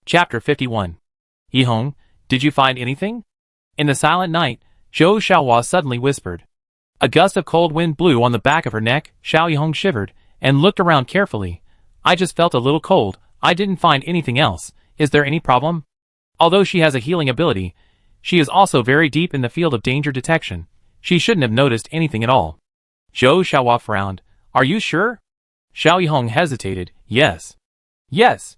Chapter 51. Yihong, did you find anything? In the silent night, Zhou Xiaohua suddenly whispered. A gust of cold wind blew on the back of her neck. Xiao Yihong shivered and looked around carefully. I just felt a little cold. I didn't find anything else. Is there any problem? Although she has a healing ability, she is also very deep in the field of danger detection. She shouldn't have noticed anything at all. Zhou Xiaohua frowned. Are you sure? Xiao Yihong hesitated. Yes. Yes.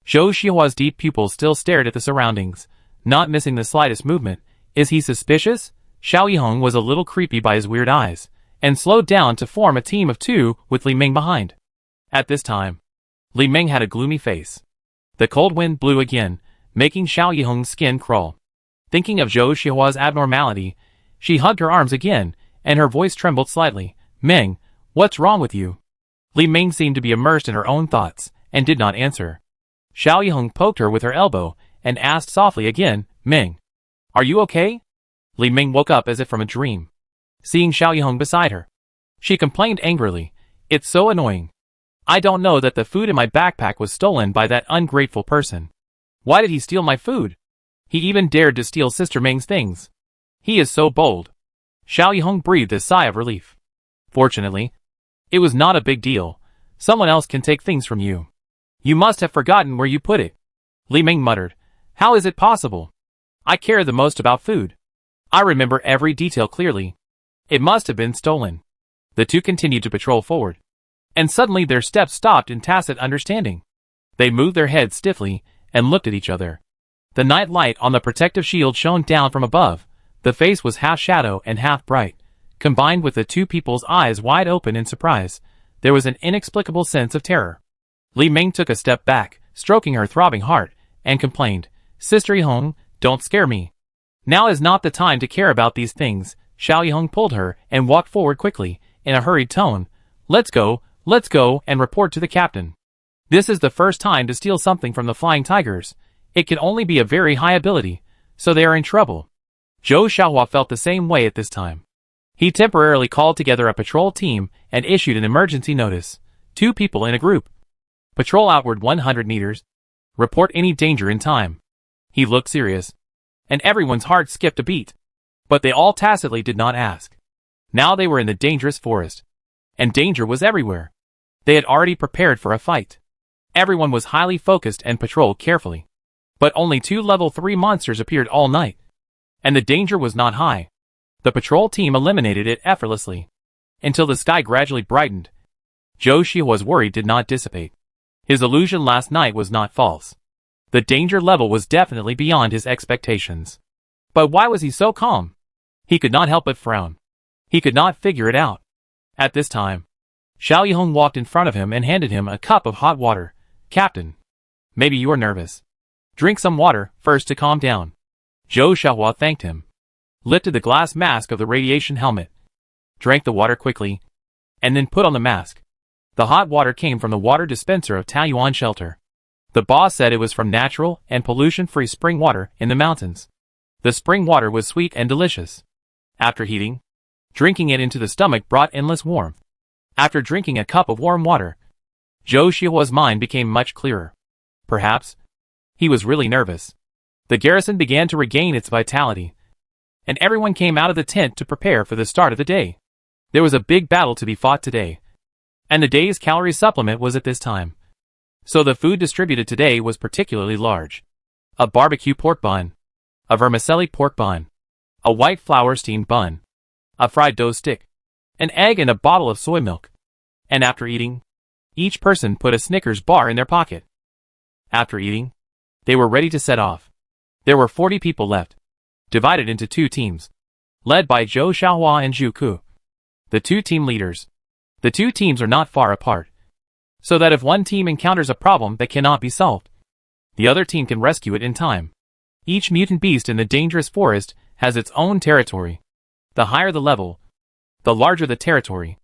Zhou Xiaohua's deep pupils still stared at the surroundings, not missing the slightest movement. Is he suspicious? Xiao Yihong was a little creepy by his weird eyes, and slowed down to form a team of two with Li Ming behind. At this time, Li Ming had a gloomy face. The cold wind blew again, making Xiao Yihong's skin crawl. Thinking of Zhou Xiaohua's abnormality, she hugged her arms again, and her voice trembled slightly. Ming, what's wrong with you? Li Ming seemed to be immersed in her own thoughts, and did not answer. Xiao Yihong poked her with her elbow, and asked softly again, Ming, are you okay? Li Ming woke up as if from a dream, seeing Xiao Yihong beside her. She complained angrily, it's so annoying. I don't know that the food in my backpack was stolen by that ungrateful person. Why did he steal my food? He even dared to steal Sister Ming's things. He is so bold. Xiao Yihong breathed a sigh of relief. Fortunately, it was not a big deal. Someone else can take things from you. You must have forgotten where you put it. Li Ming muttered. How is it possible? I care the most about food. I remember every detail clearly. It must have been stolen. The two continued to patrol forward. And suddenly their steps stopped in tacit understanding. They moved their heads stiffly and looked at each other. The night light on the protective shield shone down from above. The face was half shadow and half bright. Combined with the two people's eyes wide open in surprise, there was an inexplicable sense of terror. Li Ming took a step back, stroking her throbbing heart, and complained, Sister Yihong, don't scare me. Now is not the time to care about these things. Xiao Yihong pulled her and walked forward quickly, in a hurried tone. Let's go and report to the captain. This is the first time to steal something from the Flying Tigers. It can only be a very high ability, so they are in trouble. Zhou Xiaohua felt the same way at this time. He temporarily called together a patrol team and issued an emergency notice. 2 people in a group. Patrol outward 100 meters. Report any danger in time. He looked serious, and everyone's heart skipped a beat. But they all tacitly did not ask. Now they were in the dangerous forest, and danger was everywhere. They had already prepared for a fight. Everyone was highly focused and patrolled carefully. But only 2 level 3 monsters appeared all night, and the danger was not high. The patrol team eliminated it effortlessly, until the sky gradually brightened. Zhou Xiaohua's worry did not dissipate. His illusion last night was not false. The danger level was definitely beyond his expectations. But why was he so calm? He could not help but frown. He could not figure it out. At this time, Xiao Yihong walked in front of him and handed him a cup of hot water. Captain, maybe you are nervous. Drink some water first to calm down. Zhou Xiaohua thanked him, lifted the glass mask of the radiation helmet, drank the water quickly, and then put on the mask. The hot water came from the water dispenser of Taiyuan Shelter. The boss said it was from natural and pollution-free spring water in the mountains. The spring water was sweet and delicious. After heating, drinking it into the stomach brought endless warmth. After drinking a cup of warm water, Zhou Xiaohua's mind became much clearer. Perhaps he was really nervous. The garrison began to regain its vitality, and everyone came out of the tent to prepare for the start of the day. There was a big battle to be fought today, and the day's calorie supplement was at this time. So the food distributed today was particularly large. A barbecue pork bun, a vermicelli pork bun, a white flour steamed bun, a fried dough stick, an egg and a bottle of soy milk. And after eating, each person put a Snickers bar in their pocket. After eating, they were ready to set off. There were 40 people left, divided into 2 teams, led by Zhou Xiaohua and Zhu Ku, the 2 team leaders. The 2 teams are not far apart, so that if one team encounters a problem that cannot be solved, the other team can rescue it in time. Each mutant beast in the dangerous forest has its own territory. The higher the level, the larger the territory.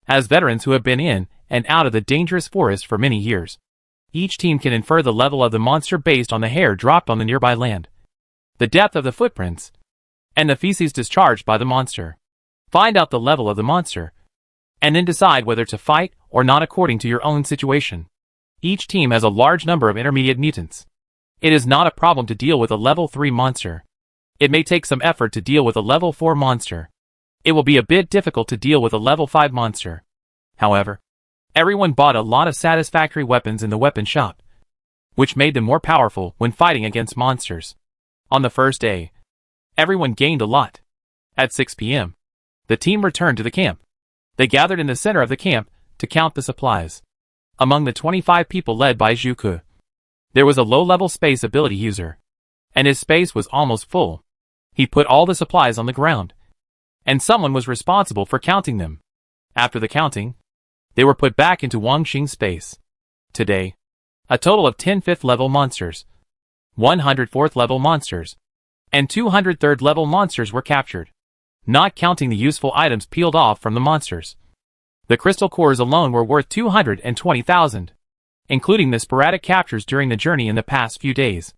As veterans who have been in and out of the dangerous forest for many years, each team can infer the level of the monster based on the hair dropped on the nearby land, the depth of the footprints, and the feces discharged by the monster. Find out the level of the monster, and then decide whether to fight or not according to your own situation. Each team has a large number of intermediate mutants. It is not a problem to deal with a level 3 monster. It may take some effort to deal with a level 4 monster. It will be a bit difficult to deal with a level 5 monster. However, everyone bought a lot of satisfactory weapons in the weapon shop, which made them more powerful when fighting against monsters. On the first day, everyone gained a lot. At 6 p.m., the team returned to the camp. They gathered in the center of the camp to count the supplies. Among the 25 people led by Juku, there was a low-level space ability user, and his space was almost full. He put all the supplies on the ground, and someone was responsible for counting them. After the counting, they were put back into Wang Xing's space. Today, a total of 10 5th-level monsters, 100 4th-level monsters, and 200 3rd-level monsters were captured, not counting the useful items peeled off from the monsters. The crystal cores alone were worth 220,000, including the sporadic captures during the journey in the past few days.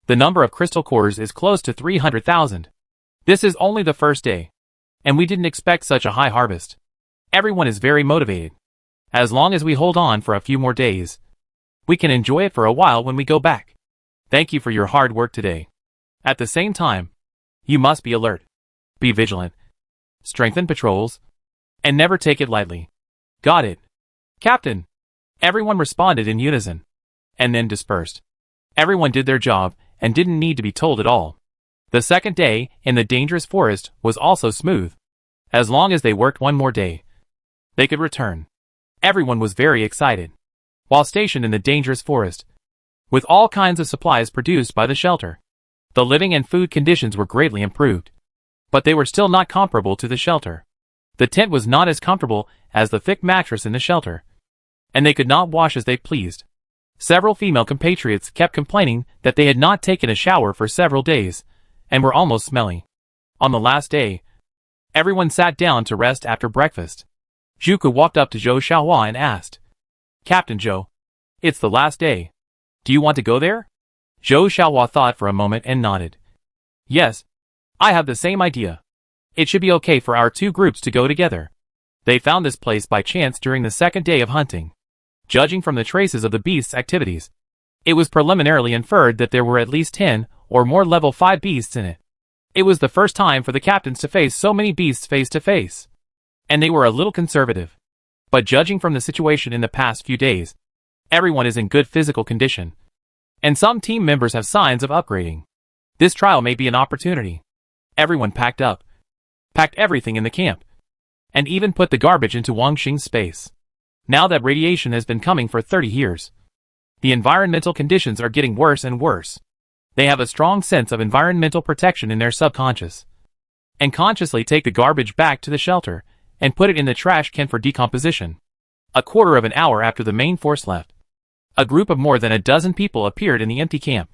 The number of crystal cores is close to 300,000. This is only the first day, and we didn't expect such a high harvest. Everyone is very motivated. As long as we hold on for a few more days, we can enjoy it for a while when we go back. Thank you for your hard work today. At the same time, you must be alert, be vigilant, strengthen patrols, and never take it lightly. Got it, Captain. Everyone responded in unison, and then dispersed. Everyone did their job and didn't need to be told at all. The second day in the dangerous forest was also smooth. As long as they worked one more day, they could return. Everyone was very excited. While stationed in the dangerous forest, with all kinds of supplies produced by the shelter, the living and food conditions were greatly improved. But they were still not comparable to the shelter. The tent was not as comfortable as the thick mattress in the shelter, and they could not wash as they pleased. Several female compatriots kept complaining that they had not taken a shower for several days, and were almost smelly. On the last day, everyone sat down to rest after breakfast. Juku walked up to Zhou Xiaohua and asked, Captain Zhou, it's the last day. Do you want to go there? Zhou Xiaohua thought for a moment and nodded. Yes, I have the same idea. It should be okay for our two groups to go together. They found this place by chance during the second day of hunting. Judging from the traces of the beasts' activities, it was preliminarily inferred that there were at least 10 or more level 5 beasts in it. It was the first time for the captains to face so many beasts face to face, and they were a little conservative. But judging from the situation in the past few days, everyone is in good physical condition, and some team members have signs of upgrading. This trial may be an opportunity. Everyone packed everything in the camp, and even put the garbage into Wang Xing's space. Now that radiation has been coming for 30 years, the environmental conditions are getting worse and worse. They have a strong sense of environmental protection in their subconscious, and consciously take the garbage back to the shelter and put it in the trash can for decomposition. A quarter of an hour after the main force left, a group of more than a dozen people appeared in the empty camp.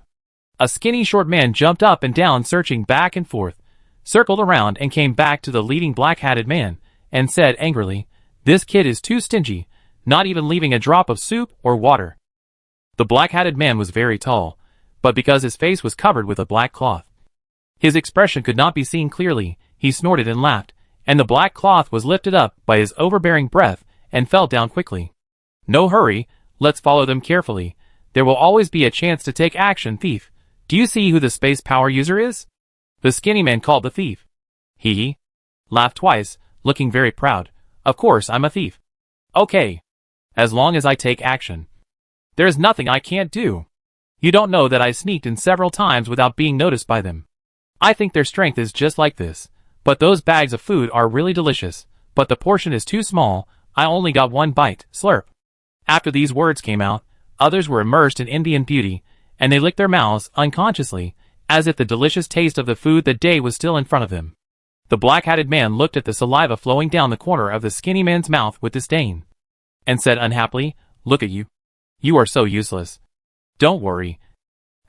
A skinny short man jumped up and down, searching back and forth, circled around and came back to the leading black-hatted man, and said angrily, "This kid is too stingy, not even leaving a drop of soup or water." The black-hatted man was very tall, but because his face was covered with a black cloth, his expression could not be seen clearly. He snorted and laughed, and the black cloth was lifted up by his overbearing breath and fell down quickly. "No hurry, let's follow them carefully. There will always be a chance to take action, thief. Do you see who the space power user is?" The skinny man called the thief. He laughed twice, looking very proud. "Of course I'm a thief. Okay. As long as I take action, there's nothing I can't do. You don't know that I sneaked in several times without being noticed by them. I think their strength is just like this. But those bags of food are really delicious, but the portion is too small. I only got one bite. Slurp." After these words came out, others were immersed in Indian beauty, and they licked their mouths unconsciously, as if the delicious taste of the food that day was still in front of them. The black-hatted man looked at the saliva flowing down the corner of the skinny man's mouth with disdain, and said unhappily, "Look at you. You are so useless. Don't worry.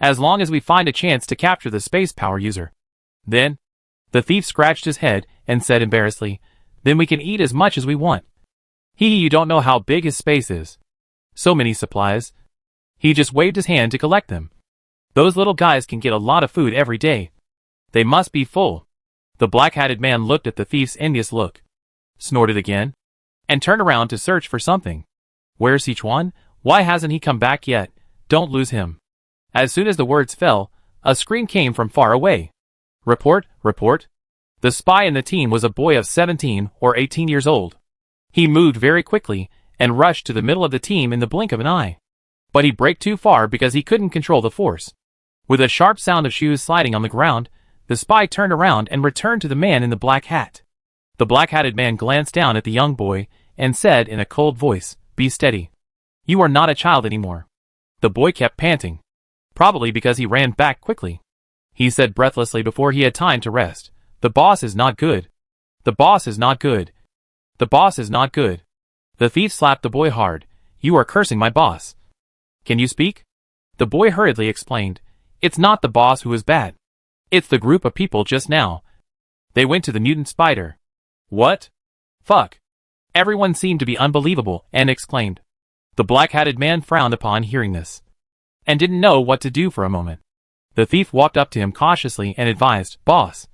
As long as we find a chance to capture the space power user, then..." The thief scratched his head and said embarrassedly, "Then we can eat as much as we want." You don't know how big his space is. So many supplies. He just waved his hand to collect them. Those little guys can get a lot of food every day. They must be full. The black-hatted man looked at the thief's envious look, snorted again, and turned around to search for something. "Where's Sichuan? Why hasn't he come back yet? Don't lose him." As soon as the words fell, a scream came from far away. Report, report. The spy in the team was a boy of 17 or 18 years old. He moved very quickly and rushed to the middle of the team in the blink of an eye. But he braked too far because he couldn't control the force. With a sharp sound of shoes sliding on the ground, the spy turned around and returned to the man in the black hat. The black-hatted man glanced down at the young boy and said in a cold voice, "Be steady. You are not a child anymore." The boy kept panting, probably because he ran back quickly. He said breathlessly before he had time to rest, "The boss is not good. The boss is not good. The boss is not good." The thief slapped the boy hard. "You are cursing my boss. Can you speak?" The boy hurriedly explained, "It's not the boss who is bad. It's the group of people just now. They went to the mutant spider." "What? Fuck." Everyone seemed to be unbelievable and exclaimed. The black-hatted man frowned upon hearing this, and didn't know what to do for a moment. The thief walked up to him cautiously and advised, "Boss,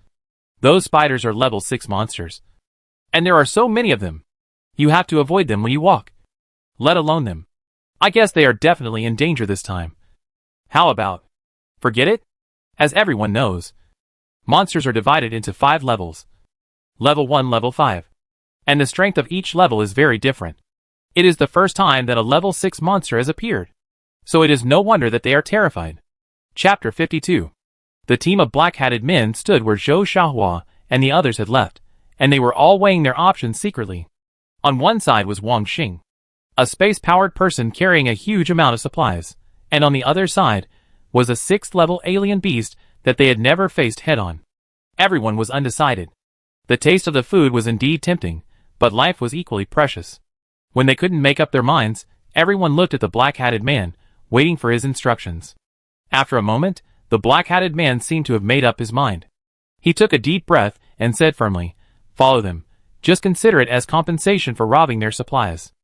those spiders are level 6 monsters. And there are so many of them. You have to avoid them when you walk. Let alone them. I guess they are definitely in danger this time. How about? Forget it? As everyone knows, monsters are divided into 5 levels. Level 1, Level 5. And the strength of each level is very different. It is the first time that a level 6 monster has appeared. So it is no wonder that they are terrified." Chapter 52. The team of black-hatted men stood where Zhou Xiaohua and the others had left, and they were all weighing their options secretly. On one side was Wang Xing, a space-powered person carrying a huge amount of supplies, and on the other side was a 6th-level alien beast that they had never faced head-on. Everyone was undecided. The taste of the food was indeed tempting, but life was equally precious. When they couldn't make up their minds, everyone looked at the black-hatted man, waiting for his instructions. After a moment, the black-hatted man seemed to have made up his mind. He took a deep breath and said firmly, "Follow them. Just consider it as compensation for robbing their supplies."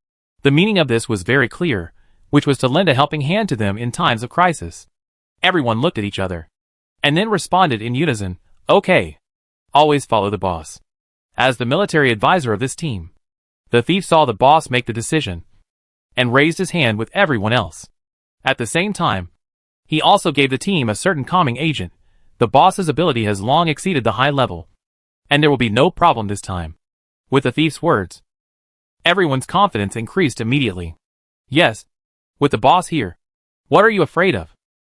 The meaning of this was very clear, which was to lend a helping hand to them in times of crisis. Everyone looked at each other, and then responded in unison, "Okay. Always follow the boss." As the military advisor of this team, the thief saw the boss make the decision, and raised his hand with everyone else. At the same time, he also gave the team a certain calming agent. The boss's ability has long exceeded the high level, and there will be no problem this time. With the thief's words, everyone's confidence increased immediately. "Yes, with the boss here, what are you afraid of?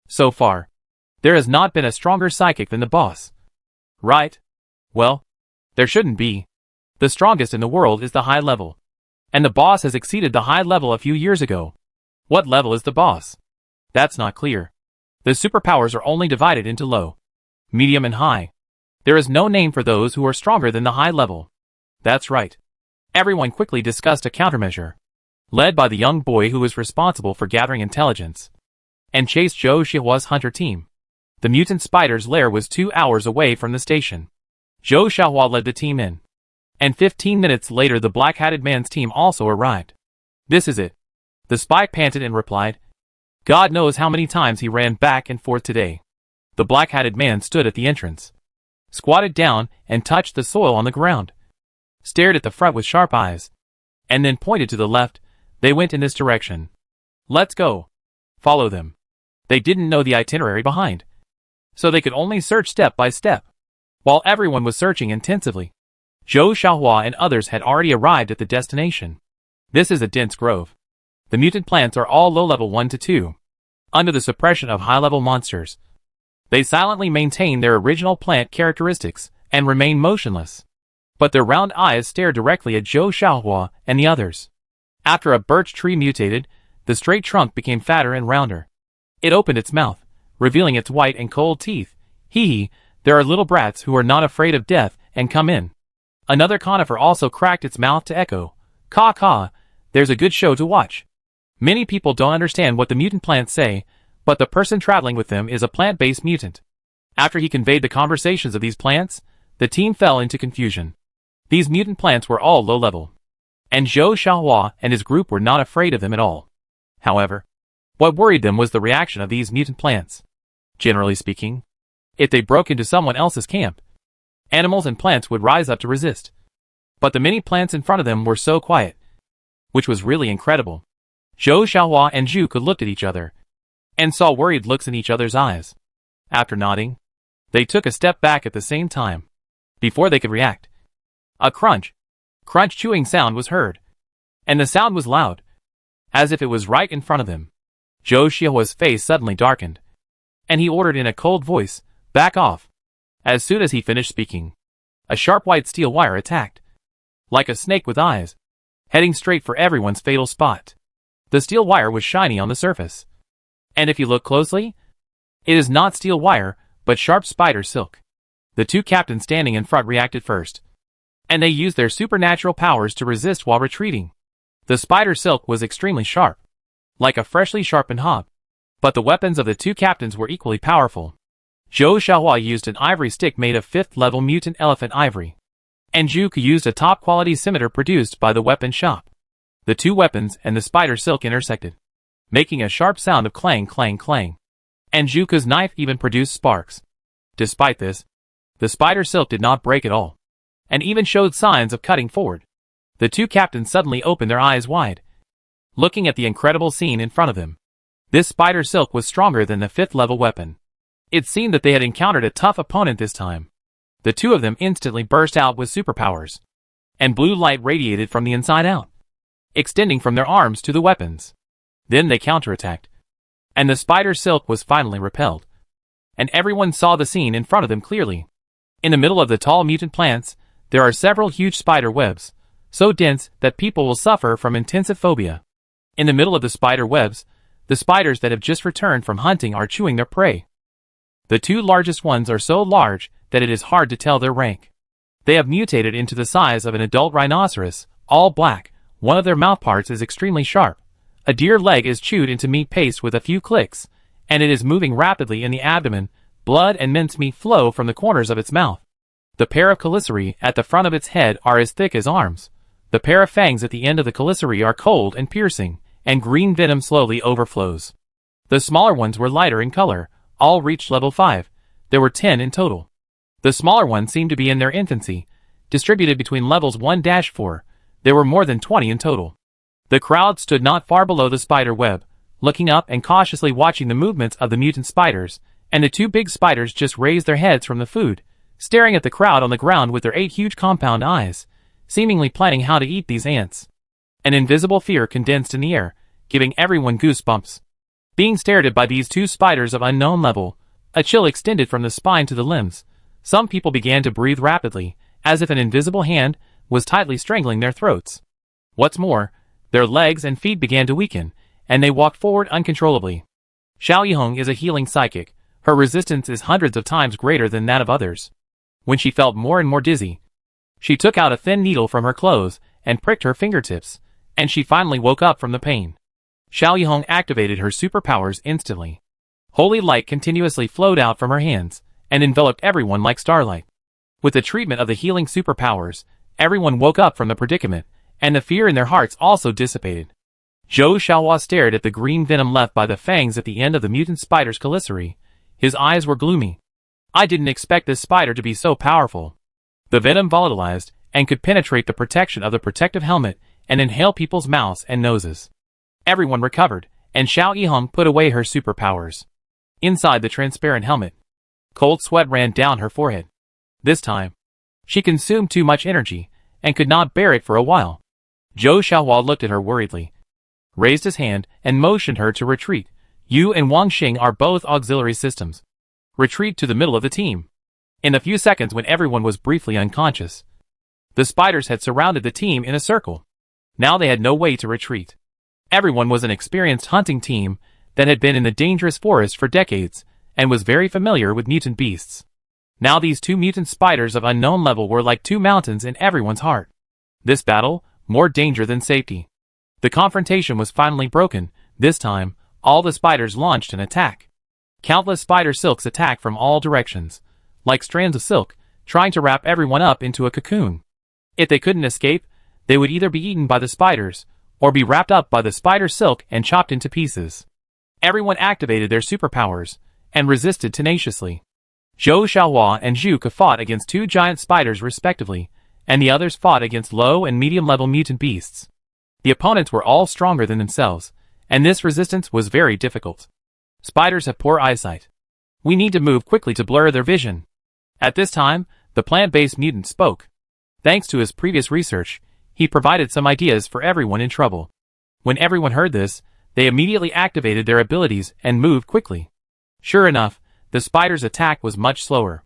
So far, there has not been a stronger psychic than the boss. Right? Well, there shouldn't be. The strongest in the world is the high level, and the boss has exceeded the high level a few years ago. What level is the boss? That's not clear. The superpowers are only divided into low, medium and high. There is no name for those who are stronger than the high level." That's right. Everyone quickly discussed a countermeasure, led by the young boy who was responsible for gathering intelligence, and chased Zhou Xiaohua's hunter team. The mutant spider's lair was 2 hours away from the station. Zhou Xiaohua led the team in, and 15 minutes later the black-hatted man's team also arrived. "This is it," the spy panted and replied. God knows how many times he ran back and forth today. The black-hatted man stood at the entrance, squatted down and touched the soil on the ground, stared at the front with sharp eyes, and then pointed to the left. They went in this direction. "Let's go. Follow them." They didn't know the itinerary behind, so they could only search step by step. While everyone was searching intensively, Zhou Xiaohua and others had already arrived at the destination. This is a dense grove. The mutant plants are all low-level 1 to 2, under the suppression of high-level monsters. They silently maintain their original plant characteristics and remain motionless, but their round eyes stare directly at Zhou Xiaohua and the others. After a birch tree mutated, the straight trunk became fatter and rounder. It opened its mouth, revealing its white and cold teeth. Hee, there are little brats who are not afraid of death and come in. Another conifer also cracked its mouth to echo, "Caw caw, there's a good show to watch." Many people don't understand what the mutant plants say, but the person traveling with them is a plant-based mutant. After he conveyed the conversations of these plants, the team fell into confusion. These mutant plants were all low-level, and Zhou Xiaohua and his group were not afraid of them at all. However, what worried them was the reaction of these mutant plants. Generally speaking, if they broke into someone else's camp, animals and plants would rise up to resist. But the many plants in front of them were so quiet, which was really incredible. Zhou Xiaohua and Zhu could look at each other, and saw worried looks in each other's eyes. After nodding, they took a step back at the same time. Before they could react, a crunch chewing sound was heard, and the sound was loud, as if it was right in front of them. Zhou Xiaohua's face suddenly darkened, and he ordered in a cold voice, "Back off." As soon as he finished speaking, a sharp white steel wire attacked, like a snake with eyes, heading straight for everyone's fatal spot. The steel wire was shiny on the surface, and if you look closely, it is not steel wire, but sharp spider silk. The two captains standing in front reacted first, and they used their supernatural powers to resist while retreating. The spider silk was extremely sharp, like a freshly sharpened hob, but the weapons of the two captains were equally powerful. Zhou Xiaohua used an ivory stick made of 5th-level mutant elephant ivory, and Zhu Ke used a top-quality scimitar produced by the weapon shop. The two weapons and the spider silk intersected, making a sharp sound of clang clang clang, and Zhu Ke's knife even produced sparks. Despite this, the spider silk did not break at all, and even showed signs of cutting forward. The two captains suddenly opened their eyes wide, looking at the incredible scene in front of them. This spider silk was stronger than the 5th-level weapon. It seemed that they had encountered a tough opponent this time. The two of them instantly burst out with superpowers, and blue light radiated from the inside out, extending from their arms to the weapons. Then they counterattacked, and the spider silk was finally repelled, and everyone saw the scene in front of them clearly. In the middle of the tall mutant plants, there are several huge spider webs, so dense that people will suffer from intensive phobia. In the middle of the spider webs, the spiders that have just returned from hunting are chewing their prey. The two largest ones are so large that it is hard to tell their rank. They have mutated into the size of an adult rhinoceros, all black. One of their mouthparts is extremely sharp. A deer leg is chewed into meat paste with a few clicks, and it is moving rapidly in the abdomen. Blood and mincemeat flow from the corners of its mouth. The pair of chelicerae at the front of its head are as thick as arms. The pair of fangs at the end of the chelicerae are cold and piercing, and green venom slowly overflows. The smaller ones were lighter in color. All reached level 5. There were 10 in total. The smaller ones seemed to be in their infancy, distributed between levels 1-4. There were more than 20 in total. The crowd stood not far below the spider web, looking up and cautiously watching the movements of the mutant spiders, and the two big spiders just raised their heads from the food, staring at the crowd on the ground with their 8 huge compound eyes, seemingly planning how to eat these ants. An invisible fear condensed in the air, giving everyone goosebumps. Being stared at by these two spiders of unknown level, a chill extended from the spine to the limbs. Some people began to breathe rapidly, as if an invisible hand was tightly strangling their throats. What's more, their legs and feet began to weaken, and they walked forward uncontrollably. Xiao Yihong is a healing psychic. Her resistance is hundreds of times greater than that of others. When she felt more and more dizzy, she took out a thin needle from her clothes and pricked her fingertips, and she finally woke up from the pain. Xiao Yihong activated her superpowers instantly. Holy light continuously flowed out from her hands, and enveloped everyone like starlight. With the treatment of the healing superpowers, everyone woke up from the predicament, and the fear in their hearts also dissipated. Zhou Xiaohua stared at the green venom left by the fangs at the end of the mutant spider's chelicerae. His eyes were gloomy. I didn't expect this spider to be so powerful. The venom volatilized, and could penetrate the protection of the protective helmet, and inhale people's mouths and noses. Everyone recovered, and Xiao Yihong put away her superpowers. Inside the transparent helmet, cold sweat ran down her forehead. This time, she consumed too much energy, and could not bear it for a while. Zhou Xiaohua looked at her worriedly, raised his hand, and motioned her to retreat. You and Wang Xing are both auxiliary systems. Retreat to the middle of the team. In a few seconds when everyone was briefly unconscious, the spiders had surrounded the team in a circle. Now they had no way to retreat. Everyone was an experienced hunting team that had been in the dangerous forest for decades, and was very familiar with mutant beasts. Now these two mutant spiders of unknown level were like two mountains in everyone's heart. This battle, more danger than safety. The confrontation was finally broken. This time, all the spiders launched an attack. Countless spider silks attacked from all directions, like strands of silk, trying to wrap everyone up into a cocoon. If they couldn't escape, they would either be eaten by the spiders, or be wrapped up by the spider silk and chopped into pieces. Everyone activated their superpowers, and resisted tenaciously. Zhou Xiaohua and Zhu Ke fought against two giant spiders respectively, and the others fought against low and medium-level mutant beasts. The opponents were all stronger than themselves, and this resistance was very difficult. Spiders have poor eyesight. We need to move quickly to blur their vision. At this time, the plant-based mutant spoke. Thanks to his previous research, he provided some ideas for everyone in trouble. When everyone heard this, they immediately activated their abilities and moved quickly. Sure enough, the spider's attack was much slower.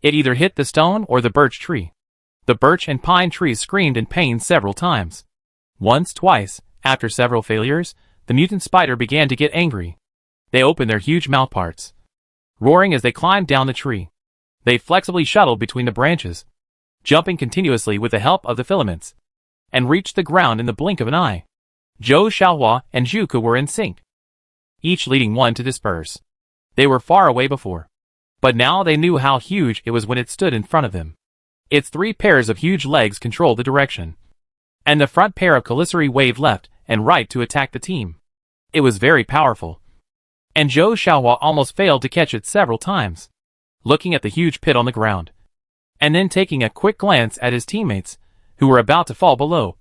It either hit the stone or the birch tree. The birch and pine trees screamed in pain several times. Once, twice, after several failures, the mutant spider began to get angry. They opened their huge mouthparts, roaring as they climbed down the tree. They flexibly shuttled between the branches, jumping continuously with the help of the filaments, and reached the ground in the blink of an eye. Zhou Xiaohua and Zhuke were in sync, each leading one to disperse. They were far away before, but now they knew how huge it was when it stood in front of them. Its 3 pairs of huge legs controlled the direction, and the front pair of calycery waved left and right to attack the team. It was very powerful, and Zhou Xiaohua almost failed to catch it several times. Looking at the huge pit on the ground, and then taking a quick glance at his teammates, who were about to fall below,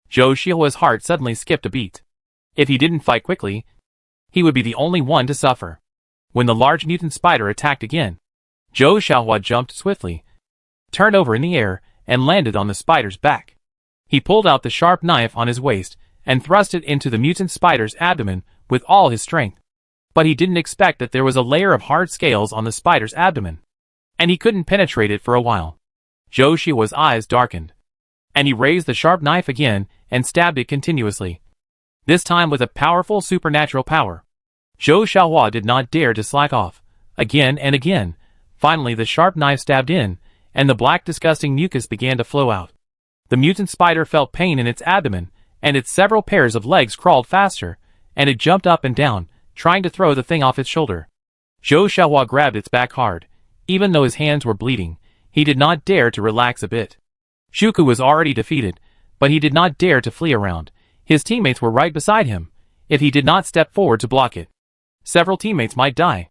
Zhou Xiaohua's heart suddenly skipped a beat. If he didn't fight quickly, he would be the only one to suffer. When the large mutant spider attacked again, Zhou Xiaohua jumped swiftly, turned over in the air, and landed on the spider's back. He pulled out the sharp knife on his waist and thrust it into the mutant spider's abdomen with all his strength. But he didn't expect that there was a layer of hard scales on the spider's abdomen, and he couldn't penetrate it for a while. Zhou Xiaohua's eyes darkened, and he raised the sharp knife again and stabbed it continuously, this time with a powerful supernatural power. Zhou Xiaohua did not dare to slack off. Again and again, finally the sharp knife stabbed in, and the black disgusting mucus began to flow out. The mutant spider felt pain in its abdomen, and its several pairs of legs crawled faster, and it jumped up and down, trying to throw the thing off its shoulder. Zhou Xiaohua grabbed its back hard. Even though his hands were bleeding, he did not dare to relax a bit. Zhuke was already defeated, but he did not dare to flee around. His teammates were right beside him. If he did not step forward to block it, several teammates might die.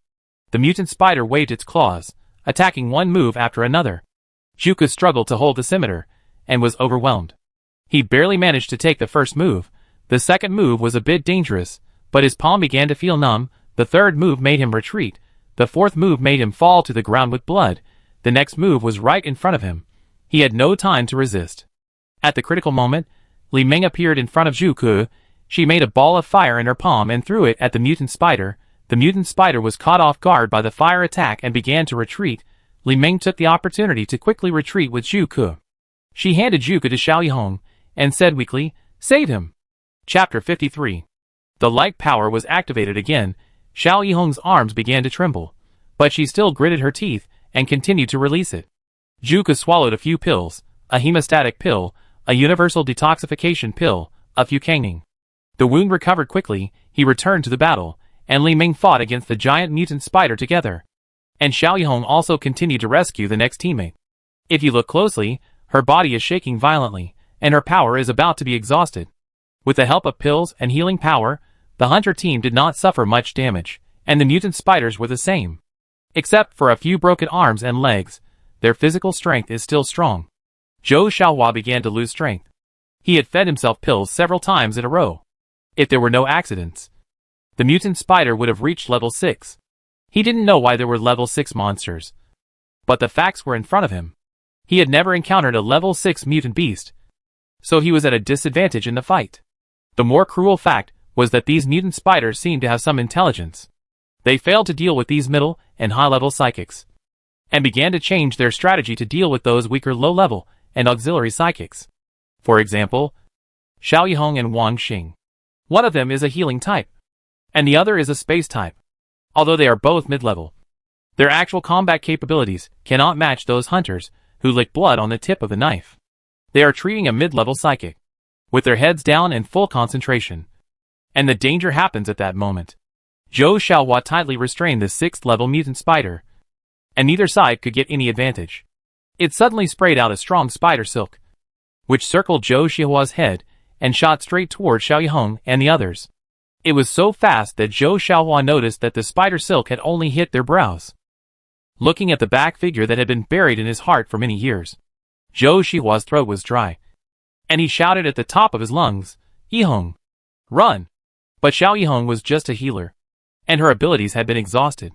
The mutant spider waved its claws, attacking one move after another. Zhuke struggled to hold the scimitar, and was overwhelmed. He barely managed to take the first move. The second move was a bit dangerous, but his palm began to feel numb. The third move made him retreat. The fourth move made him fall to the ground with blood. The next move was right in front of him. He had no time to resist. At the critical moment, Li Ming appeared in front of Zhuke. She made a ball of fire in her palm and threw it at the mutant spider. The mutant spider was caught off guard by the fire attack and began to retreat. Li Ming took the opportunity to quickly retreat with Zhuke. She handed Zhuke to Xiao Yihong and said weakly, "Save him." Chapter 53. The light power was activated again. Xiao Yihong's arms began to tremble, but she still gritted her teeth and continued to release it. Zhuke swallowed a few pills, a hemostatic pill, a universal detoxification pill, a fucanging. The wound recovered quickly. He returned to the battle, and Li Ming fought against the giant mutant spider together. And Xiao Yihong also continued to rescue the next teammate. If you look closely, her body is shaking violently, and her power is about to be exhausted. With the help of pills and healing power, the hunter team did not suffer much damage, and the mutant spiders were the same. Except for a few broken arms and legs, their physical strength is still strong. Zhou Xiaohua began to lose strength. He had fed himself pills several times in a row. If there were no accidents, the mutant spider would have reached level 6. He didn't know why there were level 6 monsters, but the facts were in front of him. He had never encountered a level 6 mutant beast, so he was at a disadvantage in the fight. The more cruel fact was that these mutant spiders seemed to have some intelligence. They failed to deal with these middle and high-level psychics, and began to change their strategy to deal with those weaker low-level and auxiliary psychics. For example, Xiao Yihong and Wang Xing. One of them is a healing type, and the other is a space type. Although they are both mid-level, their actual combat capabilities cannot match those hunters who lick blood on the tip of the knife. They are treating a mid-level psychic, with their heads down and full concentration. And the danger happens at that moment. Zhou Xiaohua tightly restrained the 6th-level mutant spider, and neither side could get any advantage. It suddenly sprayed out a strong spider silk, which circled Zhou Xiaohua's head and shot straight toward Xiao Yihong and the others. It was so fast that Zhou Xiaohua noticed that the spider silk had only hit their brows. Looking at the back figure that had been buried in his heart for many years, Zhou Xiaohua's throat was dry, and he shouted at the top of his lungs, "Yihong, run!" But Xiao Yihong was just a healer, and her abilities had been exhausted.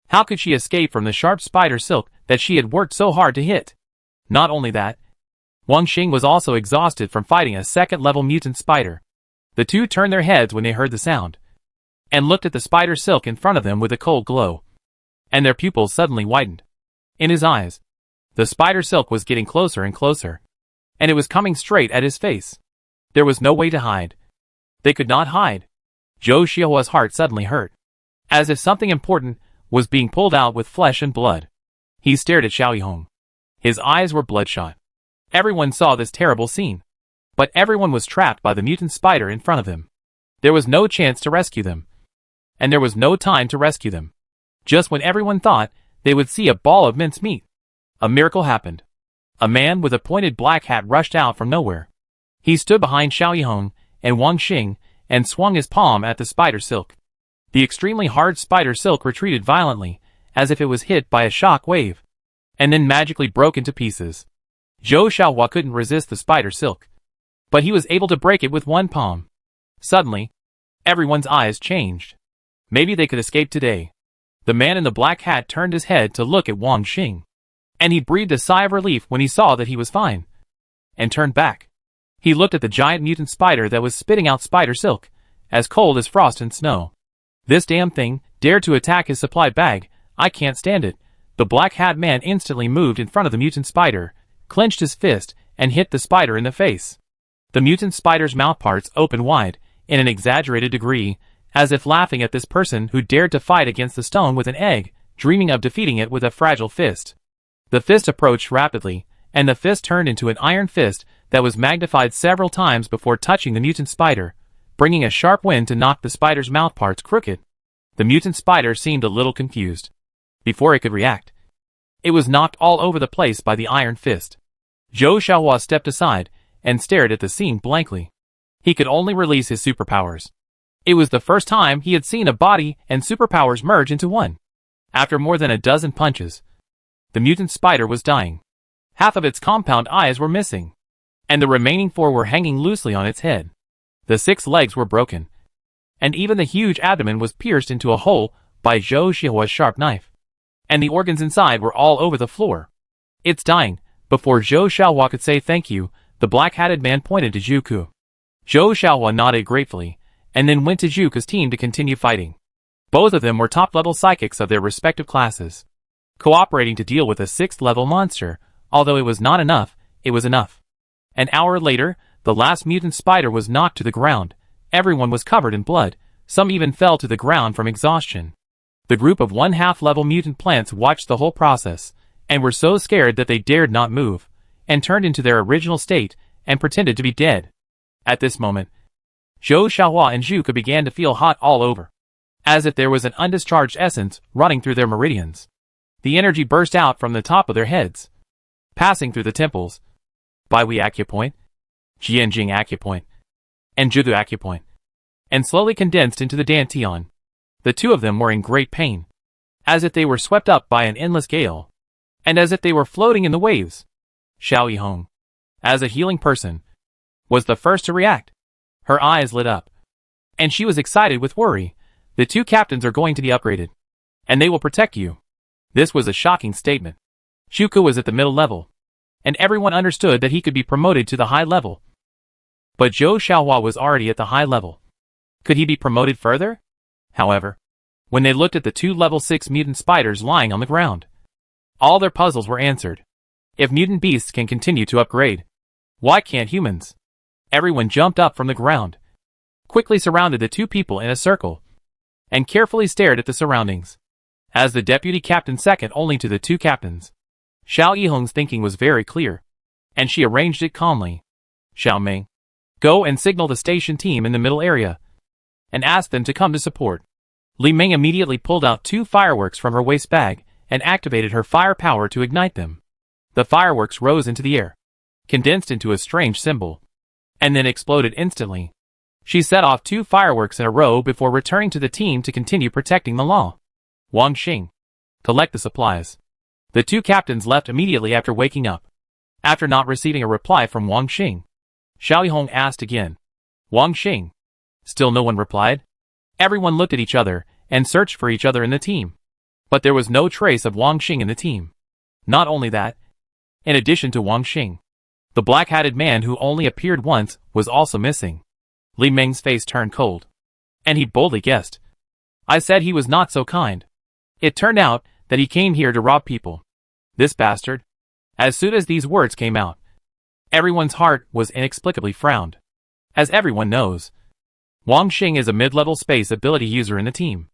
How could she escape from the sharp spider silk that she had worked so hard to hit? Not only that, Wang Xing was also exhausted from fighting a second-level mutant spider. The two turned their heads when they heard the sound, and looked at the spider silk in front of them with a cold glow, and their pupils suddenly widened. In his eyes, the spider silk was getting closer and closer, and it was coming straight at his face. There was no way to hide. They could not hide. Zhou Xiaohua's heart suddenly hurt, as if something important was being pulled out with flesh and blood. He stared at Xiao Yihong. His eyes were bloodshot. Everyone saw this terrible scene, but everyone was trapped by the mutant spider in front of them. There was no chance to rescue them, and there was no time to rescue them. Just when everyone thought they would see a ball of mincemeat, a miracle happened. A man with a pointed black hat rushed out from nowhere. He stood behind Xiao Yihong and Wang Xing and swung his palm at the spider silk. The extremely hard spider silk retreated violently, as if it was hit by a shock wave, and then magically broke into pieces. Zhou Xiaohua couldn't resist the spider silk, but he was able to break it with one palm. Suddenly, everyone's eyes changed. Maybe they could escape today. The man in the black hat turned his head to look at Wang Xing, and he breathed a sigh of relief when he saw that he was fine, and turned back. He looked at the giant mutant spider that was spitting out spider silk, as cold as frost and snow. This damn thing dared to attack his supply bag. I can't stand it. The black hat man instantly moved in front of the mutant spider, clenched his fist, and hit the spider in the face. The mutant spider's mouthparts opened wide, in an exaggerated degree, as if laughing at this person who dared to fight against the stone with an egg, dreaming of defeating it with a fragile fist. The fist approached rapidly, and the fist turned into an iron fist that was magnified several times before touching the mutant spider, bringing a sharp wind to knock the spider's mouthparts crooked. The mutant spider seemed a little confused. Before it could react, it was knocked all over the place by the iron fist. Zhou Xiaohua stepped aside and stared at the scene blankly. He could only release his superpowers. It was the first time he had seen a body and superpowers merge into one. After more than a dozen punches, the mutant spider was dying. Half of its compound eyes were missing, and the remaining 4 were hanging loosely on its head. The 6 legs were broken, and even the huge abdomen was pierced into a hole by Zhou Xiaohua's sharp knife, and the organs inside were all over the floor. It's dying. Before Zhou Xiaohua could say thank you, the black-hatted man pointed to Zhuku. Zhou Xiaohua nodded gratefully, and then went to Zhuku's team to continue fighting. Both of them were top-level psychics of their respective classes, cooperating to deal with a 6th-level monster. Although it was not enough, it was enough. An hour later, the last mutant spider was knocked to the ground. Everyone was covered in blood. Some even fell to the ground from exhaustion. The group of 1/2-level mutant plants watched the whole process, and were so scared that they dared not move, and turned into their original state, and pretended to be dead. At this moment, Zhou Xiaohua and Zhuke began to feel hot all over, as if there was an undischarged essence running through their meridians. The energy burst out from the top of their heads, passing through the temples, Baihui Acupoint, Jianjing Acupoint, and Judu Acupoint, and slowly condensed into the Dantian. The 2 of them were in great pain, as if they were swept up by an endless gale, and as if they were floating in the waves. Xiao Yihong, as a healing person, was the first to react. Her eyes lit up, and she was excited with worry. The 2 captains are going to be upgraded, and they will protect you. This was a shocking statement. Shuku was at the middle level, and everyone understood that he could be promoted to the high level. But Zhou Xiaohua was already at the high level. Could he be promoted further? However, when they looked at the 2 level 6 mutant spiders lying on the ground, all their puzzles were answered. If mutant beasts can continue to upgrade, why can't humans? Everyone jumped up from the ground, quickly surrounded the 2 people in a circle, and carefully stared at the surroundings. As the deputy captain second only to the 2 captains, Xiao Yihong's thinking was very clear, and she arranged it calmly. Xiao Meng, go and signal the station team in the middle area, and ask them to come to support. Li Meng immediately pulled out 2 fireworks from her waist bag, and activated her fire power to ignite them. The fireworks rose into the air, condensed into a strange symbol, and then exploded instantly. She set off 2 fireworks in a row before returning to the team to continue protecting the law. Wang Xing, collect the supplies. The 2 captains left immediately after waking up. After not receiving a reply from Wang Xing, Xiao Yihong asked again. Wang Xing. Still no one replied. Everyone looked at each other, and searched for each other in the team. But there was no trace of Wang Xing in the team. Not only that, in addition to Wang Xing, the black-hatted man who only appeared once was also missing. Li Ming's face turned cold, and he boldly guessed. I said he was not so kind. It turned out that he came here to rob people. This bastard. As soon as these words came out, everyone's heart was inexplicably frowned. As everyone knows, Wang Xing is a mid-level space ability user in the team.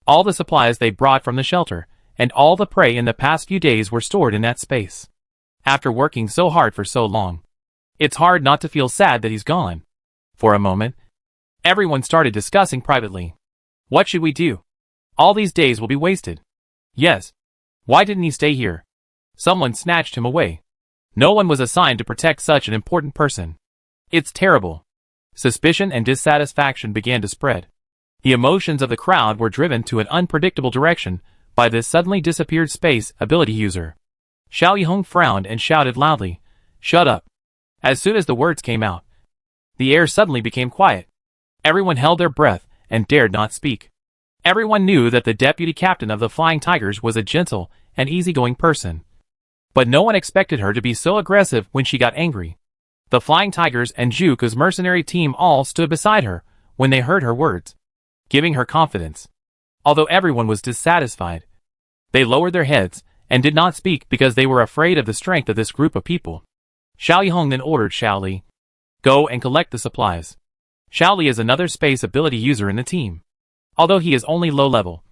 All the supplies they brought from the shelter, and all the prey in the past few days were stored in that space. After working so hard for so long, it's hard not to feel sad that he's gone. For a moment, everyone started discussing privately. What should we do? All these days will be wasted. Yes. Why didn't he stay here? Someone snatched him away. No one was assigned to protect such an important person. It's terrible. Suspicion and dissatisfaction began to spread. The emotions of the crowd were driven to an unpredictable direction by this suddenly disappeared space ability user. Xiao Yihong frowned and shouted loudly, "Shut up." As soon as the words came out, the air suddenly became quiet. Everyone held their breath and dared not speak. Everyone knew that the deputy captain of the Flying Tigers was a gentle and easygoing person. But no one expected her to be so aggressive when she got angry. The Flying Tigers and Zhuge's mercenary team all stood beside her when they heard her words, giving her confidence. Although everyone was dissatisfied, they lowered their heads and did not speak because they were afraid of the strength of this group of people. Xiao Yihong then ordered Xiao Li, "Go and collect the supplies." Xiao Li is another space ability user in the team. Although he is only low level,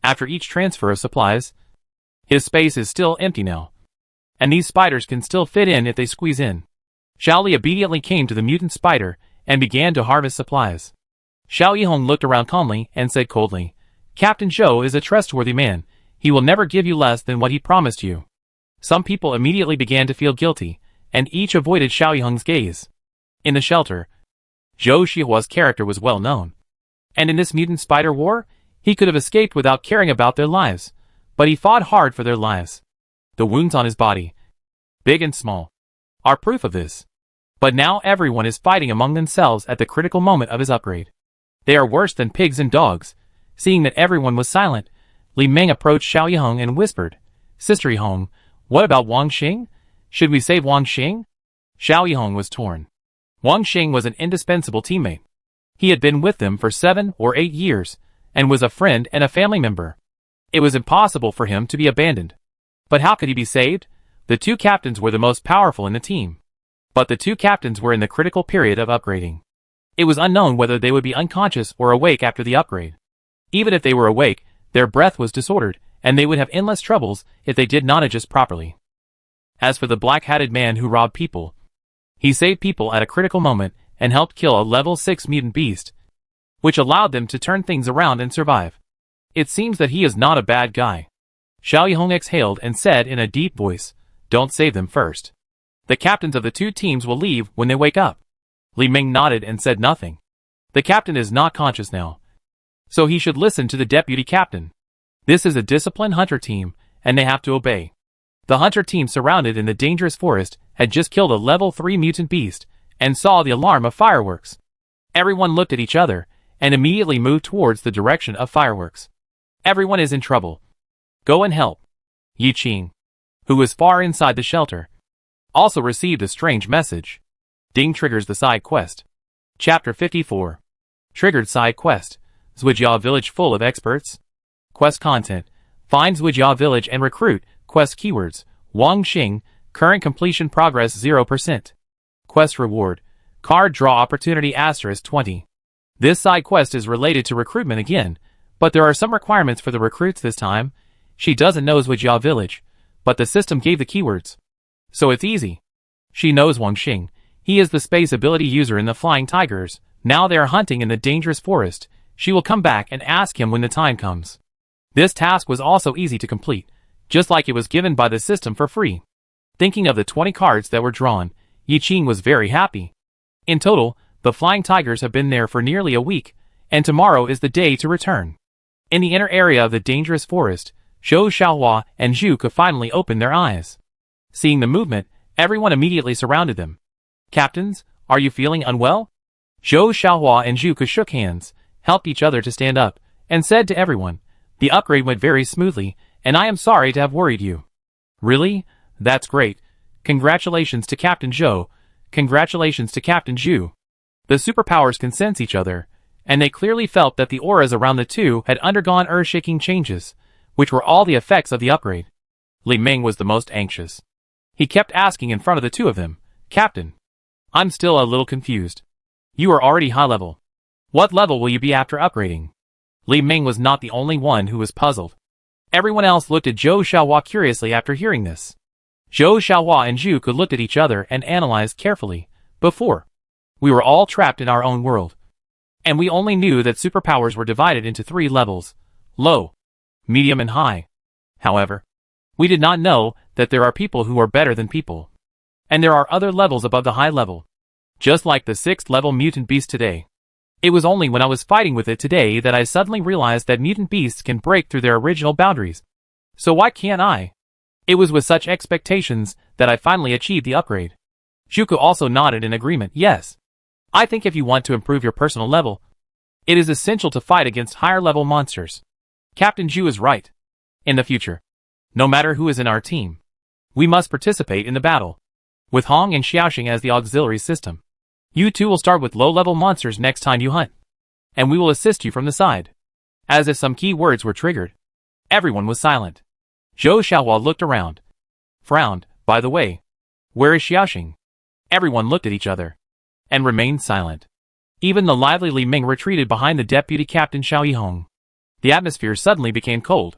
after each transfer of supplies, his space is still empty now. And these spiders can still fit in if they squeeze in. Xiao Li obediently came to the mutant spider and began to harvest supplies. Xiao Yihong looked around calmly and said coldly, "Captain Zhou is a trustworthy man. He will never give you less than what he promised you." Some people immediately began to feel guilty, and each avoided Xiao Yihong's gaze. In the shelter, Zhou Xihua's character was well known. And in this mutant spider war, he could have escaped without caring about their lives, but he fought hard for their lives. The wounds on his body, big and small, are proof of this. But now everyone is fighting among themselves at the critical moment of his upgrade. They are worse than pigs and dogs. Seeing that everyone was silent, Li Ming approached Xiao Yihong and whispered, "Sister Yihong, what about Wang Xing? Should we save Wang Xing?" Xiao Yihong was torn. Wang Xing was an indispensable teammate. He had been with them for 7 or 8 years, and was a friend and a family member. It was impossible for him to be abandoned. But how could he be saved? The two captains were the most powerful in the team. But the two captains were in the critical period of upgrading. It was unknown whether they would be unconscious or awake after the upgrade. Even if they were awake, their breath was disordered, and they would have endless troubles if they did not adjust properly. As for the black-hatted man who robbed people, he saved people at a critical moment and helped kill a level 6 mutant beast, which allowed them to turn things around and survive. It seems that he is not a bad guy. Xiao Yihong exhaled and said in a deep voice, "Don't save them first. The captains of the two teams will leave when they wake up." Li Ming nodded and said nothing. The captain is not conscious now, so he should listen to the deputy captain. This is a disciplined hunter team, and they have to obey. The hunter team surrounded in the dangerous forest had just killed a level 3 mutant beast, and saw the alarm of fireworks. Everyone looked at each other, and immediately moved towards the direction of fireworks. Everyone is in trouble. Go and help. Yi Qing, who was far inside the shelter, also received a strange message. Ding triggers the side quest. Chapter 54. Triggered side quest. Zhuijia village full of experts. Quest content. Find Zhuijia village and recruit. Quest keywords. Wang Xing, current completion progress 0%. Quest reward. Card draw opportunity *20. This side quest is related to recruitment again, but there are some requirements for the recruits this time. She doesn't know Zhuijia village, but the system gave the keywords, so it's easy. She knows Wang Xing. He is the space ability user in the Flying Tigers. Now they are hunting in the dangerous forest. She will come back and ask him when the time comes. This task was also easy to complete, just like it was given by the system for free. Thinking of the 20 cards that were drawn, Yi Qing was very happy. In total, the Flying Tigers have been there for nearly a week, and tomorrow is the day to return. In the inner area of the dangerous forest, Zhou Xiaohua and Zhu could finally open their eyes. Seeing the movement, everyone immediately surrounded them. "Captains, are you feeling unwell?" Zhou Xiaohua and Zhu shook hands, helped each other to stand up, and said to everyone, "The upgrade went very smoothly, and I am sorry to have worried you." "Really? That's great. Congratulations to Captain Joe. Congratulations to Captain Ju." The superpowers can sense each other, and they clearly felt that the auras around the two had undergone earth-shaking changes, which were all the effects of the upgrade. Li Ming was the most anxious. He kept asking in front of the two of them, "Captain, I'm still a little confused. You are already high level. What level will you be after upgrading?" Li Ming was not the only one who was puzzled. Everyone else looked at Zhou Xiaohua curiously after hearing this. Zhou Xiaohua and Zhu could look at each other and analyzed carefully. Before, we were all trapped in our own world. And we only knew that superpowers were divided into 3 levels: low, medium and high. However, we did not know that there are people who are better than people. And there are other levels above the high level. Just like the 6th level mutant beast today. It was only when I was fighting with it today that I suddenly realized that mutant beasts can break through their original boundaries. So why can't I? It was with such expectations that I finally achieved the upgrade. Zuko also nodded in agreement. Yes. I think if you want to improve your personal level, it is essential to fight against higher level monsters. Captain Zhu is right. In the future, no matter who is in our team, we must participate in the battle. With Hong and Xiaoxing as the auxiliary system. You two will start with low-level monsters next time you hunt. And we will assist you from the side. As if some key words were triggered. Everyone was silent. Zhou Xiaohua looked around. Frowned. By the way, where is Xiaoxing? Everyone looked at each other. And remained silent. Even the lively Li Ming retreated behind the deputy captain Xiao Yihong. The atmosphere suddenly became cold.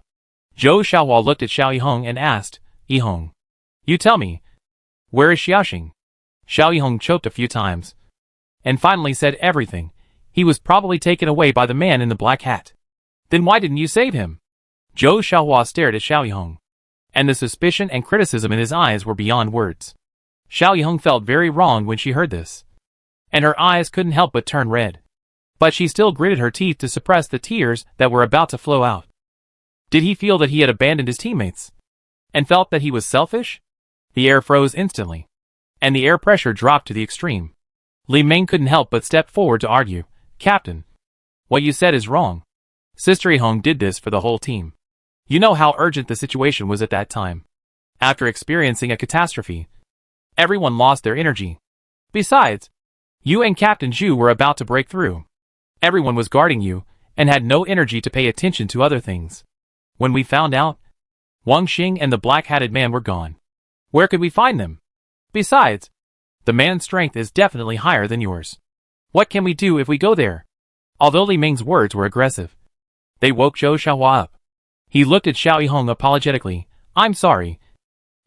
Zhou Xiaohua looked at Xiao Yihong and asked, "Yihong, you tell me, where is Xiaoxing?" Xiao Yihong choked a few times. And finally said everything. He was probably taken away by the man in the black hat. Then why didn't you save him? Zhou Xiaohua stared at Xiao Yihong. And the suspicion and criticism in his eyes were beyond words. Xiao Yihong felt very wrong when she heard this. And her eyes couldn't help but turn red. But she still gritted her teeth to suppress the tears that were about to flow out. Did he feel that he had abandoned his teammates? And felt that he was selfish? The air froze instantly. And the air pressure dropped to the extreme. Li Ming couldn't help but step forward to argue. "Captain, what you said is wrong. Sister Yihong did this for the whole team. You know how urgent the situation was at that time. After experiencing a catastrophe, everyone lost their energy. Besides, you and Captain Zhu were about to break through. Everyone was guarding you, and had no energy to pay attention to other things. When we found out, Wang Xing and the black-hatted man were gone. Where could we find them? Besides, the man's strength is definitely higher than yours. What can we do if we go there?" Although Li Ming's words were aggressive, they woke Zhou Xiaohua up. He looked at Xiao Yihong apologetically. "I'm sorry,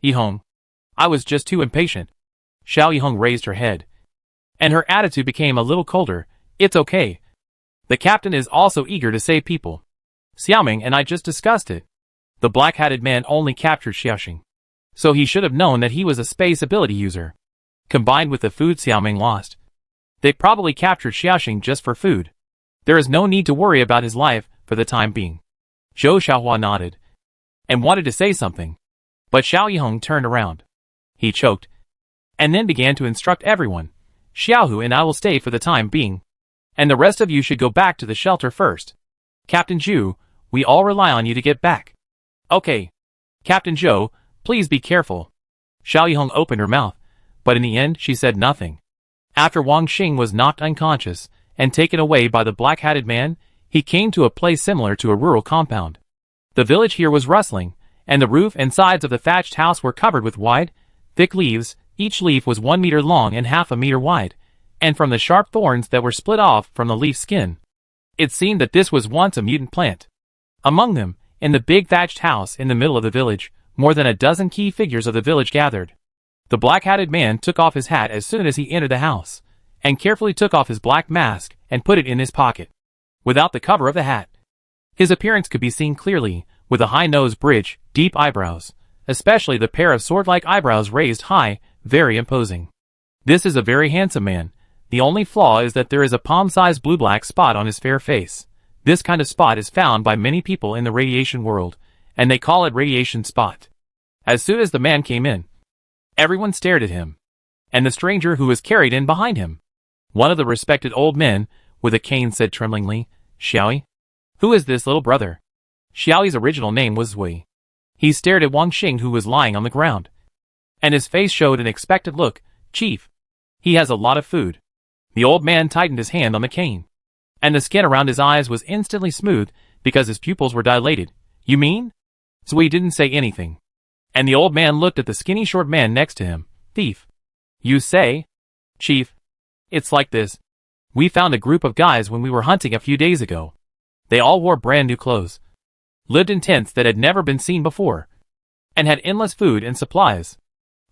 Yihong. I was just too impatient." Xiao Yihong raised her head. And her attitude became a little colder. "It's okay. The captain is also eager to save people. Xiaoming and I just discussed it. The black-hatted man only captured Xiaoxing. So he should have known that he was a space ability user. Combined with the food Xiaoming lost, they probably captured Xiaoxing just for food. There is no need to worry about his life for the time being." Zhou Xiaohua nodded and wanted to say something, but Xiao Yihong turned around. He choked and then began to instruct everyone. "Xiaohu and I will stay for the time being, and the rest of you should go back to the shelter first. Captain Zhu, we all rely on you to get back." "Okay. Captain Zhou, please be careful." Xiao Yihong opened her mouth, but in the end she said nothing. After Wang Xing was knocked unconscious and taken away by the black-hatted man, he came to a place similar to a rural compound. The village here was rustling, and the roof and sides of the thatched house were covered with wide, thick leaves. Each leaf was 1 meter long and half a meter wide, and from the sharp thorns that were split off from the leaf skin, it seemed that this was once a mutant plant. Among them, in the big thatched house in the middle of the village, more than a dozen key figures of the village gathered. The black-hatted man took off his hat as soon as he entered the house, and carefully took off his black mask and put it in his pocket. Without the cover of the hat, his appearance could be seen clearly, with a high nose bridge, deep eyebrows, especially the pair of sword-like eyebrows raised high, very imposing. This is a very handsome man. The only flaw is that there is a palm-sized blue-black spot on his fair face. This kind of spot is found by many people in the radiation world, and they call it radiation spot. As soon as the man came in, everyone stared at him, and the stranger who was carried in behind him. One of the respected old men, with a cane, said tremblingly, "Xiaoyi, Who is this little brother? Xiaoyi's original name was Zui. He stared at Wang Xing, who was lying on the ground. And his face showed an expectant look. Chief. He has a lot of food. The old man tightened his hand on the cane. And the skin around his eyes was instantly smooth because his pupils were dilated. You mean? Zui didn't say anything. And the old man looked at the skinny short man next to him. Thief. You say? Chief. It's like this. We found a group of guys when we were hunting a few days ago. They all wore brand new clothes, lived in tents that had never been seen before, and had endless food and supplies.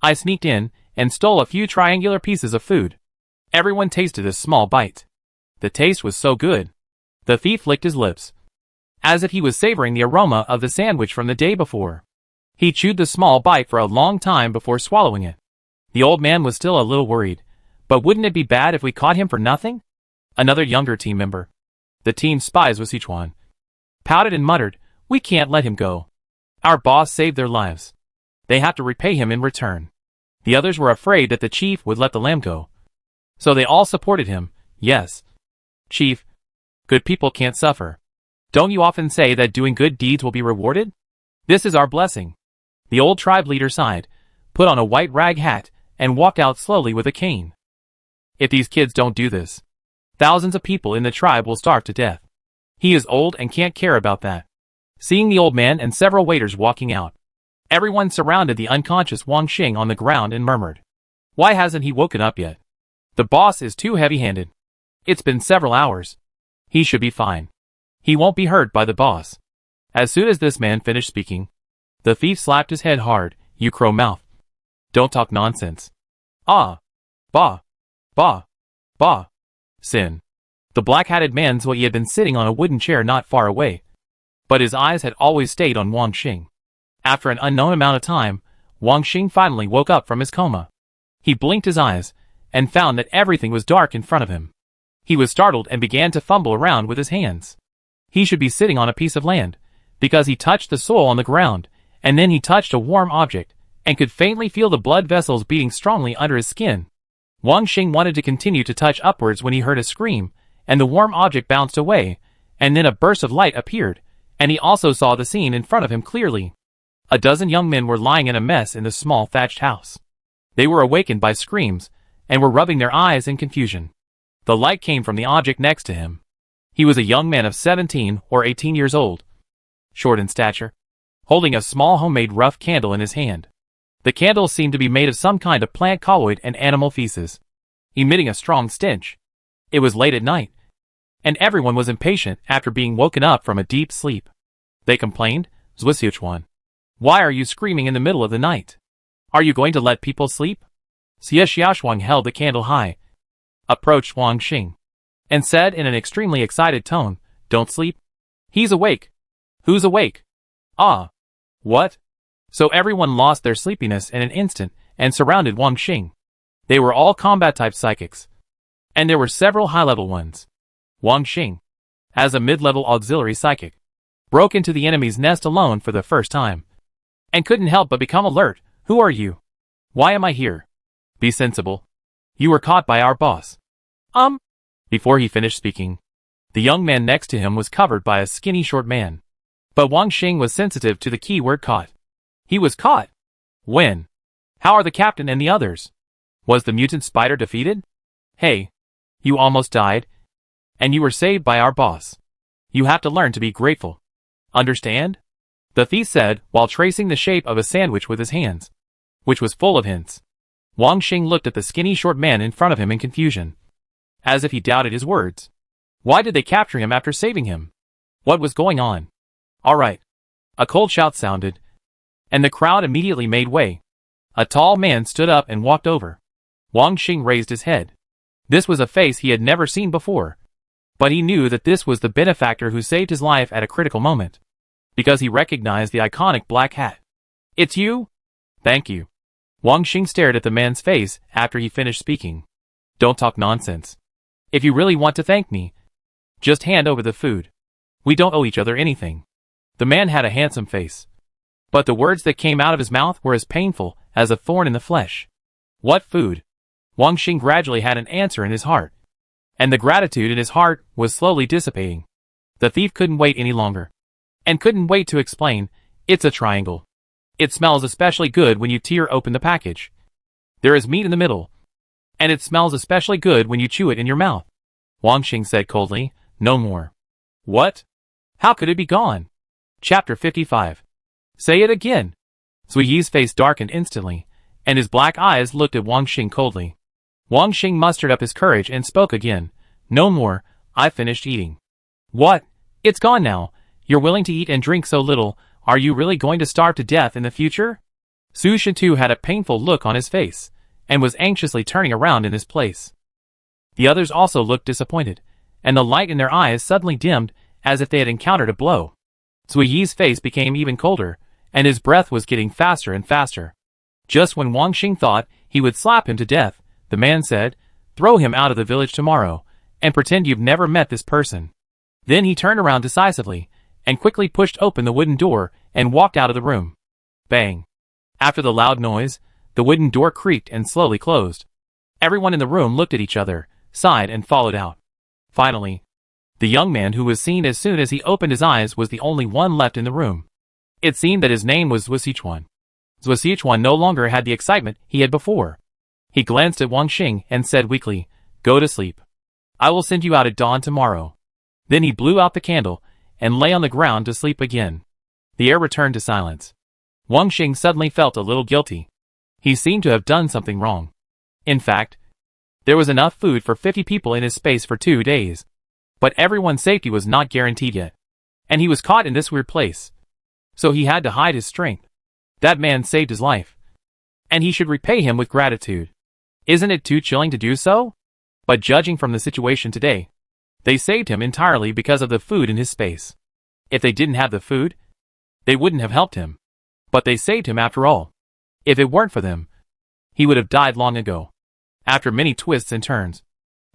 I sneaked in and stole a few triangular pieces of food. Everyone tasted a small bite. The taste was so good. The thief licked his lips, as if he was savoring the aroma of the sandwich from the day before. He chewed the small bite for a long time before swallowing it. The old man was still a little worried, but wouldn't it be bad if we caught him for nothing? Another younger team member, the team spies with Sichuan, pouted and muttered, We can't let him go. Our boss saved their lives. They have to repay him in return. The others were afraid that the chief would let the lamb go. So they all supported him. Yes. Chief, good people can't suffer. Don't you often say that doing good deeds will be rewarded? This is our blessing. The old tribe leader sighed, put on a white rag hat, and walked out slowly with a cane. If these kids don't do this, thousands of people in the tribe will starve to death. He is old and can't care about that. Seeing the old man and several waiters walking out, everyone surrounded the unconscious Wang Xing on the ground and murmured, Why hasn't he woken up yet? The boss is too heavy-handed. It's been several hours. He should be fine. He won't be hurt by the boss. As soon as this man finished speaking, the thief slapped his head hard. You crow mouth. Don't talk nonsense. Ah. Bah. Bah. Bah. Sin. The black-hatted man Zui had been sitting on a wooden chair not far away, but his eyes had always stayed on Wang Xing. After an unknown amount of time, Wang Xing finally woke up from his coma. He blinked his eyes, and found that everything was dark in front of him. He was startled and began to fumble around with his hands. He should be sitting on a piece of land, because he touched the soil on the ground, and then he touched a warm object, and could faintly feel the blood vessels beating strongly under his skin. Wang Xing wanted to continue to touch upwards when he heard a scream, and the warm object bounced away, and then a burst of light appeared, and he also saw the scene in front of him clearly. A dozen young men were lying in a mess in the small thatched house. They were awakened by screams, and were rubbing their eyes in confusion. The light came from the object next to him. He was a young man of 17 or 18 years old, short in stature, holding a small homemade rough candle in his hand. The candle seemed to be made of some kind of plant colloid and animal feces, emitting a strong stench. It was late at night, and everyone was impatient after being woken up from a deep sleep. They complained, Zhuan, why are you screaming in the middle of the night? Are you going to let people sleep? Xie Xiaoshuang held the candle high, approached Wang Xing, and said in an extremely excited tone, Don't sleep? He's awake. Who's awake? Ah. What? So everyone lost their sleepiness in an instant and surrounded Wang Xing. They were all combat-type psychics, and there were several high-level ones. Wang Xing, as a mid-level auxiliary psychic, broke into the enemy's nest alone for the first time, and couldn't help but become alert. Who are you? Why am I here? Be sensible. You were caught by our boss. Before he finished speaking, the young man next to him was covered by a skinny short man. But Wang Xing was sensitive to the key word caught. He was caught. When? How are the captain and the others? Was the mutant spider defeated? Hey. You almost died, and you were saved by our boss. You have to learn to be grateful. Understand? The thief said while tracing the shape of a sandwich with his hands, which was full of hints. Wang Xing looked at the skinny short man in front of him in confusion, as if he doubted his words. Why did they capture him after saving him? What was going on? All right. A cold shout sounded, and the crowd immediately made way. A tall man stood up and walked over. Wang Xing raised his head. This was a face he had never seen before, but he knew that this was the benefactor who saved his life at a critical moment, because he recognized the iconic black hat. It's you? Thank you. Wang Xing stared at the man's face after he finished speaking. Don't talk nonsense. If you really want to thank me, just hand over the food. We don't owe each other anything. The man had a handsome face, but the words that came out of his mouth were as painful as a thorn in the flesh. What food? Wang Xing gradually had an answer in his heart, and the gratitude in his heart was slowly dissipating. The thief couldn't wait any longer. And couldn't wait to explain, "It's a triangle. It smells especially good when you tear open the package. There is meat in the middle. And it smells especially good when you chew it in your mouth." Wang Xing said coldly, "No more." "What? How could it be gone?" Chapter 55. "Say it again." Zui Yi's face darkened instantly, and his black eyes looked at Wang Xing coldly. Wang Xing mustered up his courage and spoke again. "No more, I finished eating." "What? It's gone now? You're willing to eat and drink so little, are you really going to starve to death in the future?" Su Shintu had a painful look on his face, and was anxiously turning around in his place. The others also looked disappointed, and the light in their eyes suddenly dimmed, as if they had encountered a blow. Zui Yi's face became even colder, and his breath was getting faster and faster. Just when Wang Xing thought he would slap him to death, the man said, "Throw him out of the village tomorrow, and pretend you've never met this person." Then he turned around decisively, and quickly pushed open the wooden door, and walked out of the room. Bang! After the loud noise, the wooden door creaked and slowly closed. Everyone in the room looked at each other, sighed and followed out. Finally, the young man who was seen as soon as he opened his eyes was the only one left in the room. It seemed that his name was Zui Sichuan. Zui Sichuan no longer had the excitement he had before. He glanced at Wang Xing and said weakly, "Go to sleep. I will send you out at dawn tomorrow." Then he blew out the candle, and lay on the ground to sleep again. The air returned to silence. Wang Xing suddenly felt a little guilty. He seemed to have done something wrong. In fact, there was enough food for 50 people in his space for 2 days. But everyone's safety was not guaranteed yet. And he was caught in this weird place. So he had to hide his strength. That man saved his life. And he should repay him with gratitude. Isn't it too chilling to do so? But judging from the situation today, they saved him entirely because of the food in his space. If they didn't have the food, they wouldn't have helped him. But they saved him after all. If it weren't for them, he would have died long ago. After many twists and turns,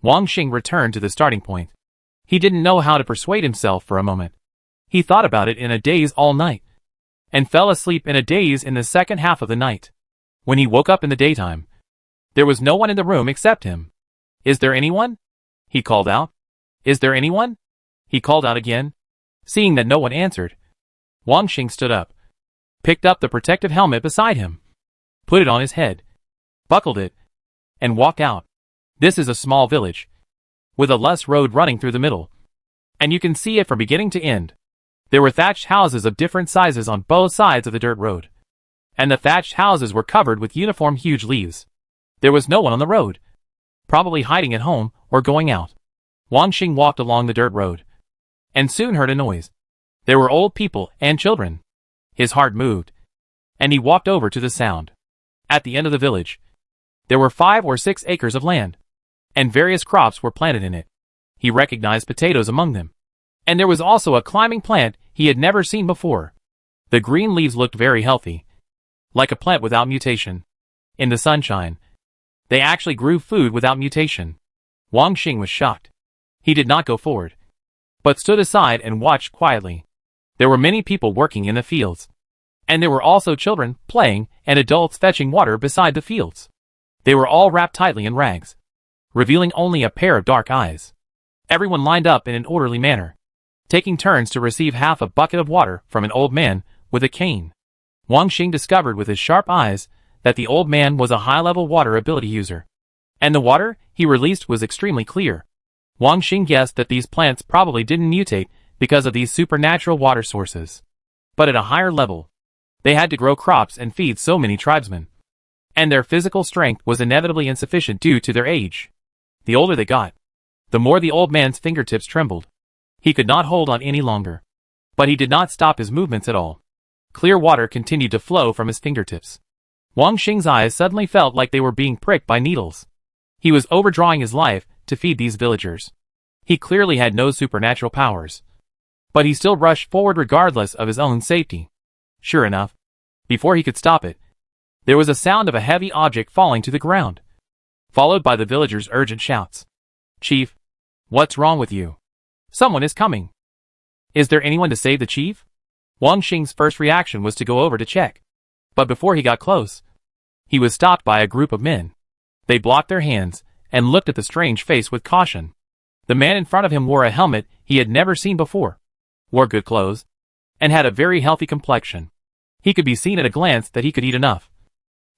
Wang Xing returned to the starting point. He didn't know how to persuade himself for a moment. He thought about it in a daze all night, and fell asleep in a daze in the second half of the night. When he woke up in the daytime, there was no one in the room except him. "Is there anyone?" he called out. "Is there anyone?" he called out again. Seeing that no one answered, Wang Xing stood up, picked up the protective helmet beside him, put it on his head, buckled it, and walked out. This is a small village, with a less road running through the middle, and you can see it from beginning to end. There were thatched houses of different sizes on both sides of the dirt road, and the thatched houses were covered with uniform huge leaves. There was no one on the road, probably hiding at home or going out. Wang Xing walked along the dirt road, and soon heard a noise. There were old people and children. His heart moved, and he walked over to the sound. At the end of the village, there were 5 or 6 acres of land, and various crops were planted in it. He recognized potatoes among them, and there was also a climbing plant he had never seen before. The green leaves looked very healthy, like a plant without mutation. In the sunshine, they actually grew food without mutation. Wang Xing was shocked. He did not go forward, but stood aside and watched quietly. There were many people working in the fields, and there were also children playing and adults fetching water beside the fields. They were all wrapped tightly in rags, revealing only a pair of dark eyes. Everyone lined up in an orderly manner, taking turns to receive half a bucket of water from an old man with a cane. Wang Xing discovered with his sharp eyes that the old man was a high-level water ability user, and the water he released was extremely clear. Wang Xing guessed that these plants probably didn't mutate because of these supernatural water sources. But at a higher level, they had to grow crops and feed so many tribesmen, and their physical strength was inevitably insufficient due to their age. The older they got, the more the old man's fingertips trembled. He could not hold on any longer. But he did not stop his movements at all. Clear water continued to flow from his fingertips. Wang Xing's eyes suddenly felt like they were being pricked by needles. He was overdrawing his life to feed these villagers. He clearly had no supernatural powers, but he still rushed forward regardless of his own safety. Sure enough, before he could stop it, there was a sound of a heavy object falling to the ground, followed by the villagers' urgent shouts. "Chief, what's wrong with you? Someone is coming. Is there anyone to save the chief?" Wang Xing's first reaction was to go over to check. But before he got close, he was stopped by a group of men. They blocked their hands and looked at the strange face with caution. The man in front of him wore a helmet he had never seen before, wore good clothes, and had a very healthy complexion. He could be seen at a glance that he could eat enough.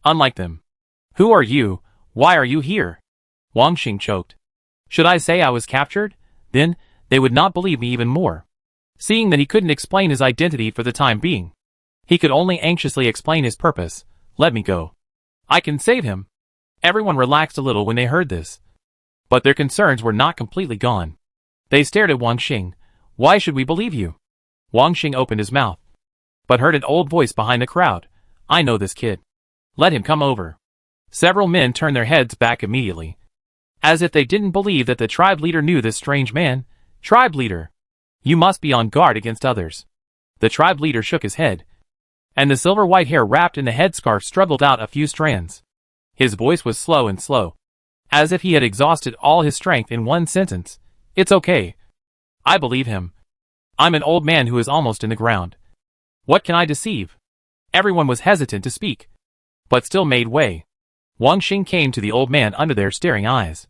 Unlike them. Who are you? Why are you here? Wang Xing choked. Should I say I was captured? Then, they would not believe me even more. Seeing that he couldn't explain his identity for the time being, he could only anxiously explain his purpose. Let me go. I can save him. Everyone relaxed a little when they heard this. But their concerns were not completely gone. They stared at Wang Xing. Why should we believe you? Wang Xing opened his mouth, but heard an old voice behind the crowd. I know this kid. Let him come over. Several men turned their heads back immediately, as if they didn't believe that the tribe leader knew this strange man. Tribe leader, you must be on guard against others. The tribe leader shook his head, and the silver-white hair wrapped in the headscarf struggled out a few strands. His voice was slow, as if he had exhausted all his strength in one sentence. It's okay. I believe him. I'm an old man who is almost in the ground. What can I deceive? Everyone was hesitant to speak, but still made way. Wang Xing came to the old man under their staring eyes.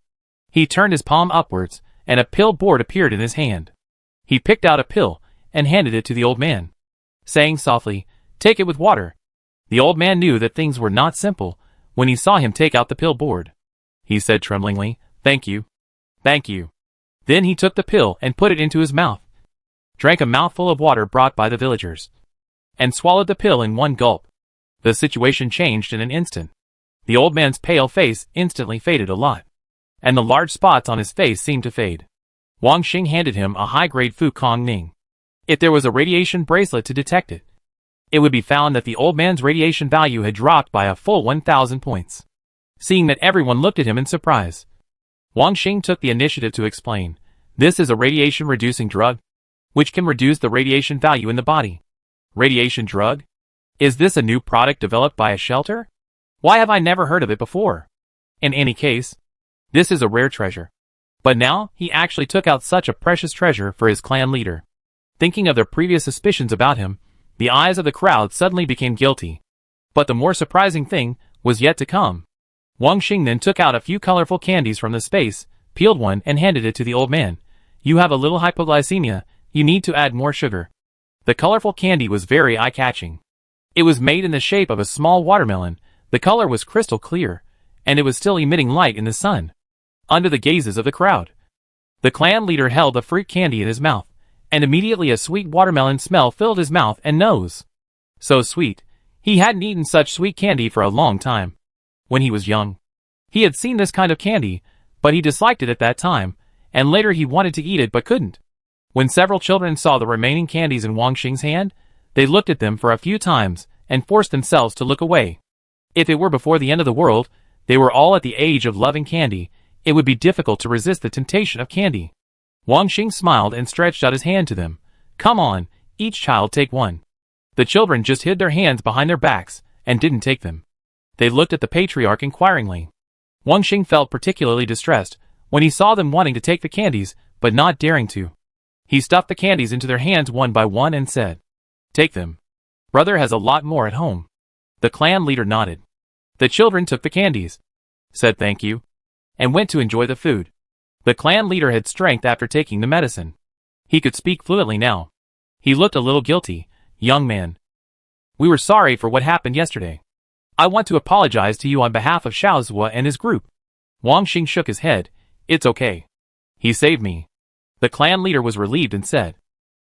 He turned his palm upwards, and a pill board appeared in his hand. He picked out a pill and handed it to the old man, saying softly, "Take it with water." The old man knew that things were not simple when he saw him take out the pill board. He said tremblingly, "Thank you. Thank you." Then he took the pill and put it into his mouth, drank a mouthful of water brought by the villagers, and swallowed the pill in one gulp. The situation changed in an instant. The old man's pale face instantly faded a lot, and the large spots on his face seemed to fade. Wang Xing handed him a high-grade Fu Kong Ning. If there was a radiation bracelet to detect it, it would be found that the old man's radiation value had dropped by a full 1,000 points. Seeing that everyone looked at him in surprise, Wang Xing took the initiative to explain. This is a radiation-reducing drug, which can reduce the radiation value in the body. Radiation drug? Is this a new product developed by a shelter? Why have I never heard of it before? In any case, this is a rare treasure. But now, he actually took out such a precious treasure for his clan leader. Thinking of their previous suspicions about him, the eyes of the crowd suddenly became guilty. But the more surprising thing was yet to come. Wang Xing then took out a few colorful candies from the space, peeled one and handed it to the old man. You have a little hypoglycemia, you need to add more sugar. The colorful candy was very eye-catching. It was made in the shape of a small watermelon, the color was crystal clear, and it was still emitting light in the sun, under the gazes of the crowd. The clan leader held the fruit candy in his mouth, and immediately a sweet watermelon smell filled his mouth and nose. So sweet, he hadn't eaten such sweet candy for a long time. When he was young, he had seen this kind of candy, but he disliked it at that time, and later he wanted to eat it but couldn't. When several children saw the remaining candies in Wang Xing's hand, they looked at them for a few times and forced themselves to look away. If it were before the end of the world, they were all at the age of loving candy, it would be difficult to resist the temptation of candy. Wang Xing smiled and stretched out his hand to them. Come on, each child take one. The children just hid their hands behind their backs and didn't take them. They looked at the patriarch inquiringly. Wang Xing felt particularly distressed when he saw them wanting to take the candies, but not daring to. He stuffed the candies into their hands one by one and said, "Take them. Brother has a lot more at home." The clan leader nodded. The children took the candies, said thank you, and went to enjoy the food. The clan leader had strength after taking the medicine. He could speak fluently now. He looked a little guilty. Young man, we were sorry for what happened yesterday. I want to apologize to you on behalf of Xiaozhua and his group. Wang Xing shook his head. It's okay. He saved me. The clan leader was relieved and said,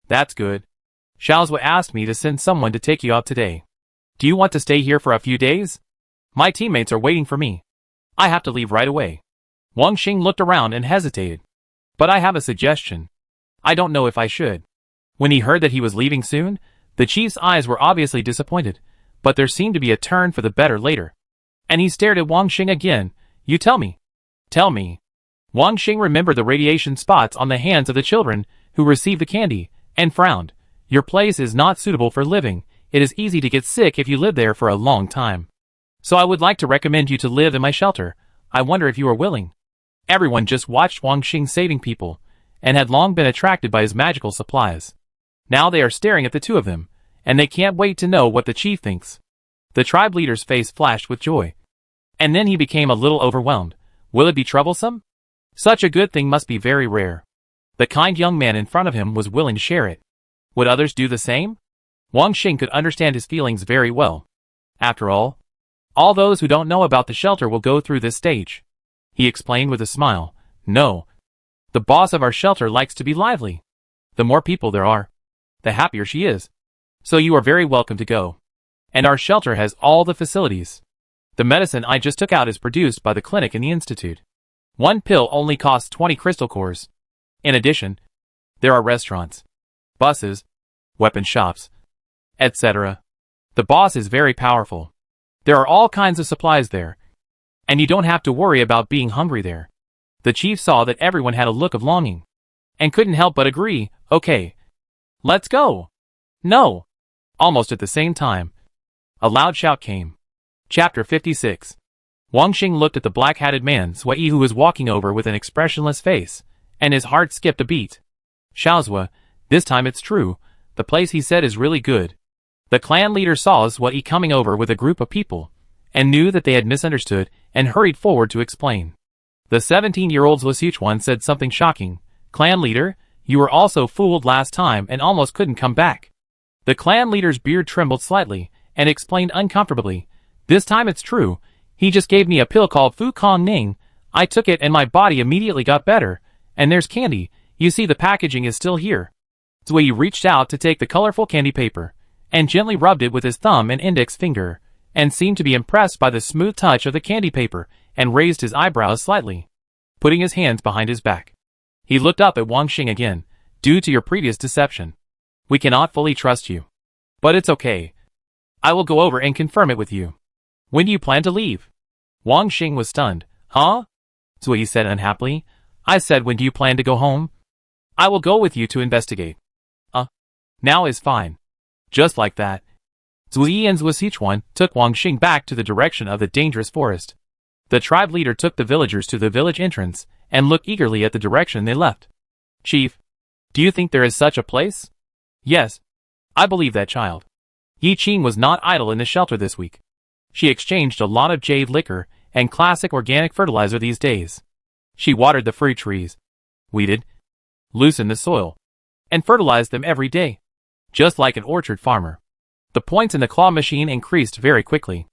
That's good. Xiaozhua asked me to send someone to take you out today. Do you want to stay here for a few days? My teammates are waiting for me. I have to leave right away. Wang Xing looked around and hesitated. But I have a suggestion. I don't know if I should. When he heard that he was leaving soon, the chief's eyes were obviously disappointed, but there seemed to be a turn for the better later. And he stared at Wang Xing again. You tell me. Tell me. Wang Xing remembered the radiation spots on the hands of the children who received the candy, and frowned. Your place is not suitable for living. It is easy to get sick if you live there for a long time. So I would like to recommend you to live in my shelter. I wonder if you are willing. Everyone just watched Wang Xing saving people, and had long been attracted by his magical supplies. Now they are staring at the two of them, and they can't wait to know what the chief thinks. The tribe leader's face flashed with joy. And then he became a little overwhelmed. Will it be troublesome? Such a good thing must be very rare. The kind young man in front of him was willing to share it. Would others do the same? Wang Xing could understand his feelings very well. After all those who don't know about the shelter will go through this stage. He explained with a smile. No. The boss of our shelter likes to be lively. The more people there are, the happier she is. So you are very welcome to go. And our shelter has all the facilities. The medicine I just took out is produced by the clinic in the institute. One pill only costs 20 crystal cores. In addition, there are restaurants, buses, weapon shops, etc. The boss is very powerful. There are all kinds of supplies there. And you don't have to worry about being hungry there. The chief saw that everyone had a look of longing, and couldn't help but agree. Okay. Let's go. No. Almost at the same time, a loud shout came. Chapter 56. Wang Xing looked at the black-hatted man Sui who was walking over with an expressionless face, and his heart skipped a beat. Xiaozhua, this time it's true, the place he said is really good. The clan leader saw Sui coming over with a group of people, and knew that they had misunderstood, and hurried forward to explain. The 17-year-old Sichuan said something shocking. Clan leader, you were also fooled last time and almost couldn't come back. The clan leader's beard trembled slightly, and explained uncomfortably. This time it's true. He just gave me a pill called Fu Kong Ning. I took it and my body immediately got better. And there's candy. You see the packaging is still here. Zui reached out to take the colorful candy paper, and gently rubbed it with his thumb and index finger, and seemed to be impressed by the smooth touch of the candy paper, and raised his eyebrows slightly, putting his hands behind his back. He looked up at Wang Xing again. Due to your previous deception, we cannot fully trust you. But it's okay. I will go over and confirm it with you. When do you plan to leave? Wang Xing was stunned. Huh? Zui said unhappily. I said when do you plan to go home? I will go with you to investigate. Now is fine. Just like that. Zui and Zui Sichuan took Wang Xing back to the direction of the dangerous forest. The tribe leader took the villagers to the village entrance, and looked eagerly at the direction they left. Chief, do you think there is such a place? Yes. I believe that child. Yi Qing was not idle in the shelter this week. She exchanged a lot of jade liquor and classic organic fertilizer these days. She watered the fruit trees, weeded, loosened the soil, and fertilized them every day, just like an orchard farmer. The points in the claw machine increased very quickly.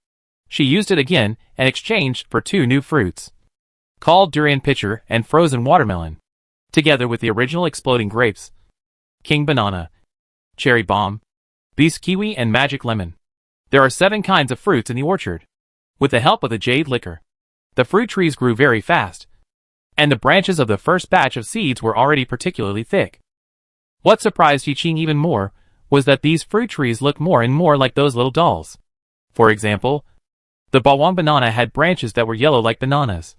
She used it again and exchanged for 2 new fruits, called durian pitcher and frozen watermelon, together with the original exploding grapes, king banana, cherry bomb, beast kiwi and magic lemon. There are 7 kinds of fruits in the orchard. With the help of the jade liquor, the fruit trees grew very fast, and the branches of the first batch of seeds were already particularly thick. What surprised Yi Qing even more was that these fruit trees looked more and more like those little dolls. For example, the bawang banana had branches that were yellow like bananas,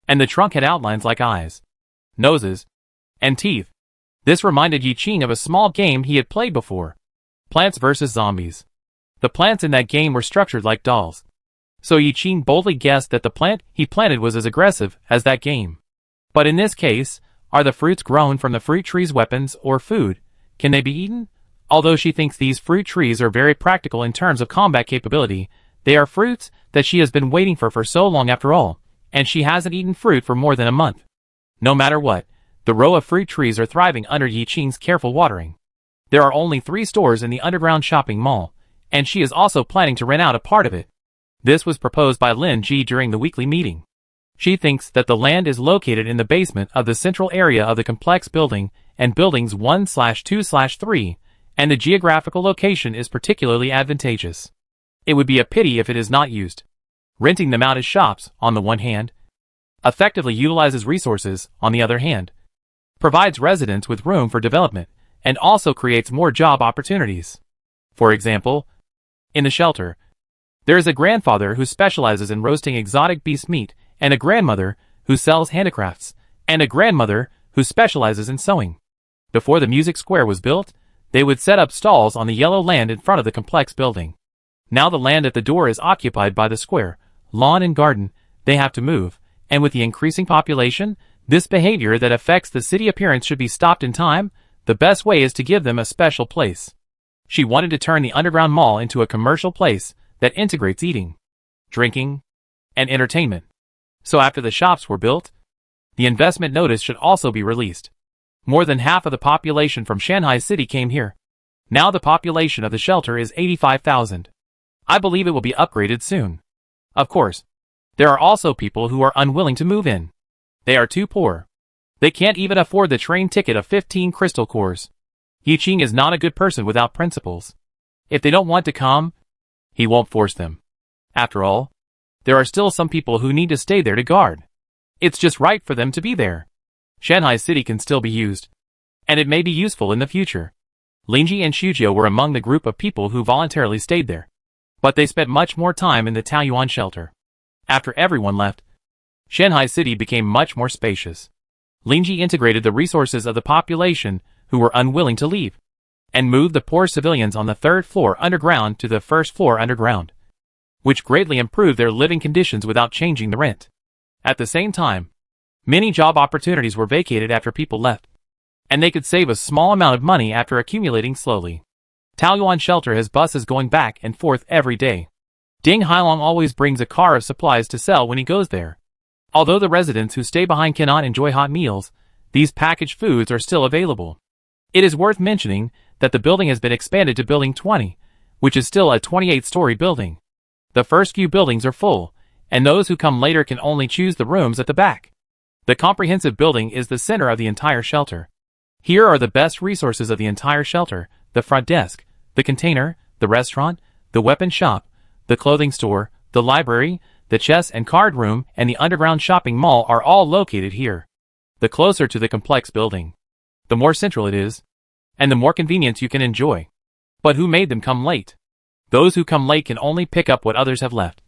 and the trunk had outlines like eyes, noses, and teeth. This reminded Yi Qing of a small game he had played before, Plants vs. Zombies. The plants in that game were structured like dolls. So Yi Qing boldly guessed that the plant he planted was as aggressive as that game. But in this case, are the fruits grown from the fruit trees weapons or food? Can they be eaten? Although she thinks these fruit trees are very practical in terms of combat capability, they are fruits that she has been waiting for so long after all, and she hasn't eaten fruit for more than a month. No matter what, the row of fruit trees are thriving under Yi Qing's careful watering. There are only 3 stores in the underground shopping mall, and she is also planning to rent out a part of it. This was proposed by Lin Ji during the weekly meeting. She thinks that the land is located in the basement of the central area of the complex building and buildings 1/2/3, and the geographical location is particularly advantageous. It would be a pity if it is not used. Renting them out as shops, on the one hand, effectively utilizes resources, on the other hand, provides residents with room for development, and also creates more job opportunities. For example, in the shelter, there is a grandfather who specializes in roasting exotic beast meat, and a grandmother who sells handicrafts, and a grandmother who specializes in sewing. Before the music square was built, they would set up stalls on the yellow land in front of the complex building. Now the land at the door is occupied by the square, lawn and garden. They have to move, and with the increasing population, this behavior that affects the city appearance should be stopped in time. The best way is to give them a special place. She wanted to turn the underground mall into a commercial place that integrates eating, drinking, and entertainment. So after the shops were built, The investment notice should also be released. More than half of the population from Shanghai City came here. Now the population of the shelter is 85,000. I believe it will be upgraded soon. Of course, there are also people who are unwilling to move in. They are too poor. They can't even afford the train ticket of 15 crystal cores. Yiqing is not a good person without principles. If they don't want to come, he won't force them. After all, there are still some people who need to stay there to guard. It's just right for them to be there. Shanghai City can still be used, and it may be useful in the future. Lingji and Shujiu were among the group of people who voluntarily stayed there, but they spent much more time in the Taoyuan shelter. After everyone left, Shanghai City became much more spacious. Lingji integrated the resources of the population who were unwilling to leave, and moved the poor civilians on the third floor underground to the first floor underground, which greatly improved their living conditions without changing the rent. At the same time, many job opportunities were vacated after people left, and they could save a small amount of money after accumulating slowly. Taoyuan Shelter has buses going back and forth every day. Ding Hailong always brings a car of supplies to sell when he goes there. Although the residents who stay behind cannot enjoy hot meals, these packaged foods are still available. It is worth mentioning that the building has been expanded to Building 20, which is still a 28-story building. The first few buildings are full, and those who come later can only choose the rooms at the back. The comprehensive building is the center of the entire shelter. Here are the best resources of the entire shelter: the front desk, the container, the restaurant, the weapon shop, the clothing store, the library, the chess and card room, and the underground shopping mall are all located here. The closer to the complex building, the more central it is, and the more convenience you can enjoy. But who made them come late? Those who come late can only pick up what others have left,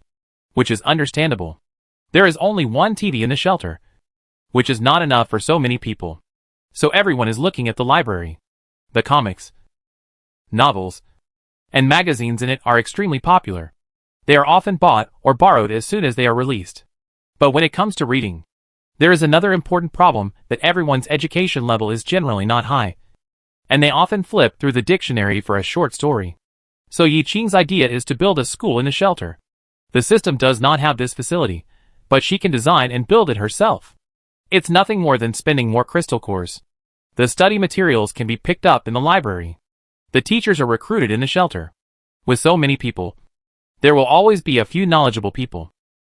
which is understandable. There is only one TV in the shelter, which is not enough for so many people. So everyone is looking at the library. The comics, novels, and magazines in it are extremely popular. They are often bought or borrowed as soon as they are released. But when it comes to reading, there is another important problem: that everyone's education level is generally not high, and they often flip through the dictionary for a short story. So Yiqing's idea is to build a school in the shelter. The system does not have this facility, but she can design and build it herself. It's nothing more than spending more crystal cores. The study materials can be picked up in the library. The teachers are recruited in the shelter. With so many people, there will always be a few knowledgeable people.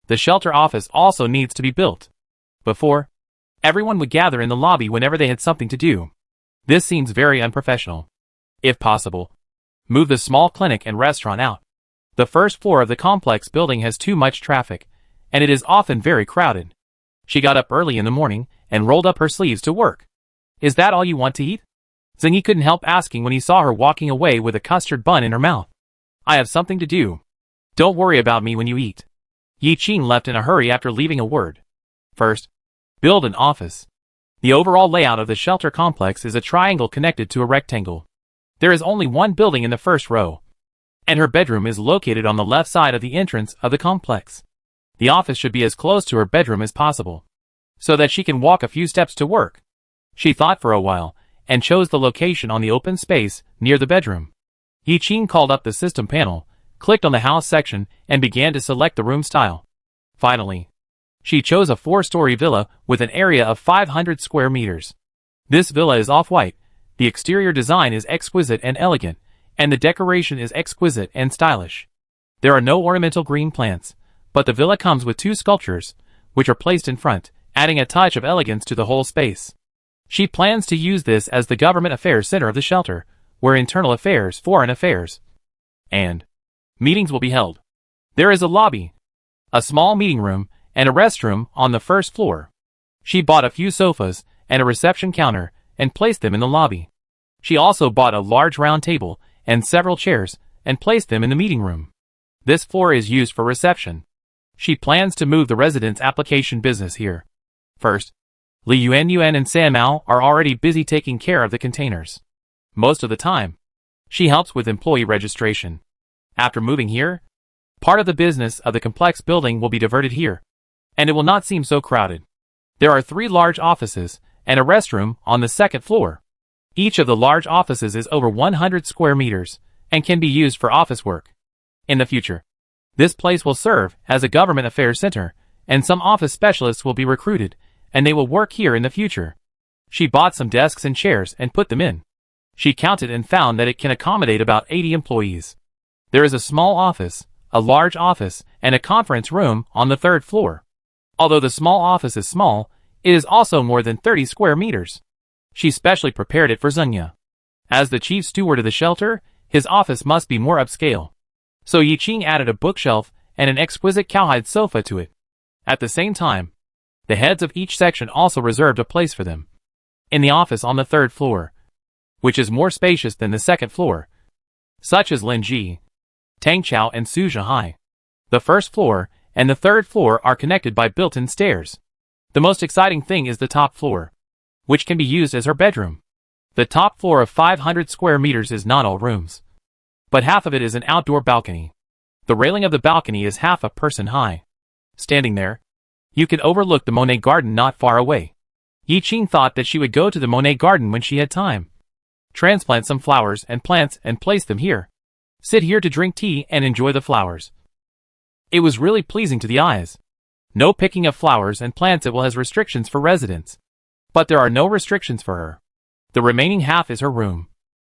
The shelter office also needs to be built. Before, everyone would gather in the lobby whenever they had something to do. This seems very unprofessional. If possible, move the small clinic and restaurant out. The first floor of the complex building has too much traffic, and it is often very crowded. She got up early in the morning and rolled up her sleeves to work. Is that all you want to eat? Zhengyi couldn't help asking when he saw her walking away with a custard bun in her mouth. I have something to do. Don't worry about me when you eat. Yiqing left in a hurry after leaving a word. First, build an office. The overall layout of the shelter complex is a triangle connected to a rectangle. There is only one building in the first row, and her bedroom is located on the left side of the entrance of the complex. The office should be as close to her bedroom as possible, so that she can walk a few steps to work. She thought for a while, and chose the location on the open space near the bedroom. Yiqing called up the system panel, clicked on the house section, and began to select the room style. Finally, she chose a 4-story villa with an area of 500 square meters. This villa is off-white, the exterior design is exquisite and elegant, and the decoration is exquisite and stylish. There are no ornamental green plants, but the villa comes with 2 sculptures, which are placed in front, adding a touch of elegance to the whole space. She plans to use this as the government affairs center of the shelter, where internal affairs, foreign affairs, and meetings will be held. There is a lobby, a small meeting room, and a restroom on the first floor. She bought a few sofas and a reception counter and placed them in the lobby. She also bought a large round table and several chairs and placed them in the meeting room. This floor is used for reception. She plans to move the residence application business here. First, Li Yuan and Sam Mao are already busy taking care of the containers. Most of the time, she helps with employee registration. After moving here, part of the business of the complex building will be diverted here, and it will not seem so crowded. There are 3 large offices and a restroom on the second floor. Each of the large offices is over 100 square meters and can be used for office work. In the future, this place will serve as a government affairs center, and some office specialists will be recruited, and they will work here in the future. She bought some desks and chairs and put them in. She counted and found that it can accommodate about 80 employees. There is a small office, a large office, and a conference room on the 3rd floor. Although the small office is small, it is also more than 30 square meters. She specially prepared it for Zunya. As the chief steward of the shelter, his office must be more upscale. So Yiqing added a bookshelf and an exquisite cowhide sofa to it. At the same time, the heads of each section also reserved a place for them. In the office on the 3rd floor, which is more spacious than the 2nd floor, such as Lin Ji, Tang Chao and Su Zhihai. The 1st floor and the 3rd floor are connected by built-in stairs. The most exciting thing is the top floor, which can be used as her bedroom. The top floor of 500 square meters is not all rooms, but half of it is an outdoor balcony. The railing of the balcony is half a person high. Standing there, you can overlook the Monet Garden not far away. Yiqing thought that she would go to the Monet Garden when she had time. Transplant some flowers and plants and place them here. Sit here to drink tea and enjoy the flowers. It was really pleasing to the eyes. No picking of flowers and plants. It will has restrictions for residents. But there are no restrictions for her. The remaining half is her room,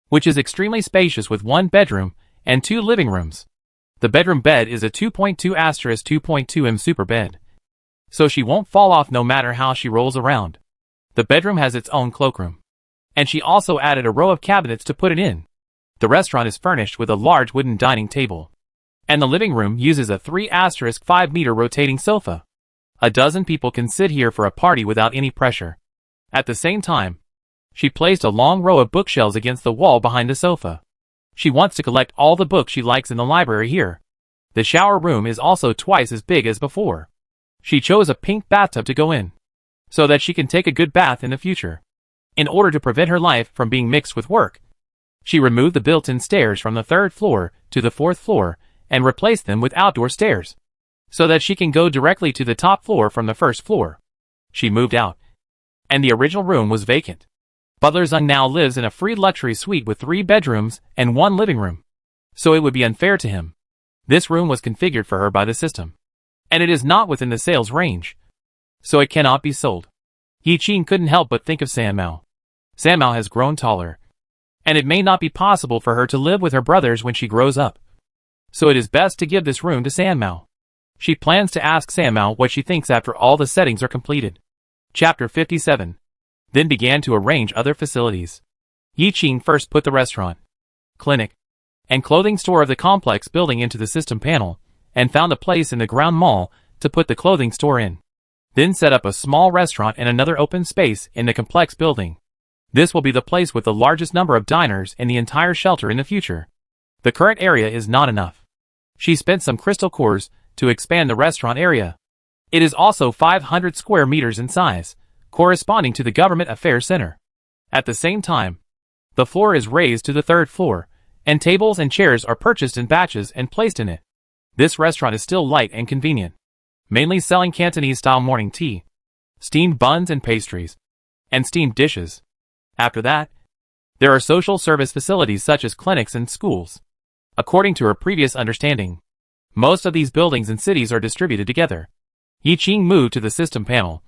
which is extremely spacious with 1 bedroom and 2 living rooms. The bedroom bed is a 2.2*2.2 m super bed, so she won't fall off no matter how she rolls around. The bedroom has its own cloakroom, and she also added a row of cabinets to put it in. The restaurant is furnished with a large wooden dining table, and the living room uses a 3*5-meter rotating sofa. A dozen people can sit here for a party without any pressure. At the same time, she placed a long row of bookshelves against the wall behind the sofa. She wants to collect all the books she likes in the library here. The shower room is also twice as big as before. She chose a pink bathtub to go in, so that she can take a good bath in the future. In order to prevent her life from being mixed with work, she removed the built-in stairs from the 3rd floor to the 4th floor and replaced them with outdoor stairs, so that she can go directly to the top floor from the 1st floor. She moved out, and the original room was vacant. Butler Zung now lives in a free luxury suite with 3 bedrooms and 1 living room, so it would be unfair to him. This room was configured for her by the system, and it is not within the sales range, so it cannot be sold. Yiqing couldn't help but think of Sanmao. Sanmao has grown taller, and it may not be possible for her to live with her brothers when she grows up, so it is best to give this room to Sanmao. She plans to ask Sanmao what she thinks after all the settings are completed. Chapter 57. Then began to arrange other facilities. Yiqing first put the restaurant, clinic, and clothing store of the complex building into the system panel, and found a place in the ground mall to put the clothing store in. Then set up a small restaurant and another open space in the complex building. This will be the place with the largest number of diners in the entire shelter in the future. The current area is not enough. She spent some crystal cores to expand the restaurant area. It is also 500 square meters in size, corresponding to the Government Affairs Center. At the same time, the floor is raised to the 3rd floor, and tables and chairs are purchased in batches and placed in it. This restaurant is still light and convenient, mainly selling Cantonese-style morning tea, steamed buns and pastries, and steamed dishes. After that, there are social service facilities such as clinics and schools. According to her previous understanding, most of these buildings and cities are distributed together. Yiqing moved to the system panel,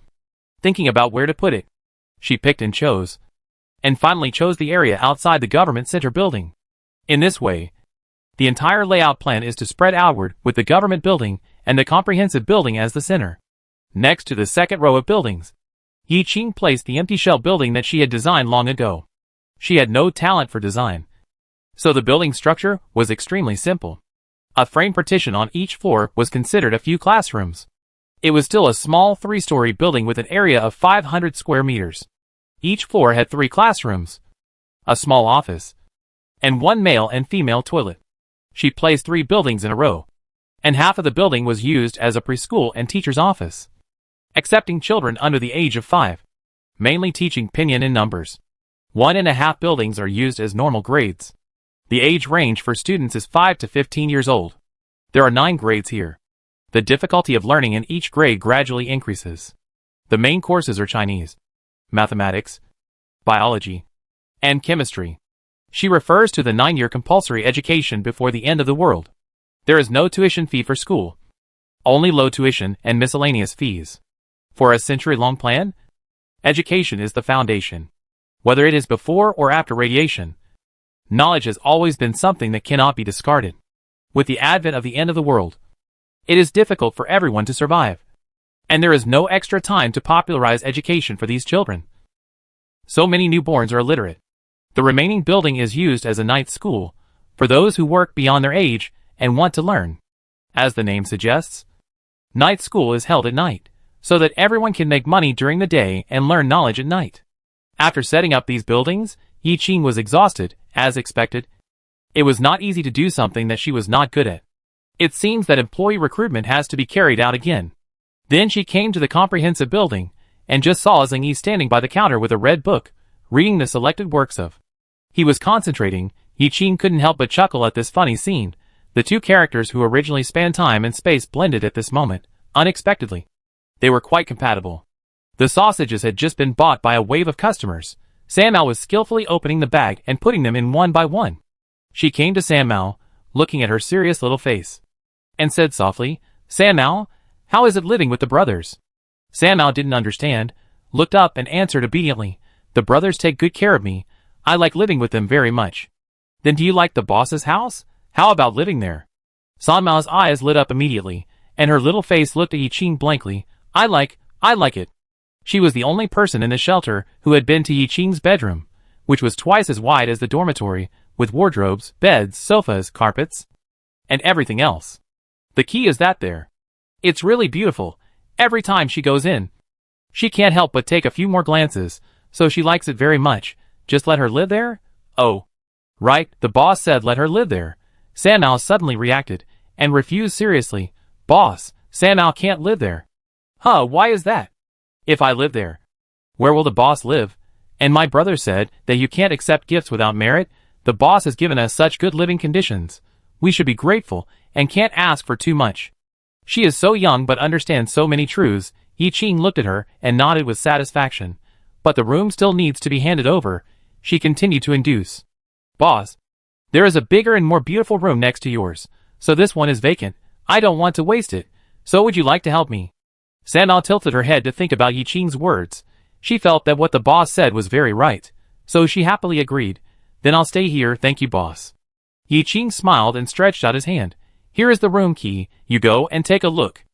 thinking about where to put it. She picked and chose, and finally chose the area outside the government center building. In this way, the entire layout plan is to spread outward with the government building and the comprehensive building as the center. Next to the 2nd row of buildings, Yiqing placed the empty shell building that she had designed long ago. She had no talent for design, so the building structure was extremely simple. A frame partition on each floor was considered a few classrooms. It was still a small 3-story building with an area of 500 square meters. Each floor had 3 classrooms, a small office, and 1 male and female toilet. She placed 3 buildings in a row, and half of the building was used as a preschool and teacher's office, accepting children under the age of 5, mainly teaching pinyin and numbers. 1.5 buildings are used as normal grades. The age range for students is 5 to 15 years old. There are 9 grades here. The difficulty of learning in each grade gradually increases. The main courses are Chinese, mathematics, biology, and chemistry. She refers to the 9-year compulsory education before the end of the world. There is no tuition fee for school, only low tuition and miscellaneous fees. For a century-long plan, Education is the foundation. Whether it is before or after radiation, knowledge has always been something that cannot be discarded. With the advent of the end of the world, it is difficult for everyone to survive. And there is no extra time to popularize education for these children. So many newborns are illiterate. The remaining building is used as a night school for those who work beyond their age and want to learn. As the name suggests, night school is held at night, so that everyone can make money during the day and learn knowledge at night. After setting up these buildings, Yi Qing was exhausted, as expected. It was not easy to do something that she was not good at. It seems that employee recruitment has to be carried out again. Then she came to the comprehensive building, and just saw Zheng Yi standing by the counter with a red book, reading the selected works of. He was concentrating. Yi Qing couldn't help but chuckle at this funny scene. The two characters who originally spanned time and space blended at this moment, unexpectedly. They were quite compatible. The sausages had just been bought by a wave of customers. San Mao was skillfully opening the bag and putting them in one by one. She came to San Mao, looking at her serious little face, and said softly, "San Mao, how is it living with the brothers?" San Mao didn't understand, looked up and answered obediently, "The brothers take good care of me. I like living with them very much." "Then do you like the boss's house? How about living there?" San Mao's eyes lit up immediately, and her little face looked at Yi Qing blankly. I like it." She was the only person in the shelter who had been to Yi Qing's bedroom, which was twice as wide as the dormitory, with wardrobes, beds, sofas, carpets, and everything else. The key is that there. It's really beautiful. Every time she goes in, she can't help but take a few more glances, so she likes it very much. Just let her live there? Oh. Right, the boss said let her live there. San Mao suddenly reacted, and refused seriously. "Boss, San Mao can't live there." "Huh, why is that?" "If I live there, where will the boss live? And my brother said that you can't accept gifts without merit. The boss has given us such good living conditions. We should be grateful, and can't ask for too much." She is so young but understands so many truths. Yi Qing looked at her and nodded with satisfaction. "But the room still needs to be handed over," she continued to induce. "Boss, there is a bigger and more beautiful room next to yours, so this one is vacant. I don't want to waste it, so would you like to help me?" San Mao tilted her head to think about Yi Qing's words. She felt that what the boss said was very right, so she happily agreed. "Then I'll stay here, thank you, boss." Yi Qing smiled and stretched out his hand. "Here is the room key, you go and take a look."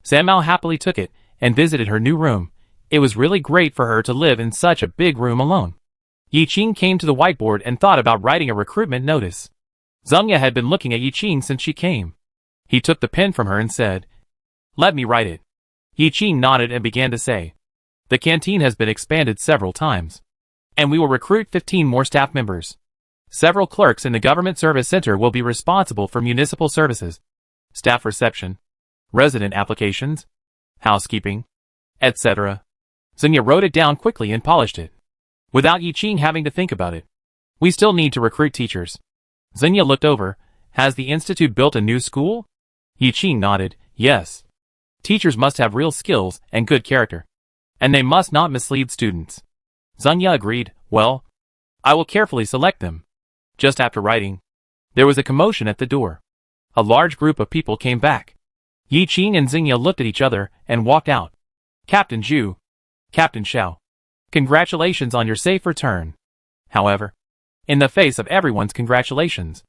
San Mao happily took it, and visited her new room. It was really great for her to live in such a big room alone. Yi Qing came to the whiteboard and thought about writing a recruitment notice. Zheng Yi had been looking at Yi Qing since she came. He took the pen from her and said, "Let me write it." Yi Qing nodded and began to say, "The canteen has been expanded several times, and we will recruit 15 more staff members. Several clerks in the government service center will be responsible for municipal services, staff reception, resident applications, housekeeping, etc." Zheng Yi wrote it down quickly and polished it, without Yi Qing having to think about it. "We still need to recruit teachers." Zheng Yi looked over. "Has the institute built a new school?" Yi Qing nodded. "Yes. Teachers must have real skills and good character, and they must not mislead students." Zheng Yi agreed. "Well, I will carefully select them." Just after writing, there was a commotion at the door. A large group of people came back. Yi Qing and Zheng Yi looked at each other and walked out. "Captain Zhu, Captain Xiao, congratulations on your safe return." However, in the face of everyone's congratulations,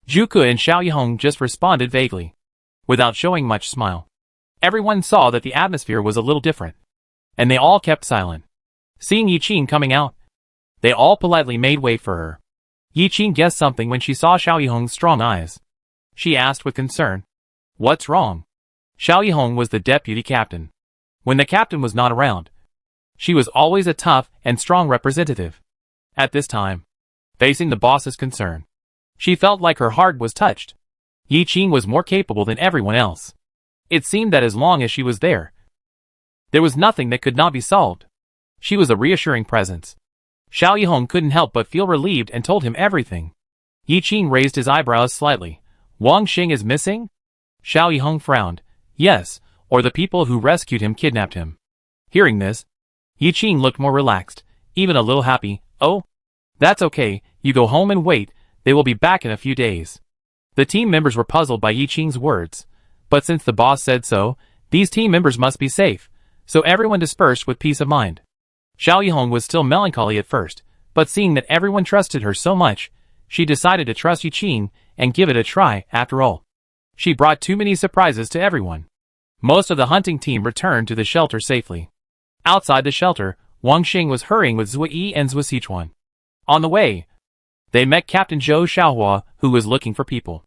Zhu Ke and Xiao Yihong just responded vaguely, without showing much smile. Everyone saw that the atmosphere was a little different, and they all kept silent. Seeing Yi Qing coming out, they all politely made way for her. Yi Qing guessed something when she saw Xiao Yihong's strong eyes. She asked with concern, "What's wrong?" Xiao Yihong was the deputy captain. When the captain was not around, she was always a tough and strong representative. At this time, facing the boss's concern, she felt like her heart was touched. Yi Qing was more capable than everyone else. It seemed that as long as she was there was nothing that could not be solved. She was a reassuring presence. Xiao Yihong couldn't help but feel relieved and told him everything. Yi Qing raised his eyebrows slightly. "Wang Xing is missing?" Xiao Yihong frowned. "Yes, or the people who rescued him kidnapped him." Hearing this, Yi Qing looked more relaxed, even a little happy. "Oh, that's okay, you go home and wait, they will be back in a few days." The team members were puzzled by Yi Qing's words, but since the boss said so, these team members must be safe, so everyone dispersed with peace of mind. Xiao Yihong was still melancholy at first, but seeing that everyone trusted her so much, she decided to trust Yuqing and give it a try after all. She brought too many surprises to everyone. Most of the hunting team returned to the shelter safely. Outside the shelter, Wang Xing was hurrying with Zui Yi and Zhuo Sichuan. On the way, they met Captain Zhou Xiaohua, who was looking for people.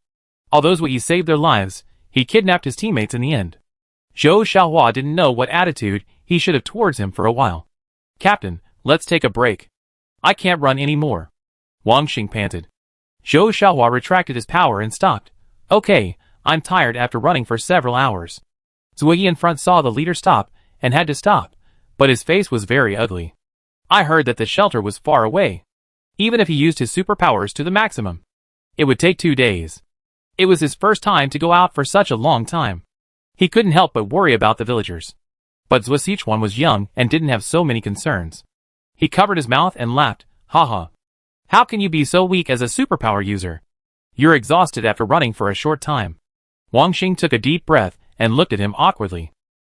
Although Zui Yi saved their lives, he kidnapped his teammates in the end. Zhou Xiaohua didn't know what attitude he should have towards him for a while. "Captain, let's take a break. I can't run anymore," Wang Xing panted. Zhou Xiaohua retracted his power and stopped. "Okay, I'm tired after running for several hours." Zui Yi in front saw the leader stop and had to stop, but his face was very ugly. "I heard that the shelter was far away. Even if he used his superpowers to the maximum, it would take 2 days. It was his first time to go out for such a long time. He couldn't help but worry about the villagers. But Zhuo Sichuan was young and didn't have so many concerns. He covered his mouth and laughed, "Haha. How can you be so weak as a superpower user? You're exhausted after running for a short time." Wang Xing took a deep breath and looked at him awkwardly.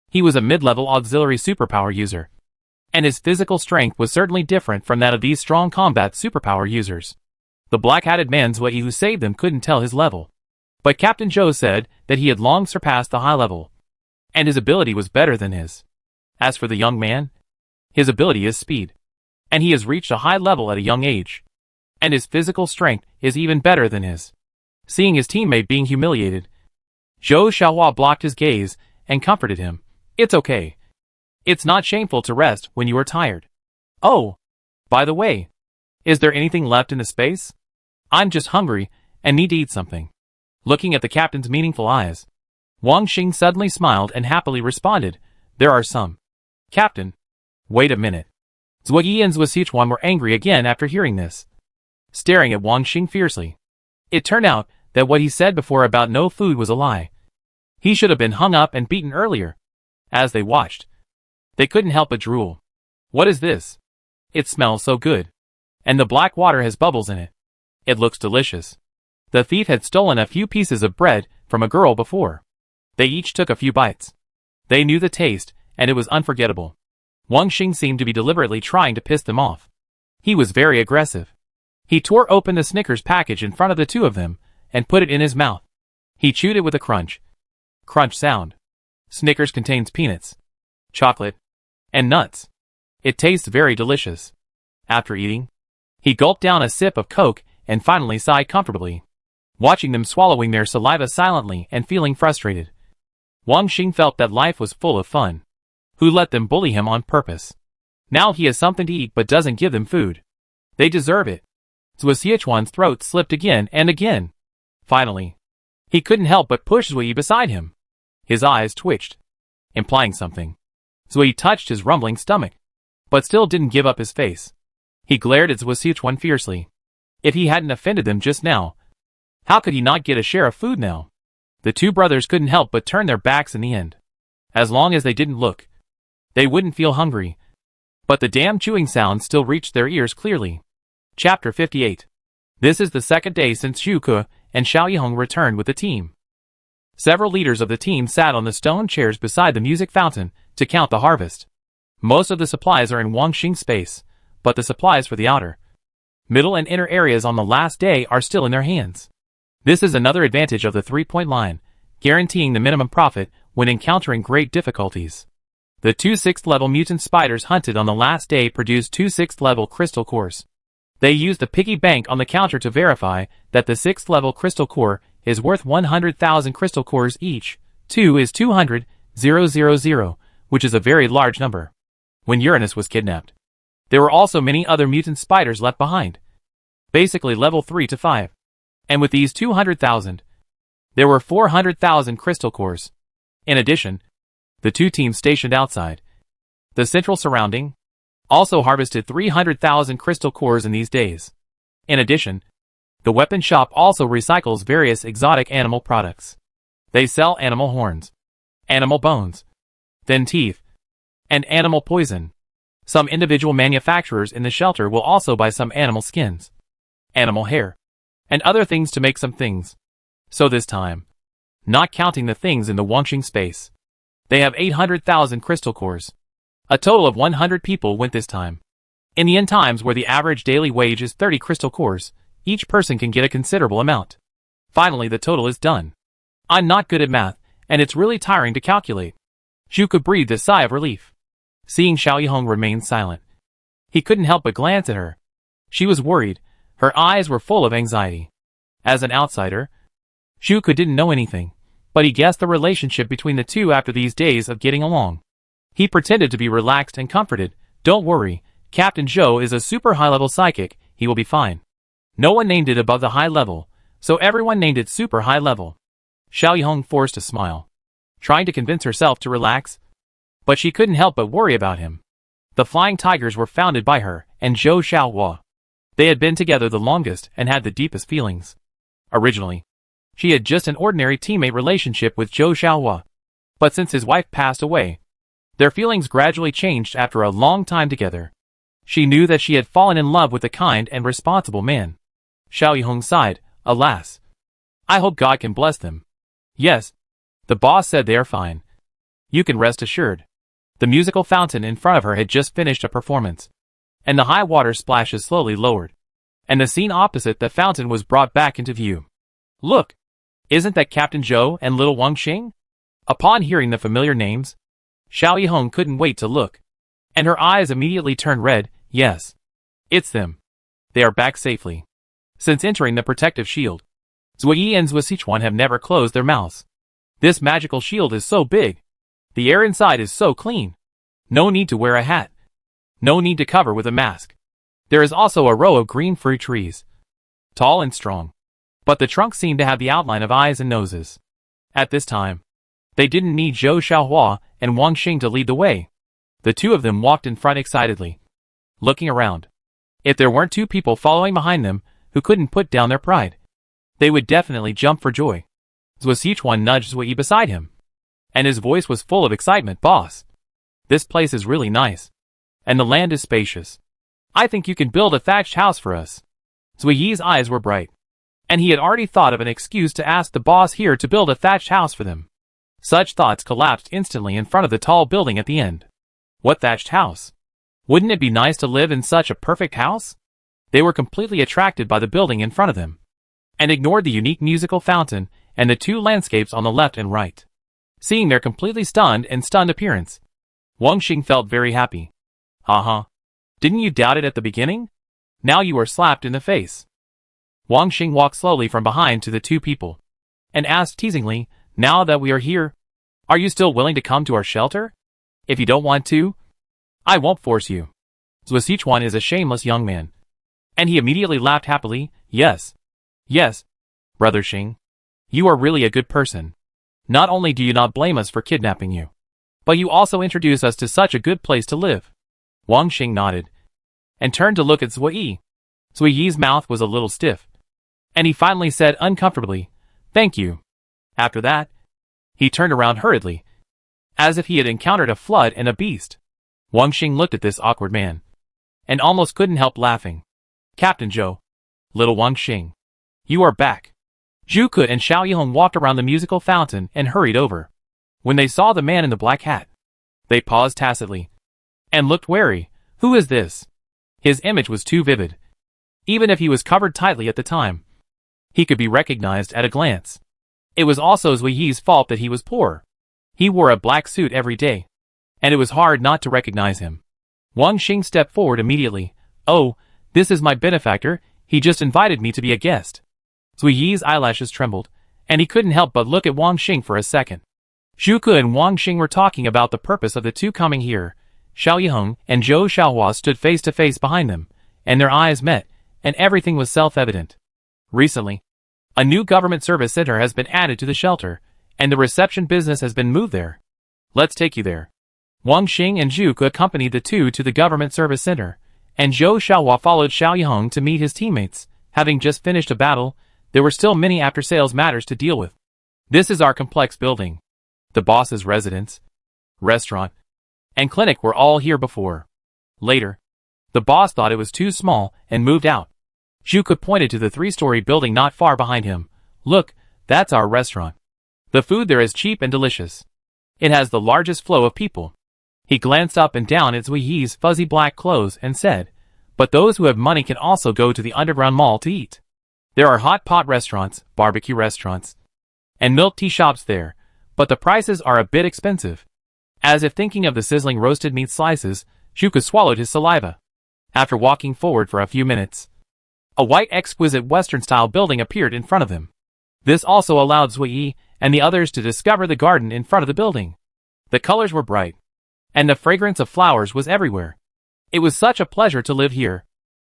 He was a mid-level auxiliary superpower user, and his physical strength was certainly different from that of these strong combat superpower users. The black-hatted man Zui Yi who saved them couldn't tell his level. But Captain Zhou said that he had long surpassed the high level, and his ability was better than his. As for the young man, his ability is speed, and he has reached a high level at a young age, and his physical strength is even better than his. Seeing his teammate being humiliated, Zhou Xiaohua blocked his gaze and comforted him. "It's okay. It's not shameful to rest when you are tired. Oh, by the way, is there anything left in the space? I'm just hungry and need to eat something." Looking at the captain's meaningful eyes, Wang Xing suddenly smiled and happily responded, "There are some." "Captain, wait a minute." Zhuo Yi and Zhuo Sichuan were angry again after hearing this, staring at Wang Xing fiercely. It turned out that what he said before about no food was a lie. He should have been hung up and beaten earlier. As they watched, they couldn't help but drool. "What is this? It smells so good. And the black water has bubbles in it. It looks delicious." The thief had stolen a few pieces of bread from a girl before. They each took a few bites. They knew the taste, and it was unforgettable. Wang Xing seemed to be deliberately trying to piss them off. He was very aggressive. He tore open the Snickers package in front of the two of them, and put it in his mouth. He chewed it with a crunch sound. Snickers contains peanuts, chocolate, and nuts. It tastes very delicious. After eating, he gulped down a sip of Coke and finally sighed comfortably, watching them swallowing their saliva silently and feeling frustrated. Wang Xing felt that life was full of fun. Who let them bully him on purpose? Now he has something to eat but doesn't give them food. They deserve it. Zhuo Sichuan's throat slipped again and again. Finally, he couldn't help but push Zui Yi beside him. His eyes twitched, implying something. Zui Yi touched his rumbling stomach, but still didn't give up his face. He glared at Zhuo Sichuan fiercely. If he hadn't offended them just now, how could he not get a share of food now? The two brothers couldn't help but turn their backs in the end. As long as they didn't look, they wouldn't feel hungry. But the damn chewing sound still reached their ears clearly. Chapter 58. This is the second day since Xu Ke and Xiao Yihong returned with the team. Several leaders of the team sat on the stone chairs beside the music fountain to count the harvest. Most of the supplies are in Wang Xing's space, but the supplies for the outer, middle and inner areas on the last day are still in their hands. This is another advantage of the 3-point line, guaranteeing the minimum profit when encountering great difficulties. The 2 6th level mutant spiders hunted on the last day produced 2 6th level crystal cores. They used the piggy bank on the counter to verify that the 6th level crystal core is worth 100,000 crystal cores each. 2 is 200,000, which is a very large number. When Uranus was kidnapped, there were also many other mutant spiders left behind, basically level 3 to 5. And with these 200,000, there were 400,000 crystal cores. In addition, the two teams stationed outside the central surrounding also harvested 300,000 crystal cores in these days. In addition, the weapon shop also recycles various exotic animal products. They sell animal horns, animal bones, then teeth, and animal poison. Some individual manufacturers in the shelter will also buy some animal skins, animal hair, and other things to make some things. So this time, not counting the things in the Wangxing space, they have 800,000 crystal cores. A total of 100 people went this time. In the end times where the average daily wage is 30 crystal cores, each person can get a considerable amount. Finally, the total is done. I'm not good at math, and it's really tiring to calculate. Zhu breathed a sigh of relief. Seeing Xiao Yihong remain silent, he couldn't help but glance at her. She was worried. Her eyes were full of anxiety. As an outsider, Zhu didn't know anything, but he guessed the relationship between the two after these days of getting along. He pretended to be relaxed and comforted. Don't worry, Captain Zhou is a super high-level psychic, he will be fine. No one named it above the high level, so everyone named it super high level. Xiao Yihong forced a smile, trying to convince herself to relax, but she couldn't help but worry about him. The Flying Tigers were founded by her and Zhou Xiaohua. They had been together the longest and had the deepest feelings. Originally, she had just an ordinary teammate relationship with Zhou Xiaohua, but since his wife passed away, their feelings gradually changed after a long time together. She knew that she had fallen in love with a kind and responsible man. Xiao Yihong sighed, alas. I hope God can bless them. Yes. The boss said they are fine. You can rest assured. The musical fountain in front of her had just finished a performance, and the high water splashes slowly lowered, and the scene opposite the fountain was brought back into view. Look! Isn't that Captain Zhou and little Wang Xing? Upon hearing the familiar names, Xiao Yihong couldn't wait to look, and her eyes immediately turned red. Yes. It's them. They are back safely. Since entering the protective shield, Zui and Zui Sichuan have never closed their mouths. This magical shield is so big. The air inside is so clean. No need to wear a hat. No need to cover with a mask. There is also a row of green fruit trees, tall and strong, but the trunks seem to have the outline of eyes and noses. At this time, they didn't need Zhou Xiaohua and Wang Xing to lead the way. The two of them walked in front excitedly, looking around. If there weren't two people following behind them who couldn't put down their pride, they would definitely jump for joy. Zui Sichuan nudged Zui beside him, and his voice was full of excitement. Boss, this place is really nice, and the land is spacious. I think you can build a thatched house for us. Zui Yi's eyes were bright, and he had already thought of an excuse to ask the boss here to build a thatched house for them. Such thoughts collapsed instantly in front of the tall building at the end. What thatched house? Wouldn't it be nice to live in such a perfect house? They were completely attracted by the building in front of them, and ignored the unique musical fountain and the two landscapes on the left and right. Seeing their completely stunned appearance, Wang Xing felt very happy. Haha. Didn't you doubt it at the beginning? Now you are slapped in the face. Wang Xing walked slowly from behind to the two people, and asked teasingly, now that we are here, are you still willing to come to our shelter? If you don't want to, I won't force you. Zui Sichuan is a shameless young man, and he immediately laughed happily. Yes. Yes. Brother Xing, you are really a good person. Not only do you not blame us for kidnapping you, but you also introduce us to such a good place to live. Wang Xing nodded, and turned to look at Zui Yi. Zui Yi's mouth was a little stiff, and he finally said uncomfortably, thank you. After that, he turned around hurriedly, as if he had encountered a flood and a beast. Wang Xing looked at this awkward man, and almost couldn't help laughing. Captain Zhou, little Wang Xing, you are back. Zhu Ke and Xiao Yihong walked around the musical fountain and hurried over. When they saw the man in the black hat, they paused tacitly, and looked wary. Who is this? His image was too vivid. Even if he was covered tightly at the time, he could be recognized at a glance. It was also Zui Yi's fault that he was poor. He wore a black suit every day, and it was hard not to recognize him. Wang Xing stepped forward immediately. Oh, this is my benefactor, he just invited me to be a guest. Zui Yi's eyelashes trembled, and he couldn't help but look at Wang Xing for a second. Zhu Ke and Wang Xing were talking about the purpose of the two coming here. Xiao Yihong and Zhou Xiaohua stood face to face behind them, and their eyes met, and everything was self-evident. Recently, a new government service center has been added to the shelter, and the reception business has been moved there. Let's take you there. Wang Xing and Zhu Ke accompanied the two to the government service center, and Zhou Xiaohua followed Xiao Yihong to meet his teammates. Having just finished a battle, there were still many after-sales matters to deal with. This is our complex building. The boss's residence, restaurant, and clinic were all here before. Later, the boss thought it was too small and moved out. Zhu Ke pointed to the 3-story building not far behind him. Look, that's our restaurant. The food there is cheap and delicious. It has the largest flow of people. He glanced up and down at Zui Yi's fuzzy black clothes and said, "But those who have money can also go to the underground mall to eat. There are hot pot restaurants, barbecue restaurants, and milk tea shops there, but the prices are a bit expensive." As if thinking of the sizzling roasted meat slices, Shuka swallowed his saliva. After walking forward for a few minutes, a white exquisite Western-style building appeared in front of him. This also allowed Zui Yi and the others to discover the garden in front of the building. The colors were bright, and the fragrance of flowers was everywhere. It was such a pleasure to live here.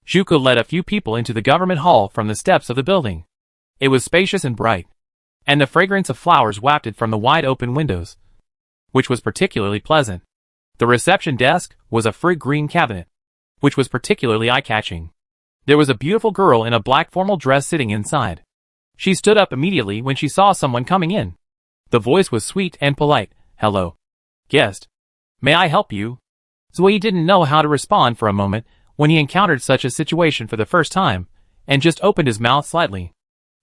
Shuko led a few people into the government hall from the steps of the building. It was spacious and bright, and the fragrance of flowers wafted from the wide-open windows, which was particularly pleasant. The reception desk was a frig green cabinet, which was particularly eye-catching. There was a beautiful girl in a black formal dress sitting inside. She stood up immediately when she saw someone coming in. The voice was sweet and polite. "Hello, guest. May I help you?" Zui didn't know how to respond for a moment when he encountered such a situation for the first time, and just opened his mouth slightly.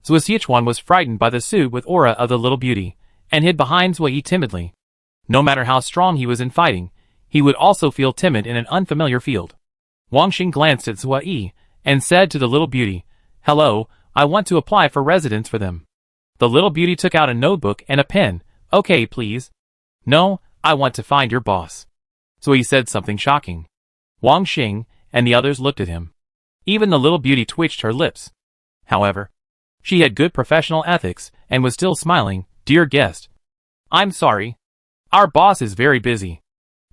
Zui Sichuan was frightened by the suit with aura of the little beauty, and hid behind Zui timidly. No matter how strong he was in fighting, he would also feel timid in an unfamiliar field. Wang Xing glanced at Zui and said to the little beauty, "Hello, I want to apply for residence for them." The little beauty took out a notebook and a pen. "Okay, please." "No, I want to find your boss." Zui said something shocking. Wang Xing and the others looked at him. Even the little beauty twitched her lips. However, she had good professional ethics and was still smiling. "Dear guest, I'm sorry. Our boss is very busy,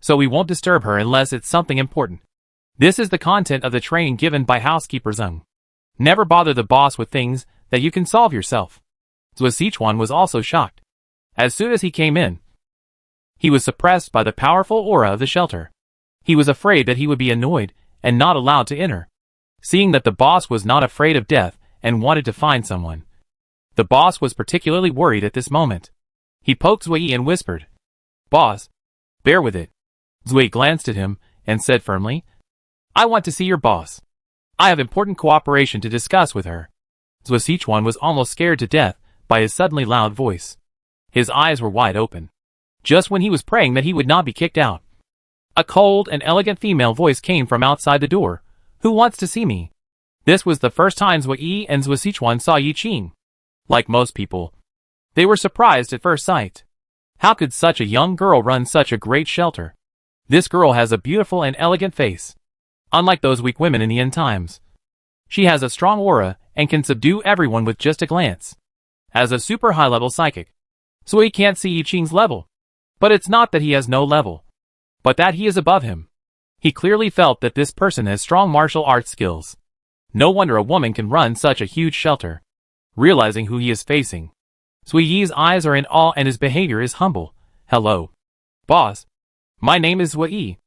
so we won't disturb her unless it's something important. This is the content of the training given by housekeeper Zeng. Never bother the boss with things that you can solve yourself." Zui Sichuan was also shocked. As soon as he came in, he was suppressed by the powerful aura of the shelter. He was afraid that he would be annoyed and not allowed to enter. Seeing that the boss was not afraid of death and wanted to find someone, the boss was particularly worried at this moment. He poked Zui and whispered, "Boss, bear with it." Zui glanced at him and said firmly, "I want to see your boss. I have important cooperation to discuss with her." Zui Sichuan was almost scared to death by his suddenly loud voice. His eyes were wide open. Just when he was praying that he would not be kicked out, a cold and elegant female voice came from outside the door. "Who wants to see me?" This was the first time Zui and Zui Sichuan saw Yi Qing. Like most people, they were surprised at first sight. How could such a young girl run such a great shelter? This girl has a beautiful and elegant face. Unlike those weak women in the end times, she has a strong aura and can subdue everyone with just a glance. As a super high-level psychic, Zui can't see Yi Qing's level. But it's not that he has no level, but that he is above him. He clearly felt that this person has strong martial arts skills. No wonder a woman can run such a huge shelter. Realizing who he is facing, Zui Yi's eyes are in awe and his behavior is humble. "Hello, boss. My name is Zui Yi.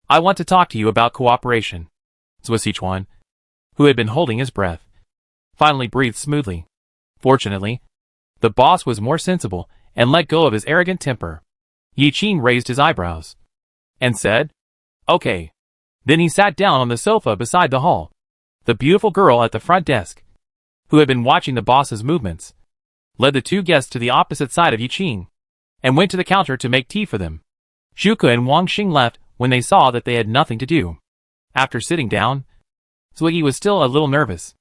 I want to talk to you about cooperation." Zui Sichuan, who had been holding his breath, finally breathed smoothly. Fortunately, the boss was more sensible and let go of his arrogant temper. Yi Qing raised his eyebrows and said, "Okay." Then he sat down on the sofa beside the hall. The beautiful girl at the front desk, who had been watching the boss's movements, led the two guests to the opposite side of Yi Qing and went to the counter to make tea for them. Shuka and Wang Xing left when they saw that they had nothing to do. After sitting down, Zui was still a little nervous.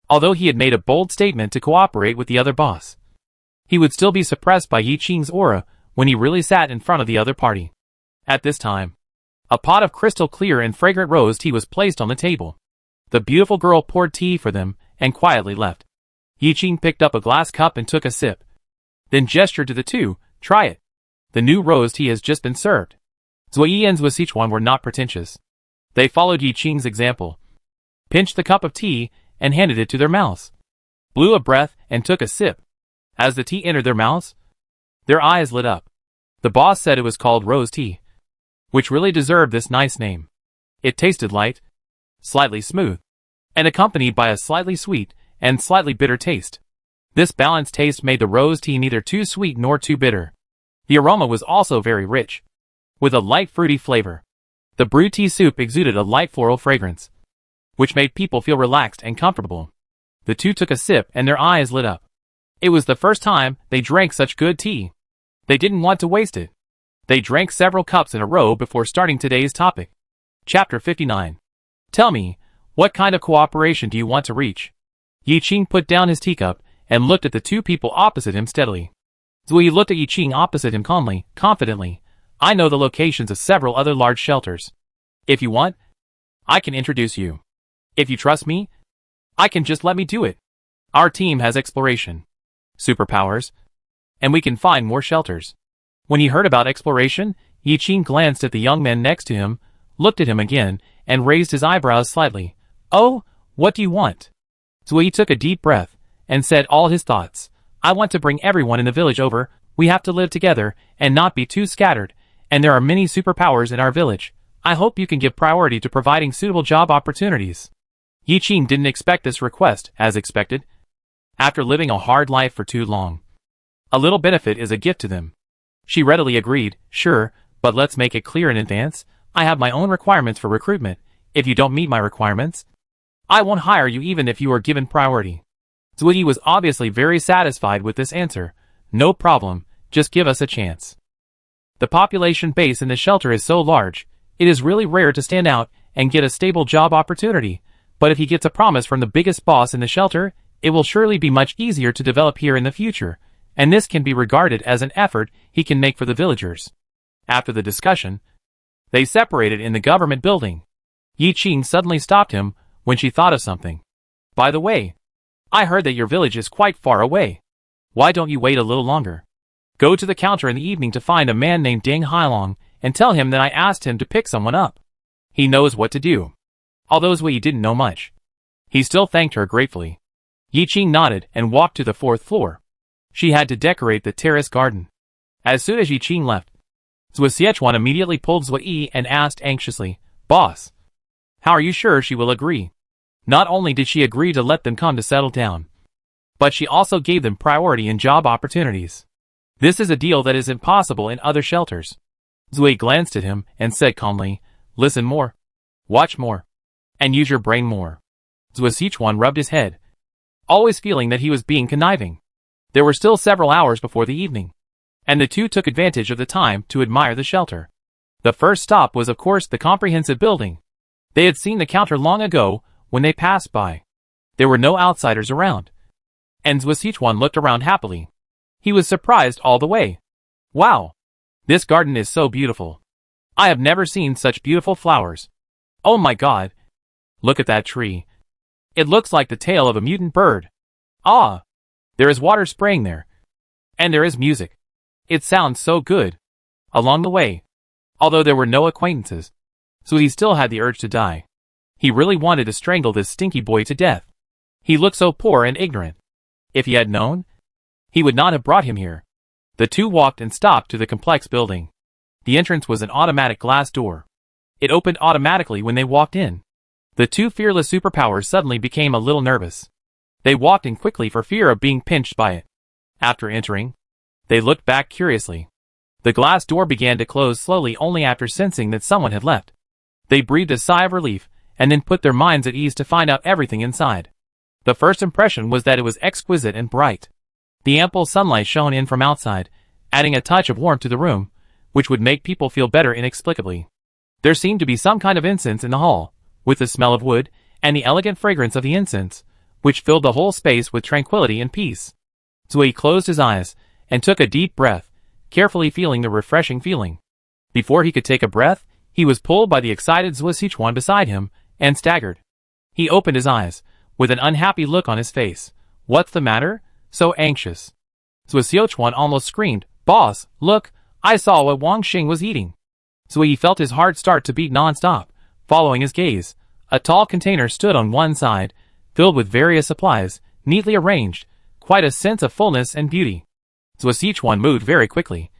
Although he had made a bold statement to cooperate with the other boss, he would still be suppressed by Yi Qing's aura when he really sat in front of the other party. At this time, a pot of crystal clear and fragrant rose tea was placed on the table. The beautiful girl poured tea for them and quietly left. Yi Qing picked up a glass cup and took a sip, then gestured to the two, "Try it. The new rose tea has just been served." Zui and Zui Sichuan were not pretentious. They followed Yi Qing's example, pinched the cup of tea, and handed it to their mouths, blew a breath, and took a sip. As the tea entered their mouths, their eyes lit up. The boss said it was called rose tea, which really deserved this nice name. It tasted light, slightly smooth, and accompanied by a slightly sweet and slightly bitter taste. This balanced taste made the rose tea neither too sweet nor too bitter. The aroma was also very rich, with a light fruity flavor. The brewed tea soup exuded a light floral fragrance, which made people feel relaxed and comfortable. The two took a sip and their eyes lit up. It was the first time they drank such good tea. They didn't want to waste it. They drank several cups in a row before starting today's topic. Chapter 59. Tell me, what kind of cooperation do you want to reach? Yi Qing put down his teacup and looked at the two people opposite him steadily. Zui looked at Yi Qing opposite him calmly, confidently. I know the locations of several other large shelters. If you want, I can introduce you. If you trust me, I can just let me do it. Our team has exploration, superpowers, and we can find more shelters. When he heard about exploration, Yi Qing glanced at the young man next to him, looked at him again, and raised his eyebrows slightly. Oh, what do you want? Zui took a deep breath and said all his thoughts. I want to bring everyone in the village over. We have to live together and not be too scattered, and there are many superpowers in our village. I hope you can give priority to providing suitable job opportunities. Yi Qing didn't expect this request, as expected. After living a hard life for too long, a little benefit is a gift to them. She readily agreed, sure, but let's make it clear in advance. I have my own requirements for recruitment. If you don't meet my requirements, I won't hire you even if you are given priority. Zui was obviously very satisfied with this answer. No problem, just give us a chance. The population base in the shelter is so large, it is really rare to stand out and get a stable job opportunity, but if he gets a promise from the biggest boss in the shelter, it will surely be much easier to develop here in the future, and this can be regarded as an effort he can make for the villagers. After the discussion, they separated in the government building. Yi Qing suddenly stopped him when she thought of something. By the way, I heard that your village is quite far away. Why don't you wait a little longer? Go to the counter in the evening to find a man named Ding Hailong and tell him that I asked him to pick someone up. He knows what to do. Although Zui didn't know much, he still thanked her gratefully. Yi Qing nodded and walked to the 4th floor. She had to decorate the terrace garden. As soon as Yi Qing left, Zui Xiachuan immediately pulled Zui and asked anxiously, Boss, how are you sure she will agree? Not only did she agree to let them come to settle down, but she also gave them priority in job opportunities. This is a deal that is impossible in other shelters. Zui glanced at him and said calmly, listen more, watch more, and use your brain more. Zui Xiachuan rubbed his head, always feeling that he was being conniving. There were still several hours before the evening, and the two took advantage of the time to admire the shelter. The first stop was of course the comprehensive building. They had seen the counter long ago when they passed by. There were no outsiders around, and Zui Xiachuan looked around happily. He was surprised all the way. Wow! This garden is so beautiful. I have never seen such beautiful flowers. Oh my god! Look at that tree. It looks like the tail of a mutant bird. Ah! There is water spraying there. And there is music. It sounds so good. Along the way, although there were no acquaintances, Zui still had the urge to die. He really wanted to strangle this stinky boy to death. He looked so poor and ignorant. If he had known, he would not have brought him here. The two walked and stopped to the complex building. The entrance was an automatic glass door. It opened automatically when they walked in. The two fearless superpowers suddenly became a little nervous. They walked in quickly for fear of being pinched by it. After entering, they looked back curiously. The glass door began to close slowly only after sensing that someone had left. They breathed a sigh of relief, and then put their minds at ease to find out everything inside. The first impression was that it was exquisite and bright. The ample sunlight shone in from outside, adding a touch of warmth to the room, which would make people feel better inexplicably. There seemed to be some kind of incense in the hall, with the smell of wood, and the elegant fragrance of the incense, which filled the whole space with tranquility and peace. Zui closed his eyes, and took a deep breath, carefully feeling the refreshing feeling. Before he could take a breath, he was pulled by the excited Zui Xiachuan beside him, and staggered. He opened his eyes, with an unhappy look on his face. What's the matter? So anxious. Zui Xiachuan almost screamed, Boss, look, I saw what Wang Xing was eating. Zui felt his heart start to beat non-stop, following his gaze. A tall container stood on one side, filled with various supplies, neatly arranged, quite a sense of fullness and beauty. Zui Xiachuan moved very quickly,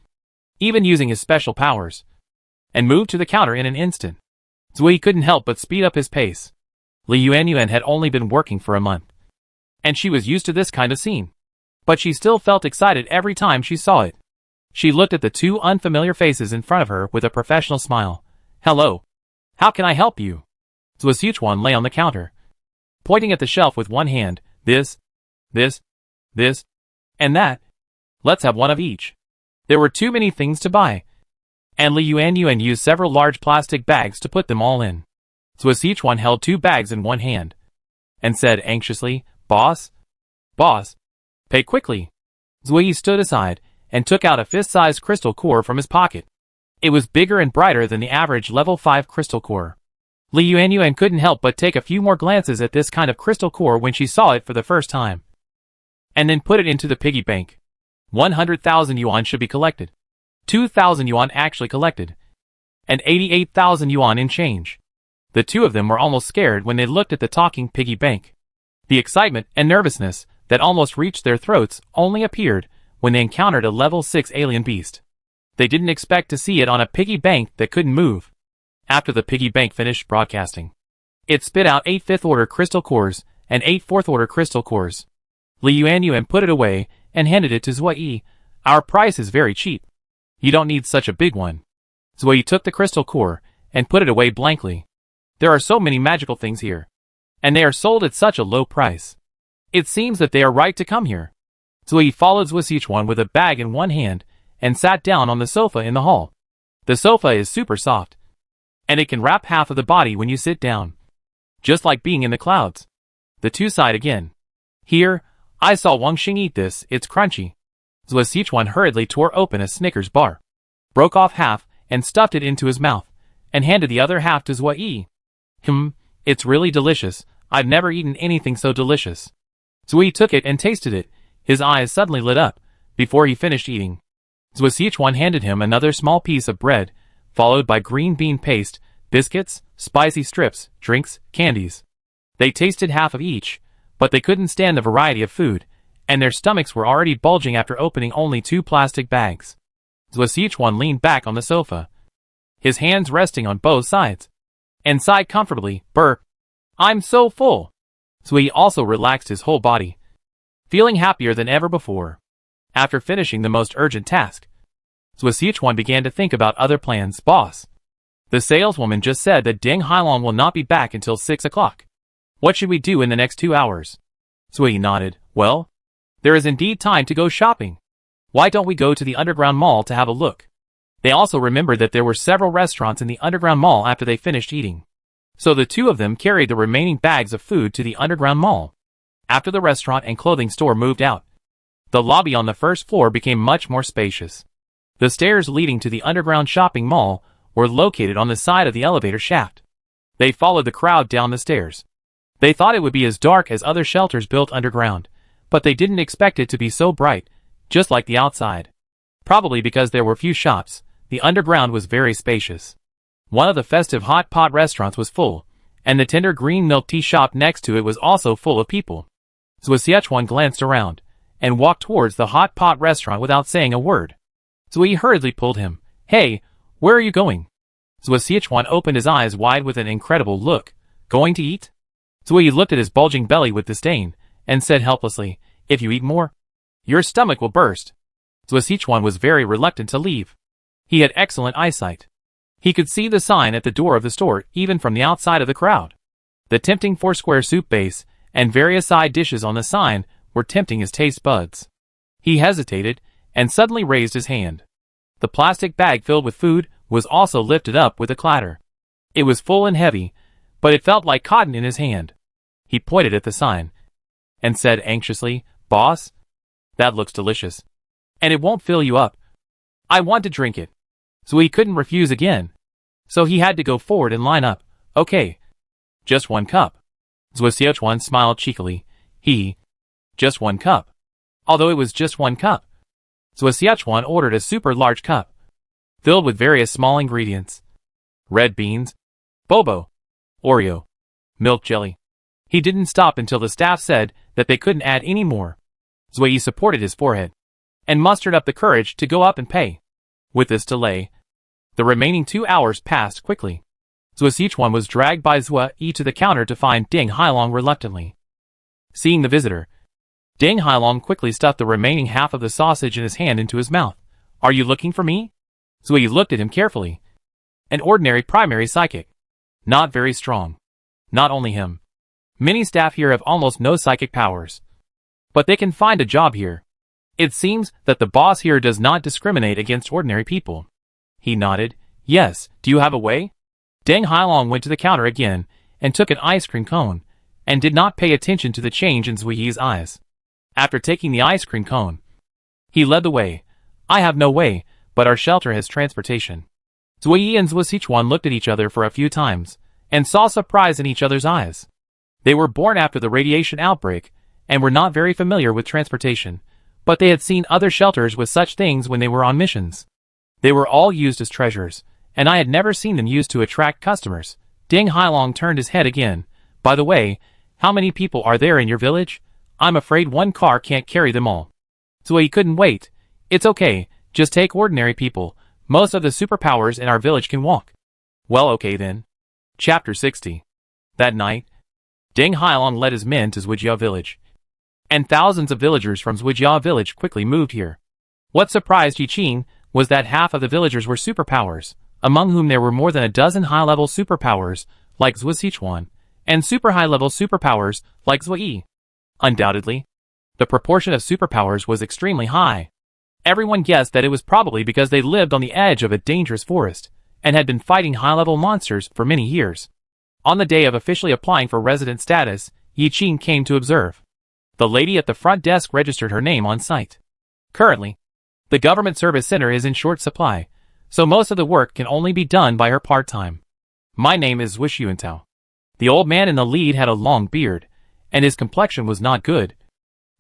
even using his special powers, and moved to the counter in an instant. Zui couldn't help but speed up his pace. Li Yuanyuan had only been working for a month, and she was used to this kind of scene. But she still felt excited every time she saw it. She looked at the two unfamiliar faces in front of her with a professional smile. Hello. How can I help you? Zui Xiachuan lay on the counter, pointing at the shelf with one hand. This, and that. Let's have one of each. There were too many things to buy. and Li Yuanyuan used several large plastic bags to put them all in. Zhuo Sichuan held 2 bags in one hand, and said anxiously, Boss? Boss? Pay quickly. Zhuo Yi stood aside, and took out a fist-sized crystal core from his pocket. It was bigger and brighter than the average level 5 crystal core. Li Yuanyuan couldn't help but take a few more glances at this kind of crystal core when she saw it for the first time, and then put it into the piggy bank. 100,000 yuan should be collected. 2,000 yuan actually collected, and 88,000 yuan in change. The two of them were almost scared when they looked at the talking piggy bank. The excitement and nervousness that almost reached their throats only appeared when they encountered a level 6 alien beast. They didn't expect to see it on a piggy bank that couldn't move. After the piggy bank finished broadcasting, it spit out 8 5th-order crystal cores and 8 4th-order crystal cores. Li Yuanyuan put it away and handed it to Zhuo Yi. Our price is very cheap. You don't need such a big one. Zhuo Yi took the crystal core and put it away blankly. There are so many magical things here, and they are sold at such a low price. It seems that they are right to come here. Zhuo Yi followed Zhuo Sichuan with a bag in one hand and sat down on the sofa in the hall. The sofa is super soft, and it can wrap half of the body when you sit down, just like being in the clouds. The two sighed again. Here, I saw Wang Xing eat this, it's crunchy. Zhuo Sichuan hurriedly tore open a Snickers bar, broke off half and stuffed it into his mouth, and handed the other half to Zhuo Yi. It's really delicious. I've never eaten anything so delicious. Zhuo Yi took it and tasted it. His eyes suddenly lit up before he finished eating. Zhuo Sichuan handed him another small piece of bread, followed by green bean paste, biscuits, spicy strips, drinks, candies. They tasted half of each, but they couldn't stand the variety of food, and their stomachs were already bulging after opening only 2 plastic bags. Zhuo Sichuan leaned back on the sofa, his hands resting on both sides, and sighed comfortably. I'm so full. Zhuo Yi also relaxed his whole body, feeling happier than ever before. After finishing the most urgent task, Zhuo Sichuan began to think about other plans. Boss, the saleswoman just said that Deng Hailong will not be back until 6 o'clock. What should we do in the next 2 hours? Zhuo Yi nodded. Well, there is indeed time to go shopping. Why don't we go to the underground mall to have a look? They also remembered that there were several restaurants in the underground mall after they finished eating. So the two of them carried the remaining bags of food to the underground mall. After the restaurant and clothing store moved out, the lobby on the first floor became much more spacious. The stairs leading to the underground shopping mall were located on the side of the elevator shaft. They followed the crowd down the stairs. They thought it would be as dark as other shelters built underground, but they didn't expect it to be so bright, just like the outside. Probably because there were few shops, the underground was very spacious. One of the festive hot pot restaurants was full, and the tender green milk tea shop next to it was also full of people. Zhuo Sichuan glanced around, and walked towards the hot pot restaurant without saying a word. Zhuo Yi hurriedly pulled him. Hey, where are you going? Zhuo Sichuan opened his eyes wide with an incredible look. Going to eat? Zhuo Yi looked at his bulging belly with disdain, and said helplessly, if you eat more, your stomach will burst. Zhuo Sichuan was very reluctant to leave. He had excellent eyesight. He could see the sign at the door of the store even from the outside of the crowd. The tempting 4-square soup base and various side dishes on the sign were tempting his taste buds. He hesitated and suddenly raised his hand. The plastic bag filled with food was also lifted up with a clatter. It was full and heavy, but it felt like cotton in his hand. He pointed at the sign and said anxiously, Boss, that looks delicious. And it won't fill you up. I want to drink it. So he couldn't refuse again. So he had to go forward and line up. Okay. Just 1 cup. Zhuo Sichuan smiled cheekily. Just 1 cup. Although it was just 1 cup, Zhuo Sichuan ordered a super large cup, filled with various small ingredients. Red beans, bobo, Oreo, milk jelly. He didn't stop until the staff said that they couldn't add any more. Zhuo Yi supported his forehead, and mustered up the courage to go up and pay. With this delay, the remaining 2 hours passed quickly. Zhuo Sichuan was dragged by Zhuo Yi to the counter to find Deng Hailong reluctantly. Seeing the visitor, Deng Hailong quickly stuffed the remaining half of the sausage in his hand into his mouth. Are you looking for me? Zhuo Yi looked at him carefully. An ordinary primary psychic. Not very strong. Not only him. Many staff here have almost no psychic powers. But they can find a job here. It seems that the boss here does not discriminate against ordinary people. He nodded. Yes, do you have a way? Deng Hailong went to the counter again and took an ice cream cone, and did not pay attention to the change in Zui Yi's eyes. After taking the ice cream cone, he led the way. I have no way, but our shelter has transportation. Zui Yi and Zhuo Sichuan looked at each other for a few times, and saw surprise in each other's eyes. They were born after the radiation outbreak, and were not very familiar with transportation, but they had seen other shelters with such things when they were on missions. They were all used as treasures, and I had never seen them used to attract customers. Deng Hailong turned his head again. By the way, how many people are there in your village? I'm afraid one car can't carry them all. Zui couldn't wait. It's okay, just take ordinary people. Most of the superpowers in our village can walk. Well, okay then. Chapter 60. That night, Deng Hailong led his men to Zhuijia village, and thousands of villagers from Zhuijia village quickly moved here. What surprised Yi Qing was that half of the villagers were superpowers, among whom there were more than a dozen high-level superpowers like Zhuo Sichuan, and super high-level superpowers like Zui Yi. Undoubtedly, the proportion of superpowers was extremely high. Everyone guessed that it was probably because they lived on the edge of a dangerous forest, and had been fighting high-level monsters for many years. On the day of officially applying for resident status, Yi Qing came to observe. The lady at the front desk registered her name on site. Currently, the government service center is in short supply, so most of the work can only be done by her part-time. My name is Zhuo Yuantao. The old man in the lead had a long beard, and his complexion was not good,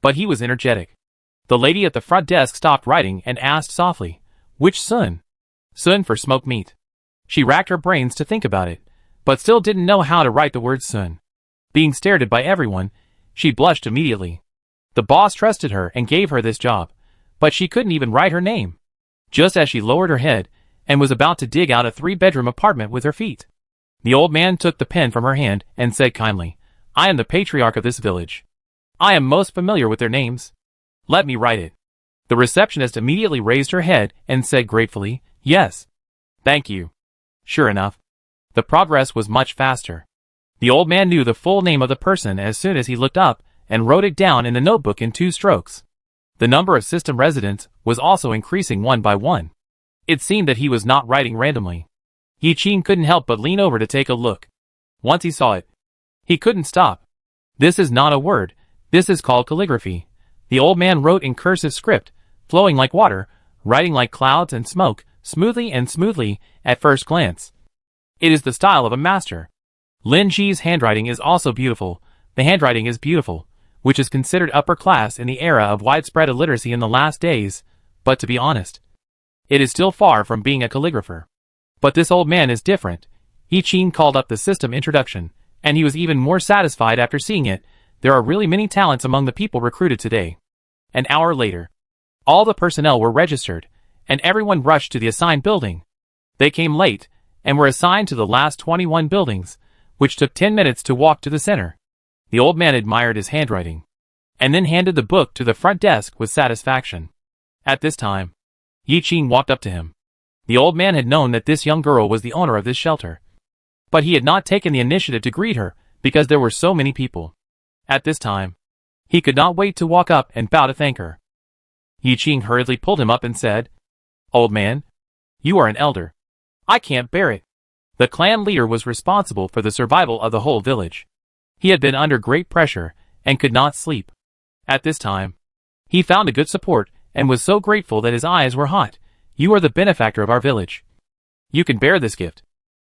but he was energetic. The lady at the front desk stopped writing and asked softly, "Which Sun?" "Sun" for smoked meat. She racked her brains to think about it, but still didn't know how to write the word Sun. Being stared at by everyone, she blushed immediately. The boss trusted her and gave her this job, but she couldn't even write her name. Just as she lowered her head and was about to dig out a 3-bedroom apartment with her feet, the old man took the pen from her hand and said kindly, "I am the patriarch of this village. I am most familiar with their names. Let me write it." The receptionist immediately raised her head and said gratefully, "Yes. Thank you." Sure enough, the progress was much faster. The old man knew the full name of the person as soon as he looked up and wrote it down in the notebook in 2 strokes. The number of system residents was also increasing one by one. It seemed that he was not writing randomly. Yi Qing couldn't help but lean over to take a look. Once he saw it, he couldn't stop. This is not a word, this is called calligraphy. The old man wrote in cursive script, flowing like water, writing like clouds and smoke, smoothly and smoothly at first glance. It is the style of a master. Lin Ji's handwriting is also beautiful. The handwriting is beautiful, which is considered upper class in the era of widespread illiteracy in the last days, but to be honest, it is still far from being a calligrapher. But this old man is different. Yi Qing called up the system introduction, and he was even more satisfied after seeing it. There are really many talents among the people recruited today. An hour later, all the personnel were registered, and everyone rushed to the assigned building. They came late, and were assigned to the last 21 buildings, which took 10 minutes to walk to the center. The old man admired his handwriting, and then handed the book to the front desk with satisfaction. At this time, Yi Qing walked up to him. The old man had known that this young girl was the owner of this shelter, but he had not taken the initiative to greet her because there were so many people. At this time, he could not wait to walk up and bow to thank her. Yi Qing hurriedly pulled him up and said, "Old man, you are an elder. I can't bear it." The clan leader was responsible for the survival of the whole village. He had been under great pressure and could not sleep. At this time, he found a good support and was so grateful that his eyes were hot. "You are the benefactor of our village. You can bear this gift."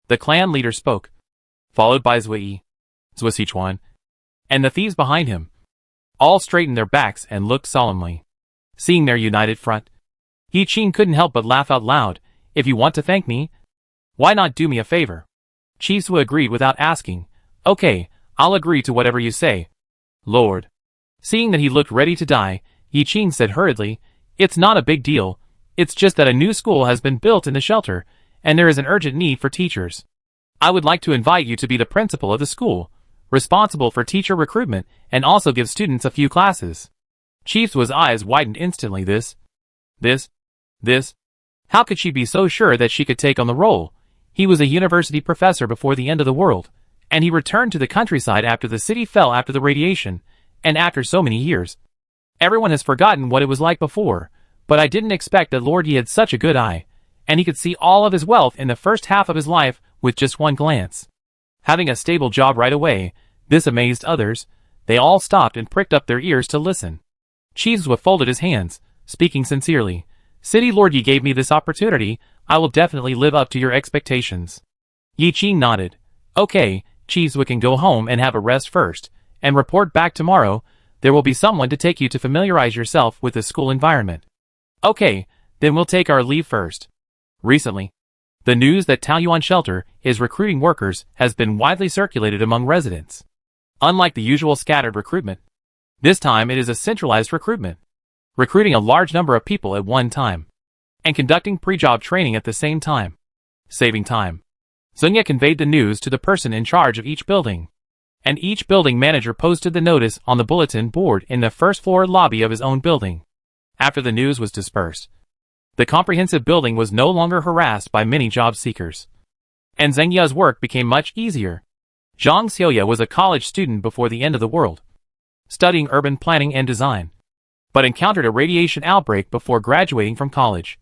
The clan leader spoke, followed by Zui Yi, Zhuo Sichuan, and the thieves behind him. All straightened their backs and looked solemnly. Seeing their united front, Yi Qing couldn't help but laugh out loud. "If you want to thank me, why not do me a favor?" Chief Zhuo agreed without asking. "Okay, I'll agree to whatever you say, Lord." Seeing that he looked ready to die, Yi Qing said hurriedly, "It's not a big deal. It's just that a new school has been built in the shelter, and there is an urgent need for teachers. I would like to invite you to be the principal of the school, responsible for teacher recruitment, and also give students a few classes." Chief Zhuo's eyes widened instantly. This. How could she be so sure that she could take on the role? He was a university professor before the end of the world, and he returned to the countryside after the city fell after the radiation, and after so many years. Everyone has forgotten what it was like before, but I didn't expect that Lord Yi had such a good eye, and he could see all of his wealth in the first half of his life with just one glance. Having a stable job right away, this amazed others. They all stopped and pricked up their ears to listen. Cheeswa folded his hands, speaking sincerely. City Lord, you gave me this opportunity. I will definitely live up to your expectations. Yi Qing nodded. Okay, Cheeswa can go home and have a rest first, and report back tomorrow. There will be someone to take you to familiarize yourself with the school environment. Okay, then we'll take our leave first. Recently, the news that Taoyuan Shelter is recruiting workers has been widely circulated among residents. Unlike the usual scattered recruitment, this time it is a centralized recruitment, recruiting a large number of people at one time, and conducting pre-job training at the same time, saving time. Zunya conveyed the news to the person in charge of each building, and each building manager posted the notice on the bulletin board in the first floor lobby of his own building. After the news was dispersed, the comprehensive building was no longer harassed by many job seekers, and Zheng Ye's work became much easier. Zhang Xiaoya was a college student before the end of the world, studying urban planning and design, but encountered a radiation outbreak before graduating from college,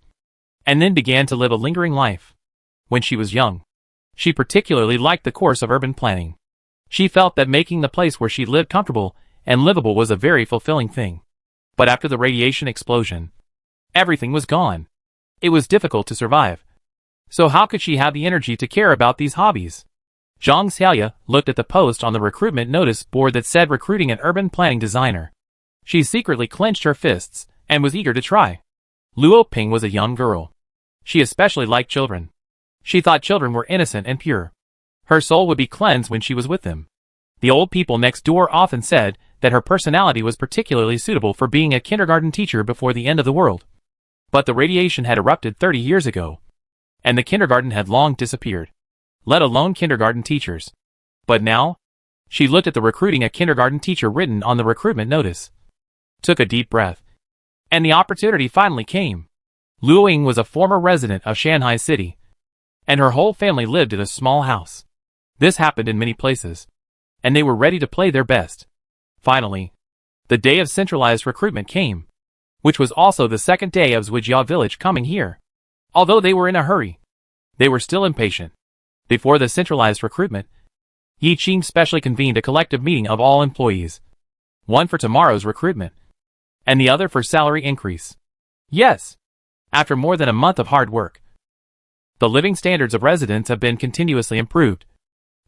and then began to live a lingering life. When she was young, she particularly liked the course of urban planning. She felt that making the place where she lived comfortable and livable was a very fulfilling thing. But after the radiation explosion, everything was gone. It was difficult to survive. So how could she have the energy to care about these hobbies? Zhang Xiaoya looked at the post on the recruitment notice board that said recruiting an urban planning designer. She secretly clenched her fists and was eager to try. Luo Ping was a young girl. She especially liked children. She thought children were innocent and pure. Her soul would be cleansed when she was with them. The old people next door often said that her personality was particularly suitable for being a kindergarten teacher before the end of the world. But the radiation had erupted 30 years ago, and the kindergarten had long disappeared, let alone kindergarten teachers. But now, she looked at the recruiting a kindergarten teacher written on the recruitment notice, took a deep breath, and the opportunity finally came. Luo Ying was a former resident of Shanghai City, and her whole family lived in a small house. This happened in many places, and they were ready to play their best. Finally, the day of centralized recruitment came, which was also the second day of Zhuijia village coming here. Although they were in a hurry, they were still impatient. Before the centralized recruitment, Yi Qing specially convened a collective meeting of all employees, one for tomorrow's recruitment, and the other for salary increase. Yes, after more than a month of hard work, the living standards of residents have been continuously improved,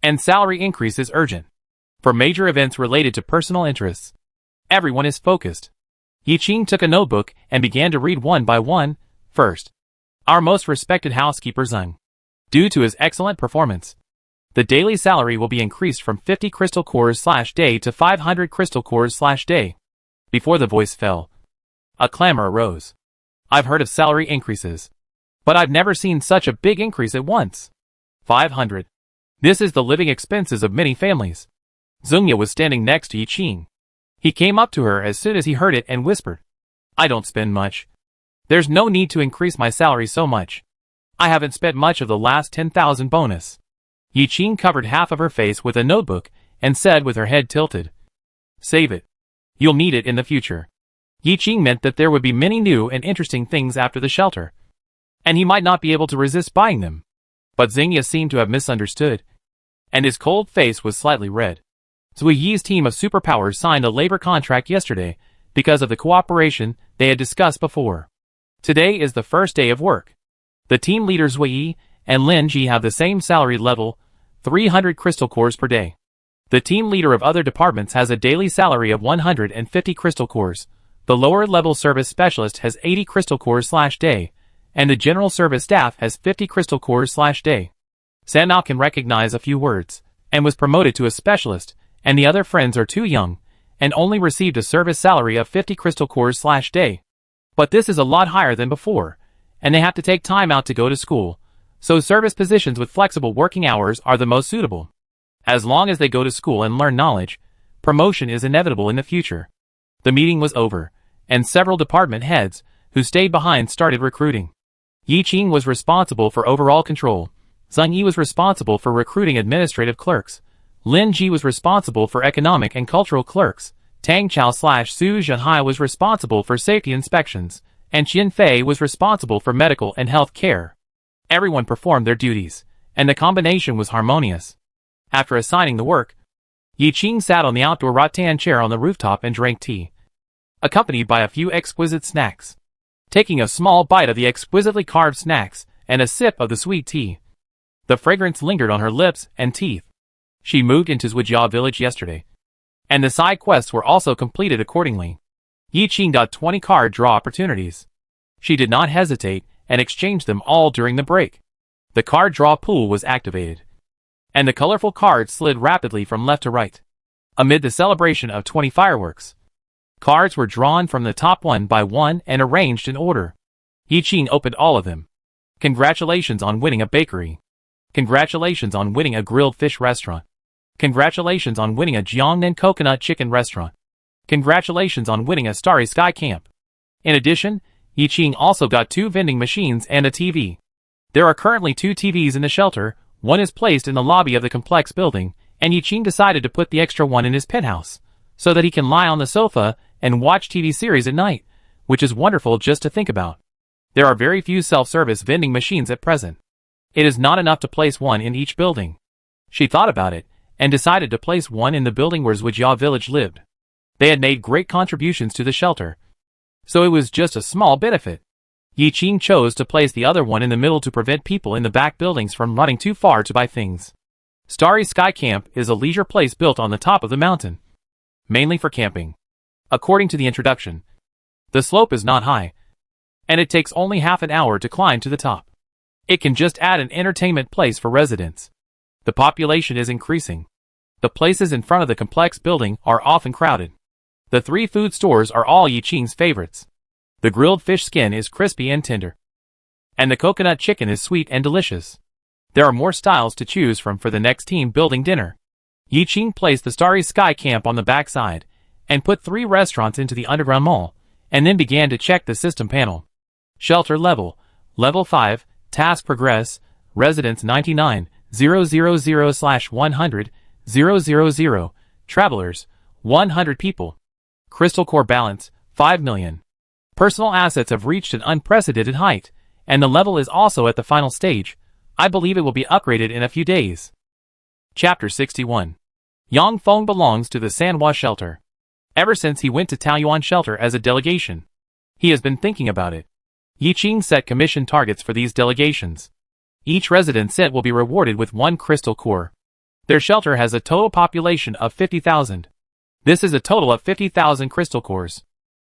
and salary increase is urgent. For major events related to personal interests, everyone is focused. Yi Qing took a notebook and began to read one by one. First, our most respected housekeeper Zheng. Due to his excellent performance, the daily salary will be increased from 50 crystal cores/day to 500 crystal cores/day. Before the voice fell, a clamor arose. I've heard of salary increases, but I've never seen such a big increase at once. 500. This is the living expenses of many families. Zhengye was standing next to Yi Qing. He came up to her as soon as he heard it and whispered, I don't spend much. There's no need to increase my salary so much. I haven't spent much of the last 10,000 bonus. Yi Qing covered half of her face with a notebook and said with her head tilted, Save it. You'll need it in the future. Yi Qing meant that there would be many new and interesting things after the shelter, and he might not be able to resist buying them. But Zhengye seemed to have misunderstood, and his cold face was slightly red. Zui Yi's team of superpowers signed a labor contract yesterday because of the cooperation they had discussed before. Today is the first day of work. The team leaders Zui Yi and Lin Ji have the same salary level, 300 crystal cores per day. The team leader of other departments has a daily salary of 150 crystal cores. The lower level service specialist has 80 crystal cores/day, and the general service staff has 50 crystal cores/day. Sanao can recognize a few words, and was promoted to a specialist, and the other friends are too young, and only received a service salary of 50 crystal cores/day. But this is a lot higher than before, and they have to take time out to go to school, so service positions with flexible working hours are the most suitable. As long as they go to school and learn knowledge, promotion is inevitable in the future. The meeting was over, and several department heads, who stayed behind, started recruiting. Yi Qing was responsible for overall control. Zheng Yi was responsible for recruiting administrative clerks. Lin Ji was responsible for economic and cultural clerks. Tang Chao/Su Zhenhai was responsible for safety inspections, and Qian Fei was responsible for medical and health care. Everyone performed their duties, and the combination was harmonious. After assigning the work, Yi Qing sat on the outdoor rattan chair on the rooftop and drank tea, accompanied by a few exquisite snacks. Taking a small bite of the exquisitely carved snacks and a sip of the sweet tea, the fragrance lingered on her lips and teeth. She moved into Zhujiao village yesterday, and the side quests were also completed accordingly. Yi Qing got 20 card draw opportunities. She did not hesitate and exchanged them all during the break. The card draw pool was activated, and the colorful cards slid rapidly from left to right. Amid the celebration of 20 fireworks, cards were drawn from the top one by one and arranged in order. Yi Qing opened all of them. Congratulations on winning a bakery. Congratulations on winning a grilled fish restaurant. Congratulations on winning a Jiangnan coconut chicken restaurant. Congratulations on winning a Starry Sky camp. In addition, Yi Qing also got 2 vending machines and a TV. There are currently 2 TVs in the shelter. One is placed in the lobby of the complex building, and Yi Qing decided to put the extra one in his penthouse, so that he can lie on the sofa and watch TV series at night, which is wonderful just to think about. There are very few self-service vending machines at present. It is not enough to place one in each building. She thought about it, and decided to place one in the building where Zhujiao village lived. They had made great contributions to the shelter, so it was just a small benefit. Yi Qing chose to place the other one in the middle to prevent people in the back buildings from running too far to buy things. Starry Sky Camp is a leisure place built on the top of the mountain, mainly for camping. According to the introduction, the slope is not high, and it takes only half an hour to climb to the top. It can just add an entertainment place for residents. The population is increasing. The places in front of the complex building are often crowded. The 3 food stores are all Yi Qing's favorites. The grilled fish skin is crispy and tender, and the coconut chicken is sweet and delicious. There are more styles to choose from for the next team building dinner. Yi Qing placed the Starry Sky Camp on the back side, and put 3 restaurants into the underground mall, and then began to check the system panel. Shelter level, level 5, task progress, residents 99,000/100,000, travelers, 100 people. Crystal core balance, 5 million. Personal assets have reached an unprecedented height, and the level is also at the final stage. I believe it will be upgraded in a few days. Chapter 61. Yang Feng belongs to the Sanhua shelter. Ever since he went to Taoyuan shelter as a delegation, he has been thinking about it. Yi Qing set commission targets for these delegations. Each resident sent will be rewarded with 1 crystal core. Their shelter has a total population of 50,000. This is a total of 50,000 crystal cores.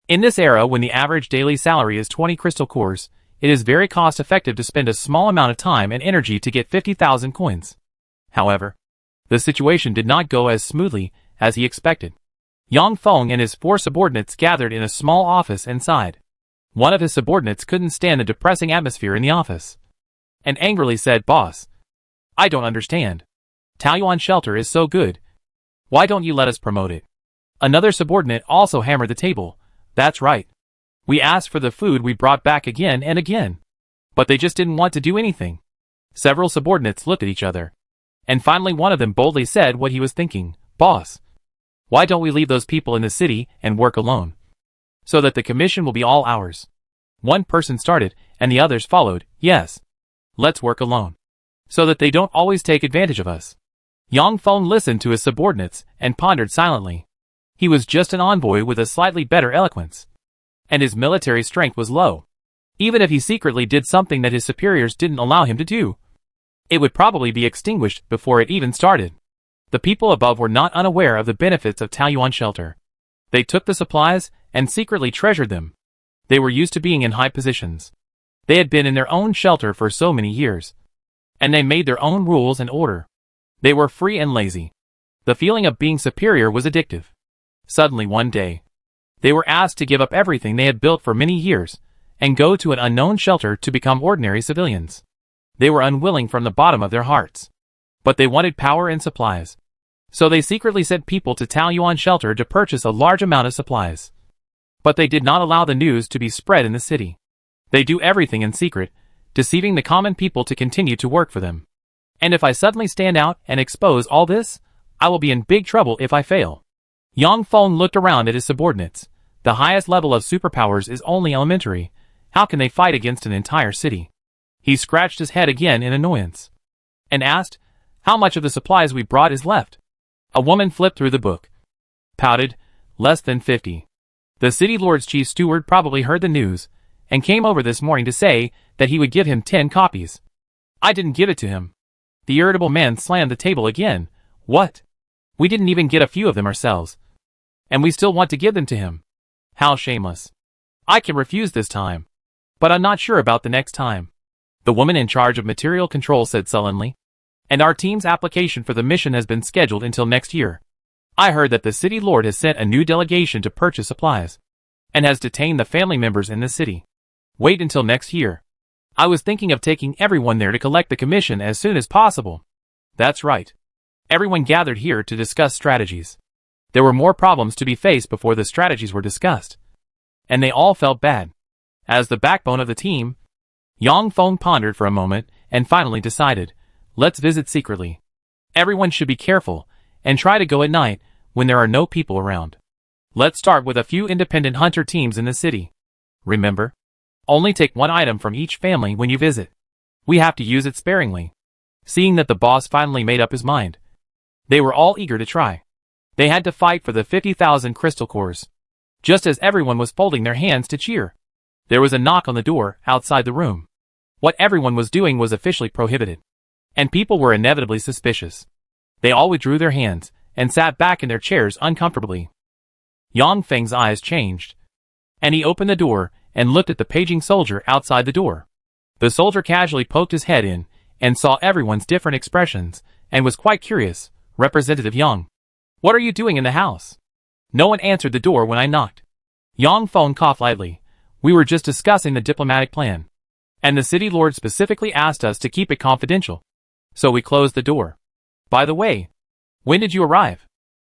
In this era, when the average daily salary is 20 crystal cores, it is very cost-effective to spend a small amount of time and energy to get 50,000 coins. However, the situation did not go as smoothly as he expected. Yang Feng and his 4 subordinates gathered in a small office and sighed. One of his subordinates couldn't stand the depressing atmosphere in the office, and angrily said, "Boss, I don't understand. Taoyuan shelter is so good. Why don't you let us promote it?" Another subordinate also hammered the table. "That's right. We asked for the food we brought back again and again, but they just didn't want to do anything." Several subordinates looked at each other, and finally one of them boldly said what he was thinking. "Boss, why don't we leave those people in the city and work alone, so that the commission will be all ours?" One person started, and the others followed. "Yes, let's work alone, so that they don't always take advantage of us." Yang Feng listened to his subordinates and pondered silently. He was just an envoy with a slightly better eloquence, and his military strength was low. Even if he secretly did something that his superiors didn't allow him to do, it would probably be extinguished before it even started. The people above were not unaware of the benefits of Taoyuan shelter. They took the supplies and secretly treasured them. They were used to being in high positions. They had been in their own shelter for so many years, and they made their own rules and order. They were free and lazy. The feeling of being superior was addictive. Suddenly one day, they were asked to give up everything they had built for many years, and go to an unknown shelter to become ordinary civilians. They were unwilling from the bottom of their hearts, but they wanted power and supplies. So they secretly sent people to Taoyuan shelter to purchase a large amount of supplies. But they did not allow the news to be spread in the city. They do everything in secret, deceiving the common people to continue to work for them. And if I suddenly stand out and expose all this, I will be in big trouble if I fail. Yang Feng looked around at his subordinates. The highest level of superpowers is only elementary. How can they fight against an entire city? He scratched his head again in annoyance and asked, "How much of the supplies we brought is left?" A woman flipped through the book, pouted, "Less than 50. The city lord's chief steward probably heard the news and came over this morning to say that he would give him 10 copies. I didn't give it to him." The irritable man slammed the table again. "What? We didn't even get a few of them ourselves. And we still want to give them to him? How shameless. I can refuse this time. But I'm not sure about the next time," the woman in charge of material control said sullenly. "And our team's application for the mission has been scheduled until next year. I heard that the city lord has sent a new delegation to purchase supplies and has detained the family members in the city. Wait until next year. I was thinking of taking everyone there to collect the commission as soon as possible." That's right. Everyone gathered here to discuss strategies. There were more problems to be faced before the strategies were discussed, and they all felt bad. As the backbone of the team, Yang Feng pondered for a moment and finally decided, "Let's visit secretly. Everyone should be careful and try to go at night when there are no people around. Let's start with a few independent hunter teams in the city. Remember, only take one item from each family when you visit. We have to use it sparingly." Seeing that the boss finally made up his mind, they were all eager to try. They had to fight for the 50,000 crystal cores. Just as everyone was folding their hands to cheer, there was a knock on the door outside the room. What everyone was doing was officially prohibited, and people were inevitably suspicious. They all withdrew their hands and sat back in their chairs uncomfortably. Yang Feng's eyes changed, and he opened the door and looked at the paging soldier outside the door. The soldier casually poked his head in and saw everyone's different expressions and was quite curious. "Representative Yang, what are you doing in the house? No one answered the door when I knocked." Yang Feng coughed lightly. "We were just discussing the diplomatic plan, and the city lord specifically asked us to keep it confidential. So we closed the door. By the way, when did you arrive?"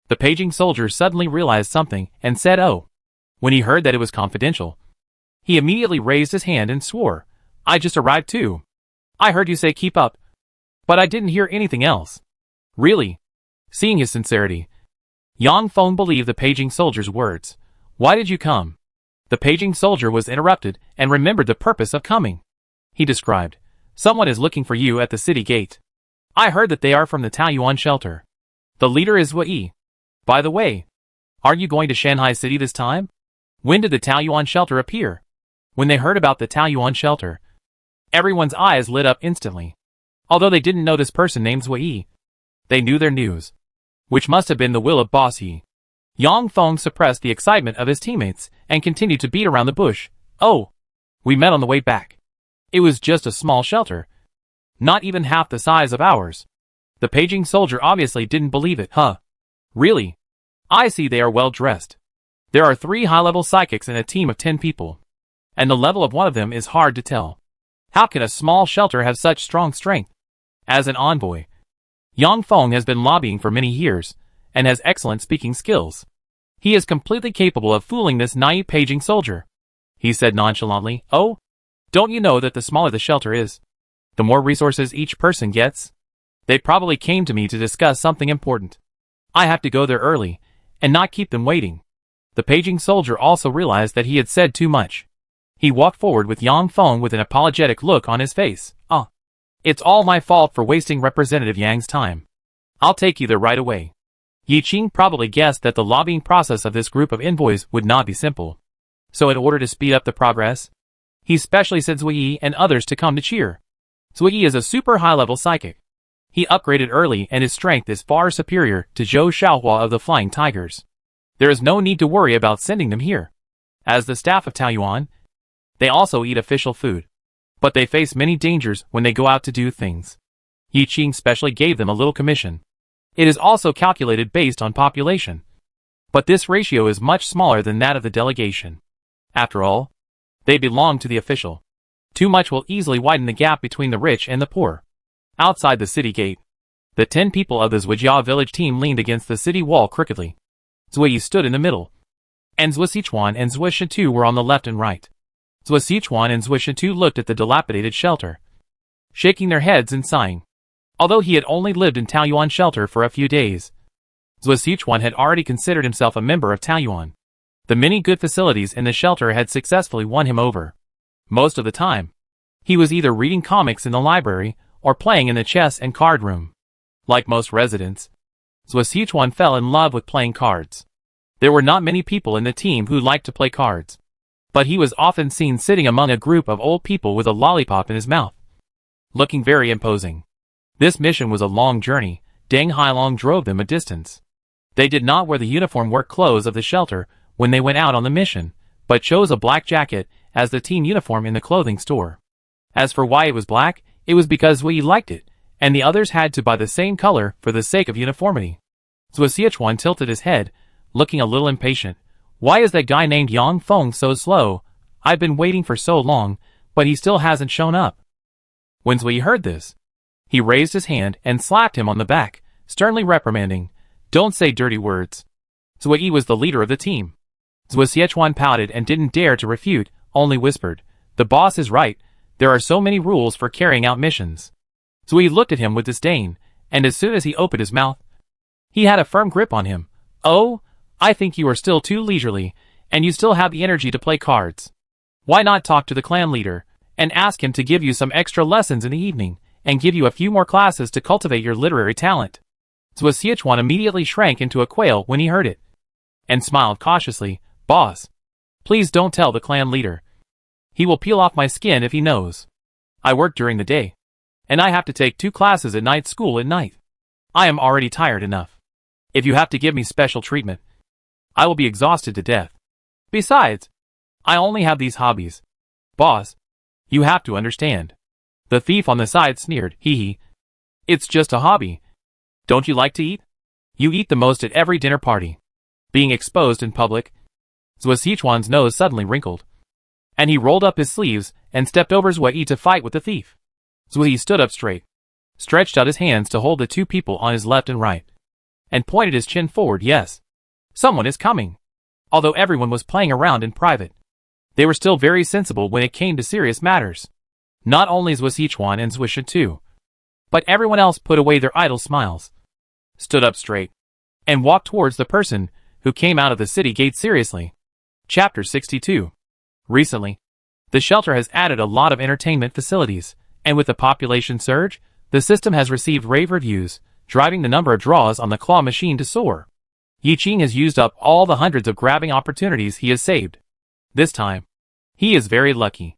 The paging soldier suddenly realized something and said, "Oh." When he heard that it was confidential, he immediately raised his hand and swore, "I just arrived too. I heard you say keep up, but I didn't hear anything else." "Really?" Seeing his sincerity, Yang Feng believed the paging soldier's words. "Why did you come?" The paging soldier was interrupted and remembered the purpose of coming. He described, "Someone is looking for you at the city gate. I heard that they are from the Taoyuan shelter. The leader is Wei. By the way, aren't you going to Shanghai City this time?" When did the Taoyuan shelter appear? When they heard about the Taoyuan shelter, everyone's eyes lit up instantly. Although they didn't know this person named Wei, they knew their news, which must have been the will of Boss He. Yang Feng suppressed the excitement of his teammates and continued to beat around the bush. "Oh, we met on the way back. It was just a small shelter, not even half the size of ours." The paging soldier obviously didn't believe it. "Huh? Really? I see they are well dressed. There are 3 high-level psychics in a team of 10 people, and the level of one of them is hard to tell. How can a small shelter have such strong strength?" As an envoy, Yang Feng has been lobbying for many years and has excellent speaking skills. He is completely capable of fooling this naive paging soldier. He said nonchalantly, "Oh, don't you know that the smaller the shelter is, the more resources each person gets? They probably came to me to discuss something important. I have to go there early and not keep them waiting." The paging soldier also realized that he had said too much. He walked forward with Yang Feng with an apologetic look on his face. It's all my fault for wasting Representative Yang's time. I'll take you there right away." Yi Qing probably guessed that the lobbying process of this group of envoys would not be simple. So in order to speed up the progress, he specially sent Zui and others to come to cheer. Zui is a super high-level psychic. He upgraded early and his strength is far superior to Zhou Xiaohua of the Flying Tigers. There is no need to worry about sending them here. As the staff of Taoyuan, they also eat official food, but they face many dangers when they go out to do things. Yi Qing specially gave them a little commission. It is also calculated based on population, but this ratio is much smaller than that of the delegation. After all, they belong to the official. Too much will easily widen the gap between the rich and the poor. Outside the city gate, the 10 people of the Zhuijia village team leaned against the city wall crookedly. Zui stood in the middle, and Zhuo Sichuan and Zhuo Shitu were on the left and right. Zhuo Sichuan and Zhuo Shitu looked at the dilapidated shelter, shaking their heads and sighing. Although he had only lived in Taoyuan shelter for a few days, Zhuo Sichuan had already considered himself a member of Taoyuan. The many good facilities in the shelter had successfully won him over. Most of the time, He was either reading comics in the library or playing in the chess and card room. Like most residents, Zhuo Sichuan fell in love with playing cards. There were not many people in the team who liked to play cards, but he was often seen sitting among a group of old people with a lollipop in his mouth, looking very imposing. This mission was a long journey. Deng Hailong drove them a distance. They did not wear the uniform work clothes of the shelter when they went out on the mission, but chose a black jacket as the team uniform in the clothing store. As for why it was black, it was because Wei liked it, and the others had to buy the same color for the sake of uniformity. Zhuo Sichuan tilted his head, looking a little impatient. Why is that guy named Yang Feng so slow? I've been waiting for so long, but he still hasn't shown up. When Zui heard this, he raised his hand and slapped him on the back, sternly reprimanding, "Don't say dirty words." Zui was the leader of the team. Zhuo Sichuan pouted and didn't dare to refute, only whispered, "The boss is right, there are so many rules for carrying out missions." Zui looked at him with disdain, and as soon as he opened his mouth, he had a firm grip on him. "Oh, I think you are still too leisurely, and you still have the energy to play cards. Why not talk to the clan leader, and ask him to give you some extra lessons in the evening, and give you a few more classes to cultivate your literary talent?" Zhuo Sichuan immediately shrank into a quail when he heard it, and smiled cautiously. "Boss, please don't tell the clan leader. He will peel off my skin if he knows. I work during the day, and I have to take 2 classes at night school at night. I am already tired enough. If you have to give me special treatment, I will be exhausted to death. Besides, I only have these hobbies. Boss, you have to understand." The thief on the side sneered, "Hee hee. It's just a hobby. Don't you like to eat? You eat the most at every dinner party." Being exposed in public, Zhuo Sichuan's nose suddenly wrinkled, and he rolled up his sleeves and stepped over Zui to fight with the thief. Zui stood up straight, stretched out his hands to hold the 2 people on his left and right, and pointed his chin forward. Yes, someone is coming. Although everyone was playing around in private, they were still very sensible when it came to serious matters. Not only Zhuo Sichuan and Zui Shi too, but everyone else put away their idle smiles, stood up straight, and walked towards the person who came out of the city gate seriously. Chapter 62. Recently, the shelter has added a lot of entertainment facilities, and with the population surge, the system has received rave reviews, driving the number of draws on the claw machine to soar. Yi Qing has used up all the hundreds of grabbing opportunities he has saved. This time, he is very lucky.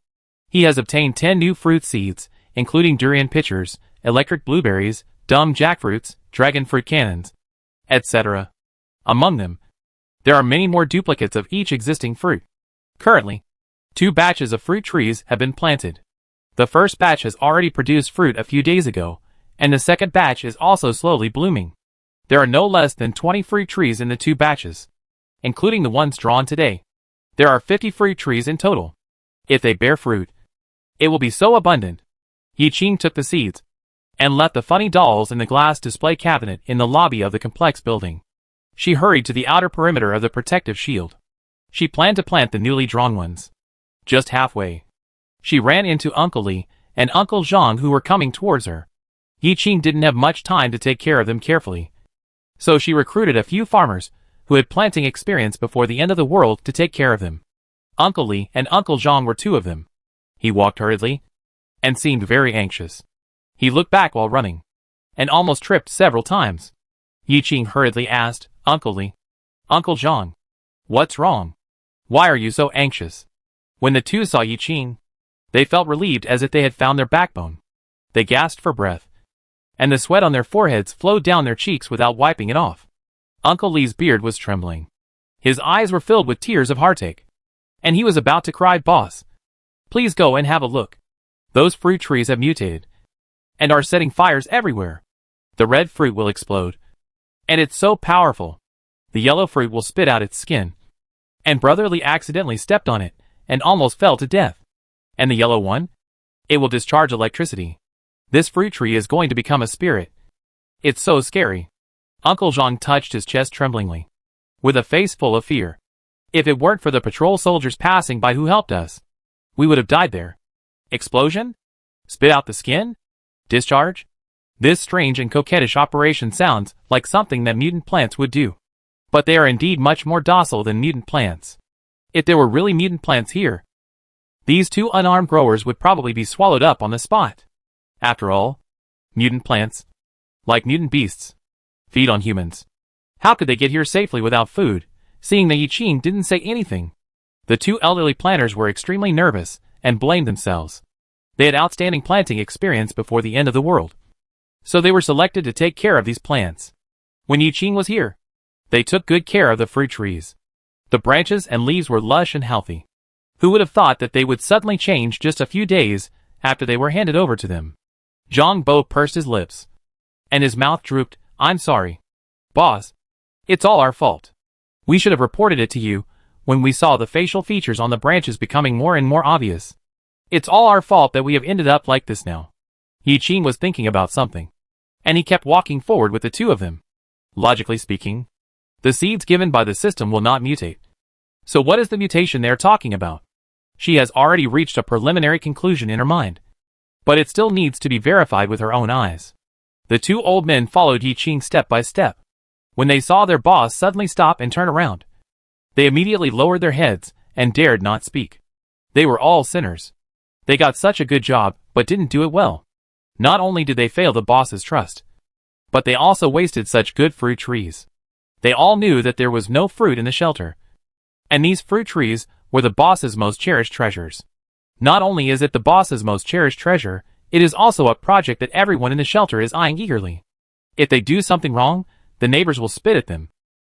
He has obtained 10 new fruit seeds, including durian pitchers, electric blueberries, dumb jackfruits, dragon fruit cannons, etc. Among them, there are many more duplicates of each existing fruit. Currently, 2 batches of fruit trees have been planted. The first batch has already produced fruit a few days ago, and the second batch is also slowly blooming. There are no less than 20 fruit trees in the 2 batches, including the ones drawn today. There are 50 fruit trees in total. If they bear fruit, it will be so abundant. Yi Qing took the seeds and left the funny dolls in the glass display cabinet in the lobby of the complex building. She hurried to the outer perimeter of the protective shield. She planned to plant the newly drawn ones. Just halfway, she ran into Uncle Li and Uncle Zhang, who were coming towards her. Yi Qing didn't have much time to take care of them carefully, so she recruited a few farmers who had planting experience before the end of the world to take care of them. Uncle Li and Uncle Zhang were 2 of them. He walked hurriedly and seemed very anxious. He looked back while running and almost tripped several times. Yi Qing hurriedly asked, "Uncle Li, Uncle Zhang, what's wrong? Why are you so anxious?" When the 2 saw Yi Qing, they felt relieved as if they had found their backbone. They gasped for breath, and the sweat on their foreheads flowed down their cheeks without wiping it off. Uncle Li's beard was trembling. His eyes were filled with tears of heartache, and he was about to cry, "Boss, please go and have a look. Those fruit trees have mutated and are setting fires everywhere. The red fruit will explode, and it's so powerful. The yellow fruit will spit out its skin." And Brotherly accidentally stepped on it and almost fell to death. And the yellow one? It will discharge electricity. This fruit tree is going to become a spirit. It's so scary. Uncle Zhang touched his chest tremblingly, with a face full of fear. If it weren't for the patrol soldiers passing by who helped us, we would have died there. Explosion? Spit out the skin? Discharge? This strange and coquettish operation sounds like something that mutant plants would do. But they are indeed much more docile than mutant plants. If there were really mutant plants here, These two unarmed growers would probably be swallowed up on the spot. After all, mutant plants, like mutant beasts, feed on humans. How could they get here safely without food, seeing that Yiqing didn't say anything? The two elderly planters were extremely nervous and blamed themselves. They had outstanding planting experience before the end of the world, so they were selected to take care of these plants. When Yiqing was here, they took good care of the fruit trees. The branches and leaves were lush and healthy. Who would have thought that they would suddenly change just a few days after they were handed over to them? Zhang Bo pursed his lips, and his mouth drooped. I'm sorry, boss. It's all our fault. We should have reported it to you when we saw the facial features on the branches becoming more and more obvious. It's all our fault that we have ended up like this now. Yiqing was thinking about something, and he kept walking forward with the two of them. Logically speaking, the seeds given by the system will not mutate. So what is the mutation they are talking about? She has already reached a preliminary conclusion in her mind, but it still needs to be verified with her own eyes. The two old men followed Yiqing step by step. When they saw their boss suddenly stop and turn around, they immediately lowered their heads and dared not speak. They were all sinners. They got such a good job, but didn't do it well. Not only did they fail the boss's trust, but they also wasted such good fruit trees. They all knew that there was no fruit in the shelter, and these fruit trees were the boss's most cherished treasures. Not only is it the boss's most cherished treasure, it is also a project that everyone in the shelter is eyeing eagerly. If they do something wrong, the neighbors will spit at them.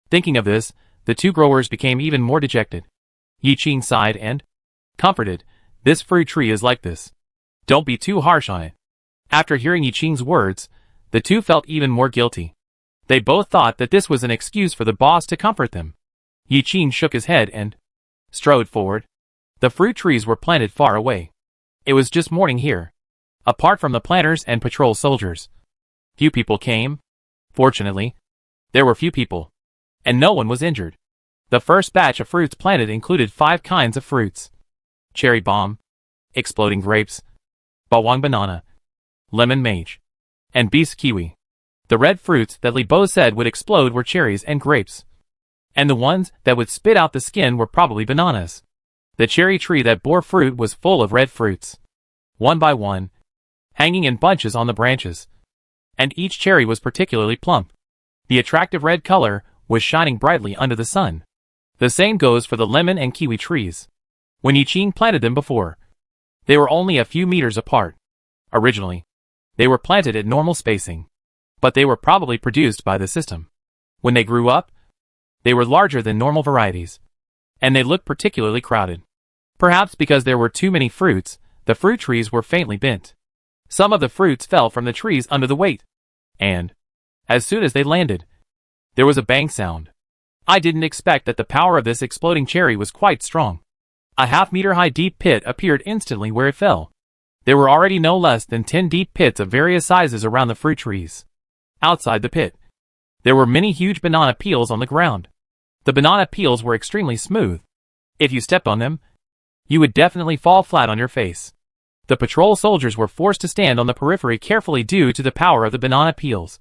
Thinking of this, the two growers became even more dejected. Yiqing sighed and comforted. This fruit tree is like this. Don't be too harsh on it. After hearing Yiqing's words, the two felt even more guilty. They both thought that this was an excuse for the boss to comfort them. Yiqing shook his head and strode forward. The fruit trees were planted far away. It was just morning here. Apart from the planters and patrol soldiers, few people came. Fortunately, there were few people, and no one was injured. The first batch of fruits planted included 5 kinds of fruits: cherry bomb, exploding grapes, bawang banana, lemon mage, and beast kiwi. The red fruits that Li Bo said would explode were cherries and grapes, and the ones that would spit out the skin were probably bananas. The cherry tree that bore fruit was full of red fruits, one by one, hanging in bunches on the branches, and each cherry was particularly plump. The attractive red color was shining brightly under the sun. The same goes for the lemon and kiwi trees. When Yiqing planted them before, they were only a few meters apart. Originally, they were planted at normal spacing, but they were probably produced by the system. When they grew up, they were larger than normal varieties, and they looked particularly crowded. Perhaps because there were too many fruits, the fruit trees were faintly bent. Some of the fruits fell from the trees under the weight, and as soon as they landed, there was a bang sound. I didn't expect that the power of this exploding cherry was quite strong. A half-meter-high deep pit appeared instantly where it fell. There were already no less than 10 deep pits of various sizes around the fruit trees. Outside the pit, there were many huge banana peels on the ground. The banana peels were extremely smooth. If you stepped on them, you would definitely fall flat on your face. The patrol soldiers were forced to stand on the periphery carefully due to the power of the banana peels,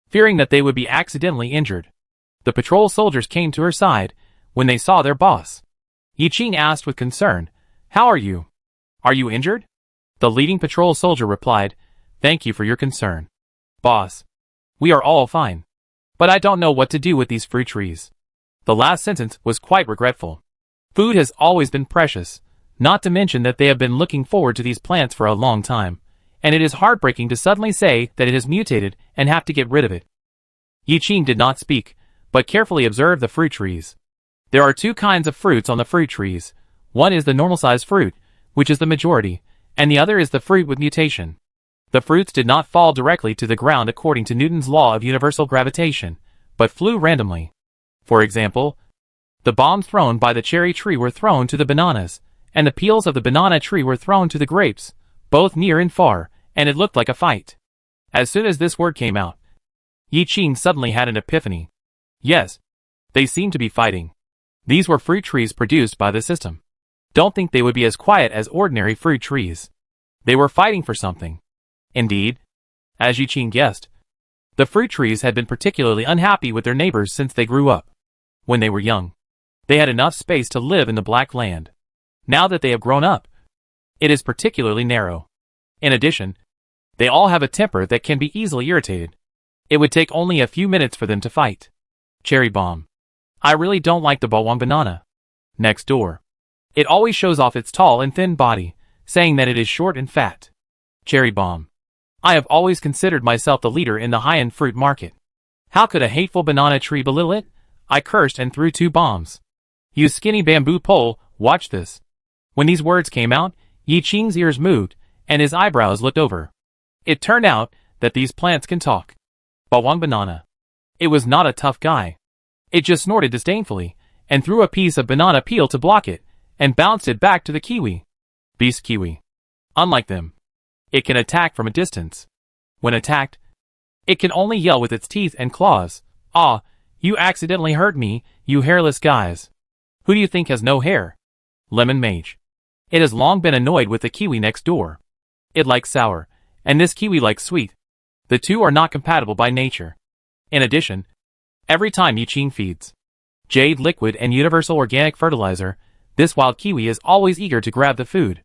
fearing that they would be accidentally injured. The patrol soldiers came to her side when they saw their boss. Yiqing asked with concern, "How are you? Are you injured?" The leading patrol soldier replied, "Thank you for your concern, boss. We are all fine. But I don't know what to do with these fruit trees." The last sentence was quite regretful. Food has always been precious, not to mention that they have been looking forward to these plants for a long time, and it is heartbreaking to suddenly say that it has mutated and have to get rid of it. Yiqing did not speak, but carefully observed the fruit trees. There are 2 kinds of fruits on the fruit trees. One is the normal-sized fruit, which is the majority, and the other is the fruit with mutation. The fruits did not fall directly to the ground according to Newton's law of universal gravitation, but flew randomly. For example, the bombs thrown by the cherry tree were thrown to the bananas, and the peels of the banana tree were thrown to the grapes, both near and far, and it looked like a fight. As soon as this word came out, Yiqing suddenly had an epiphany. Yes, they seemed to be fighting. These were fruit trees produced by the system. Don't think they would be as quiet as ordinary fruit trees. They were fighting for something. Indeed, as Yiqing guessed, the fruit trees had been particularly unhappy with their neighbors since they grew up. When they were young, they had enough space to live in the Black Land. Now that they have grown up, It is particularly narrow. In addition, they all have a temper that can be easily irritated. It would take only a few minutes for them to fight. Cherry bomb. I really don't like the bawang banana. Next door. It always shows off its tall and thin body, saying that it is short and fat. Cherry bomb. I have always considered myself the leader in the high-end fruit market. How could a hateful banana tree belittle it? I cursed and threw 2 bombs. You skinny bamboo pole, watch this. When these words came out, Yi Qing's ears moved, and his eyebrows looked over. It turned out that these plants can talk. Bawang banana. It was not a tough guy. It just snorted disdainfully, and threw a piece of banana peel to block it, and bounced it back to the kiwi. Beast kiwi. Unlike them, it can attack from a distance. When attacked, it can only yell with its teeth and claws. Ah, you accidentally hurt me, you hairless guys. Who do you think has no hair? Lemon mage. It has long been annoyed with the kiwi next door. It likes sour, and this kiwi likes sweet. The two are not compatible by nature. In addition, every time Yi Qing feeds Jade liquid and universal organic fertilizer, this wild kiwi is always eager to grab the food.